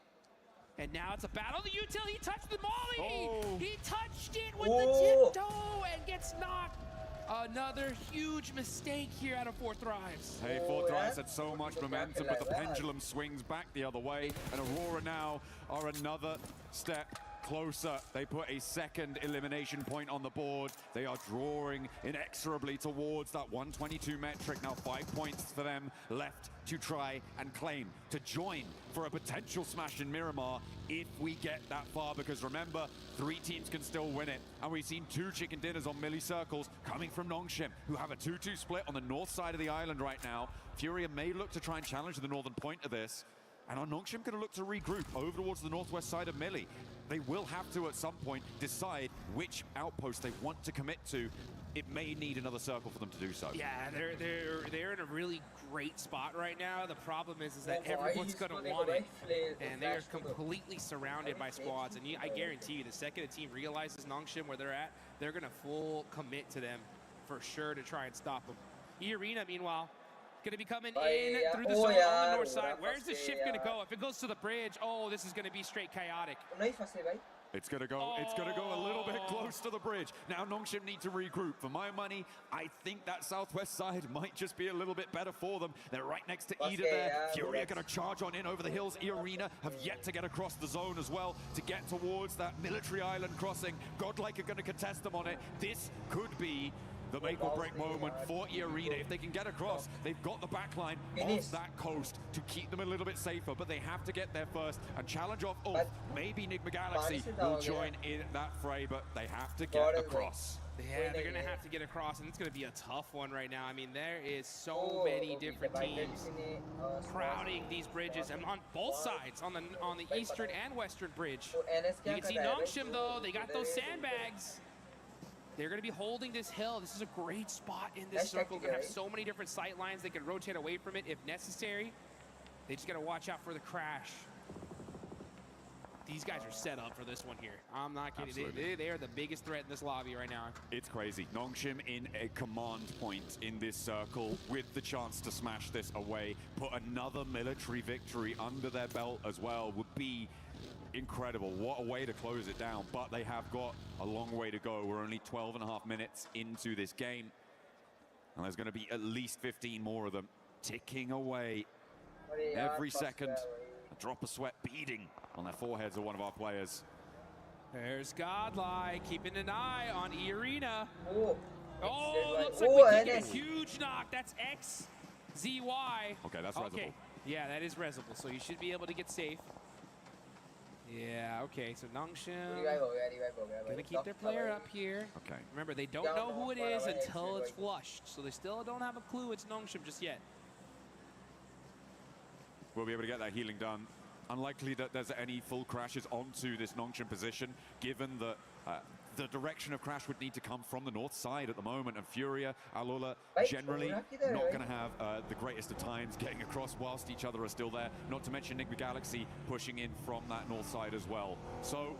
And now it's a battle. The util, he touched the molly! He touched it with the tiptoe and gets knocked. Another huge mistake here out of 4th Rise. Hey, 4th Rise had so much momentum, but the pendulum swings back the other way. And Aurora now are another step closer. They put a second elimination point on the board. They are drawing inexorably towards that 122 metric. Now 5 points for them left to try and claim, to join for a potential smash in Miramar if we get that far, because remember, 3 teams can still win it. And we've seen 2 chicken dinners on milli-circles coming from Nongshim, who have a 2-2 split on the north side of the island right now. Furia may look to try and challenge the northern point of this. And are Nongshim going to look to regroup over towards the northwest side of Millie? They will have to, at some point, decide which outpost they want to commit to. It may need another circle for them to do so. Yeah, they're in a really great spot right now. The problem is that everyone's going to want it, and they are completely surrounded by squads. And I guarantee you, the second a team realizes Nongshim where they're at, they're going to full commit to them for sure to try and stop them. E-Arena, meanwhile, going to be coming in through the zone on the north side. Where's the shift going to go? If it goes to the bridge, oh, this is going to be straight chaotic. It's gonna go a little bit close to the bridge. Now Nongshim need to regroup. For my money, I think that southwest side might just be a little bit better for them. They're right next to Ida there. Fury are gonna charge on in over the hills. E-Arena have yet to get across the zone as well to get towards that military island crossing. Godlike are gonna contest them on it. This could be the make or break moment for E-Arena. If they can get across, they've got the backline off that coast to keep them a little bit safer, but they have to get there first and challenge off Ulf. Maybe Nigma Galaxy will join in that fray, but they have to get across. Yeah, they're going to have to get across, and it's going to be a tough one right now. I mean, there is so many different teams crowding these bridges, and on both sides, on the eastern and western bridge. You can see Nongshim, though. They got those sandbags. They're going to be holding this hill. This is a great spot in this circle. Going to have so many different sight lines. They can rotate away from it if necessary. They just got to watch out for the crash. These guys are set up for this one here. I'm not kidding. They are the biggest threat in this lobby right now. It's crazy. Nongshim in a command point in this circle with the chance to smash this away. Put another military victory under their belt as well would be incredible. What a way to close it down, but they have got a long way to go. We're only 12.5 minutes into this game, and there's going to be at least 15 more of them ticking away. Every second, a drop of sweat beading on their foreheads of one of our players. There's Godlike keeping an eye on E-Arena. Oh, looks like we're taking a huge knock. That's XZY. Okay, that's Resible. Yeah, that is Resible, so you should be able to get safe. Yeah, okay, so Nongshim gonna keep their player up here. Okay. Remember, they don't know who it is until it's flushed, so they still don't have a clue it's Nongshim just yet. We'll be able to get that healing done. Unlikely that there's any full crashes onto this Nongshim position, given that the direction of crash would need to come from the north side at the moment, and Furia, Alula, generally not going to have the greatest of times getting across whilst each other are still there, not to mention Nigma Galaxy pushing in from that north side as well. So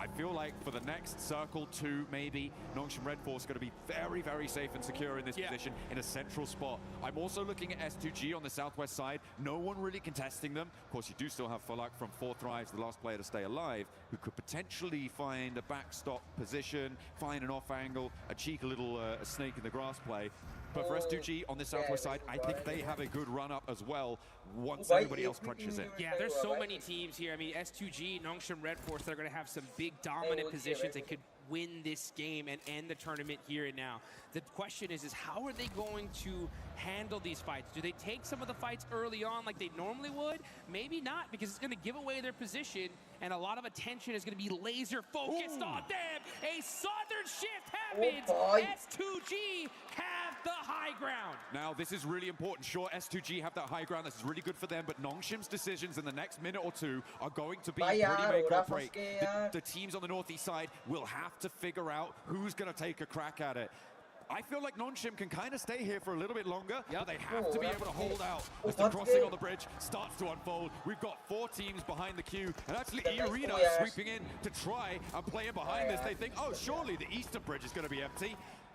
I feel like for the next circle 2, maybe, Nongshim Red Force going to be very, very safe and secure in this position in a central spot. I'm also looking at S2G on the southwest side. No one really contesting them. Of course, you do still have Fulak from 4 Thrives, the last player to stay alive, who could potentially find a backstop position, find an off angle, a cheeky little snake in the grass play. But for S2G on the southwest side, I think they have a good run up as well once everybody else crunches in. Yeah, there's so many teams here. I mean, S2G, Nongshim Red Force, they're going to have some big dominant positions and could win this game and end the tournament here and now. The question is how are they going to handle these fights? Do they take some of the fights early on like they normally would? Maybe not, because it's going to give away their position and a lot of attention is going to be laser focused on them. A southern shift happens. S2G have the high ground. Now, this is really important. Sure, S2G have that high ground. This is really good for them, but Nongshim's decisions in the next minute or 2 are going to be pretty make or break. The teams on the northeast side will have to figure out who's going to take a crack at it. I feel like Nongshim can kind of stay here for a little bit longer, but they have to be able to hold out as the crossing on the bridge starts to unfold. We've got 4 teams behind the queue, and actually E-Arena sweeping in to try and play in behind this. They think, oh, surely the eastern bridge is going to be empty.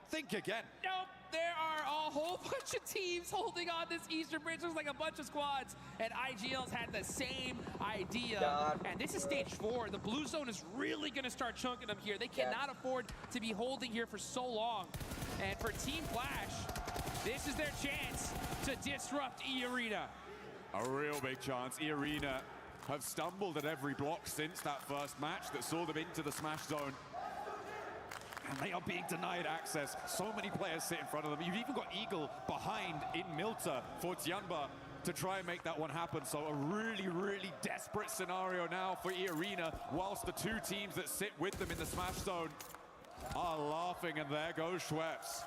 Think again. Nope, there are a whole bunch of teams holding on this eastern bridge. Looks like a bunch of squads, and IGL's had the same idea. And this is stage 4. The blue zone is really going to start chunking them here. They cannot afford to be holding here for so long. And for Team Flash, this is their chance to disrupt E-Arena. A real big chance. E-Arena have stumbled at every block since that first match that saw them into the smash zone. And they are being denied access. So many players sit in front of them. You've even got Eagle behind in Milta for Tianba to try and make that one happen. So a really, really desperate scenario now for E-Arena, whilst the 2 teams that sit with them in the smash zone are laughing, and there goes Schweppes.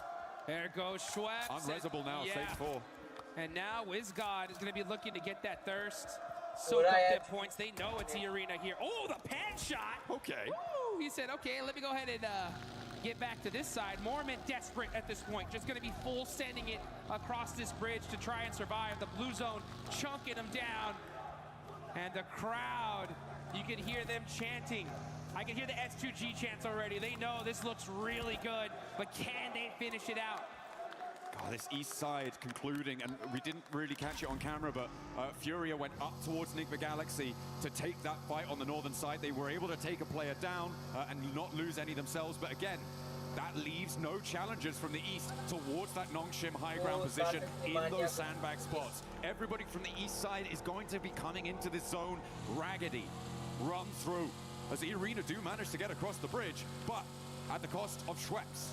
There goes Schweppes. Unresable now, stage 4. And now WizGod is going to be looking to get that thirst. Soak up their points. They know it's E-Arena here. Oh, the pan shot. Okay. Woo! He said, okay, let me go ahead and get back to this side. Mormon desperate at this point. Just going to be full sending it across this bridge to try and survive. The blue zone chunking them down. And the crowd, you can hear them chanting. I can hear the S2G chants already. They know this looks really good, but can they finish it out? God, this east side concluding, and we didn't really catch it on camera, but Furia went up towards Nigma Galaxy to take that fight on the northern side. They were able to take a player down and not lose any themselves, but again, that leaves no challengers from the east towards that Nongshim high ground position in those sandbag spots. Everybody from the east side is going to be coming into this zone raggedy, run through, as E-Arena do manage to get across the bridge, but at the cost of Schweppes.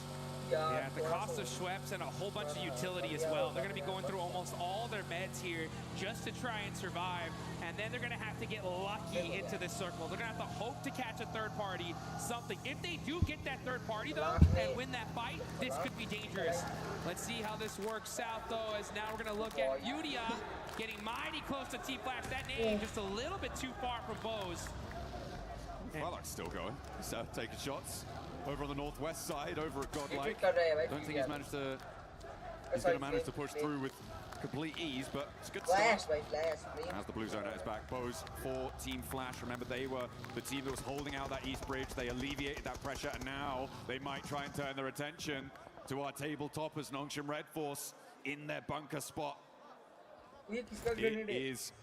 Yeah, at the cost of Schweppes and a whole bunch of utility as well. They're going to be going through almost all their meds here just to try and survive. And then they're going to have to get lucky into this circle. They're going to have to hope to catch a third party, something. If they do get that third party, though, and win that fight, this could be dangerous. Let's see how this works out, though, as now we're going to look at Udia getting mighty close to Team Flash. That name just a little bit too far from Bose. Fulak's still going. He's taking shots. Over on the northwest side, over at Godlike. Don't think he's managed to. He's going to manage to push through with complete ease, but it's a good start. As the blue zone at his back, Bose for Team Flash. Remember, they were the team that was holding out that east bridge. They alleviated that pressure, and now they might try and turn their attention to our tabletop as Nongshim Red Force in their bunker spot. It is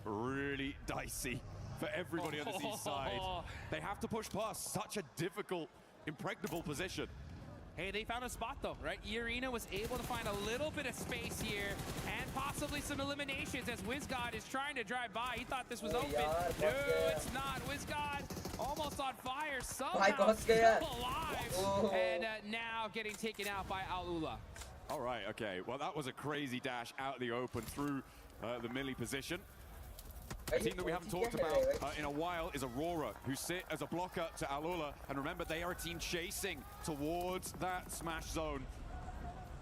really dicey for everybody on this east side. They have to push past such a difficult, impregnable position. Hey, they found a spot though, right? E-Arena was able to find a little bit of space here and possibly some eliminations as WizGod is trying to drive by. He thought this was open. No, it's not. WizGod almost on fire, somehow still alive. And now getting taken out by Alula. All right, okay. Well, that was a crazy dash out the open through the melee position. A team that we haven't talked about in a while is Aurora, who sit as a blocker to Alula. And remember, they are a team chasing towards that smash zone.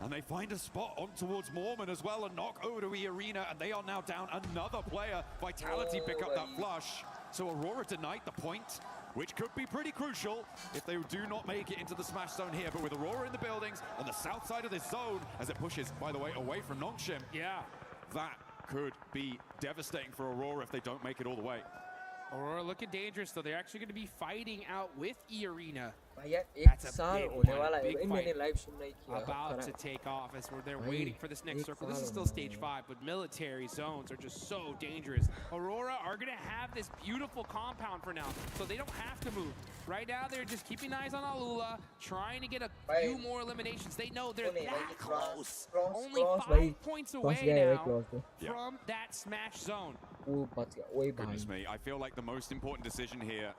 And they find a spot on towards Mormon as well, a knock over to E-Arena, and they are now down another player. Vitality pick up that flush. So Aurora denied the point, which could be pretty crucial if they do not make it into the smash zone here. But with Aurora in the buildings on the south side of this zone, as it pushes, by the way, away from Nongshim, that could be devastating for Aurora if they don't make it all the way. Aurora looking dangerous though. They're actually going to be fighting out with E-Arena. भैया एक That's a साल big होने one, वाला है big भाई, fight. मैंने live सुन नहीं किया About to take off as they're भाई, waiting for this next एक circle. This साल is still होने stage वाला 5, but military zones are just so dangerous. Aurora are going to have this beautiful compound for now, so they don't have to move. Right now, they're just keeping eyes on Alula, trying to get a few more eliminations. They know they're that close. Only 5 points away now from that smash zone. Goodness me, I feel like the most important decision here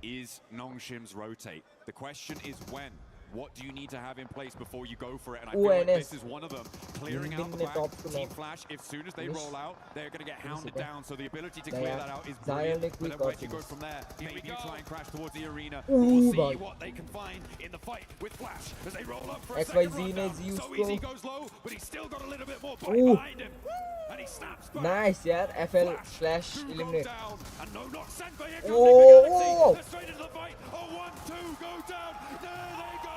is Nongshim's rotate. The question is when. What do you need to have in place before you go for it? And I feel like this is one of them. Clearing out the back, Team Flash, if soon as they roll out, they're going to get hounded down. So the ability to clear that out is brilliant. But then where do you go from there? Maybe try and crash towards the arena. We'll see what they can find in the fight with Flash as they roll up for a second rundown. So easy goes low, but he's still got a little bit more bite behind him. And he snaps back. Nice, yeah. FL Flash eliminate. And no knock sent by here comes Galaxy. They're straight into the fight. Oh, 1-2 go down. There they go.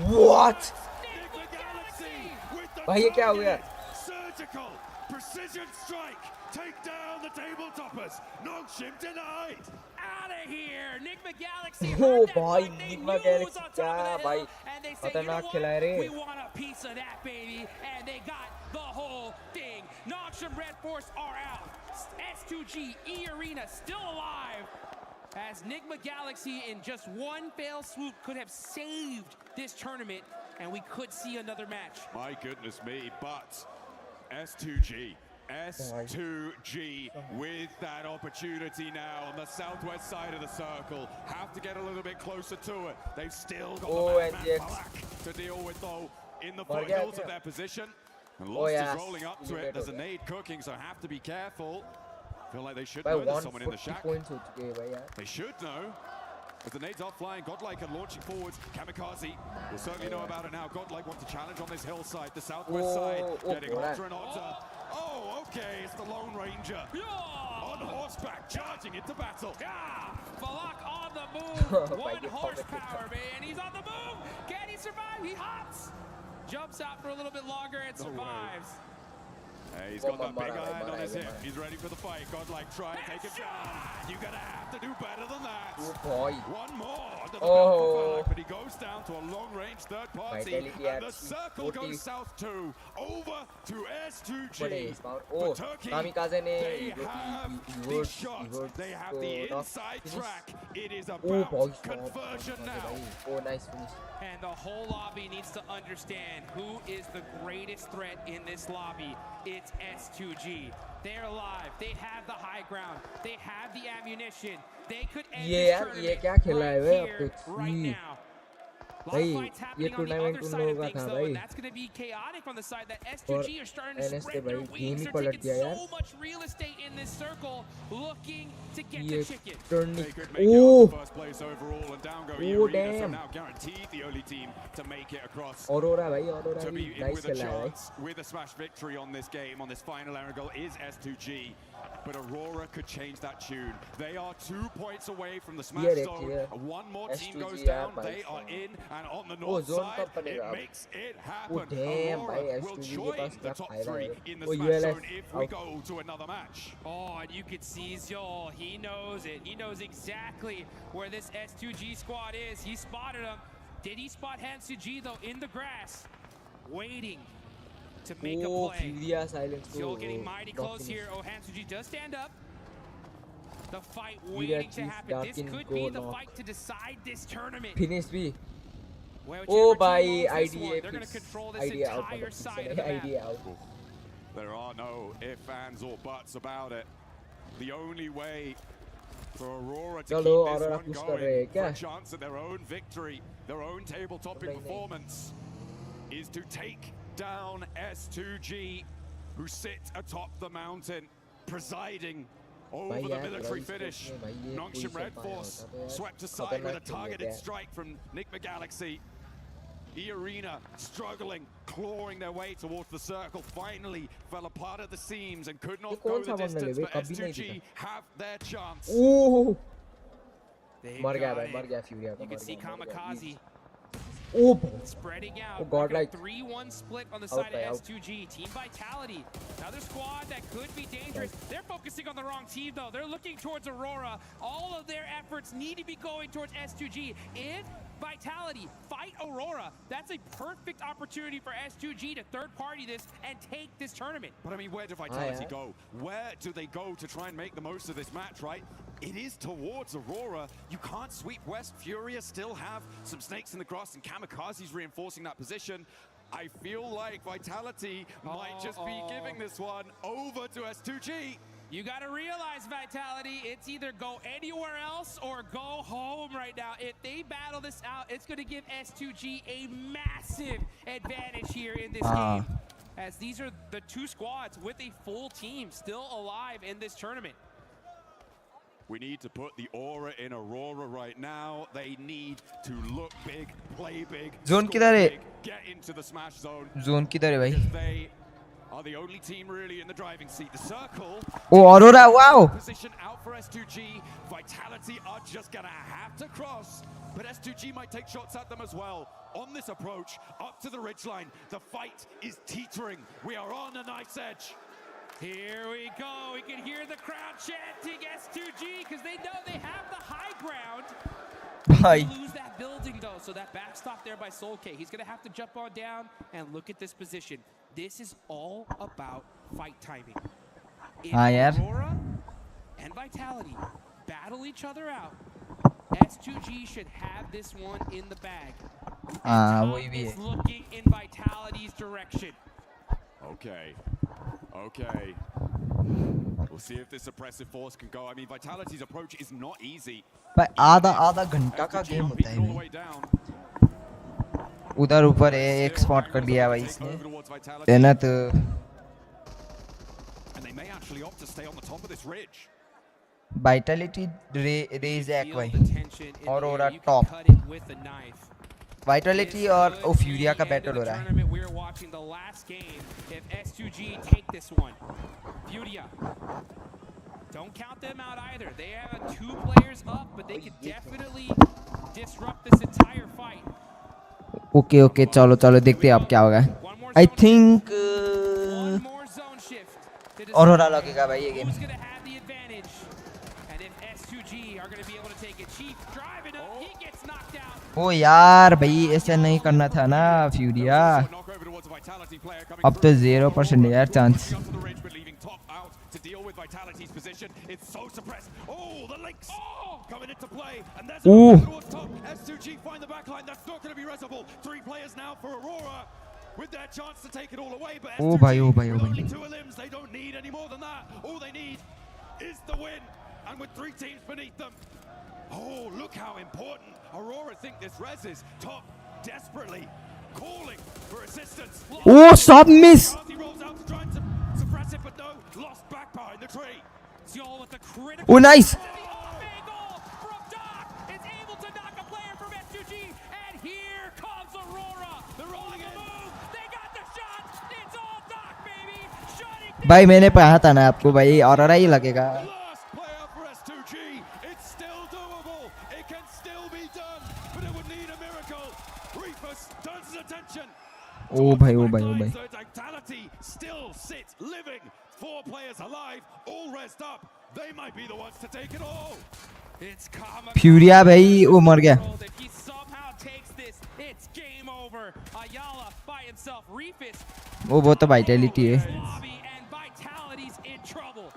What? भाई ये क्या हो गया? Surgical precision strike. Take down the table toppers. Nongshim denied. Out of here. Nigma Galaxy. Oh भाई Nigma Galaxy क्या भाई खतरनाक खिलाए रे. We want a piece of that baby, and they got the whole thing. Nongshim Red Force are out. S2G E-Arena still alive. As Nigma Galaxy in just one fail swoop could have saved this tournament, and we could see another match. My goodness me, but S2G with that opportunity now on the southwest side of the circle. Have to get a little bit closer to it. They've still got the man Black to deal with though in the foothills of their position. And Lost is rolling up to it. There's a nade cooking, so have to be careful. Feel like they should know there's someone in the shack. They should know. As the nades are flying, Godlike are launching forwards. Kamikaze will certainly know about it now. Godlike wants to challenge on this hillside, the southwest side. Getting hotter and hotter. Oh, okay, it's the Lone Ranger. On horseback, charging into battle. Falak on the move. 1 horsepower, man. He's on the move. Can he survive? He hops. Jumps out for a little bit longer and survives. Hey, he's got that big iron on his hip. He's ready for the fight. Godlike trying to take him down. You're going to have to do better than that. One more under the belt for Falak, but he goes down to a long-range third party. And the circle goes south too. Over to S2G. But Turkey, they have the shot. They have the inside track. It is about conversion now. Nice finish. And the whole lobby needs to understand who is the greatest threat in this lobby. It's S2G. They're alive. They have the high ground. They have the ammunition. They could end this tournament right here, right now. A lot of fights happening on the other side of things, though, and that's going to be chaotic on the side that S2G are starting to spread their wings. They're taking so much real estate in this circle, looking to get the chicken. They could make it on first place overall, and down go E-Arena, so now guaranteed the only team to make it across. Aurora To be in nice with a chance, with a smash victory on this game, on this final angle, is S2G. But Aurora could change that tune. They are 2 points away from the smash zone. One more team goes down, they are in, and on the north side, it makes it happen. Aurora will join the top 3 in the smash zone if we go to another match. Oh, and you could see Zol. He knows it. He knows exactly where this S2G squad is. He spotted him. Did he spot Hansuji, though, in the grass, waiting to make a play? Zol getting mighty close here. Oh, Hansuji does stand up. The fight waiting to happen. This could be the fight to decide this tournament. Finish me. Oh, by idea. They're going to control this entire side of the map. There are no ifs, ands, or buts about it. The only way for Aurora to keep this one going, for a chance at their own victory, their own table-topping performance, is to take down S2G, who sit atop the mountain, presiding over the military finish. Nongshim Red Force swept aside with a targeted strike from Nigma Galaxy. E-Arena struggling, clawing their way towards the circle, finally fell apart at the seams and could not go the distance, but S2G have their chance. मर गया You can see Kamikaze Oh, Spreading out. oh God, like 3-1 split on the out side by of out. S2G. Team Vitality, another squad that could be dangerous. They're focusing on the wrong team though. They're looking towards Aurora. All of their efforts need to be going towards S2G. If Vitality fight Aurora, that's a perfect opportunity for S2G to third party this and take this tournament. But I mean, where do Vitality go? Where do they go to try and make the most of this match, right? It is towards Aurora. You can't sweep West. Furia still have some snakes in the grass, and Kamikaze's reinforcing that position. I feel like Vitality might just be giving this one over to S2G. You got to realize, Vitality, it's either go anywhere else or go home right now. If they battle this out, it's going to give S2G a massive advantage here in this game, as these are the two squads with a full team still alive in this tournament. We need to put the aura in Aurora right now. They need to look big, play big, Zone score किधर है? big, get into the smash zone. Zone किधर है भाई? Because they are the only team really in the driving seat. The circle. Oh, Aurora, wow. Position out for S2G. Vitality are just gonna have to cross, but S2G might take shots at them as well. On this approach, up to the ridgeline, the fight is teetering. We are on a knife's edge. Here we go. We can hear the crowd chanting S2G because they know they have the high ground. Bye. They lose that building though, so that backstop there by Soul K. He's gonna have to jump on down and look at this position. This is all about fight timing. If Aurora and Vitality battle each other out, S2G should have this one in the bag. It's looking in Vitality's direction. Okay. Okay. We'll see if this suppressive force can go. I mean, Vitality's approach is not easy. भाई आधा घंटा का game होता है भाई. उधर ऊपर एक स्पॉट कर दिया भाई इसने. है ना तो. And they may actually opt to stay on the top of this ridge. Vitality raise एक भाई. Aurora top. Vitality और Furia का battle हो रहा है. We're watching the last game. If S2G take this one, Furia. Don't count them out either. They have 2 players up, but they could definitely disrupt this entire fight. Okay, चलो देखते हैं अब क्या होगा. I think Aurora लगेगा भाई ये game. ओ यार भाई ऐसा नहीं करना था ना फ्यूरिया. अब तो 0% यार chance. To deal with Vitality's position, it's so suppressed. Oh, the links coming into play, and there's towards top. S2G find the backline. That's not going to be resable. 3 players now for Aurora, with their chance to take it all away. But S2G with only 2 limbs, they don't need any more than that. All they need is the win, and with 3 teams beneath them. Oh, look how important Aurora think this res is. Top desperately calling for assistance. Oh, stop miss. He rolls out to try and suppress it, but no, lost back behind the tree. Oh, nice. From Doc, it's able to knock a player from S2G, and here comes Aurora. They're rolling in. They got the shot. It's all Doc, baby. Shutting भाई मैंने कहा था ना आपको भाई Aurora ही लगेगा. Last player for S2G. It's still doable. It can still be done, but it would need a miracle. Reefus turns his attention. ओ भाई. So Vitality still sits living. 4 players alive, all rest up. They might be the ones to take it all. It's Furia भाई वो मर गया. If he somehow takes this, it's game over. Ayala by himself. Reefus. वो तो Vitality है. And Vitality's in trouble.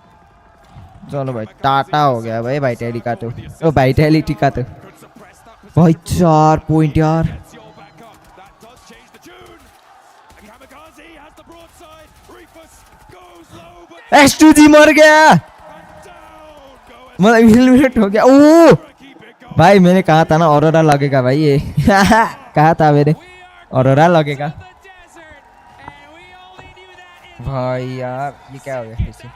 चलो भाई टाटा हो गया भाई Vitality का तो. ओ Vitality का तो. भाई 4 पॉइंट यार. S2G मर गया. मतलब एलिमिनेट हो गया. ओ भाई मैंने कहा था ना Aurora लगेगा भाई ये. कहा था मैंने Aurora लगेगा. भाई यार ये क्या हो गया फिर से.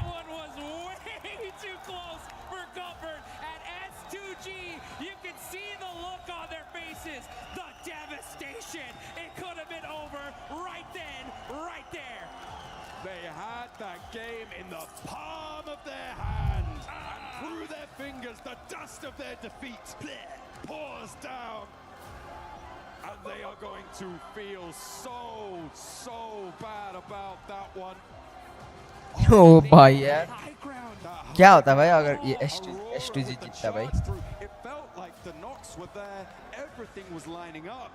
The dust of their defeat pours down. And they are going to feel so bad about that one. ओ भाई यार क्या होता भाई अगर ये S2G जीतता भाई It felt like the knocks were there, everything was lining up,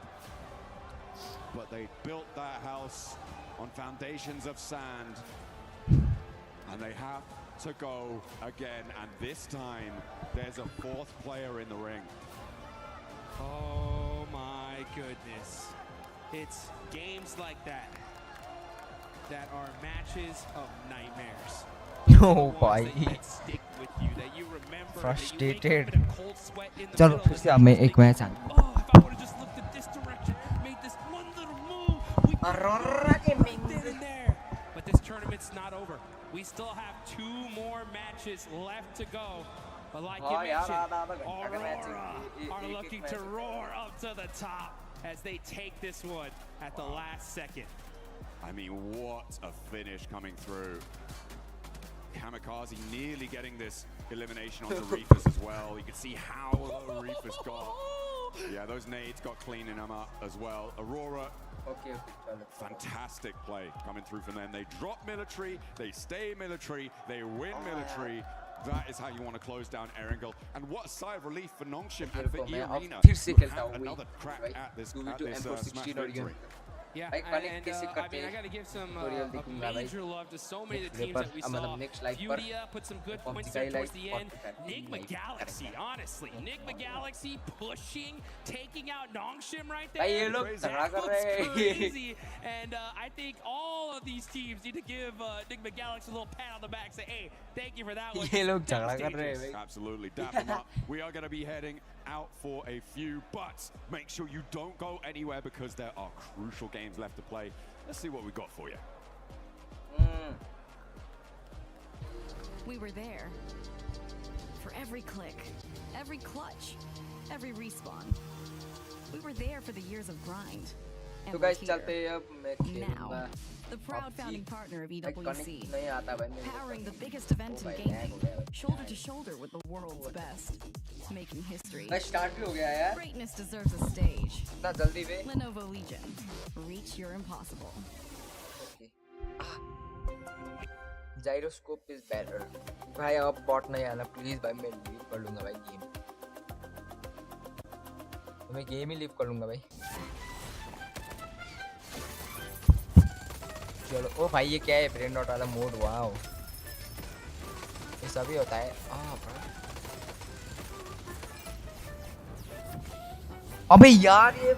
but they built that house on foundations of sand, and they have to go again, and this time there's a fourth player in the ring. Oh my goodness. It's games like that that are matches of nightmares. ओ भाई frustrated चलो फिर से अब मैं एक match आ But this tournament's not over. We still have 2 more matches left to go. But like you mentioned, Aurora are looking to roar up to the top as they take this one at the last second. I mean, what a finish coming through. Kamikaze nearly getting this elimination onto Reefus as well. You can see how low Reefus got. Yeah, those nades got cleaning them up as well. Aurora, fantastic play coming through from them. They drop military, they stay military, they win military. That is how you want to close down Erangel. And what a sigh of relief for Nongshim and for E-Arena, who have another crack at this Smash victory. Yeah, and I got to give some major love to so many of the teams that we saw. Fudia put some good points there towards the end. Nigma Galaxy, honestly. Nigma Galaxy pushing, taking out Nongshim right there. That looks crazy. And I think all of these teams need to give Nigma Galaxy a little pat on the back, say, hey, thank you for that one. Absolutely, dap them up. We are going to be heading out for a few, but make sure you don't go anywhere because there are crucial games left to play. Let's see what we got for you. We were there for every click, every clutch, every respawn. We were there for the years of grind. And so we're guys, here. Now, the proud founding partner of PWC, powering the biggest event in gaming, shoulder to shoulder with the world's best, making history. Greatness deserves a stage. Lenovo Legion, reach your impossible. Gyroscope is better. भाई अब bot नहीं आना please भाई मैं leave कर लूँगा भाई game. मैं game ही leave कर लूँगा भाई. चलो ओ भाई ये क्या है ब्रेन नॉट वाला मोड वाओ ये सभी होता है अबे यार ये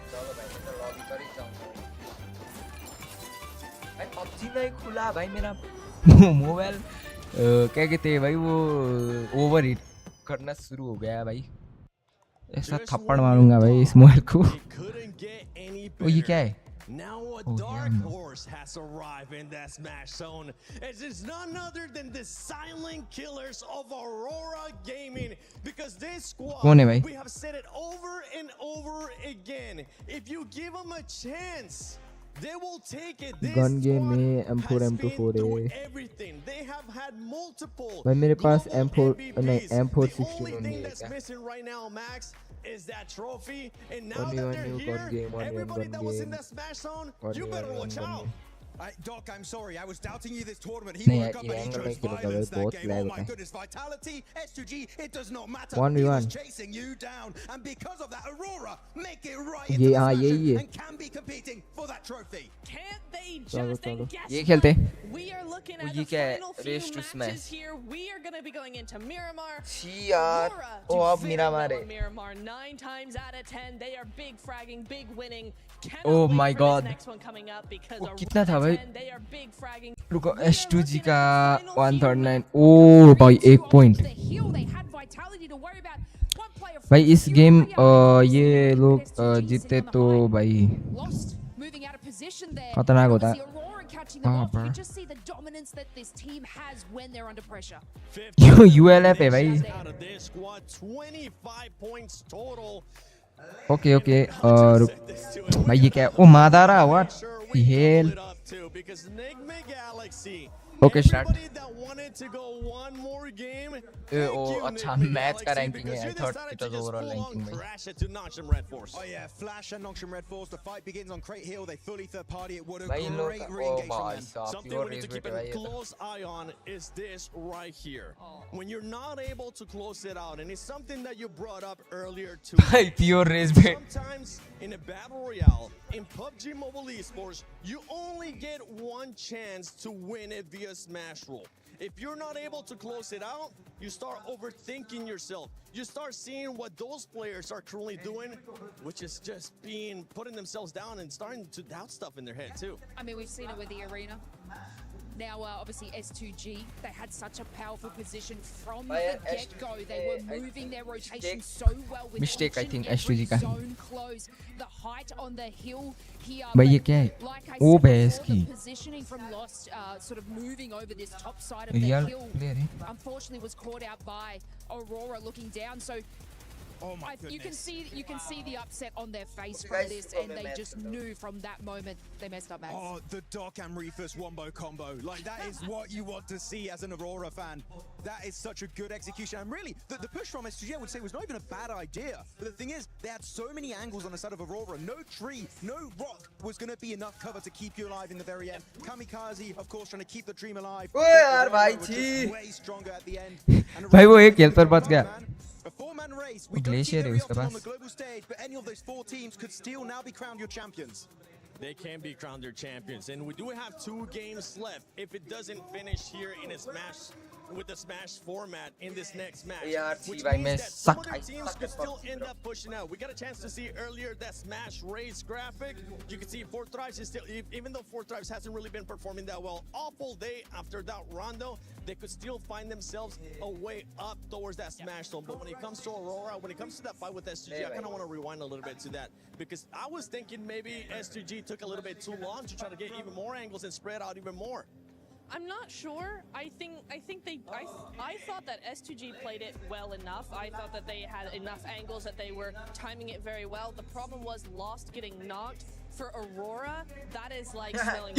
चलो भाई मैं तो लॉबी पर ही जाऊंगा भाई PUBG नहीं खुला भाई मेरा मोबाइल क्या कहते हैं भाई वो ओवरहीट करना शुरू हो गया है भाई ऐसा थप्पड़ मारूंगा भाई इस मोबाइल को ओ ये क्या है Now a dark horse has arrived in that smash zone, as it's none other than the silent killers of Aurora Gaming. Because this squad, we have said it over and over again. If you give them a chance, they will take it. This gun game में M4 M24 है they have had multiple भाई मेरे पास M4 नहीं M416 only thing that's missing right now, Max, is that trophy. And now that they're here, everybody that was in that smash zone, you better watch out. Doc, I'm sorry. I was doubting you this tournament. He woke up and he chose violence that game. Oh my goodness, vitality, S2G, it does not matter. He was chasing you down. And because of that, Aurora make it right into the smash and can be competing for that trophy. Can't they just guess ये खेलते we are looking at the final few matches here. We are going to be going into Miramar. Aurora Miramar 9 times out of 10. They are big fragging, big winning. Oh my god. Next one coming up because कितना था भाई they are big fragging. रुको S2G का 139 ओ भाई 1 point भाई इस game ये लोग जीते तो भाई खतरनाक होता है You just see the dominance that this team has when they're under pressure. ULF है भाई ओके ओके और भाई ये क्या है ओ मादारा what the hell because Nigma Galaxy Okay, start. That wanted to go one more game. अच्छा मैच का रैंकिंग है. I thought it was overall ranking. Crash it to Nongshim Red Force. Oh yeah, Flash and Nongshim Red Force. The fight begins on Crate Hill. They fully third party it. What a भाई लोग great re-engage from them. Something we need to keep a close eye on is this right here. When you're not able to close it out, and it's something that you brought up earlier too. Pure race bait. Sometimes in a battle royale in PUBG Mobile Esports, you only get one chance to win it via smash roll. If you're not able to close it out, you start overthinking yourself. You start seeing what those players are currently doing, which is just putting themselves down and starting to doubt stuff in their head too. I mean, we've seen it with the arena. Now, obviously, S2G, they had such a powerful position from the get-go. They were moving their rotation so well with mistake, I think, S2G का. zone close. The height on the hill here. भाई ये क्या है? Like I ओ said base before, की. the positioning from Lost, sort of moving over this top side of the hill, unfortunately was caught out by Aurora looking down. So oh my you can see the upset on their face from Guys, this, and they just knew from that moment they messed up, Max. Oh, the Doc and Reefus wombo combo. Like, that is what you want to see as an Aurora fan. That is such a good execution. And really, the push from SGG, I would say, was not even a bad idea. But the thing is, they had so many angles on the side of Aurora. No tree, no rock was going to be enough cover to keep you alive in the very end. Kamikaze, of course, trying to keep the dream alive. ओए यार भाई छी. Way stronger at the end. भाई वो एक helper बच गया. A four-man race. We don't see it very often on the global stage, but any of those four teams could still now be crowned your champions. They can be crowned their champions, and we do have 2 games left. If it doesn't finish here in a smash with the smash format in this next match, which means that some other teams could still end up pushing out. We got a chance to see earlier that smash race graphic. You can see 4Thrives is still, even though 4Thrives hasn't really been performing that well, awful day after that rondo, they could still find themselves a way up towards that smash zone. But when it comes to Aurora, when it comes to that fight with S2G, I kind of want to rewind a little bit to that, because I was thinking maybe S2G took a little bit too long to try to get even more angles and spread out even more. I'm not sure. I thought that S2G played it well enough. I thought that they had enough angles, that they were timing it very well. The problem was Lost getting knocked. For Aurora, that is like smelling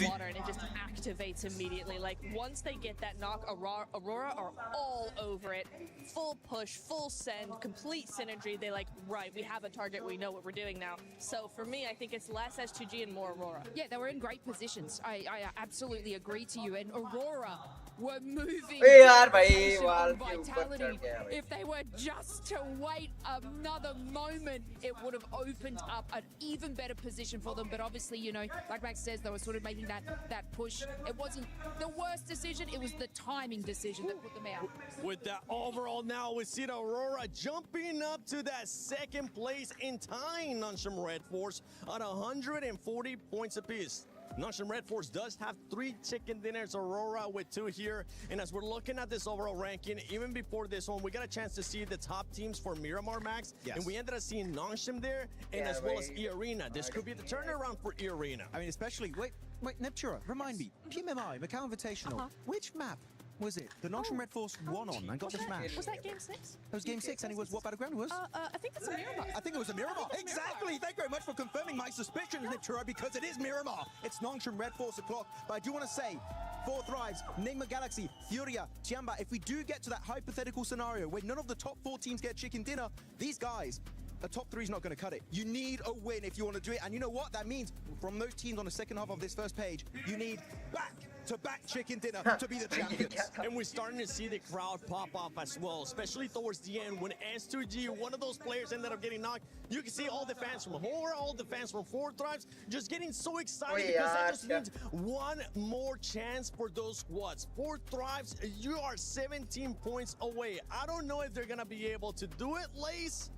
water, and it just activates immediately. Like, once they get that knock, Aurora are all over it. Full push, full send, complete synergy. They like, right, we have a target, we know what we're doing now. So for me, I think it's less S2G and more Aurora. Yeah, they were in great positions. I absolutely agree to you. And Aurora were moving on vitality. If they were just to wait another moment, it would have opened up an even better position for them. But obviously, you know, like Max says, they were sort of making that push. It wasn't the worst decision, it was the timing decision that put them out. With that overall now, we see the Aurora jumping up to that second place in tying Nongshim Red Force at 140 points apiece. Nongshim Red Force does have 3 chicken dinners, Aurora with 2 here. And as we're looking at this overall ranking, even before this one, we got a chance to see the top teams for Miramar, Max. Yes. And we ended up seeing Nongshim there, and as well as E-Arena. This could be the turnaround for E-Arena. I mean, especially, wait, Neptura, remind me, PMMI, Macau Invitational, which map was it? The Nongshim Red Force won on and got the smash. Was that game 6? That was game 6, and it was what battleground it was? I think it's a Miramar. I think it was a Miramar. Exactly. Thank you very much for confirming my suspicions, Neptura, because it is Miramar. It's Nongshim Red Force o'clock. But I do want to say, 4Thrives, Nigma Galaxy, Furia, Chiamba, if we do get to that hypothetical scenario where none of the top 4 teams get chicken dinner, these guys, a top 3 is not going to cut it. You need a win if you want to do it. And you know what? That means from those teams on the second half of this first page, you need back-to-back chicken dinner to be the champions. And we're starting to see the crowd pop off as well, especially towards the end when S2G, one of those players, ended up getting knocked. You can see all the fans from Horror, all the fans from 4Thrives just getting so excited because that just means one more chance for those squads. 4Thrives, you are 17 points away. I don't know if they're going to be able to do it, Lace,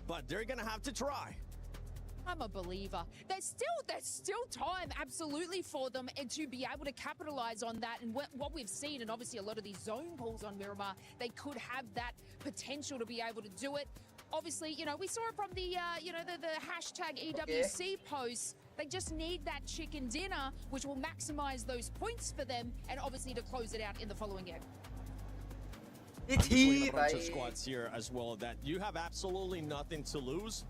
but they're going to have to try. I'm a believer. There's still time, absolutely, for them and to be able to capitalize on that. And what we've seen, and obviously a lot of these zone pulls on Miramar, they could have that potential to be able to do it. Obviously, you know, we saw it from the, the hashtag EWC posts. They just need that chicken dinner, which will maximize those points for them, and obviously to close it out in the following game. It's a bunch of squads here as well that you have absolutely nothing to lose.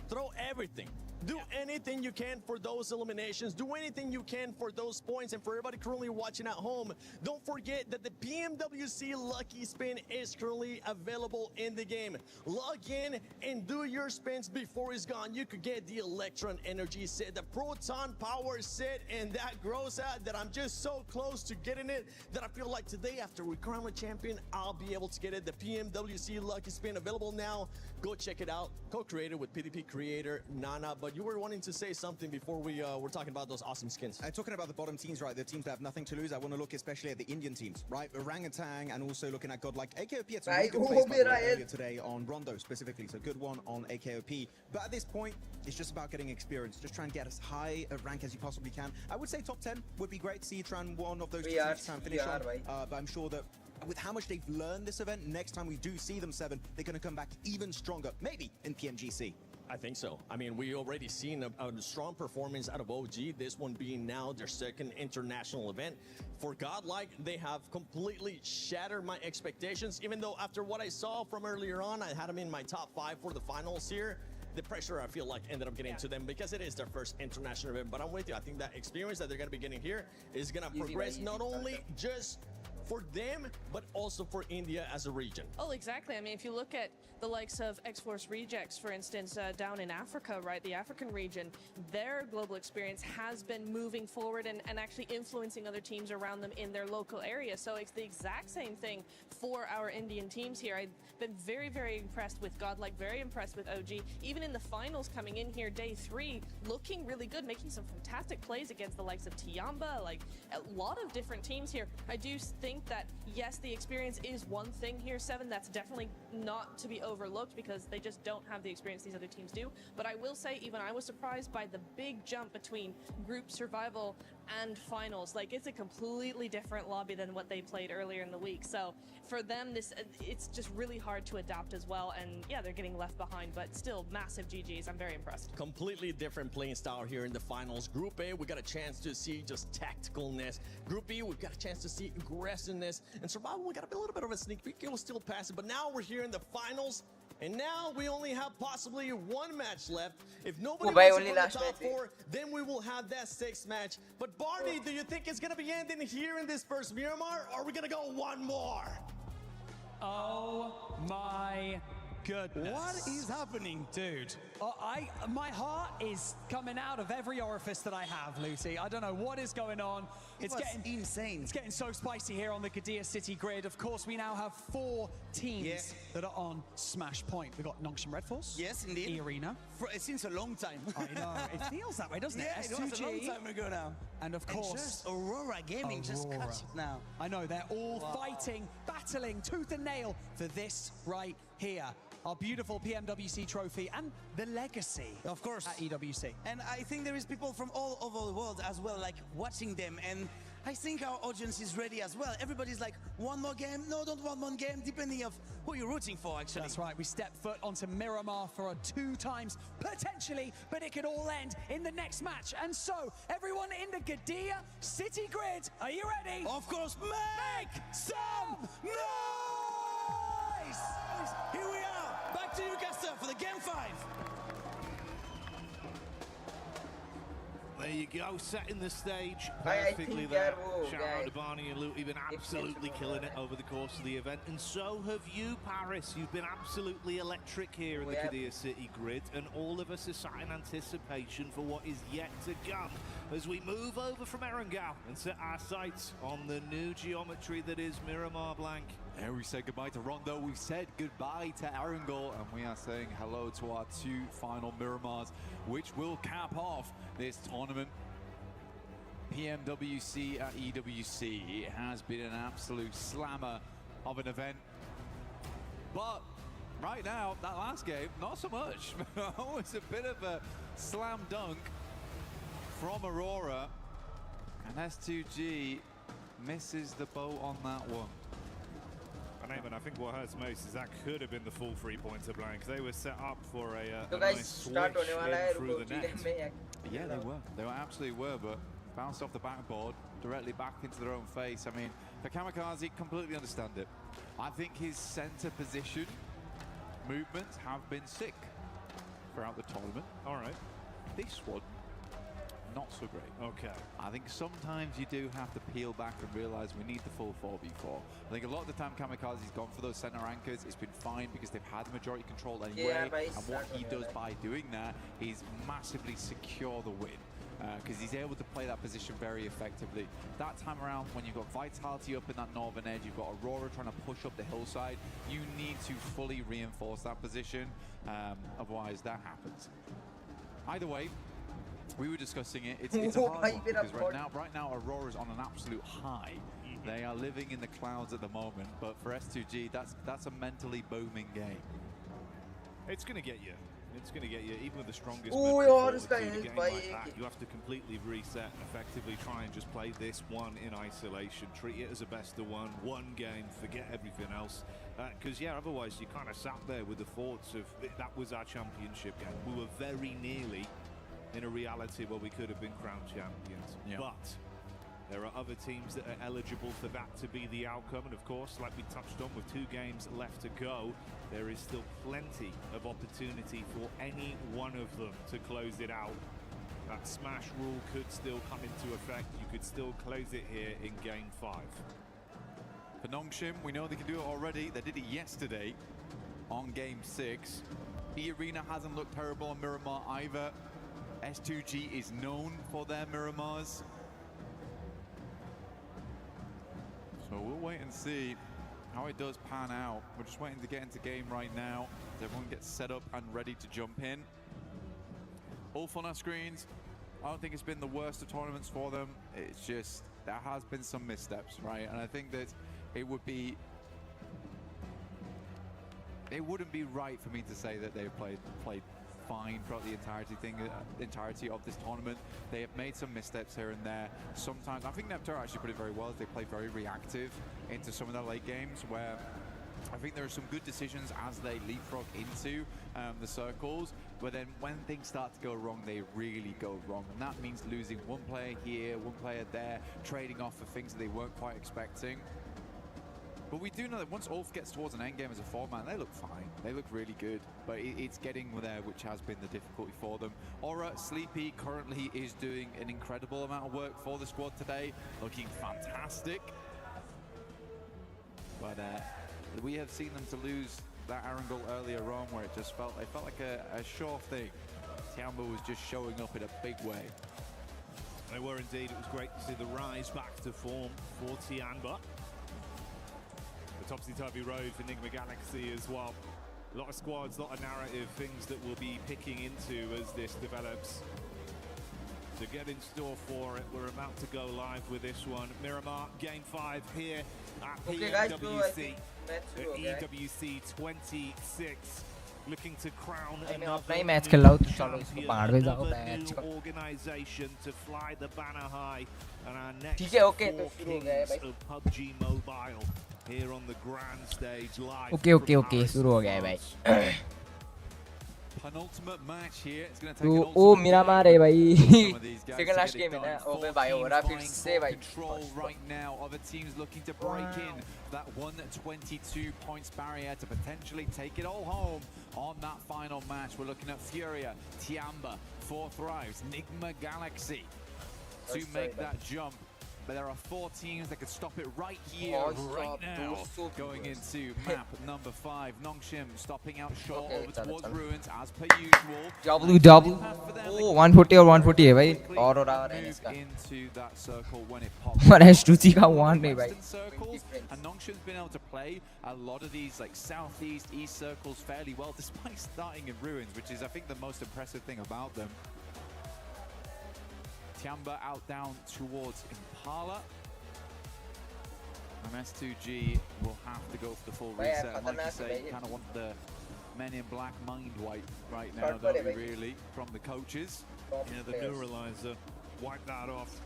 Throw everything Do anything you can for those eliminations. Do anything you can for those points. And for everybody currently watching at home, don't forget that the PMWC Lucky Spin is currently available in the game. Log in and do your spins before it's gone. You could get the Electron Energy set, the Proton Power set, and that grows out that I'm just so close to getting it that I feel like today, after we crown a champion, I'll be able to get it. The PMWC Lucky Spin available now. Go check it out. Co-created with PDP creator Nana. But you were wanting to say something before we were talking about those awesome skins. Talking about the bottom teams, right? The teams that have nothing to lose. I want to look especially at the Indian teams, right? Orangutan, and also looking at Godlike. AKOP had some really good plays by the way, earlier today on Rondo specifically. So good one on AKOP. But at this point, it's just about getting experience. Just try and get as high a rank as you possibly can. I would say top 10 would be great. See Tran one of those two teams try and finish on. But I'm sure that with how much they've learned this event, next time we do see them 7, they're going to come back even stronger, maybe in PMGC. I think so. I mean, we already seen a strong performance out of OG, this one being now their second international event. For Godlike, they have completely shattered my expectations, even though after what I saw from earlier on, I had them in my top 5 for the finals here. The pressure, I feel like, ended up getting to them because it is their first international event. But I'm with you. I think that experience that they're going to be getting here is going to progress not only just for them, but also for India as a region. Oh, exactly. I mean, if you look at the likes of X-Force Rejects, for instance, down in Africa, right, the African region, their global experience has been moving forward and actually influencing other teams around them in their local area. So it's the exact same thing for our Indian teams here. I've been very, very impressed with Godlike, very impressed with OG. Even in the finals coming in here, day 3, looking really good, making some fantastic plays against the likes of Tiamba, like a lot of different teams here. I do think that, yes, the experience is one thing here, 7. That's definitely not to be overlooked because they just don't have the experience these other teams do. But I will say, even I was surprised by the big jump between group survival and finals. Like, it's a completely different lobby than what they played earlier in the week. So for them, it's just really hard to adapt as well. And yeah, they're getting left behind, but still massive GGs. I'm very impressed. Completely different playing style here in the finals. Group A, we got a chance to see just tacticalness. Group B, we've got a chance to see aggressiveness. And survival, we got a little bit of a sneak peek. It was still passive, but now we're here in the finals. And now we only have possibly 1 match left. If nobody wins in the top 4, then we will have that 6th match. But Barney, do you think it's going to be ending here in this first Miramar, or are we going to go one more? Oh my goodness. What is happening? Dude, my heart is coming out of every orifice that I have, Lucy. I don't know what is going on. It's getting insane. It's getting so spicy here on the Gadir City grid. Of course, we now have 4 teams that are on Smash Point. We've got Nongshim Red Force. Yes, indeed. E-Arena. It seems a long time. I know. It feels that way, doesn't it? Yeah, it was a long time ago now. And of course, just Aurora Gaming just cuts it now. I know, they're all fighting, battling tooth and nail for this right here. Our beautiful PMWC trophy and the legacy, of course, at EWC. And I think there is people from all over the world as well, like watching them. And I think our audience is ready as well. Everybody's like, one more game? No, don't want one game, depending of who you're rooting for, actually. That's right. We step foot onto Miramar for 2 times, potentially, but it could all end in the next match. And so, everyone in the Gadir City grid, are you ready? Of course, make some noise! Here we are, back to you, Castor, for the Game 5. There you go, setting the stage perfectly there. Shout out to Barney and Luke, you've been absolutely killing it over the course of the event. And so have you, Paris. You've been absolutely electric here in the Gadir City grid. And all of us are sat in anticipation for what is yet to come as we move over from Erangel and set our sights on the new geometry that is Miramar Blanc. And we say goodbye to Rondo, we've said goodbye to Erangel, and we are saying hello to our 2 final Miramars, which will cap off this tournament. PMWC at EWC. It has been an absolute slammer of an event. But right now, that last game, not so much. It was a bit of a slam dunk from Aurora, and S2G misses the boat on that one. And I think what hurts most is that could have been the full 3-pointer blank. They were set up for a nice switch in through the net. Yeah, they were. They absolutely were, but bounced off the backboard directly back into their own face. I mean, for Kamikaze, completely understand it. I think his center position movements have been sick throughout the tournament. All right. This one, not so great. Okay. I think sometimes you do have to peel back and realize we need the full 4v4. I think a lot of the time Kamikaze's gone for those center anchors. It's been fine because they've had majority control anyway. And what he does by doing that is massively secure the win. Because he's able to play that position very effectively. That time around, when you've got Vitality up in that northern edge, you've got Aurora trying to push up the hillside, you need to fully reinforce that position. Otherwise, that happens. Either way, we were discussing it. It's a hard one because right now Aurora's on an absolute high. They are living in the clouds at the moment, but for S2G, that's a mentally booming game. It's going to get you. It's going to get you, even with the strongest Oh, midfield this to guy a is game by- like that, you have to completely reset and effectively try and just play this one in isolation. Treat it as a best of one game, forget everything else. Because, yeah, otherwise you kind of sat there with the thoughts of that was our championship game. We were very nearly in a reality where we could have been crowned champions. Yeah. But there are other teams that are eligible for that to be the outcome. And of course, like we touched on, with 2 games left to go, there is still plenty of opportunity for any one of them to close it out. That smash rule could still come into effect. You could still close it here in game 5. For Nongshim, we know they can do it already. They did it yesterday on game 6. E-Arena hasn't looked terrible on Miramar either. S2G is known for their Miramars. So we'll wait and see how it does pan out. We're just waiting to get into game right now as everyone gets set up and ready to jump in. All on our screens. I don't think it's been the worst of tournaments for them. It's just there has been some missteps, right? And I think that it wouldn't be right for me to say that they've played fine throughout the entirety of this tournament. They have made some missteps here and there. Sometimes, I think Neptune actually put it very well. They play very reactive into some of their late games where I think there are some good decisions as they leapfrog into the circles, but then when things start to go wrong, they really go wrong. And that means losing one player here, one player there, trading off for things that they weren't quite expecting. But we do know that once Ulf gets towards an endgame as a 4-man, they look fine. They look really good, but it's getting there, which has been the difficulty for them. Aura Sleepy currently is doing an incredible amount of work for the squad today, looking fantastic. But we have seen them to lose that Arundel earlier on, where it felt like a sure thing. Tiamba was just showing up in a big way. They were indeed. It was great to see the rise back to form for Tiamba. The topsy-turvy road for Enigma Galaxy as well. A lot of squads, a lot of narrative, things that we'll be picking into as this develops. So get in store for it. We're about to go live with this one. Miramar, game 5 here at PMWC. EWC 26. Looking to crown another match खेल रहा हूँ तो चलो इसको champion, पहाड़ पे जाओ another match new organization to fly the banner high. And our next ठीक है ओके तो 4 शुरू हो गया है kings भाई of PUBG Mobile here on the grand stage live. Okay okay okay शुरू हो गया है भाई Penultimate match here. It's going to take तो ओ मेरा मार है भाई सेकंड लास्ट गेम है ना ओबे भाई हो रहा फिर से भाई Control right now. Other teams looking to break in that 122 points barrier to potentially take it all home on that final match. We're looking at Furia, Tiamba, 4 Thrives, Enigma Galaxy to make that jump. But there are 4 teams that could stop it right here, right now. Going into map number 5. Nongshim stopping out short over towards Ruins as per usual. W ओ 140 और 140 है भाई और हो रहा है इसका Into that circle when it pops. और S2G का 1 नहीं भाई Circles, and Nongshim's been able to play a lot of these like southeast, east circles fairly well, despite starting in Ruins, which is I think the most impressive thing about them. Tiamba out down towards Impala. And S2G will have to go for the full reset. And like you say, you kind of want the Men in Black mind wipe right now, don't we, really, from the coaches. Yeah, the neuralizer, wipe that off.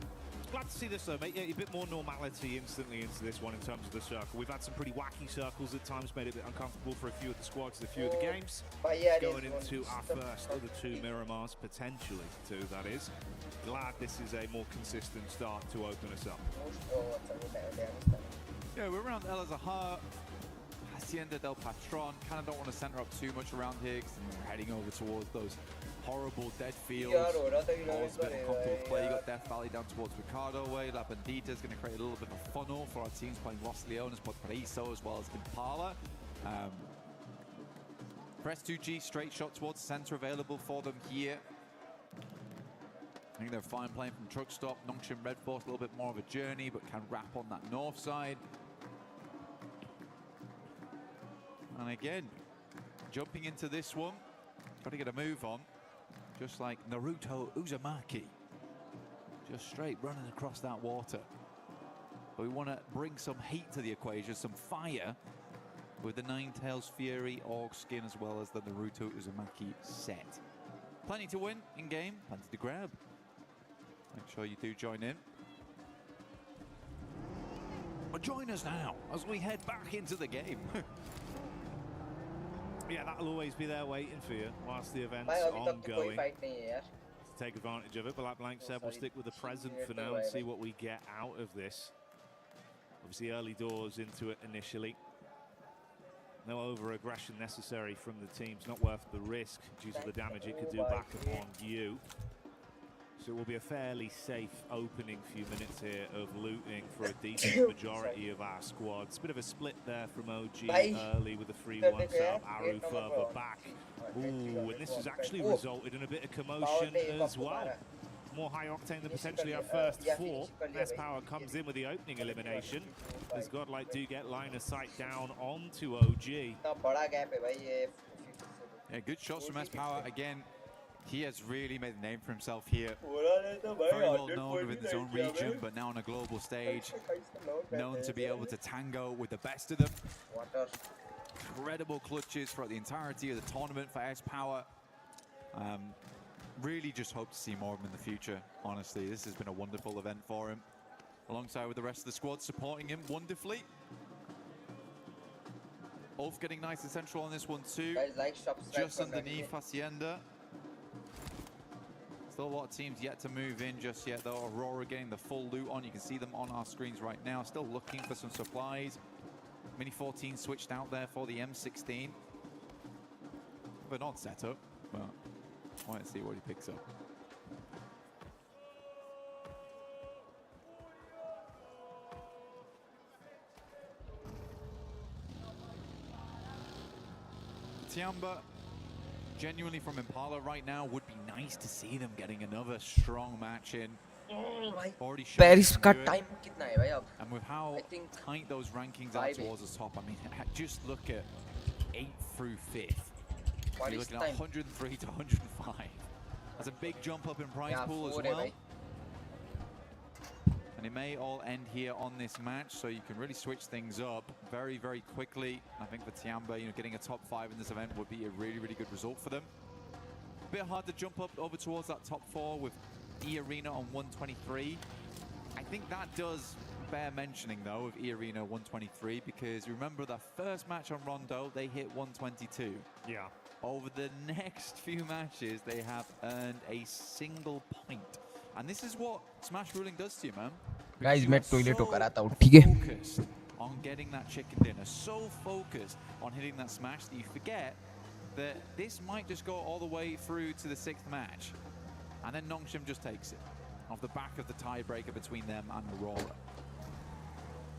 Glad to see this though, mate. Yeah, a bit more normality instantly into this one in terms of the circle. We've had some pretty wacky circles at times, made it a bit uncomfortable for a few of the squads, a few of the games. Going into our first of the 2 Miramars, potentially 2, that is. Glad this is a more consistent start to open us up. Yeah, we're around El Azahar, Hacienda del Patron. Kind of don't want to center up too much around here because we're heading over towards those horrible dead fields. Always a bit uncomfortable play. You got Death Valley down towards Ricardo way. La Bandita is going to create a little bit of a funnel for our teams playing Los Leones, Podpariso, as well as Impala. For S2G, straight shot towards the center available for them here. I think they're fine playing from truck stop. Nongshim Red Force, a little bit more of a journey, but can wrap on that north side. And again, jumping into this one, got to get a move on, just like Naruto Uzumaki. Just straight running across that water. But we want to bring some heat to the equation, some fire, with the Ninetales Fury Org skin, as well as the Naruto Uzumaki set. Plenty to win in game, plenty to grab. Make sure you do join in. But join us now as we head back into the game. Yeah, that'll always be there waiting for you whilst the event's ongoing. To take advantage of it, but like Blank said, we'll stick with the present for now and see what we get out of this. Obviously early doors into it initially. No over-aggression necessary from the teams, not worth the risk due to the damage it could do back upon you. So it will be a fairly safe opening few minutes here of looting for a decent majority of our squads. Bit of a split there from OG early with the 3-1 setup, Aru further back. Ooh, and this has actually resulted in a bit of commotion as well. More high octane than potentially our first four. S-Power comes in with the opening elimination, as Godlike do get line of sight down onto OG. Yeah, good shots from S-Power again. He has really made a name for himself here. Very well known within his own region, but now on a global stage. Known to be able to tango with the best of them. Incredible clutches throughout the entirety of the tournament for S-Power. Really just hope to see more of him in the future, honestly. This has been a wonderful event for him. Alongside with the rest of the squad supporting him wonderfully. Ulf getting nice and central on this one too. Just underneath Hacienda. Still a lot of teams yet to move in just yet though. Aurora getting the full loot on. You can see them on our screens right now. Still looking for some supplies. Mini 14 switched out there for the M16. But not set up. But I want to see what he picks up. Tiamba, genuinely from Impala right now, would be nice to see them getting another strong match in. Already Paris का time कितना है भाई अब? And with how tight those rankings are towards the top, I mean, just look at 8th through 5th. You're looking at 103 to 105. That's a big jump up in prize pool as well. And it may all end here on this match, so you can really switch things up very, very quickly. I think for Tiamba, you know, getting a top 5 in this event would be a really, really good result for them. A bit hard to jump up over towards that top 4 with E-Arena on 123. I think that does bear mentioning, though, of E-Arena 123, because remember the first match on Rondo, they hit 122. Yeah. Over the next few matches, they have earned a single point. And this is what Smash Ruling does to you, man. Guys, मैं toilet को कराता हूँ, ठीक है? Focused on getting that chicken dinner, so focused on hitting that smash that you forget that this might just go all the way through to the 6th match. And then Nongshim just takes it off the back of the tiebreaker between them and Aurora.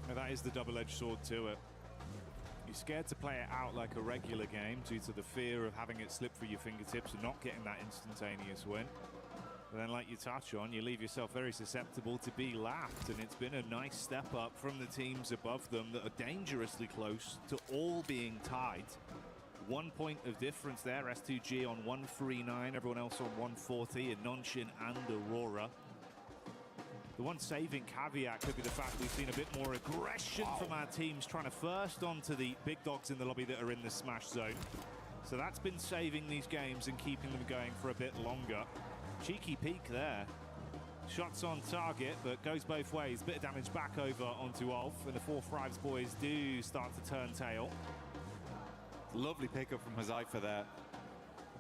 Now that is the double-edged sword to it. You're scared to play it out like a regular game due to the fear of having it slip through your fingertips and not getting that instantaneous win. But then, like you touch on, you leave yourself very susceptible to be laughed, and it's been a nice step up from the teams above them that are dangerously close to all being tied. 1 point of difference there, S2G on 139, everyone else on 140, and Nongshim and Aurora. The one saving caveat could be the fact we've seen a bit more aggression from our teams trying to first onto the big dogs in the lobby that are in the smash zone. So that's been saving these games and keeping them going for a bit longer. Cheeky peek there. Shots on target, but goes both ways. Bit of damage back over onto Ulf, and the 4 Thrives boys do start to turn tail. Lovely pickup from Hazaifa there.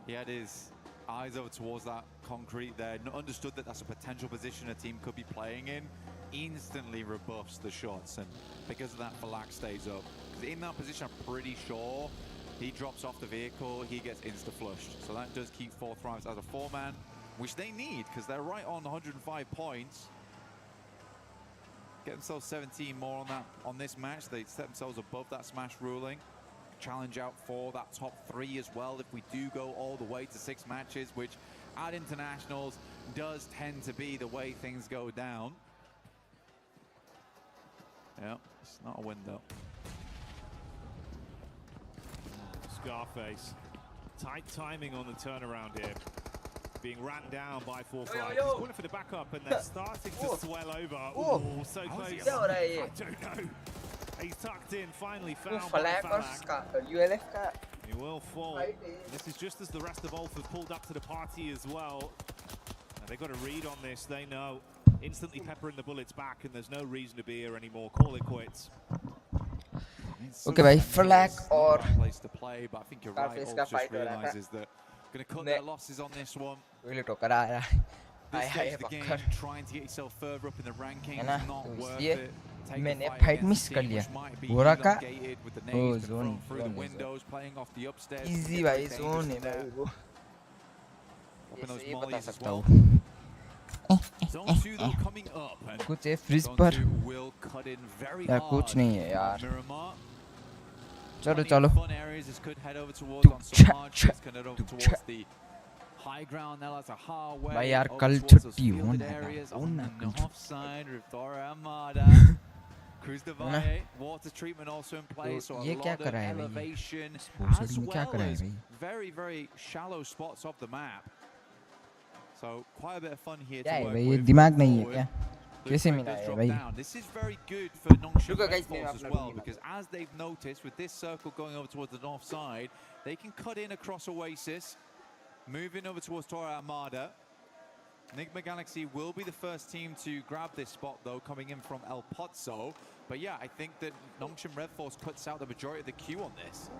He had his eyes over towards that concrete there, understood that that's a potential position a team could be playing in, instantly rebuffs the shots, and because of that, Falak stays up. Because in that position, I'm pretty sure he drops off the vehicle, he gets insta-flushed. So that does keep 4th Thrives as a 4-man, which they need, because they're right on 105 points. Get themselves 17 more on this match. They set themselves above that Smash ruling. Challenge out for that top 3 as well if we do go all the way to 6 matches, which at internationals does tend to be the way things go down. Yeah, it's not a win though. Scarface, tight timing on the turnaround here. Being ran down by 4th Thrives. He's calling for the backup and they're starting to swell over. Oh, so close. I don't know. He's tucked in, finally found by Falak. He will fall. This is just as the rest of Ulf have pulled up to the party as well. And they've got a read on this, they know. Instantly peppering the bullets back and there's no reason to be here anymore. Call it quits. Okay, भाई Falak और place to play, but I think you're right. Ulf just realizes that going to cut their losses on this one. Really टोकर आ रहा है. This stage of the game, trying to get yourself further up in the rankings, not worth it. मैंने fight miss कर लिया. गोरा का ओ zone through the windows, playing off the upstairs. Easy भाई zone है भाई वो. ये बता सकता हूँ. कुछ है फ्रिज पर यार कुछ नहीं है यार. चलो चलो. भाई यार कल छुट्टी हो ना ये क्या कर रहा है भाई? स्पोर्ट्स में क्या कर रहा है भाई? Very, very shallow spots of the map. So quite a bit of fun here to क्या है work भाई? ये with. दिमाग नहीं है क्या? कैसे मिला है भाई? This is very good for Nongshim Red Force as well, because as they've noticed with this circle going over towards the north side, they can cut in across Oasis, moving over towards Tora Armada. Enigma Galaxy will be the first team to grab this spot though, coming in from El Pozzo. But yeah, I think that Nongshim Red Force cuts out the majority of the queue on this.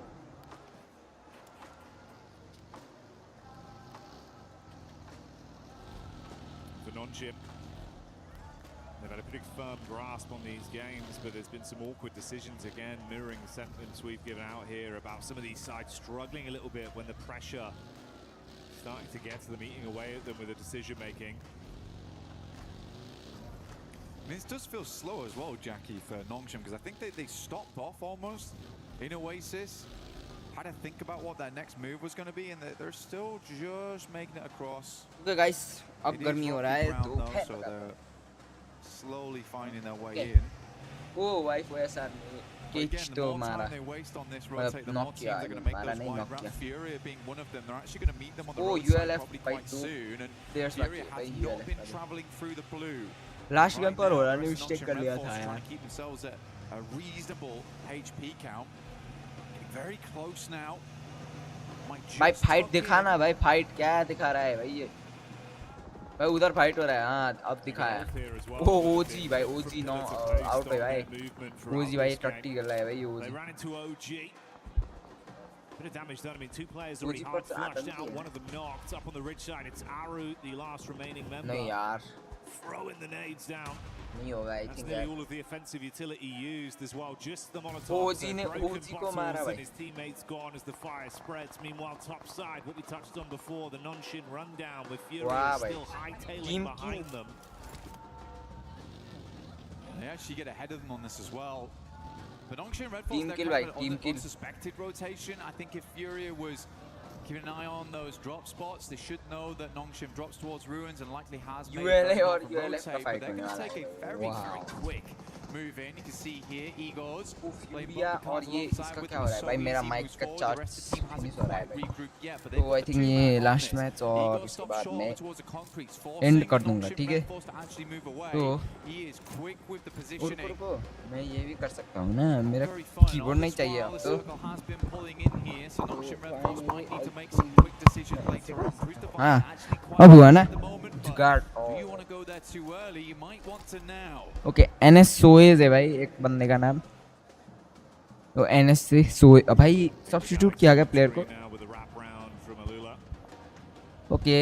For Nongshim, they've had a pretty firm grasp on these games, but there's been some awkward decisions again, mirroring the sentiments we've given out here about some of these sides struggling a little bit when the pressure starting to get to them, eating away at them with the decision making. I mean, this does feel slow as well, Jackie, for Nongshim, because I think they stopped off almost in Oasis, had to think about what their next move was going to be, and they're still just making it across. Okay guys, अब गर्मी हो रहा है तो so they're slowly finding their way in. ओ भाई वो ऐसा केच तो मारा मतलब नॉक किया मारा नहीं नॉक किया. Furia being one of them, they're actually going to meet them on the Oh, roadside ULF probably by quite two. soon, and There's Furia like has ULF not been traveling through the blue. Last game पर हो रहा है Nongshim mistake कर Red लिया Force था trying यार. to keep themselves at a reasonable HP count. Getting very close now. भाई fight दिखा ना भाई, फाइट क्या दिखा रहा है भाई? ये भाई उधर फाइट हो रहा है. हाँ अब दिखाया. ओ ओजी भाई, ओजी नो आउट है भाई. ओजी भाई टट्टी कर रहा है भाई ओजी. Bit of damage done. I mean, 2 players already hard flushed out. One of them knocked up on the ridge side. It's Aru, the last remaining member. नहीं यार. Throwing the nades down. नहीं होगा I That's think nearly यार. all of the offensive utility used as well. Just the Molotov. ओजी ने ओजी को मारा and भाई. his teammates gone as the fire spreads. Meanwhile, top side, what we touched on before, the Nongshim rundown with Fury Wow, still भाई. hightailing behind them. They actually get ahead of them on this as well. But Nongshim Red Force, Team they're kill, kind bhai, of team on kill. unsuspected rotation. I think if Furia was keeping an eye on those drop spots, they should know that Nongshim drops towards ruins and likely has made ULA और rotate, ULF का but fight they're होने going to वाला take है. a very, very quick move in. You can see here, Igors Furia और ये इसका क्या हो रहा है भाई? मेरा माइक का चार्ज फिनिश हो रहा है भाई. तो आई थिंक ये लास्ट मैच और उसके बाद मैं एंड कर दूंगा, ठीक है? तो रुको मैं ये भी कर सकता हूँ ना, मेरा कीबोर्ड नहीं चाहिए अब तो. हाँ अब हुआ ना जुगाड़. ओके एनएस सोएज है भाई एक बंदे का नाम. तो एनएस से सोए भाई सब्स्टिट्यूट किया गया प्लेयर को. Okay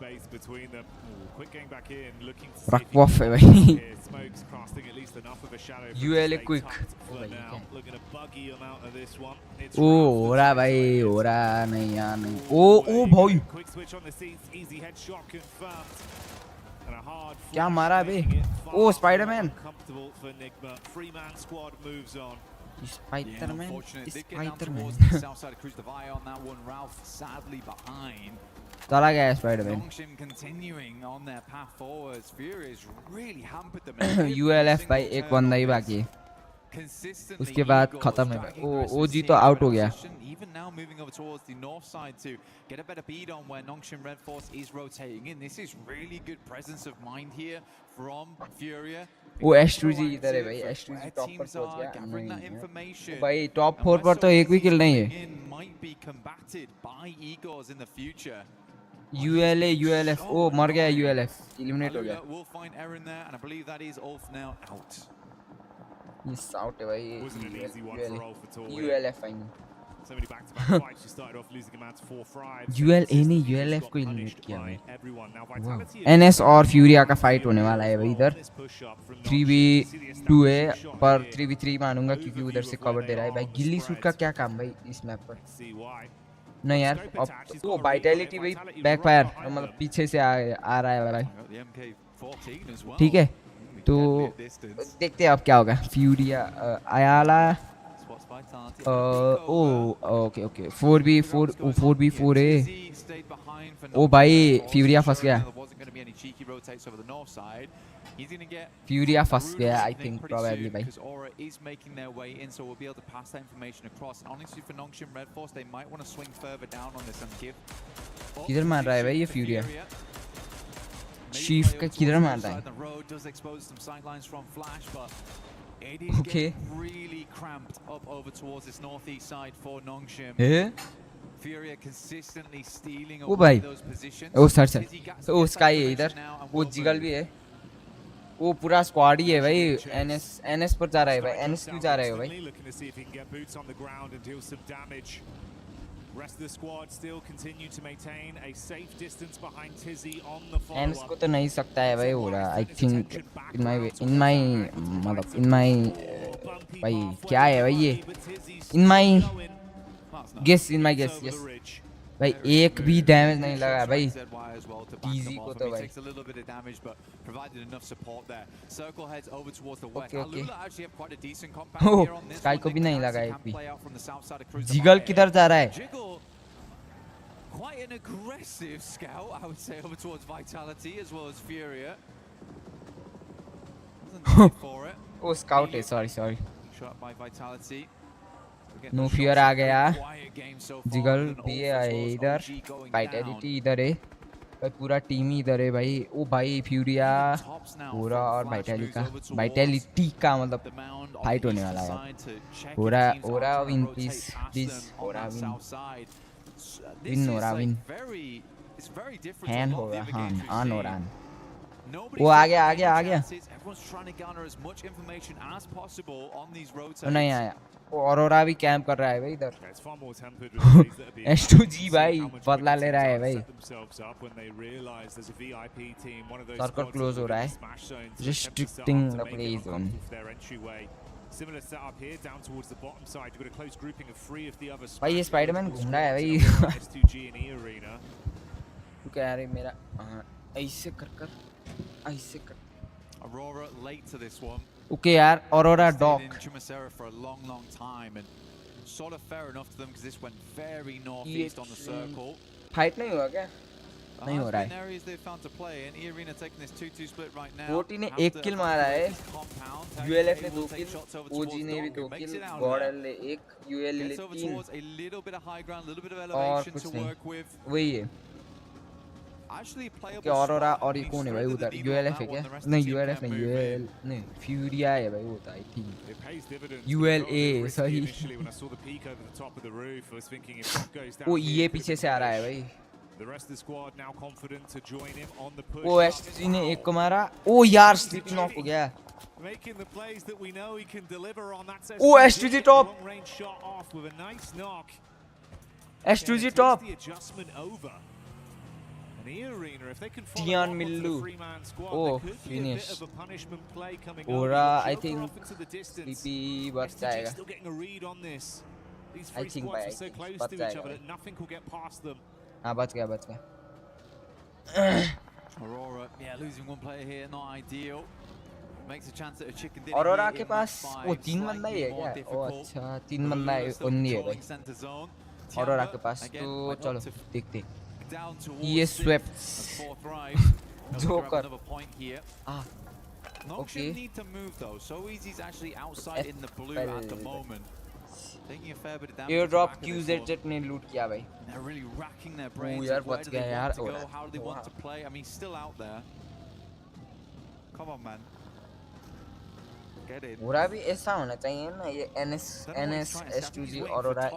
space between them. Ooh, quick getting back in, looking to see रख वॉफ है if भाई here. Smoke's casting at least enough of a shadow for him to ULA stay quick tucked for now. Looking to buggy him out of this one. It's ओ हो रहा भाई हो रहा नहीं यार नहीं ओ भाई quick switch on the seats, easy headshot confirmed. And a hard क्या मारा बे ओ Spiderman comfortable for Nigma. 3-man squad moves on. Spider-Man, Spider-Man. Southside Cruz the Via on that one. Ralph sadly behind. चला गया Spider-Man. Nongshim continuing on their path forwards. Furious really hampered them. ULF भाई एक बंदा ही बाकी है उसके बाद खत्म है ओ OG तो आउट हो गया Even now moving over towards the north side to get a better beat on where Nongshim Red Force is rotating in. This is really good presence of mind here from Furia. वो S2G इधर है भाई S2G top पर पहुंच गया भाई top 4 पर तो एक भी किल नहीं है ULA ULF ओ मर गया ULF एलिमिनेट हो गया मिस आउट है भाई ULF I So many back-to-back fights. She started off losing a man to 4-5. ULA ने ULF को एलिमिनेट किया भाई NS और फ्यूरिया का फाइट होने वाला है भाई इधर 3v2 है पर 3v3 मानूंगा क्योंकि उधर से कवर दे रहा है भाई गिल्ली सूट का क्या काम भाई इस मैप पर नहीं यार अब वो वाइटैलिटी भाई बैकफायर मतलब पीछे से आ रहा है भाई ठीक है तो देखते हैं अब क्या होगा फ्यूरिया आयाला ओके 4v4 है ओ भाई फ्यूरिया फंस गया फ्यूरिया फंस गया आई थिंक प्रोबेबली भाई किधर मार रहा है भाई ये फ्यूरिया चीफ का किधर मार रहा है Okay. Really cramped up over towards this northeast side for Nongshim. Furia consistently stealing away those positions. ओ सर ओ स्काई है इधर वो जिगल भी है वो पूरा स्क्वाड ही है भाई NS पर जा रहा है भाई NS क्यों जा रहा है भाई Rest of the squad still continue to maintain a safe distance behind Tizzy on the follow-up. NS को तो नहीं सकता है भाई हो रहा I think in my भाई क्या है भाई ये in my guess yes भाई एक भी डैमेज नहीं लगा भाई टीजी को तो भाई ओके स्काई को भी नहीं लगा एक भी जिगल किधर जा रहा है Quite an aggressive scout, I would say, over towards Vitality as well as Furia. Oh, scout है, sorry. Shot by Vitality. No fear आ गया जिगल भी है इधर वाइटैलिटी इधर है भाई पूरा टीम ही इधर है भाई ओ भाई फ्यूरिया पूरा और वाइटैलिटी का मतलब फाइट होने वाला है Aura win please Aura win hand हो रहा हाँ ऑन हो रहा वो आ गया नहीं आया औरोरा भी कैंप कर रहा है भाई इधर S2G भाई बदला ले रहा है भाई सर्कल क्लोज हो रहा है restricting the play zone भाई ये स्पाइडरमैन घूम रहा है भाई तू कह रही मेरा ऐसे कर Aurora late to this one. Okay यार Aurora Dock for a long time and sort of fair enough to them because this went very northeast on the circle. Fight नहीं हुआ क्या? नहीं हो रहा है. Areas they found to play and E-Arena taking this 2-2 split right now. 40 ने एक किल मारा है. ULF ने 2 किल, OG ने भी 2 किल, Godel ने 1, UL ने 3. और कुछ नहीं. वही है. क्या Aurora और ये कौन है भाई उधर ULF है क्या नहीं ULF नहीं UL नहीं फ्यूरिया है भाई वो था I think ULA सही वो ये पीछे से आ रहा है भाई वो S2G ने एक को मारा ओ यार स्लिपिंग ऑफ हो गया ओ S2G top S2G top And the arena, if they can follow Tian on onto the Millu. three-man squad, Oh, there could be a finish. bit of a punishment play coming Aura, up. I Joker think off into the distance. CP बच STG जाएगा. still getting a read on this. These I three think squads by are so close बच to each जाएगा other भाई. that nothing will get past them. हाँ बच गया. Aurora, yeah, losing one player here, not ideal. Makes a chance at a chicken dinner. Aurora के पास वो 3 बंदा ही है क्या? ओ अच्छा 3 बंदा है only है भाई. Aurora के पास तो चलो देखते. He is swept. Joker. Ah. Okay. Need to move though. So Easy's actually outside in the blue at the moment. Taking a fair bit of damage. Airdrop QZ ने लूट किया भाई. They're really racking their brains. यार Where बच do they गया want यार. to go? How do they want to play? I mean, still out there. Come on, man. Get in. पूरा भी ऐसा होना चाहिए ना ये NS S2G Aurora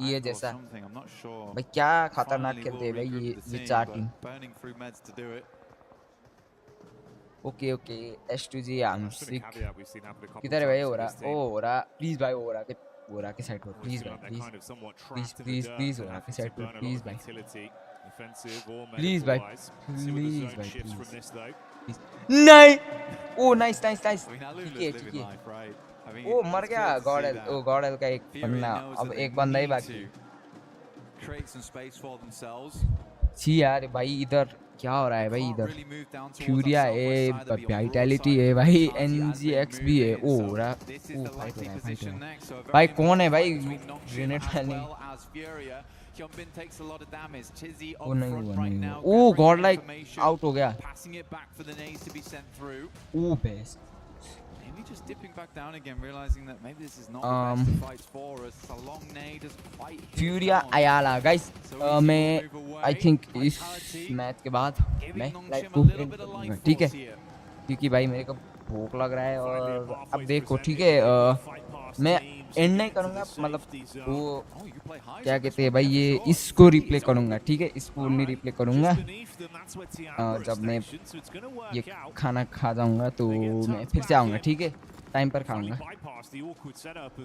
ये जैसा. भाई क्या खतरनाक खेलते हैं भाई ये चार team. Burning through meds to do it. Okay S2G I'm sick. किधर है भाई Aura please भाई Aura के साइड पर please भाई please Aura के साइड पर please भाई नहीं. Oh nice ठीक है. ओ मर गया गॉडल का एक बंदा. अब एक बंदा ही बाकी. जी यार भाई इधर क्या हो रहा है भाई इधर. फ्यूरिया है, वाइटैलिटी है भाई, NGX भी है. ओ रहा फाइट हो रहा है भाई. कौन है भाई ग्रेनेड डालने. वो नहीं हुआ. ओ गॉड लाइक आउट हो गया. ओ best. Just dipping back down again, realizing that maybe this is not the best fight for us. It's a long nade, just quite Furia Ayala guys. मैं I think इस match के बाद मैं live को and करूँगा ठीक है, क्योंकि भाई मेरे को भूख लग रहा है. और अब देखो ठीक है मैं एंड नहीं करूँगा, मतलब वो क्या कहते हैं भाई ये इसको रिप्ले करूँगा ठीक है. इसको नहीं रिप्ले करूँगा. जब मैं ये खाना खा जाऊँगा तो मैं फिर से आऊँगा ठीक है. टाइम पर खाऊँगा.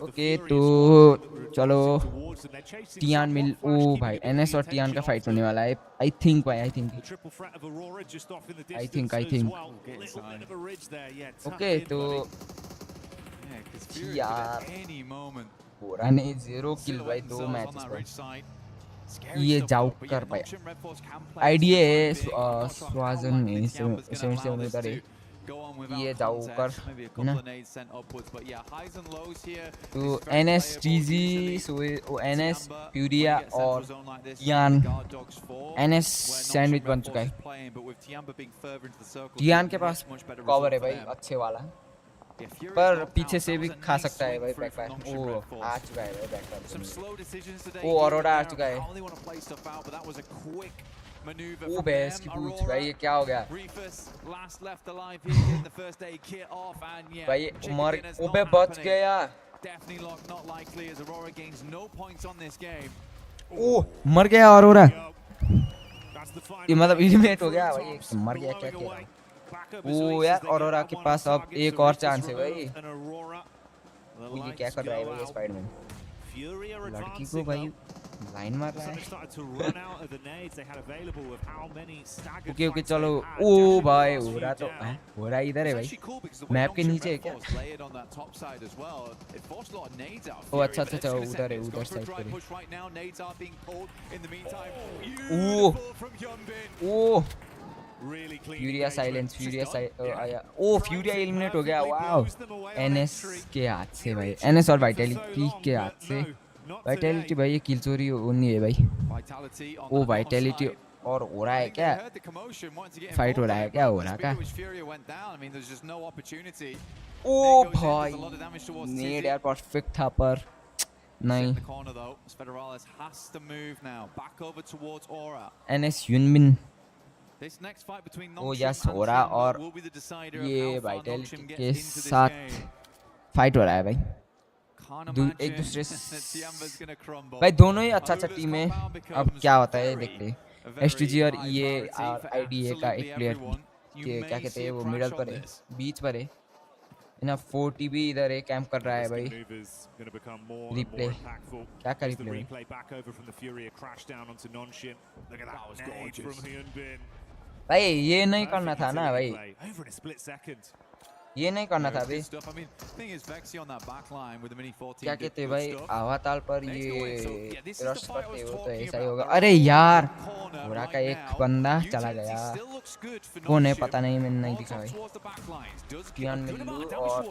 ओके तो चलो टियान मिल. ओ भाई NS और टियान का फाइट होने वाला है. आई थिंक ओके तो यार पूरा नहीं 0 किल भाई 2 मैचेस पर. ये जाओ कर भाई आईडिया है स्वाजन में 77 उधर है. ये जाओ कर है ना. तो NSTG NS फ्यूरिया और टियान. NS सैंडविच बन चुका है. टियान के पास कवर है भाई अच्छे वाला, पर पीछे से भी खा सकता है भाई बैकफायर. ओ आ चुका है भाई बैकफायर. ओ ऑरोरा आ चुका है. ओ बेस की पूछ भाई ये क्या हो गया भाई. मर ओबे बच गया. ओ मर गया ऑरोरा. ये मतलब एलिमिनेट हो गया भाई. मर गया क्या किया. ओ यार ऑरोरा के पास अब एक और चांस है भाई. ये क्या कर रहा है भाई स्पाइडरमैन. लड़की को भाई लाइन मार रहा है. ओके चलो. ओ भाई हो रहा इधर है भाई. मैप के नीचे है क्या. ओ अच्छा उधर है उधर साइड पर. ओ फ्यूरिया साइलेंस आया. ओ फ्यूरिया एलिमिनेट हो गया. वाओ NS के हाथ से भाई. NS और वाइटैलिटी के हाथ से. वाइटैलिटी भाई ये किल चोरी होनी है भाई. ओ वाइटैलिटी और हो रहा है क्या फाइट हो रहा है क्या हो रहा का. ओ भाई नेड यार परफेक्ट था पर नहीं. NS यूनमिन. ओ यस हो रहा और ये वाइटैलिटी के साथ फाइट हो रहा है भाई. एक दूसरे भाई दोनों ही अच्छा टीम है. अब क्या होता है देखते. STG और ये IDA का एक प्लेयर के क्या कहते हैं वो मिडल पर है, बीच पर है. ना 40 भी इधर एक कैंप कर रहा है भाई रिप्ले क्या कर रिप्ले भाई ये नहीं करना था ना भाई ये नहीं करना था भाई क्या कहते भाई आवाताल पर ये रश करते हो तो ऐसा ही होगा अरे यार बुरा का एक बंदा चला गया कौन है पता नहीं मैंने नहीं दिखा भाई कियान मिल्लू और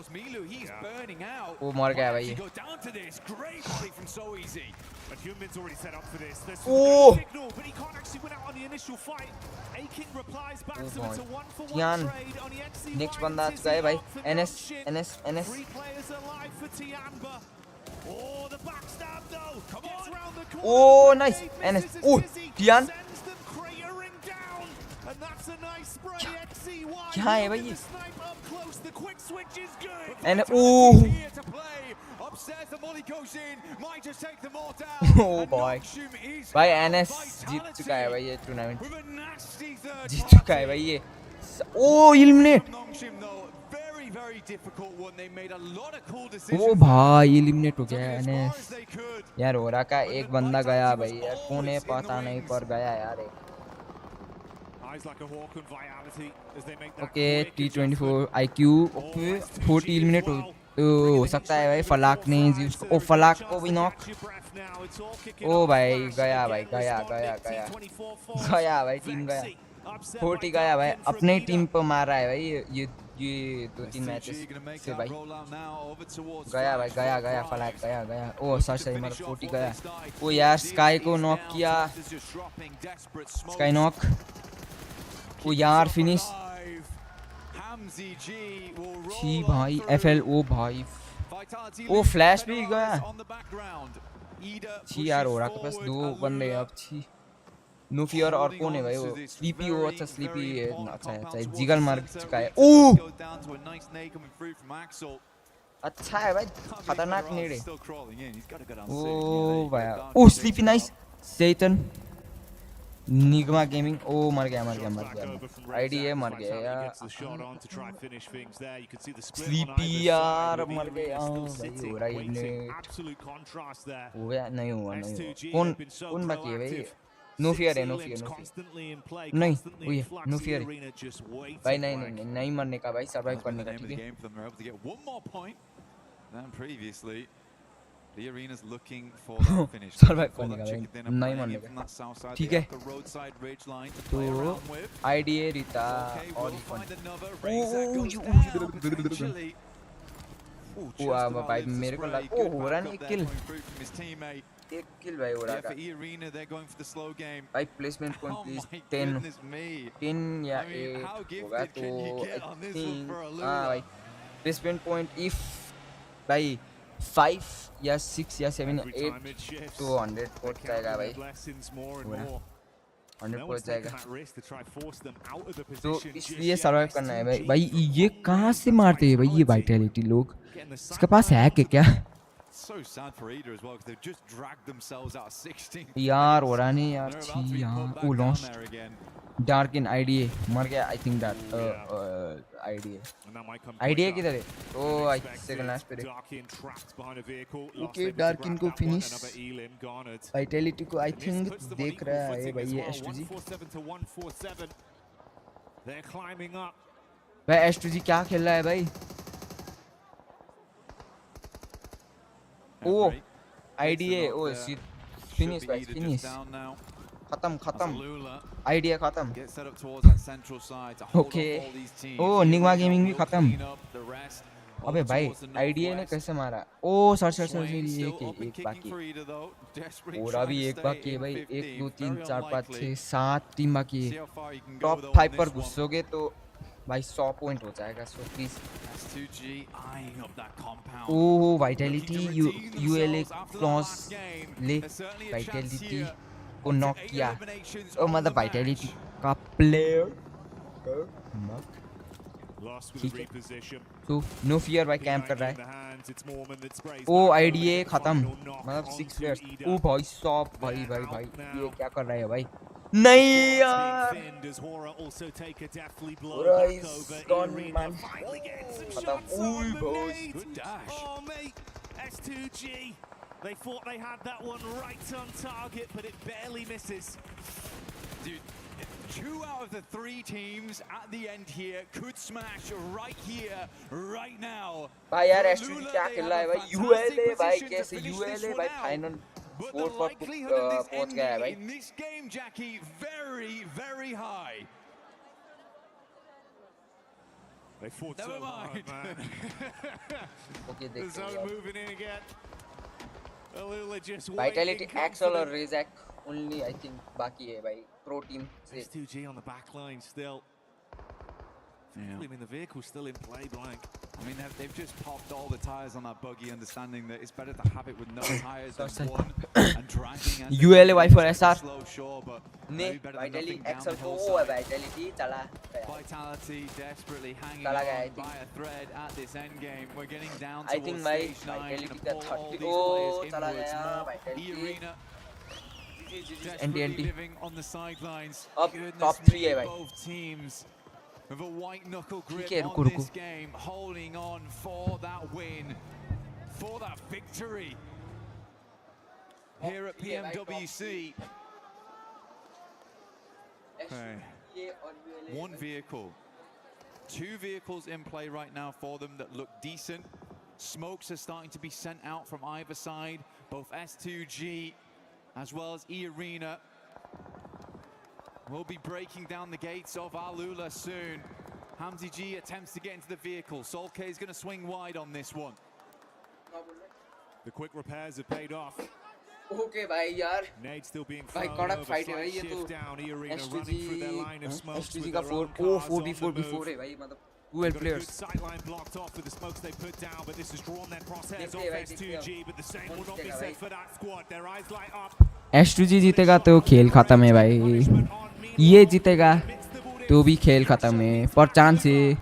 वो मर गया भाई ओह कियान नेक्स्ट बंदा आ चुका है भाई एनएस ओ नाइस एनएस ओ कियान क्या है भाई एन ओ भाई एनएस जीत चुका है भाई ये टूर्नामेंट जीत चुका है भाई ये ओ एलिमिनेट ओ भाई एलिमिनेट हो गया एनएस यार ओरा का एक बंदा गया भाई यार कौन है पता नहीं पर गया यार okay T24 IQ okay 40 eliminate हो सकता है भाई फलाक ने ओ फलाक को भी नॉक ओ भाई गया भाई टीम गया 40 गया भाई अपने टीम पर मार रहा है भाई ये 2-3 मैचेस से भाई गया फलाक गया ओ सही मार 40 गया ओ यार स्काई को नॉक किया स्काई नॉक ओ यार फिनिश छी भाई FL ओ भाई ओ फ्लैश भी गया छी यार ओरा के पास दो बंदे अब छी नो फियर और कौन है भाई वो स्लीपी वो अच्छा स्लीपी अच्छा जिगल मार चुका है ओ अच्छा है भाई खतरनाक नेड है ओ भाई ओ स्लीपी नाइस सेटन निगमा गेमिंग ओ मर गया आईडी मर गया यार स्लीपी यार मर गया भाई हो रहा है नेट हो गया नहीं हुआ कौन बाकी है भाई नो फियर है नहीं वही नो फियर भाई नहीं मरने का भाई सर्वाइव करने का ठीक है The arena's looking for that finish. Survive करने का भाई नहीं मरने का ठीक है तो आईडीए रीता और ओ भाई मेरे को लगा ओ हो रहा नहीं एक किल भाई हो रहा था भाई प्लेसमेंट पॉइंट प्लीज 10 या 8 होगा तो हाँ भाई प्लेसमेंट पॉइंट इफ भाई 5 या 6 या 7 8 तो 100 पहुंच जाएगा भाई 100 पहुंच जाएगा तो इसलिए सर्वाइव करना है भाई ये कहाँ से मारते हैं भाई ये वाइटैलिटी लोग इसके पास है क्या यार हो रहा नहीं यार छी यार ओ लॉस्ट डार्क इन आईडीए मर गया आई थिंक दैट आईडीए किधर है ओ आई सेकंड लास्ट पे ओके डार्क इन को फिनिश वाइटैलिटी को आई थिंक देख रहा है भाई ये एस2जी भाई एस2जी क्या खेल रहा है भाई ओ आईडीए ओ फिनिश भाई फिनिश खत्म आईडिया खत्म ओके ओ निगमा गेमिंग भी खत्म अबे भाई आईडिया ने कैसे मारा ओ सर ये एक बाकी और अभी एक बाकी है भाई 1 2 3 4 5 6 7 टीम बाकी है टॉप 5 पर घुसोगे तो भाई 100 पॉइंट हो जाएगा सो प्लीज ओ वाइटैलिटी यूएलए क्लॉस ले वाइटैलिटी को नॉक किया ओ मतलब वाइटैलिटी का प्लेयर ठीक है तो नो फियर भाई कैंप कर रहा है ओ आईडीए खत्म मतलब 6 प्लेयर्स ओ भाई सब भाई ये क्या कर रहा है भाई नहीं यार Hora is gone man Good dash. Oh, mate. S2G. They thought they had that one right on target, but it barely misses. Dude, 2 out of the 3 teams at the end here could smash right here, right now. भाई यार STD क्या खेल रहा है भाई ULA भाई कैसे ULA भाई फाइनल 4 पर पहुंच गया है भाई In this game, Jackie, very, very high. They fought Never so hard, mind. man. Okay, The zone moving in again. Alula just Vitality waiting, Axel और confident. Razak only I think बाकी है भाई pro team से S2G on the back line still. I mean, the vehicle's still in play, Blank. I mean, they've just popped all the tires on that buggy, understanding that it's better to have it with no tires than one and dragging and ULA Y for SR slow, sure, but ने maybe better than Vitality nothing down Axel the को hillside. Vitality चला Vitality desperately hanging चला गया on by a thread at this end game. We're getting down I think towards भाई stage 9 Vitality and का pull all 30 these O players चला inwards गया more. Vitality E-Arena NT desperately living on the sidelines. अब Goodness top 3 है me, भाई both teams with a white knuckle grip है, on रुको, this game, holding on for that win, for that victory here at PMWC. Okay. 1 vehicle, 2 vehicles in play right now for them that look decent. Smokes are starting to be sent out from either side, both S2G as well as E-Arena will be breaking down the gates of Alula soon. Hamzi G attempts to get into the vehicle. Sol K is going to swing wide on this one. The quick repairs have paid off. Okay भाई यार Nade still being भाई thrown कड़क over, fight है slight भाई ये तो shift down, E-Arena running through their line of smokes STG with का their own 4 cars on the 4v4 move. है भाई मतलब 12 Got a good players sideline blocked off with the smokes they put down, but this has drawn their crosshairs देखते हैं off भाई, देखते हैं S2G, but the same will not be भाई। said for that squad. Their eyes light up. S2G जीतेगा तो खेल खत्म है भाई ये जीतेगा तो भी खेल खत्म है पर चांस है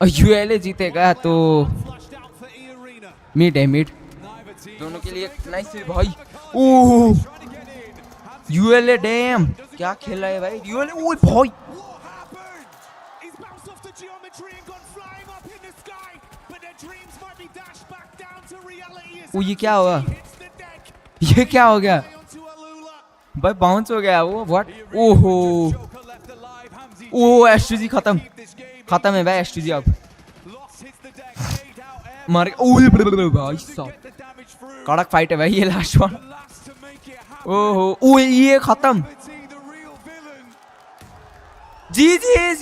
और यूएलए जीतेगा तो मिड है मिड दोनों के लिए नाइस है भाई ओह यूएलए डैम क्या खेल रहा है भाई यूएलए ओए भाई He's bounced off the geometry and gone flying up in the sky, but their dreams might be dashed back down to reality as ओ ये क्या हुआ ये क्या हो गया भाई बाउंस हो गया वो व्हाट ओहो ओ एसटीजी खत्म है भाई एसटीजी अब मार ओए भाई साहब कड़क फाइट है भाई ये लास्ट वन ओहो ओए ये खत्म जी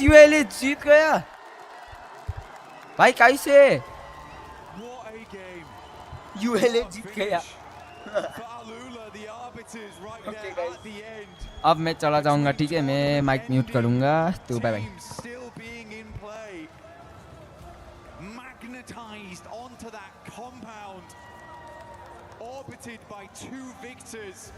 यूएलए जीत गया भाई कैसे यूएलए जीत गया अब मैं चला जाऊंगा ठीक है मैं माइक म्यूट करूंगा तो bye bye Magnetized onto that compound, orbited by 2 victors.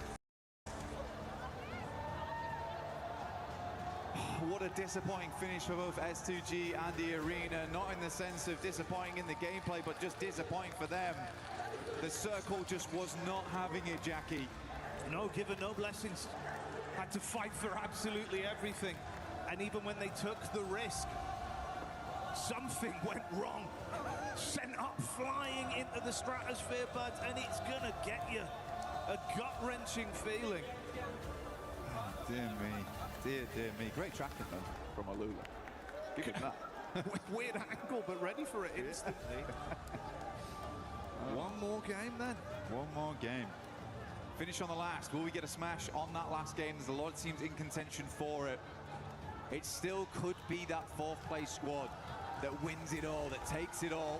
What a disappointing finish for both S2G and the Arena. Not in the sense of disappointing in the gameplay, but just disappointing for them. The circle just was not having it, Jackie. No given, no blessings. Had to fight for absolutely everything. And even when they took the risk, something went wrong. Sent up flying into the stratosphere, bud, and it's gonna get you a gut-wrenching feeling. Oh, dear me. Dear me. Great tracking, though, from Alula. Give him that. Weird angle, but ready for it instantly. One more game, then. One more game. Finish on the last. Will we get a smash on that last game? There's a lot of teams in contention for it. It still could be that 4th place squad that wins it all, that takes it all.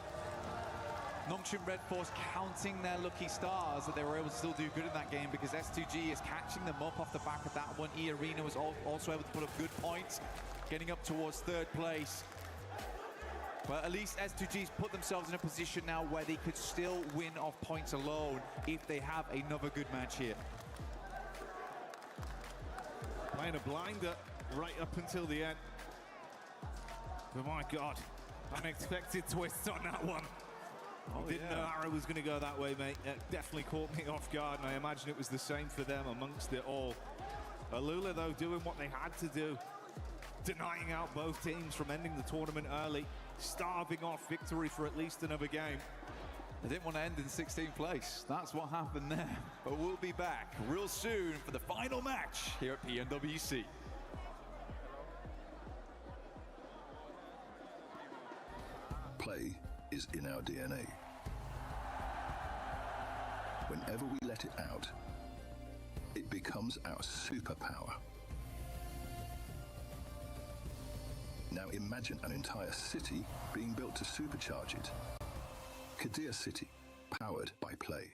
Nongshim Red Force counting their lucky stars that they were able to still do good in that game because S2G is catching them up off the back of that one. E-Arena was also able to put up good points, getting up towards 3rd place. But at least S2G's put themselves in a position now where they could still win off points alone if they have another good match here. Playing a blinder right up until the end. But my God, unexpected twist on that one. Didn't know Arrow was going to go that way, mate. It definitely caught me off guard, and I imagine it was the same for them amongst it all. Alula, though, doing what they had to do, denying out both teams from ending the tournament early, starving off victory for at least another game. They didn't want to end in 16th place. That's what happened there. But we'll be back real soon for the final match here at PMWC. Play is in our DNA. Whenever we let it out, it becomes our superpower. Now imagine an entire city being built to supercharge it. Kadir City, powered by Play.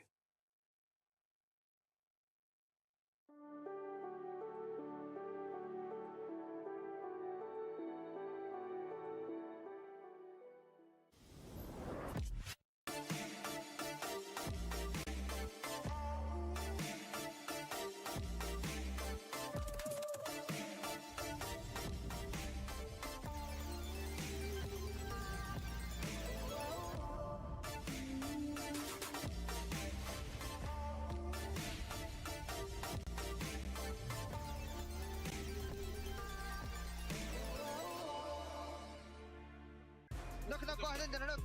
نك واحد عندنا نك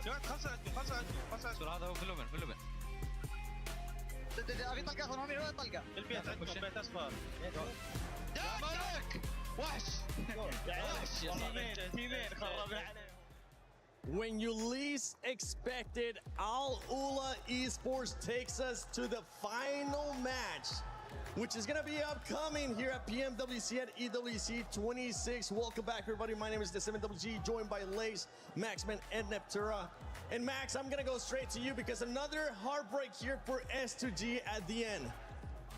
تمام خمسة عندي هذا هو كله من ابي طلقة اخذ همي وين طلقة البيت عندكم بيت اصفر يا مالك وحش تيمين خربنا عليه. When you least expected, Al Ula Esports takes us to the final match, which is going to be upcoming here at PMWC at EWC 26. Welcome back, everybody. My name is the 7WG, joined by Lace, Maxman, and Neptura. And Max, I'm going to go straight to you because another heartbreak here for S2G at the end.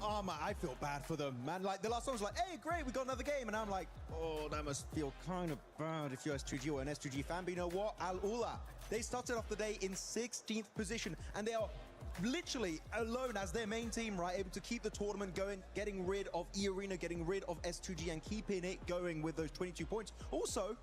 Oh man, I feel bad for them, man. Like the last one was like, hey, great, we got another game. And I'm like, oh, that must feel kind of bad if you're S2G or an S2G fan. But you know what? Al Ula, they started off the day in 16th position and they are literally alone as their main team, right? Able to keep the tournament going, getting rid of E-Arena, getting rid of S2G and keeping it going with those 22 points. Also,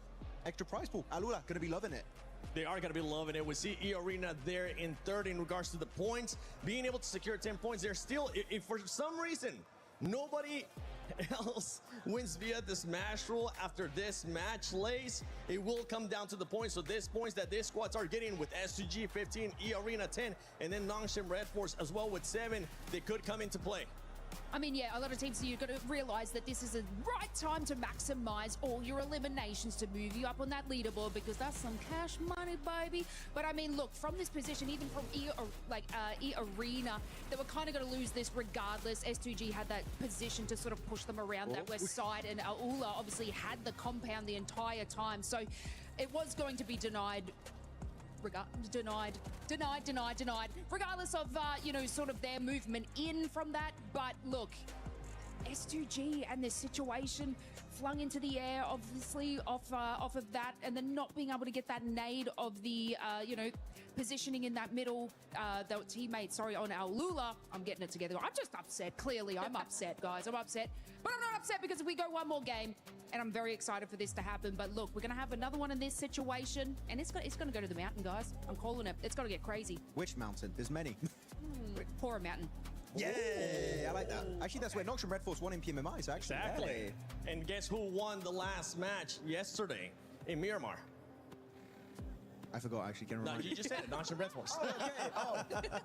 extra prize pool. Al Ula gonna be loving it. They are going to be loving it. We see E-Arena there in third in regards to the points. Being able to secure 10 points, they're still, if for some reason, nobody else wins via the smash rule after this match, Lace, it will come down to the points. So these points that these squads are getting with S2G 15, E-Arena 10, and then Nongshim Red Force as well with 7, they could come into play. I mean, yeah, a lot of teams, you've got to realize that this is the right time to maximize all your eliminations to move you up on that leaderboard because that's some cash money, baby. But I mean, look, from this position, even from E-Arena, they were kind of going to lose this regardless. S2G had that position to sort of push them around that west side, and Al Ula obviously had the compound the entire time. So it was going to be denied. Denied. Regardless of, you know, sort of their movement in from that. But look, S2G and this situation flung into the air, obviously, off of that, and then not being able to get that nade of the, you know, positioning in that middle, the teammate, sorry, on Al Ula. I'm getting it together. I'm just upset. Clearly, I'm upset, guys. I'm upset. But I'm not upset because if we go one more game, and I'm very excited for this to happen. But look, we're going to have another one in this situation, and it's going to go to the mountain, guys. I'm calling it. It's going to get crazy. Which mountain? There's many. Pora Mountain. Yeah, I like that. Actually, that's where Nongshim Red Force won in PMMI, so actually. Exactly. Yeah. And guess who won the last match yesterday in Miramar? I forgot, actually. Can No, you just said it. Nongshim Red Force.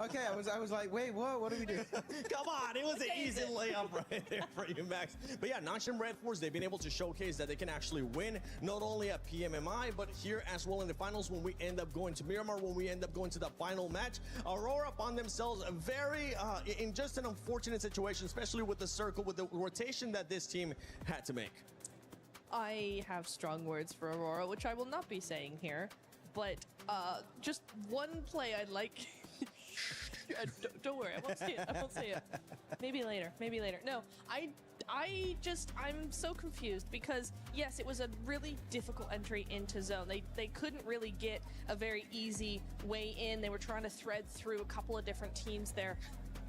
Okay. I was like, wait, what? What do we do? Come on, it was an easy layup right there for you, Max. But yeah, Nongshim Red Force, they've been able to showcase that they can actually win, not only at PMMI, but here as well in the finals when we end up going to Miramar, when we end up going to the final match. Aurora found themselves very, in just an unfortunate situation, especially with the circle, with the rotation that this team had to make. I have strong words for Aurora, which I will not be saying here. But just one play I'd like. Don't worry, I won't say it. Maybe later. No, I'm so confused because yes, it was a really difficult entry into zone. They couldn't really get a very easy way in. They were trying to thread through a couple of different teams there.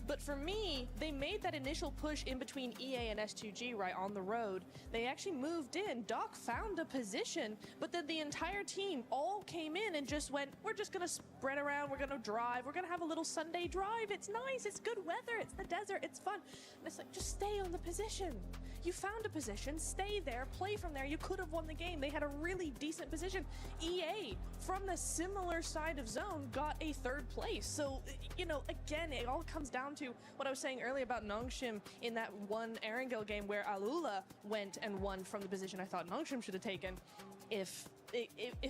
But for me, they made that initial push in between EA and S2G, right, on the road. They actually moved in. Doc found a position, but then the entire team all came in and just went, we're just gonna spread around, we're gonna drive, we're gonna have a little Sunday drive. It's nice, it's good weather, it's the desert, it's fun. And it's like, just stay on the position. You found a position, stay there, play from there. You could have won the game. They had a really decent position. EA, from the similar side of zone, got a 3rd place. So, you know, again, it all comes down to what I was saying earlier about Nongshim in that one Erangel game where Alula went and won from the position I thought Nongshim should have taken. If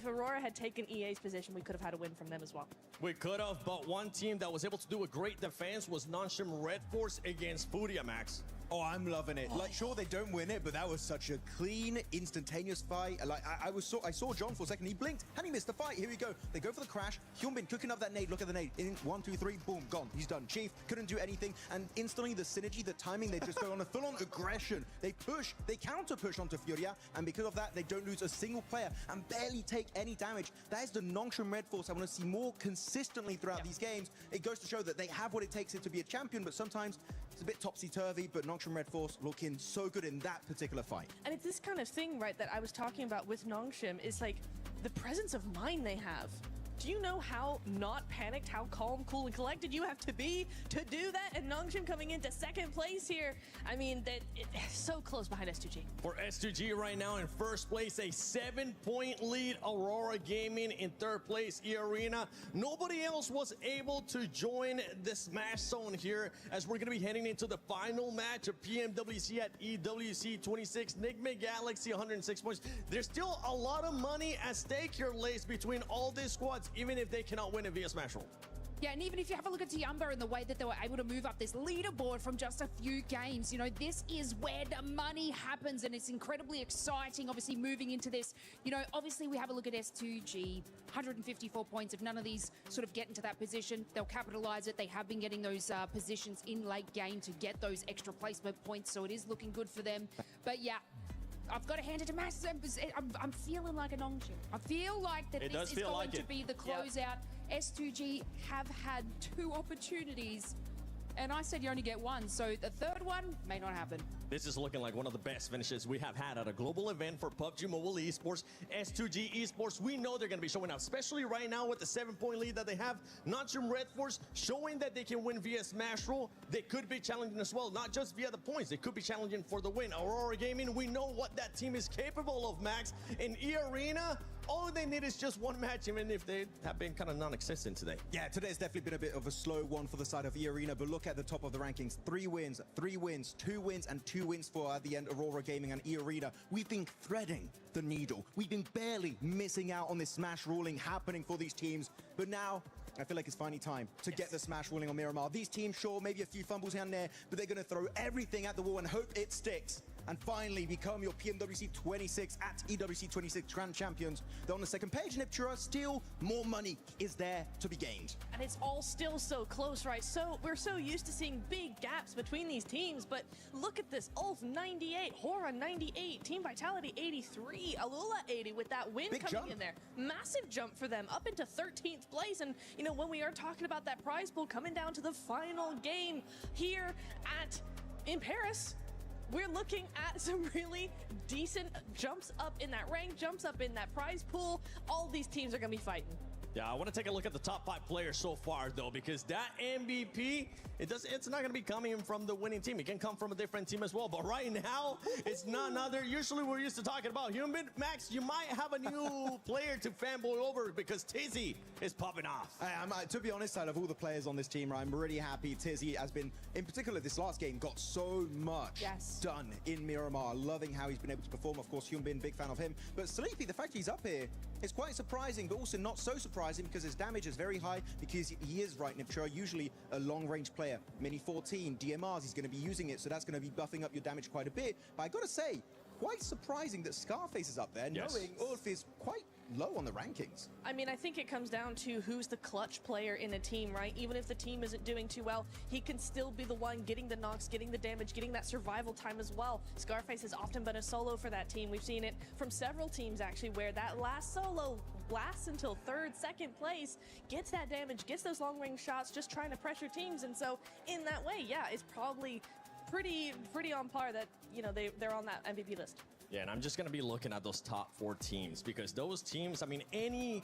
Aurora had taken EA's position, we could have had a win from them as well. We could have, but one team that was able to do a great defense was Nongshim Red Force against Furia, Max. Oh, I'm loving it. Like, sure, they don't win it, but that was such a clean, instantaneous fight. Like, I saw John for a second. He blinked, and he missed the fight. Here we go. They go for the crash. Hyunbin cooking up that nade. Look at the nade. In 1, 2, 3, boom, gone. He's done. Chief couldn't do anything, and instantly the synergy, the timing, they just go on a full-on aggression. They push, they counter-push onto Furia, and because of that, they don't lose a single player and barely take any damage. That is the Nongshim Red Force I want to see more consistently throughout these games. It goes to show that they have what it takes to be a champion, but sometimes it's a bit topsy-turvy, but Nongshim Red Force looking so good in that particular fight. And it's this kind of thing, right, that I was talking about with Nongshim, is like the presence of mind they have. Do you know how not panicked, how calm, cool, and collected you have to be to do that? And Nongshim coming into 2nd place here. I mean, it's so close behind S2G. For S2G right now in 1st place, a 7-point lead. Aurora Gaming in 3rd place, E-Arena. Nobody else was able to join the Smash Zone here as we're going to be heading into the final match of PMWC at EWC 26. Enigma Galaxy, 106 points. There's still a lot of money at stake here, Lace, between all these squads, even if they cannot win it via Smash Roll. Yeah, and even if you have a look at Tiamba and the way that they were able to move up this leaderboard from just a few games, you know, this is where the money happens, and it's incredibly exciting, obviously, moving into this. You know, obviously, we have a look at S2G, 154 points. If none of these sort of get into that position, they'll capitalize it. They have been getting those positions in late game to get those extra placement points, so it is looking good for them. But yeah, I've got to hand it to Max. I'm feeling like a Nongshim. I feel like that this is going to be the closeout. S2G have had 2 opportunities, and I said you only get 1, so the 3rd one may not happen. This is looking like one of the best finishes we have had at a global event for PUBG Mobile Esports. S2G Esports, we know they're going to be showing out, especially right now with the 7-point lead that they have. Nongshim Red Force showing that they can win via Smash Roll. They could be challenging as well, not just via the points. They could be challenging for the win. Aurora Gaming, we know what that team is capable of, Max. In E-Arena, all they need is just 1 match, even if they have been kind of non-existent today. Yeah, today's definitely been a bit of a slow one for the side of E-Arena, but look at the top of the rankings. 3 wins, 2 wins, and 2 wins for, at the end, Aurora Gaming and E-Arena. We've been threading the needle. We've been barely missing out on this Smash ruling happening for these teams, but now I feel like it's finally time to get the Smash ruling on Miramar. These teams, sure, maybe a few fumbles here and there, but they're going to throw everything at the wall and hope it sticks, and finally become your PMWC 26 at EWC 26 Grand Champions. They're on the 2nd page, and Niptura, still more money is there to be gained. And it's all still so close, right? So we're so used to seeing big gaps between these teams, but look at this. Ulf 98, Hora 98, Team Vitality 83, Alula 80 with that win big coming jump in there. Massive jump for them, up into 13th place. And, you know, when we are talking about that prize pool coming down to the final game here in Paris, we're looking at some really decent jumps up in that rank, jumps up in that prize pool. All these teams are going to be fighting. Yeah, I want to take a look at the top 5 players so far, though, because that MVP, it's not going to be coming from the winning team. It can come from a different team as well. But right now, it's none other. Usually, we're used to talking about Hyunbin. Max, you might have a new player to fanboy over because Tizzy is popping off. To be honest, out of all the players on this team, I'm really happy. Tizzy has been, in particular, this last game, got so much done in Miramar. Loving how he's been able to perform. Of course, Hyunbin, big fan of him. But Sleepy, the fact he's up here is quite surprising, but also not so surprising because his damage is very high, because he is right, Niptura, usually a long-range player. Mini 14, DMRs, he's going to be using it, so that's going to be buffing up your damage quite a bit. But I got to say, quite surprising that Scarface is up there, knowing Ulf is quite low on the rankings. I mean, I think it comes down to who's the clutch player in a team, right? Even if the team isn't doing too well, he can still be the one getting the knocks, getting the damage, getting that survival time as well. Scarface has often been a solo for that team. We've seen it from several teams, actually, where that last solo lasts until third, second place, gets that damage, gets those long-range shots, just trying to pressure teams. And so in that way, yeah, it's probably pretty on par that, you know, they're on that MVP list. Yeah, and I'm just going to be looking at those top 4 teams because those teams, I mean, any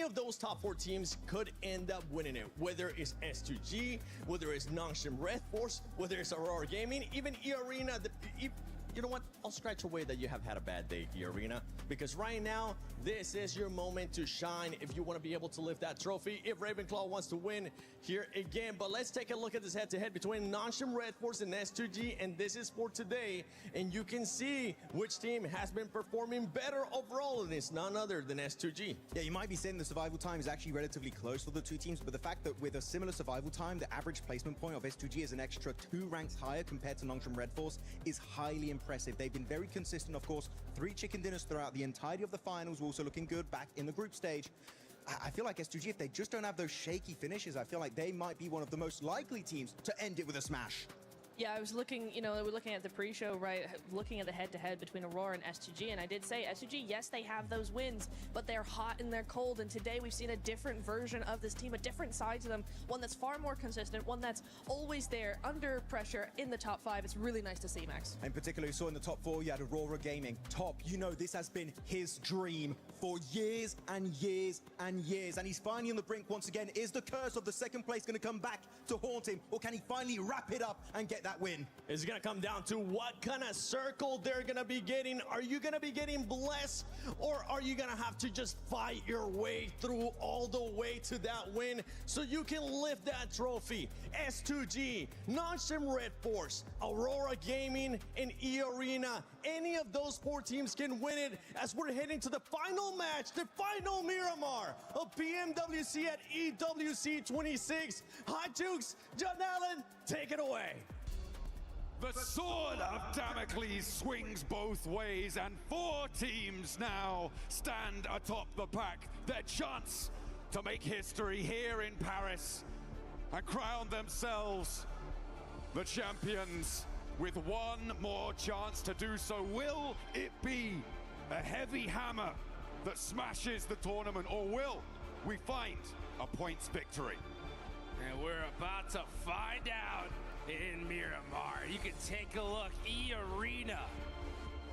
of those top 4 teams could end up winning it, whether it's S2G, whether it's Nongshim Red Force, whether it's Aurora Gaming, even E-Arena. You know what? I'll scratch away that you have had a bad day, E-Arena, because right now, this is your moment to shine if you want to be able to lift that trophy, if Ravenclaw wants to win here again. But let's take a look at this head-to-head between Nongshim Red Force and S2G, and this is for today. And you can see which team has been performing better overall, and it's none other than S2G. Yeah, you might be saying the survival time is actually relatively close for the two teams, but the fact that with a similar survival time, the average placement point of S2G is an extra 2 ranks higher compared to Nongshim Red Force is highly impressive. They've been very consistent, of course, 3 chicken dinners throughout the entirety of the finals, also looking good back in the group stage. I feel like S2G, if they just don't have those shaky finishes, I feel like they might be one of the most likely teams to end it with a smash. Yeah, I was looking, you know, we're looking at the pre-show, right, looking at the head-to-head between Aurora and S2G, and I did say S2G, yes, they have those wins, but they're hot and they're cold, and today we've seen a different version of this team, a different side to them, one that's far more consistent, one that's always there, under pressure, in the top 5. It's really nice to see, Max. In particular, you saw in the top 4, you had Aurora Gaming. Top, you know, this has been his dream for years and years and years, and he's finally on the brink once again. Is the curse of the second place going to come back to haunt him, or can he finally wrap it up and get that win? It's going to come down to what kind of circle they're going to be getting. Are you going to be getting blessed, or are you going to have to just fight your way through all the way to that win so you can lift that trophy? S2G, Nongshim Red Force, Aurora Gaming, and E-Arena. Any of those 4 teams can win it as we're heading to the final match, the final Miramar of PMWC at EWC 26. Hot Jukes, John Allen, take it away. The sword of Damocles swings both ways, and 4 teams now stand atop the pack. Their chance to make history here in Paris and crown themselves the champions with one more chance to do so. Will it be a heavy hammer that smashes the tournament, or will we find a points victory? And we're about to find out in Miramar. You can take a look. E-Arena,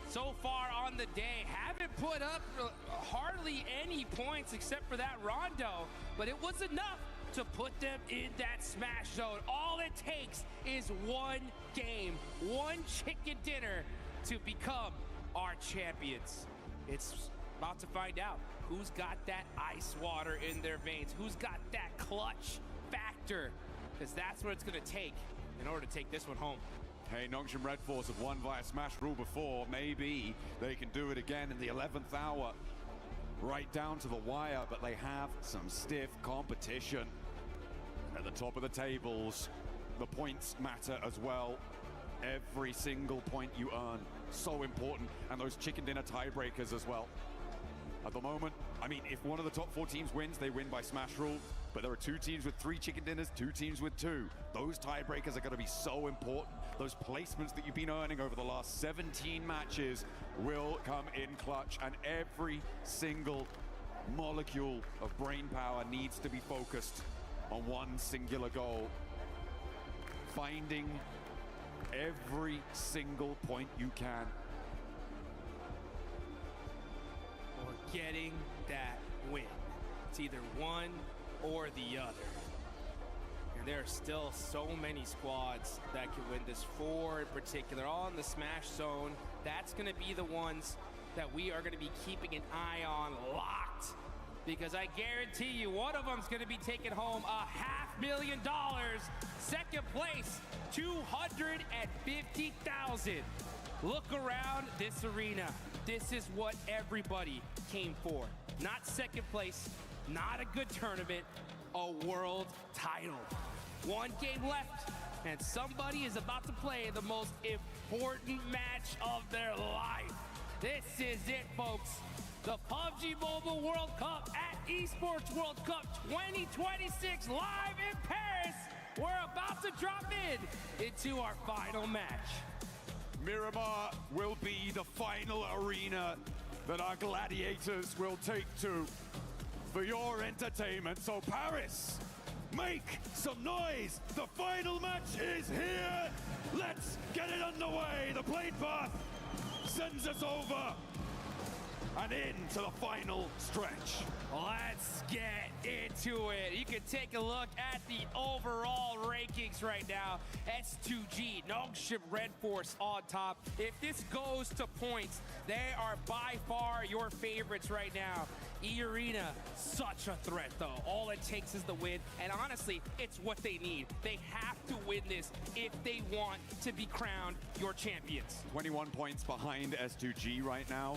so far on the day, haven't put up hardly any points except for that rondo, but it was enough to put them in that smash zone. All it takes is one game, one chicken dinner to become our champions. It's about to find out who's got that ice water in their veins, who's got that clutch factor, because that's what it's going to take in order to take this one home. Hey, Nongshim Red Force have won via Smash Rule before. Maybe they can do it again in the 11th hour. Right down to the wire, but they have some stiff competition. At the top of the tables, the points matter as well. Every single point you earn, so important. And those chicken dinner tiebreakers as well. At the moment, I mean, if one of the top 4 teams wins, they win by Smash Rule. But there are 2 teams with 3 chicken dinners, 2 teams with 2. Those tiebreakers are going to be so important. Those placements that you've been earning over the last 17 matches will come in clutch, and every single molecule of brain power needs to be focused on one singular goal. Finding every single point you can. Or getting that win. It's either one or the other. And there are still so many squads that can win this. 4 in particular, all in the smash zone. That's going to be the ones that we are going to be keeping an eye on locked. Because I guarantee you, one of them's going to be taking home $500,000. Second place, $250,000. Look around this arena. This is what everybody came for. Not second place, not a good tournament, a world title. 1 game left, and somebody is about to play the most important match of their life. This is it, folks. The PUBG Mobile World Cup at Esports World Cup 2026 live in Paris. We're about to drop into our final match. Miramar will be the final arena that our gladiators will take to for your entertainment. So Paris, make some noise. The final match is here. Let's get it underway. The plane path sends us over and into the final stretch. Let's get into it. You can take a look at the overall rankings right now. S2G, Nongshim Red Force on top. If this goes to points, they are by far your favorites right now. E-Arena, such a threat though. All it takes is the win, and honestly, it's what they need. They have to win this if they want to be crowned your champions. 21 points behind S2G right now.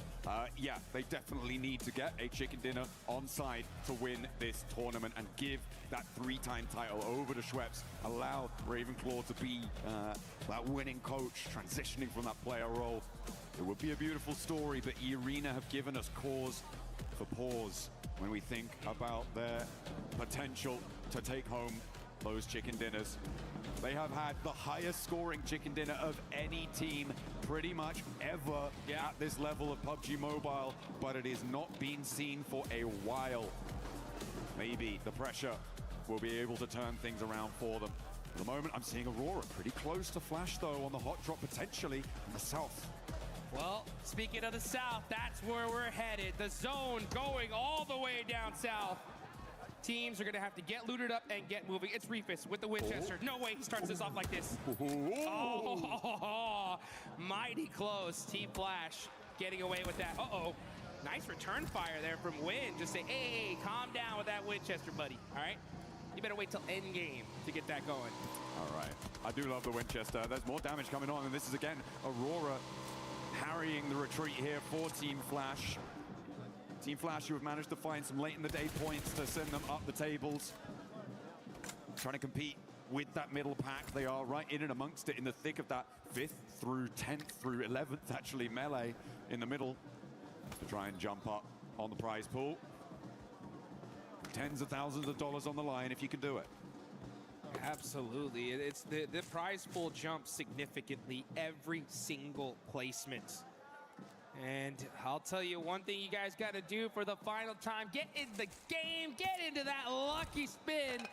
Yeah, they definitely need to get a chicken dinner on side to win this tournament and give that 3-time title over to Schweppes. Allow Ravenclaw to be that winning coach, transitioning from that player role. It would be a beautiful story, but E-Arena have given us cause for pause when we think about their potential to take home those chicken dinners. They have had the highest scoring chicken dinner of any team pretty much ever at this level of PUBG Mobile, but it is not been seen for a while. Maybe the pressure will be able to turn things around for them. At the moment, I'm seeing Aurora pretty close to Flash, though, on the hot drop, potentially in the south. Well, speaking of the south, that's where we're headed. The zone going all the way down south. Teams are going to have to get looted up and get moving. It's Reefus with the Winchester. No way he starts this off like this. Oh, mighty close. Team Flash getting away with that. Uh-oh. Nice return fire there from Win. Just say, hey, calm down with that Winchester, buddy. All right? You better wait till endgame to get that going. All right. I do love the Winchester. There's more damage coming on, and this is, again, Aurora harrying the retreat here for Team Flash. Team Flash, who have managed to find some late in the day points to send them up the tables. Trying to compete with that middle pack. They are right in and amongst it in the thick of that 5th through 10th through 11th, actually, melee in the middle to try and jump up on the prize pool. Tens of thousands of dollars on the line if you can do it. Absolutely. It's the prize pool jumps significantly every single placement. And I'll tell you one thing you guys got to do for the final time. Get in the game, get into that lucky spin,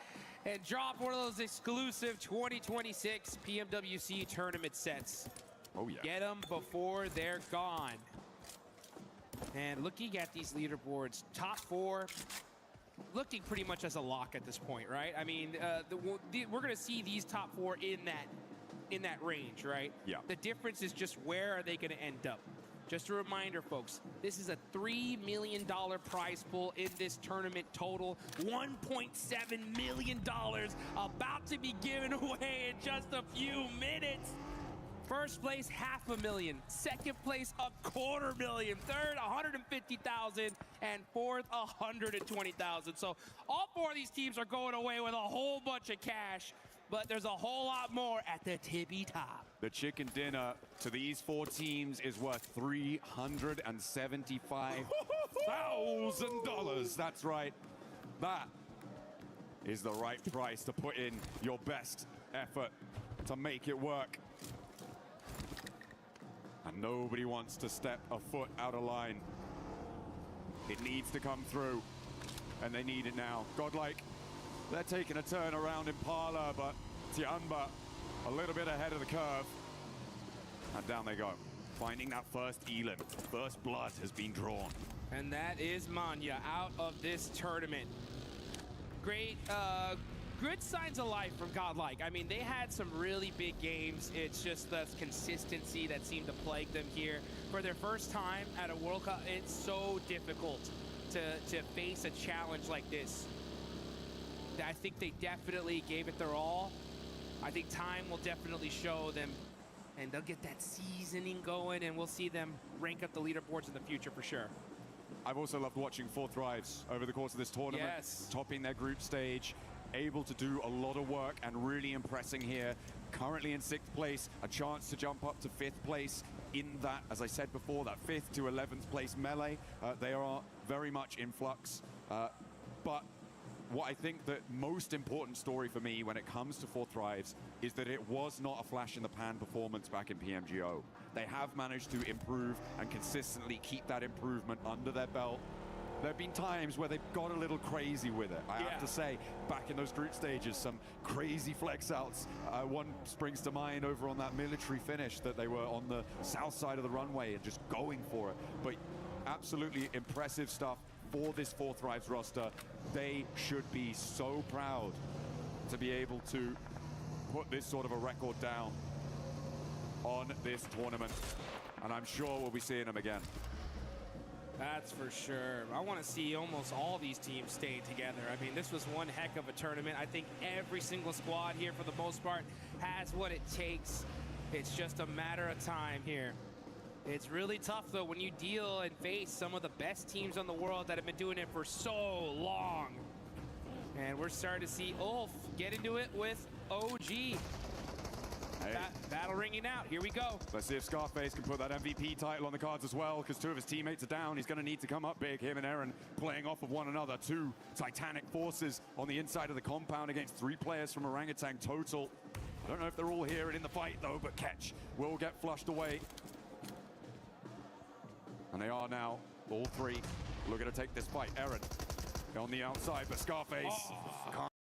and drop one of those exclusive 2026 PMWC tournament sets. Oh, yeah. Get them before they're gone. And looking at these leaderboards, top 4, looking pretty much as a lock at this point, right? I mean, we're going to see these top 4 in that range, right? Yeah. The difference is just where are they going to end up? Just a reminder, folks, this is a $3 million prize pool in this tournament total. $1.7 million about to be given away in just a few minutes. First place, $500,000. Second place, $250,000. Third, $150,000. And fourth, $120,000. So all 4 of these teams are going away with a whole bunch of cash. But there's a whole lot more at the tippy top. The chicken dinner to these 4 teams is worth $375,000. That's right. That is the right price to put in your best effort to make it work. And nobody wants to step a foot out of line. It needs to come through, and they need it now. Godlike, they're taking a turn around Impala, but Tianba a little bit ahead of the curve. And down they go, finding that first Elim. First blood has been drawn. And that is Manya out of this tournament. Great, good signs of life from Godlike. I mean, they had some really big games. It's just the consistency that seemed to plague them here. For their first time at a World Cup, it's so difficult to face a challenge like this. I think they definitely gave it their all. I think time will definitely show them, and they'll get that seasoning going, and we'll see them rank up the leaderboards in the future for sure. I've also loved watching 4 Thrives over the course of this tournament. Yes. Topping their group stage, able to do a lot of work and really impressing here. currently in 6th place, a chance to jump up to 5th place in that, as I said before, that 5th to 11th place melee. They are very much in flux, but what I think the most important story for me when it comes to 4Thrives is that it was not a flash in the pan performance back in PMGO. They have managed to improve and consistently keep that improvement under their belt. There have been times where they've got a little crazy with it. I have to say, back in those group stages, some crazy flex outs. One springs to mind over on that military finish that they were on the south side of the runway and just going for it. But absolutely impressive stuff for this 4Thrives roster. They should be so proud to be able to put this sort of a record down on this tournament. And I'm sure we'll be seeing them again. That's for sure. I want to see almost all these teams staying together. I mean, this was one heck of a tournament. I think every single squad here, for the most part, has what it takes. It's just a matter of time here. It's really tough, though, when you deal and face some of the best teams in the world that have been doing it for so long. And we're starting to see Ulf get into it with OG. Hey. Battle ringing out. Here we go. Let's see if Scarface can put that MVP title on the cards as well, because 2 of his teammates are down. He's going to need to come up big. Him and Aaron playing off of one another. 2 titanic forces on the inside of the compound against 3 players from Orangutan total. I don't know if they're all here and in the fight, though, but Ketch will get flushed away. And they are now, all 3, looking to take this fight. Aaron on the outside, but Scarface can't.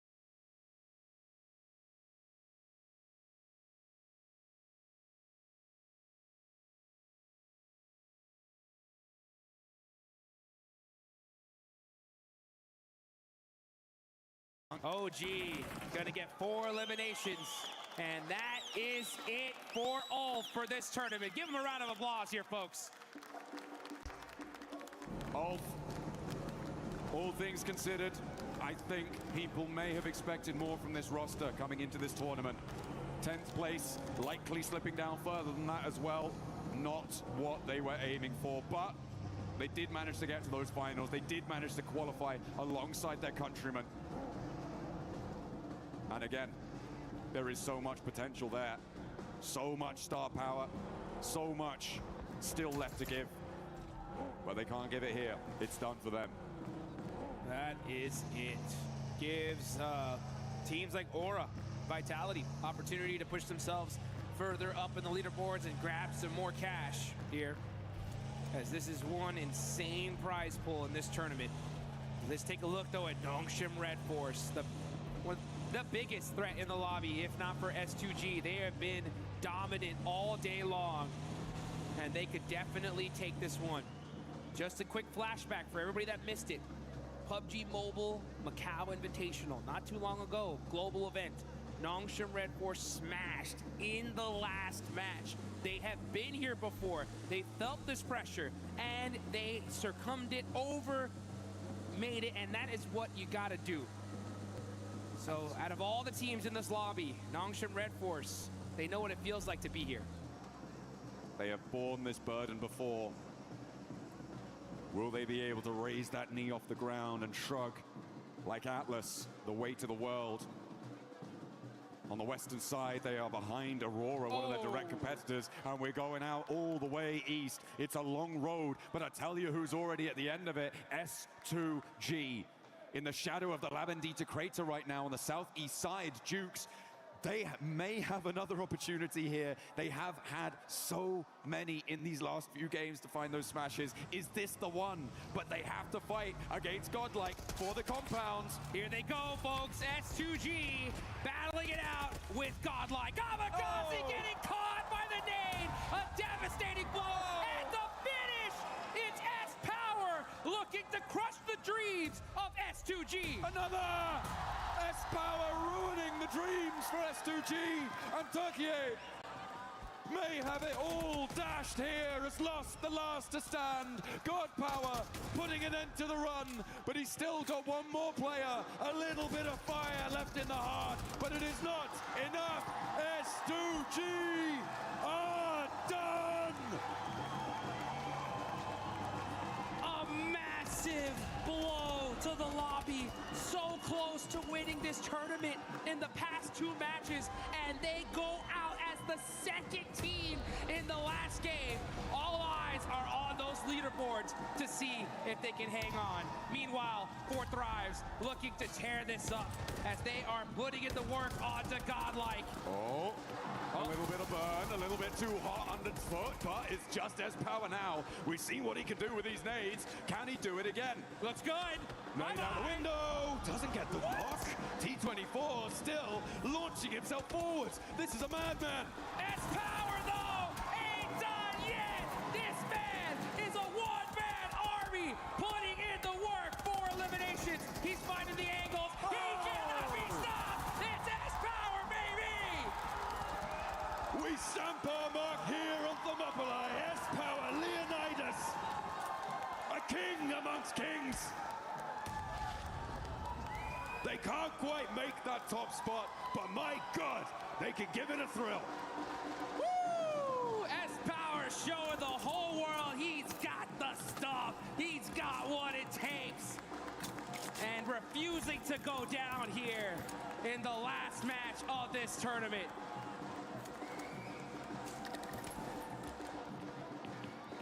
OG gonna get 4 eliminations, and that is it for Ulf for this tournament. Give him a round of applause here, folks. Ulf, all things considered, I think people may have expected more from this roster coming into this tournament. 10th place, likely slipping down further than that as well. Not what they were aiming for, but they did manage to get to those finals. They did manage to qualify alongside their countrymen. And again, there is so much potential there. So much star power, so much still left to give. But they can't give it here. It's done for them. That is it. Gives teams like Aura, Vitality, opportunity to push themselves further up in the leaderboards and grab some more cash here, as this is one insane prize pool in this tournament. Let's take a look, though, at Nongshim Red Force, the biggest threat in the lobby, if not for S2G. They have been dominant all day long, and they could definitely take this one. Just a quick flashback for everybody that missed it. PUBG Mobile Macau Invitational, not too long ago, global event. Nongshim Red Force smashed in the last match. They have been here before. They felt this pressure, and they succumbed it over, made it, and that is what you gotta do. So out of all the teams in this lobby, Nongshim Red Force, they know what it feels like to be here. They have borne this burden before. Will they be able to raise that knee off the ground and shrug like Atlas, the weight of the world? On the western side, they are behind Aurora, one of their direct competitors, and we're going out all the way east. It's a long road, but I tell you who's already at the end of it, S2G. In the shadow of the Labendita crater right now on the southeast side, Dukes, they may have another opportunity here. They have had so many in these last few games to find those smashes. Is this the one? But they have to fight against Godlike for the compound. Here they go, folks. S2G battling it out with Godlike. Kamikaze getting caught by the nade. A devastating blow. And the finish. It's S-Power looking to crush the dreams of S2G. Another S-Power ruining the dreams for S2G. And Turkey may have it all dashed here, has lost the last to stand. God Power putting an end to the run, but he's still got one more player. A little bit of fire left in the heart, but it is not enough. S2G are done. A massive blow to the lobby. So close to winning this tournament in the past 2 matches, and they go out as the second team in the last game. All eyes are on those leaderboards to see if they can hang on. Meanwhile, 4 Thrives looking to tear this up as they are putting in the work onto Godlike. Oh, a little bit of burn, a little bit too hot underfoot, but it's just as power now. We've seen what he can do with these nades. Can he do it again? Looks good. Nade out the window, doesn't get the knock. T24 still launching himself forwards. This is a madman. S-Power though, ain't done yet. This man is a one-man army putting in the work for eliminations. He's finding the angles. He cannot be stopped. It's S-Power, baby. We stamp our mark here on Thermopylae. S-Power, Leonidas, a king amongst kings. They can't quite make that top spot, but my God, they can give it a thrill. Woo! S-Power showing the whole world he's got the stuff. He's got what it takes. And refusing to go down here in the last match of this tournament.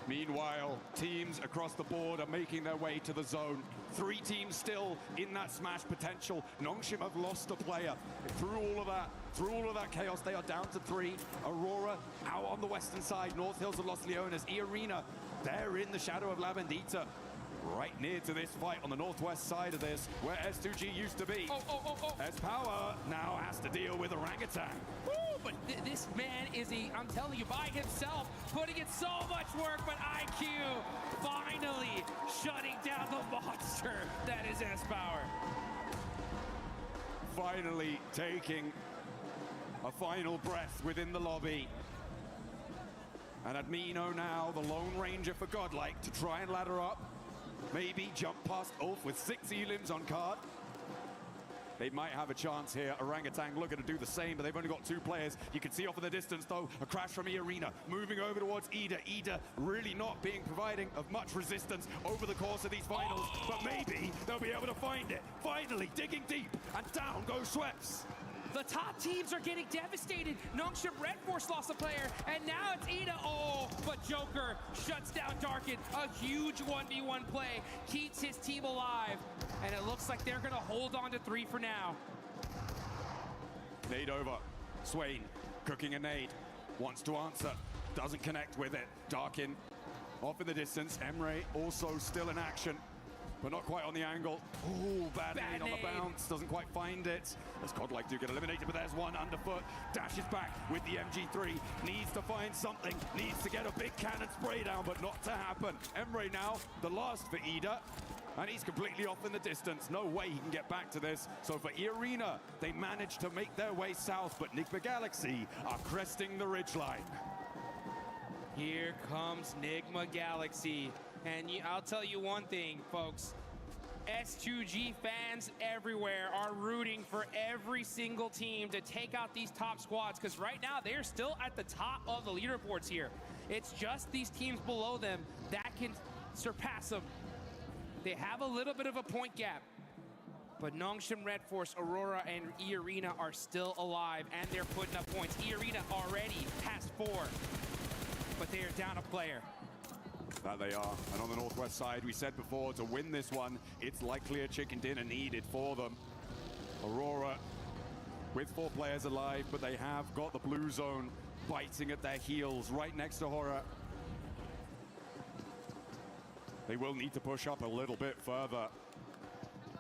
Meanwhile, teams across the board are making their way to the zone. 3 teams still in that smash potential. Nongshim have lost a player. Through all of that chaos, they are down to 3. Aurora out on the western side. North Hills have lost Leonas. E-Arena, they're in the shadow of La Bendita. Right near to this fight on the northwest side of this, where S2G used to be. S-Power now has to deal with Orangutan. Woo, but this man is I'm telling you, by himself, putting in so much work, but IQ finally shutting down the monster that is S-Power. Finally taking a final breath within the lobby. And Admino now, the Lone Ranger for Godlike, to try and ladder up. Maybe jump past Ulf with 6 elims on card. They might have a chance here. Orangutan looking to do the same, but they've only got 2 players. You can see off in the distance, though, a crash from E-Arena. Moving over towards Ida. Ida really not providing of much resistance over the course of these finals, but maybe they'll be able to find it. Finally, digging deep, and down goes Schweppes. The top teams are getting devastated. Nongshim Red Force lost a player, and now it's Ida. Oh, but Joker shuts down Darkin. A huge 1v1 play, keeps his team alive, and it looks like they're gonna hold on to 3 for now. Nade over. Swain cooking a nade. Wants to answer. Doesn't connect with it. Darkin off in the distance. Emre also still in action, but not quite on the angle. Ooh, bad nade on the bounce. Doesn't quite find it. As Godlike do get eliminated, but there's one underfoot. Dashes back with the MG3. Needs to find something. Needs to get a big cannon spray down, but not to happen. Emre now, the last for Ida. And he's completely off in the distance. No way he can get back to this. So for E-Arena, they managed to make their way south, but Nigma Galaxy are cresting the ridgeline. Here comes Nigma Galaxy. And I'll tell you one thing, folks. S2G fans everywhere are rooting for every single team to take out these top squads, because right now they're still at the top of the leaderboards here. It's just these teams below them that can surpass them. They have a little bit of a point gap, but Nongshim Red Force, Aurora, and E-Arena are still alive, and they're putting up points. E-Arena already has 4, but they are down a player. That they are. And on the northwest side, we said before, to win this one, it's likely a chicken dinner needed for them. Aurora with 4 players alive, but they have got the blue zone biting at their heels right next to Horror. They will need to push up a little bit further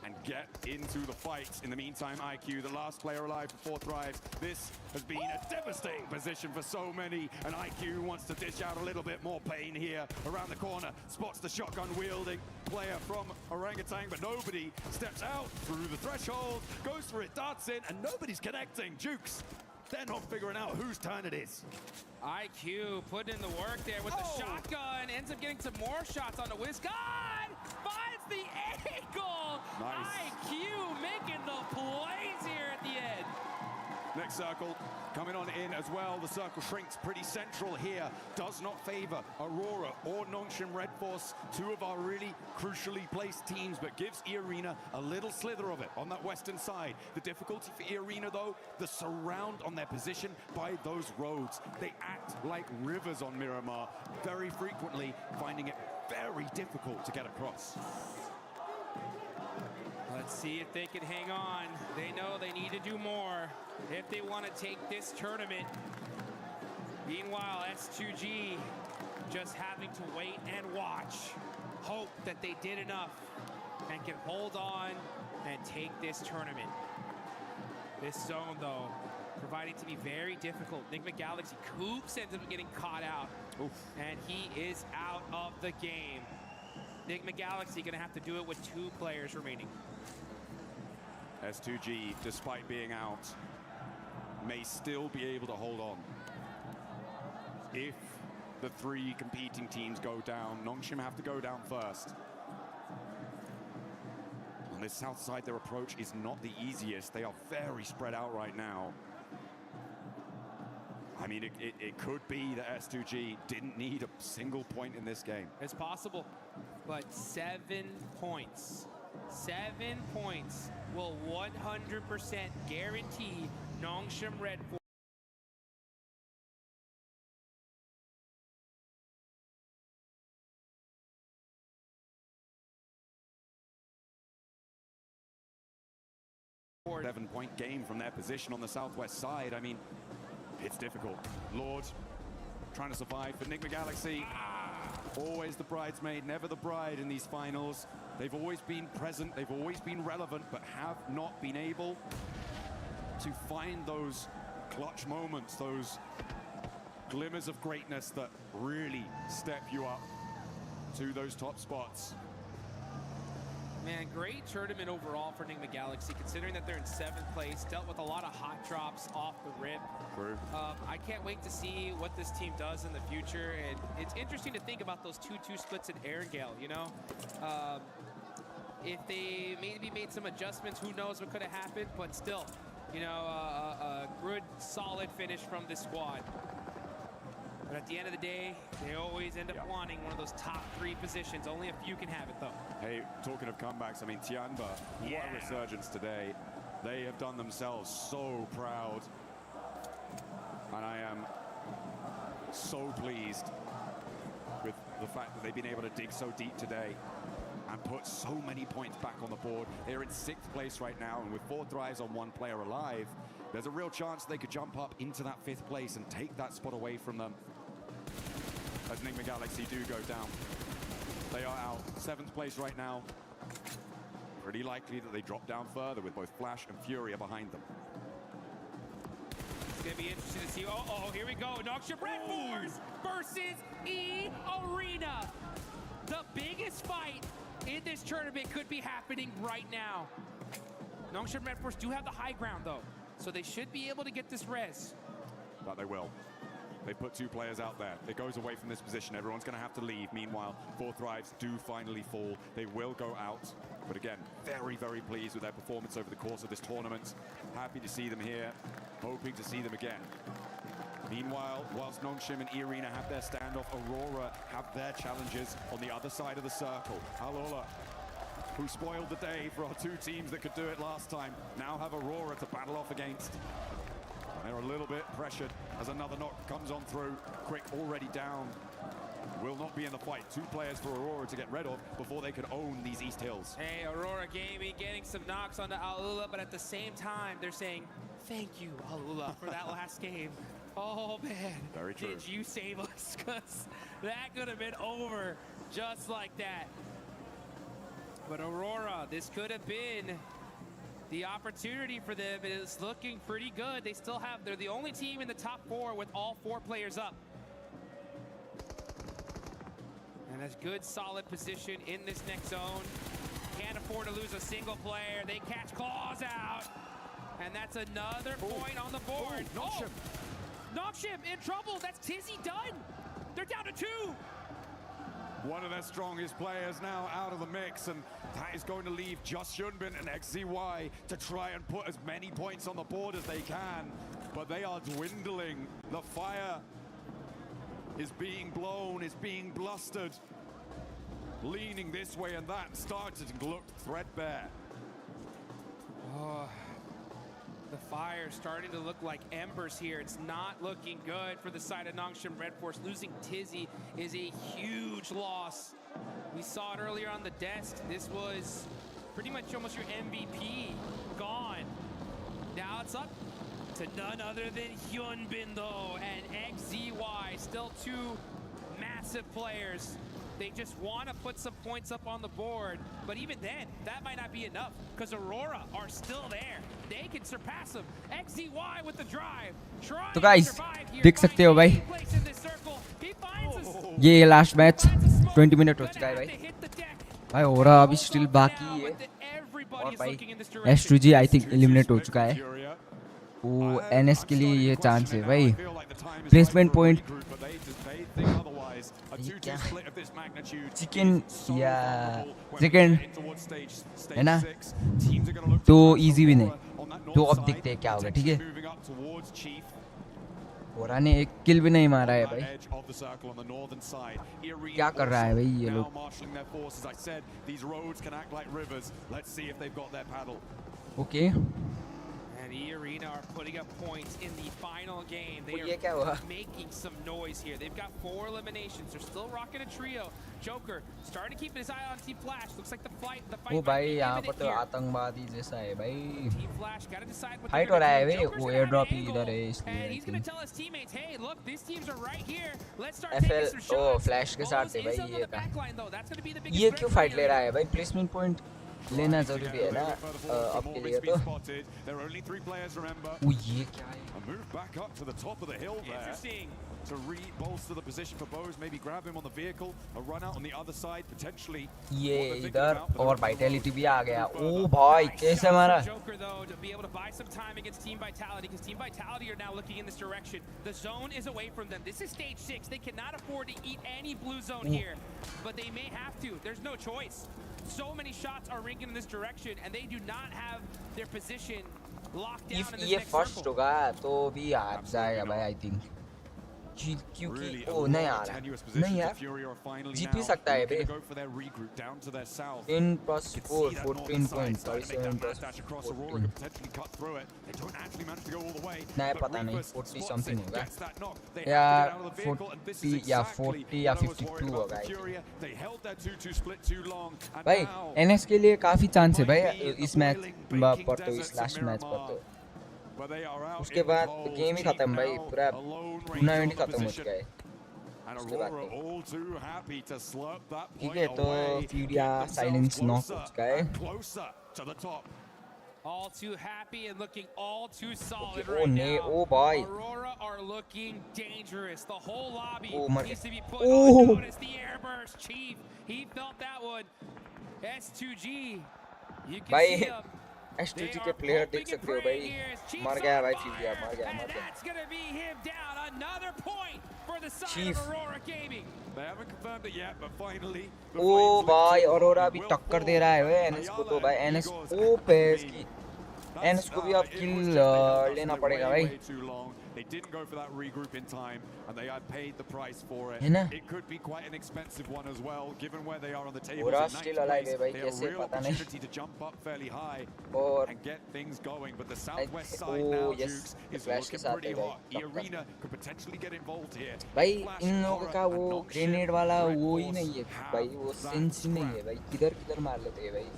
and get into the fight. In the meantime, IQ, the last player alive for 4 Thrives. This has been a devastating position for so many, and IQ wants to dish out a little bit more pain here. Around the corner, spots the shotgun-wielding player from Orangutan, but nobody steps out through the threshold, goes for it, darts in, and nobody's connecting. Jukes, they're not figuring out whose turn it is. IQ putting in the work there with the shotgun, ends up getting some more shots on the WizKid, finds the angle! Nice. IQ making the plays here at the end. Next circle coming on in as well. The circle shrinks pretty central here. Does not favor Aurora or Nongshim Red Force, two of our really crucially placed teams, but gives E-Arena a little slither of it on that western side. The difficulty for E-Arena, though, the surround on their position by those roads. They act like rivers on Miramar, very frequently finding it very difficult to get across. Let's see if they can hang on. They know they need to do more if they want to take this tournament. Meanwhile, S2G just having to wait and watch. Hope that they did enough and can hold on and take this tournament. This zone, though, proving to be very difficult. Enigma Galaxy, Coops ends up getting caught out. Oof. And he is out of the game. Enigma Galaxy gonna have to do it with 2 players remaining. S2G, despite being out, may still be able to hold on. If the 3 competing teams go down, Nongshim have to go down first. On this south side, their approach is not the easiest. They are very spread out right now. I mean, it could be that S2G didn't need a single point in this game. It's possible, but 7 points. 7 points will 100% guarantee Nongshim Red Force. Seven-point game from their position on the southwest side. I mean, it's difficult. Lord trying to survive for Enigma Galaxy. Always the bridesmaid, never the bride in these finals. They've always been present, they've always been relevant, but have not been able to find those clutch moments, those glimmers of greatness that really step you up to those top spots. Man, great tournament overall for Enigma Galaxy, considering that they're in 7th place, dealt with a lot of hot drops off the rip. True. I can't wait to see what this team does in the future, and it's interesting to think about those 2-2 splits in Erangel, you know? If they maybe made some adjustments, who knows what could have happened, but still, you know, a good, solid finish from this squad. But at the end of the day, they always end up wanting one of those top 3 positions. Only a few can have it, though. Hey, talking of comebacks, I mean, Tianba, what a resurgence today. They have done themselves so proud. And I am so pleased with the fact that they've been able to dig so deep today and put so many points back on the board. They're in 6th place right now, and with 4 thrives on 1 player alive, there's a real chance they could jump up into that 5th place and take that spot away from them. As Enigma Galaxy do go down. They are out 7th place right now. Pretty likely that they drop down further with both Flash and Furia behind them. It's gonna be interesting to see. Oh, here we go. Nongshim Red Force versus E-Arena. The biggest fight in this tournament could be happening right now. Nongshim Red Force do have the high ground, though, so they should be able to get this res. But they will. They put 2 players out there. It goes away from this position. Everyone's going to have to leave. Meanwhile, 4 thrives do finally fall. They will go out. But again, very, very pleased with their performance over the course of this tournament. Happy to see them here. Hoping to see them again. Meanwhile, whilst Nongshim and E-Arena have their standoff, Aurora have their challenges on the other side of the circle. Alola, who spoiled the day for our 2 teams that could do it last time, now have Aurora to battle off against. They're a little bit pressured as another knock comes on through. Quick already down. Will not be in the fight. 2 players for Aurora to get rid of before they could own these East Hills. Hey, Aurora Gaming getting some knocks onto Alula, but at the same time, they're saying, thank you, Alula, for that last game. Oh, man. Very true. Did you save us? Because that could have been over just like that. But Aurora, this could have been the opportunity for them. It is looking pretty good. They still have, they're the only team in the top 4 with all 4 players up. And a good solid position in this next zone. Can't afford to lose a single player. They catch Claws out. And that's another point on the board. Nongshim. Nongshim in trouble. That's Tizzy done. They're down to 2. One of their strongest players now out of the mix, and that is going to leave just Hyunbin and XZY to try and put as many points on the board as they can. But they are dwindling. The fire is being blown, is being blustered, leaning this way and that, starting to look threadbare. Oh, the fire starting to look like embers here. It's not looking good for the side of Nongshim Red Force. Losing Tizzy is a huge loss. We saw it earlier on the desk. This was pretty much almost your MVP gone. Now it's up to none other than Hyunbin though, and XZY, still two massive players. They just want to put some points up on the board, but even then, that might not be enough, because Aurora are still there. They can surpass them. XZY with the drive. तो guys देख सकते हो भाई, ये last match 20 minute हो चुका है भाई. भाई ओरा अभी स्टिल बाकी है, और भाई S2G आई थिंक एलिमिनेट हो चुका है. वो NS के लिए ये चांस है भाई. प्लेसमेंट पॉइंट चिकन या सेकंड है ना, तो इजी विन है. तो अब देखते हैं क्या होगा. ठीक है, ओरा ने एक किल भी नहीं मारा है भाई. क्या कर रहा है भाई ये लोग. Okay And E-Arena are putting up points in the final game. They are making some noise here. They've got 4 eliminations. They're still rocking a trio. Joker starting to keep his eye on Team Flash. Looks like the fight ओ भाई यहाँ पर तो आतंकवादी जैसा है भाई. Team Flash got to decide what fight हो रहा है भाई. वो एयर ड्रॉप ही इधर है इसलिए. And he's going to tell his teammates, hey, look, these teams are right here. Let's start taking some shots. O flash के साथ है भाई ये का. ये क्यों फाइट ले रहा है भाई. प्लेसमेंट पॉइंट लेना जरूरी है ना अब के लिए तो. वो ये क्या है. To re-bolster the position for Bose, maybe grab him on the vehicle, a run out on the other side, potentially. ये इधर और Vitality भी आ गया. ओ भाई कैसे मारा. Joker though to be able to buy some time against Team Vitality, because Team Vitality are now looking in this direction. The zone is away from them. This is stage 6. They cannot afford to eat any blue zone here, but they may have to. There's no choice. So many shots are ringing in this direction, and they do not have their position locked down in this ये next first circle. होगा तो भी हार जाएगा भाई I think. क्योंकि ओ नहीं आ रहा. नहीं यार जीत भी सकता है बे. 10 + 4 14 points. 47 + 14. नहीं पता नहीं 40 समथिंग होगा या 40 या 40 या 52 होगा भाई. NS के लिए काफी चांस है भाई इस मैच पर तो, इस लास्ट मैच पर तो. उसके बाद गेम ही खत्म भाई. पूरा टूर्नामेंट ही खत्म हो चुका है. उसके बाद ठीक है तो फ्यूरिया साइलेंस नॉक हो चुका है. All too happy and looking all too solid Okay, right now. oh boy. Aurora are looking dangerous. The whole lobby needs to be put Oh. on notice. The airburst, Chief, he felt that one. S2G, you can भाई see him. S2G के player देख सकते हो भाई. मर गया भाई फ्यूरिया. मर गया. That's going to be him down. Another point for the side Chief. of Aurora Gaming. They haven't confirmed it yet, but finally. ओ भाई अरोरा भी टक्कर दे रहा है भाई NS को तो भाई. NS ओ पेस की NS को भी अब किल लेना पड़ेगा भाई. They didn't go for that regroup in time, and they had paid the price for it. है ना. It could be quite an expensive one as well, given where they are on the table. Aurora still alive है भाई. They have a कैसे real पता नहीं. opportunity to jump up fairly high और and get things going. But the southwest side now, Jukes, is looking pretty hot. The arena could potentially get involved here. भाई इन लोगों का वो grenade वाला वो ही नहीं है भाई. वो सेंस ही नहीं है भाई. किधर मार लेते हैं भाई.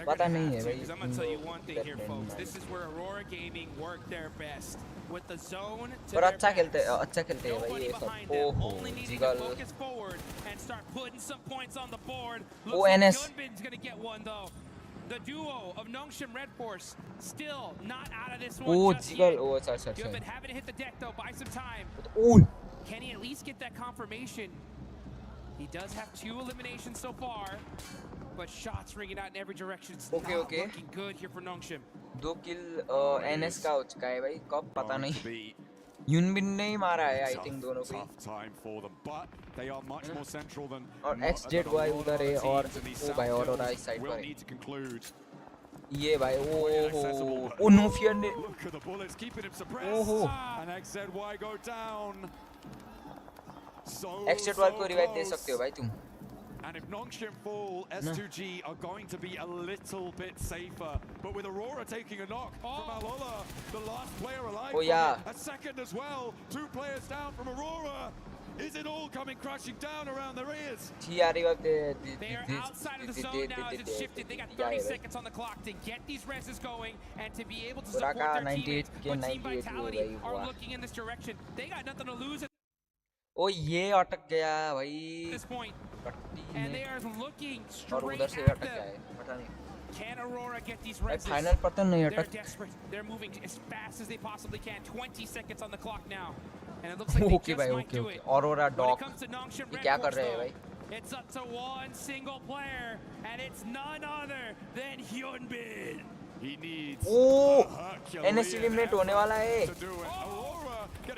पता नहीं है भाई. I'm gonna tell you one thing here, folks. This is where Aurora Gaming work their best. With the zone to और their अच्छा back. खेलते हैं भाई ये सब. ओहो jiggle. Focus forward and start putting some points on the board. Oh, Looks like NS. Hyunbin's gonna get one though. The duo of Nongshim Red Force still not out of this one ओ just jiggle. yet. ओ अच्छा. Hyunbin having to hit the deck though, buy some time. O Can he at least get that confirmation? He does have 2 eliminations so far, but shots ringing out in every direction. It's Okay, not okay. looking good here for Nongshim. 2 kill NS का हो चुका है भाई. कब पता नहीं. यूनबिन ने ही मारा है आई थिंक दोनों को और XZY उधर है और वो भाई और इस साइड पर है ये भाई ओ नो फियर ने ओहो XZY को रिवाइव दे सकते हो भाई तुम And if Nongshim fall, S2G are going to be a little bit safer. But with Aurora taking a knock from Alola, the last player alive, a second as well. 2 players down from Aurora. Is it all coming crashing down around their ears? They are outside of the zone now as it's shifted. They got 30 seconds on the clock to get these reses going and to be able to support their teammates. But Team Vitality are looking in this direction. They got nothing to lose. ओ ये अटक गया भाई And they are looking और उधर से straight अटक at गया है them. पता नहीं Can Aurora get these भाई reses? फाइनल पर तो नहीं They're अटक desperate. They're moving as fast as they possibly can. 20 seconds on the clock now. And it looks like they okay just भाई might okay do okay it. Aurora When it dog comes to Nongshim ये Red क्या कर Force, रहे हैं though, भाई it's up to one single player, and it's none other than Hyunbin. He needs ओ NS eliminate होने वाला है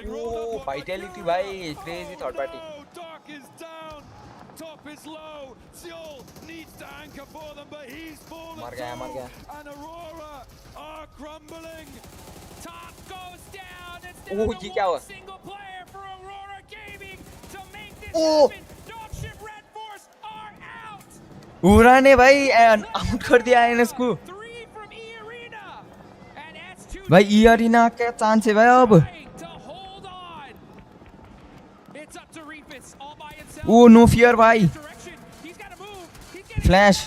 ओ वाइटैलिटी भाई crazy third party Dark is down, top is low. Seoul needs to anchor for them, but he's fallen मर गया and Aurora are crumbling. Top goes down. It's ओ ये क्या हुआ single player for Aurora Gaming to make this O happen. Nongshim Red Force are out. उरा ने भाई out कर दिया एनएस को भाई ई अरीना का चांस है भाई अब ओ नो फियर भाई flash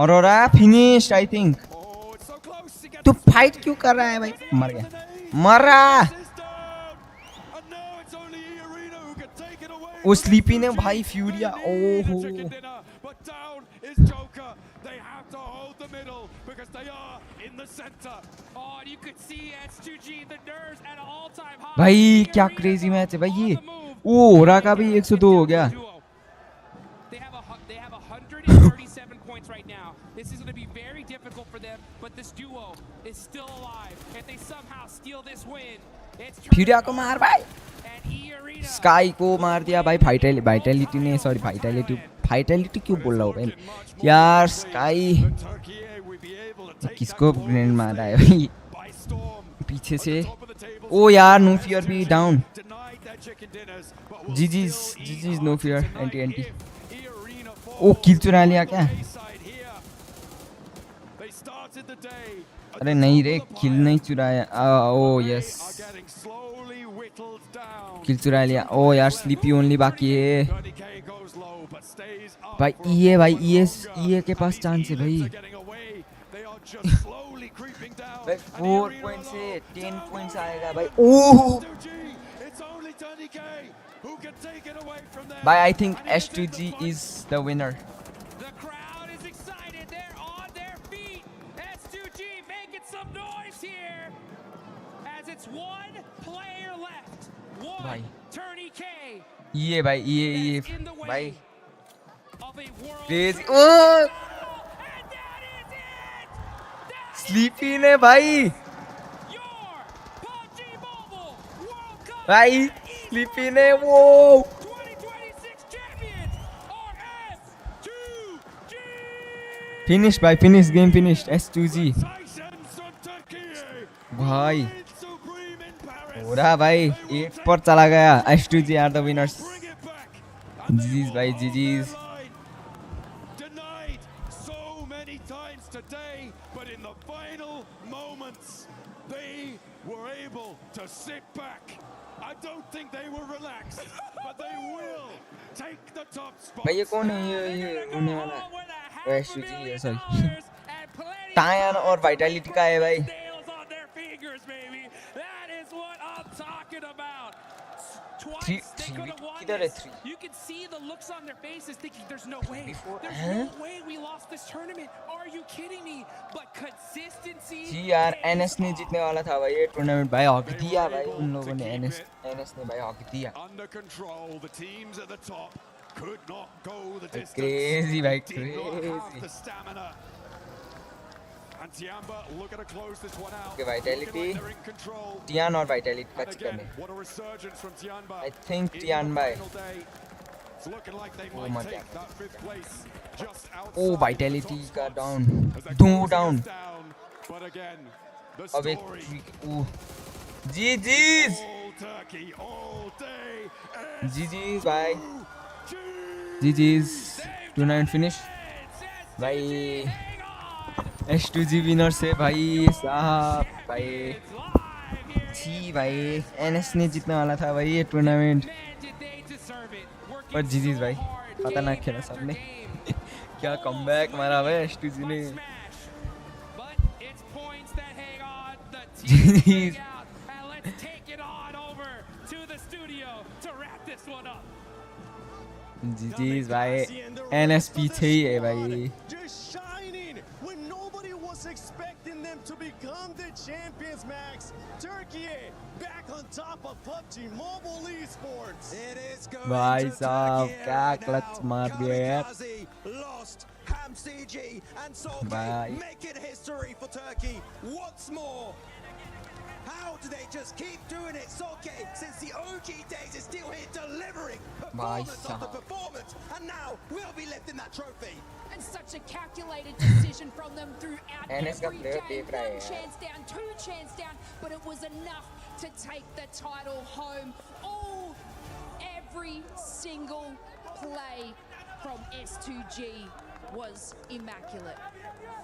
aurora finished I think तू फाइट क्यों कर रहा है भाई मर गया मरा वो स्लीपी ने भाई फ्यूरिया ओहो भाई क्या क्रेजी मैच है भाई ये ओ ओरा का भी 102 हो गया Right now, this is going to be very difficult for them, but this duo is still alive. If they somehow steal this win, it's फ्यूरिया को मार भाई स्काई को मार दिया भाई वाइटैलिटी ने सॉरी वाइटैलिटी क्यों बोल रहा हूँ भाई यार स्काई किसको ग्रेनेड मारा है भाई पीछे से ओ यार नो फियर भी डाउन जीजीज नो फियर एंटी ओ किल चुरा लिया क्या अरे नहीं रे किल नहीं चुराया ओ यस किल चुरा लिया ओ यार स्लीपी ओनली बाकी है भाई ये के पास चांस है भाई 4 पॉइंट से 10 पॉइंट्स आएगा भाई ओह भाई I think S2G is the winner भाई ये भाई ये भाई क्रेजी ओ स्लीपी ने भाई स्लीपी ने वो फिनिश भाई फिनिश गेम फिनिश S2G भाई पूरा भाई 8 पर चला गया S2G आर द विनर्स जीजीज भाई जीजीज भाई ये कौन है ये होने वाला है S2G सॉरी टायन और वाइटैलिटी का है भाई किधर है 3 You can see the looks on their faces thinking there's no way. There's no way we lost this tournament. Are you kidding me? But consistency. जी यार NS ने जीतने वाला था भाई ये टूर्नामेंट भाई हक दिया भाई उन लोगों ने NS ने भाई हक दिया क्रेजी भाई crazy And Tiamba looking to close this one out. Okay, Vitality. Like they're in control. Tian or Vitality का And चक्कर again, में. what a resurgence from Tiamba. I think Tianba है. It's looking like they Oh might my take God. that 5th place just outside. Oh, Vitality का down. As they're Two closing down. us down. But again, the अब एक story. oh. GG's. All Turkey, all day. GG's bye. GG's. Tonight finish. भाई S2G winner से भाई साहब भाई जी भाई NS ने जीतने वाला था भाई ये टूर्नामेंट पर GG's भाई खतरनाक खेला सबने क्या कमबैक मारा भाई S2G ने GG's GG's भाई NS पीछे ही है भाई Just shining when nobody was expecting them to become the champions, Max. Turkey back on top of PUBG Mobile Esports. It is going भाई to साहब Turkey क्या right क्लच now. मार दिया यार Kamikaze lost. Ham CG and Solkay Bye. making history for Turkey once more. How do they just keep doing it? Solkay, since the OG days, is still here delivering performance after साहब. performance, and now we'll be lifting that trophy. And such a calculated decision from them throughout NS का every player game. देख रहा है One यार. chance down, two chance down, but it was enough to take the title home. Every single play from S2G was immaculate.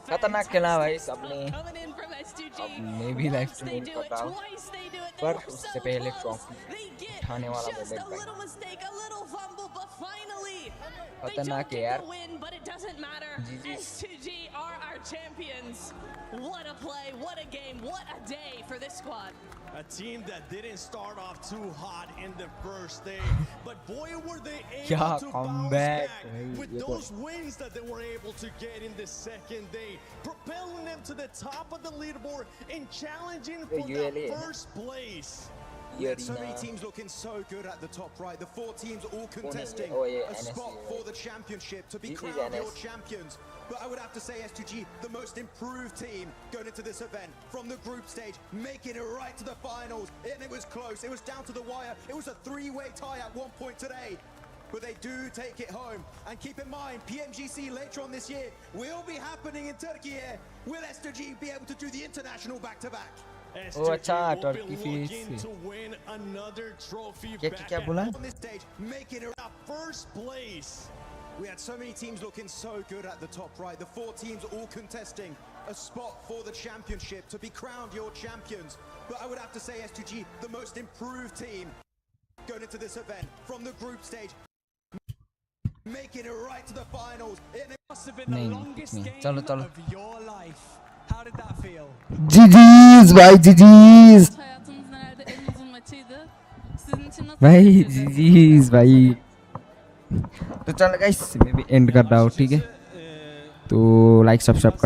खतरनाक खेला भाई सबने Coming in from S2G. अब मैं भी लाइव Once स्ट्रीम they नहीं do कर it, रहा हूँ twice they do it. पर They were उससे so पहले close. ट्रॉफी They get उठाने वाला just मोमेंट a भाई little mistake, a little fumble, but finally they खतरनाक don't है get यार the win, but it doesn't matter. GG's. S2G are our champions. What a play, what a game, what a day for this squad. A team that didn't start off too hot in the first day, but boy were they क्या able to bounce comeback back भाई with ये तो those wins that they were able to get in the second day, propelling them to the top of the leaderboard and challenging for ULA that है ना? first place. ये So many arena teams looking so good at the top right. The 4 teams all contesting oh, yeah, a spot NSC, for right. the championship to be This is crowned your NS. champions. But I would have to say S2G, the most improved team going into this event from the group stage, making it right to the finals. And it was close. It was down to the wire. It was a 3-way tie at one point today. But they do take it home. And keep in mind, PMGC later on this year will be happening in Turkey here. Will S2G be able to do the international back-to-back? ओ अच्छा Turkey fees Looking to win another trophy क्या back क्या at बोला On this stage, making it the first place. We had so many teams looking so good at the top right. The 4 teams all contesting a spot for the championship to be crowned your champions. But I would have to say S2G, the most improved team going into this event from the group stage, making it right to the finals. It must have been the longest game चलो चलो of your life. How did that feel? GG's भाई GG's Hayatımızın herhalde en uzun maçıydı. Sizin için nasıl भाई geçti? GG's भाई तो चलो guys मैं भी and कर रहा हूँ ठीक है तो लाइक सब्सक्राइब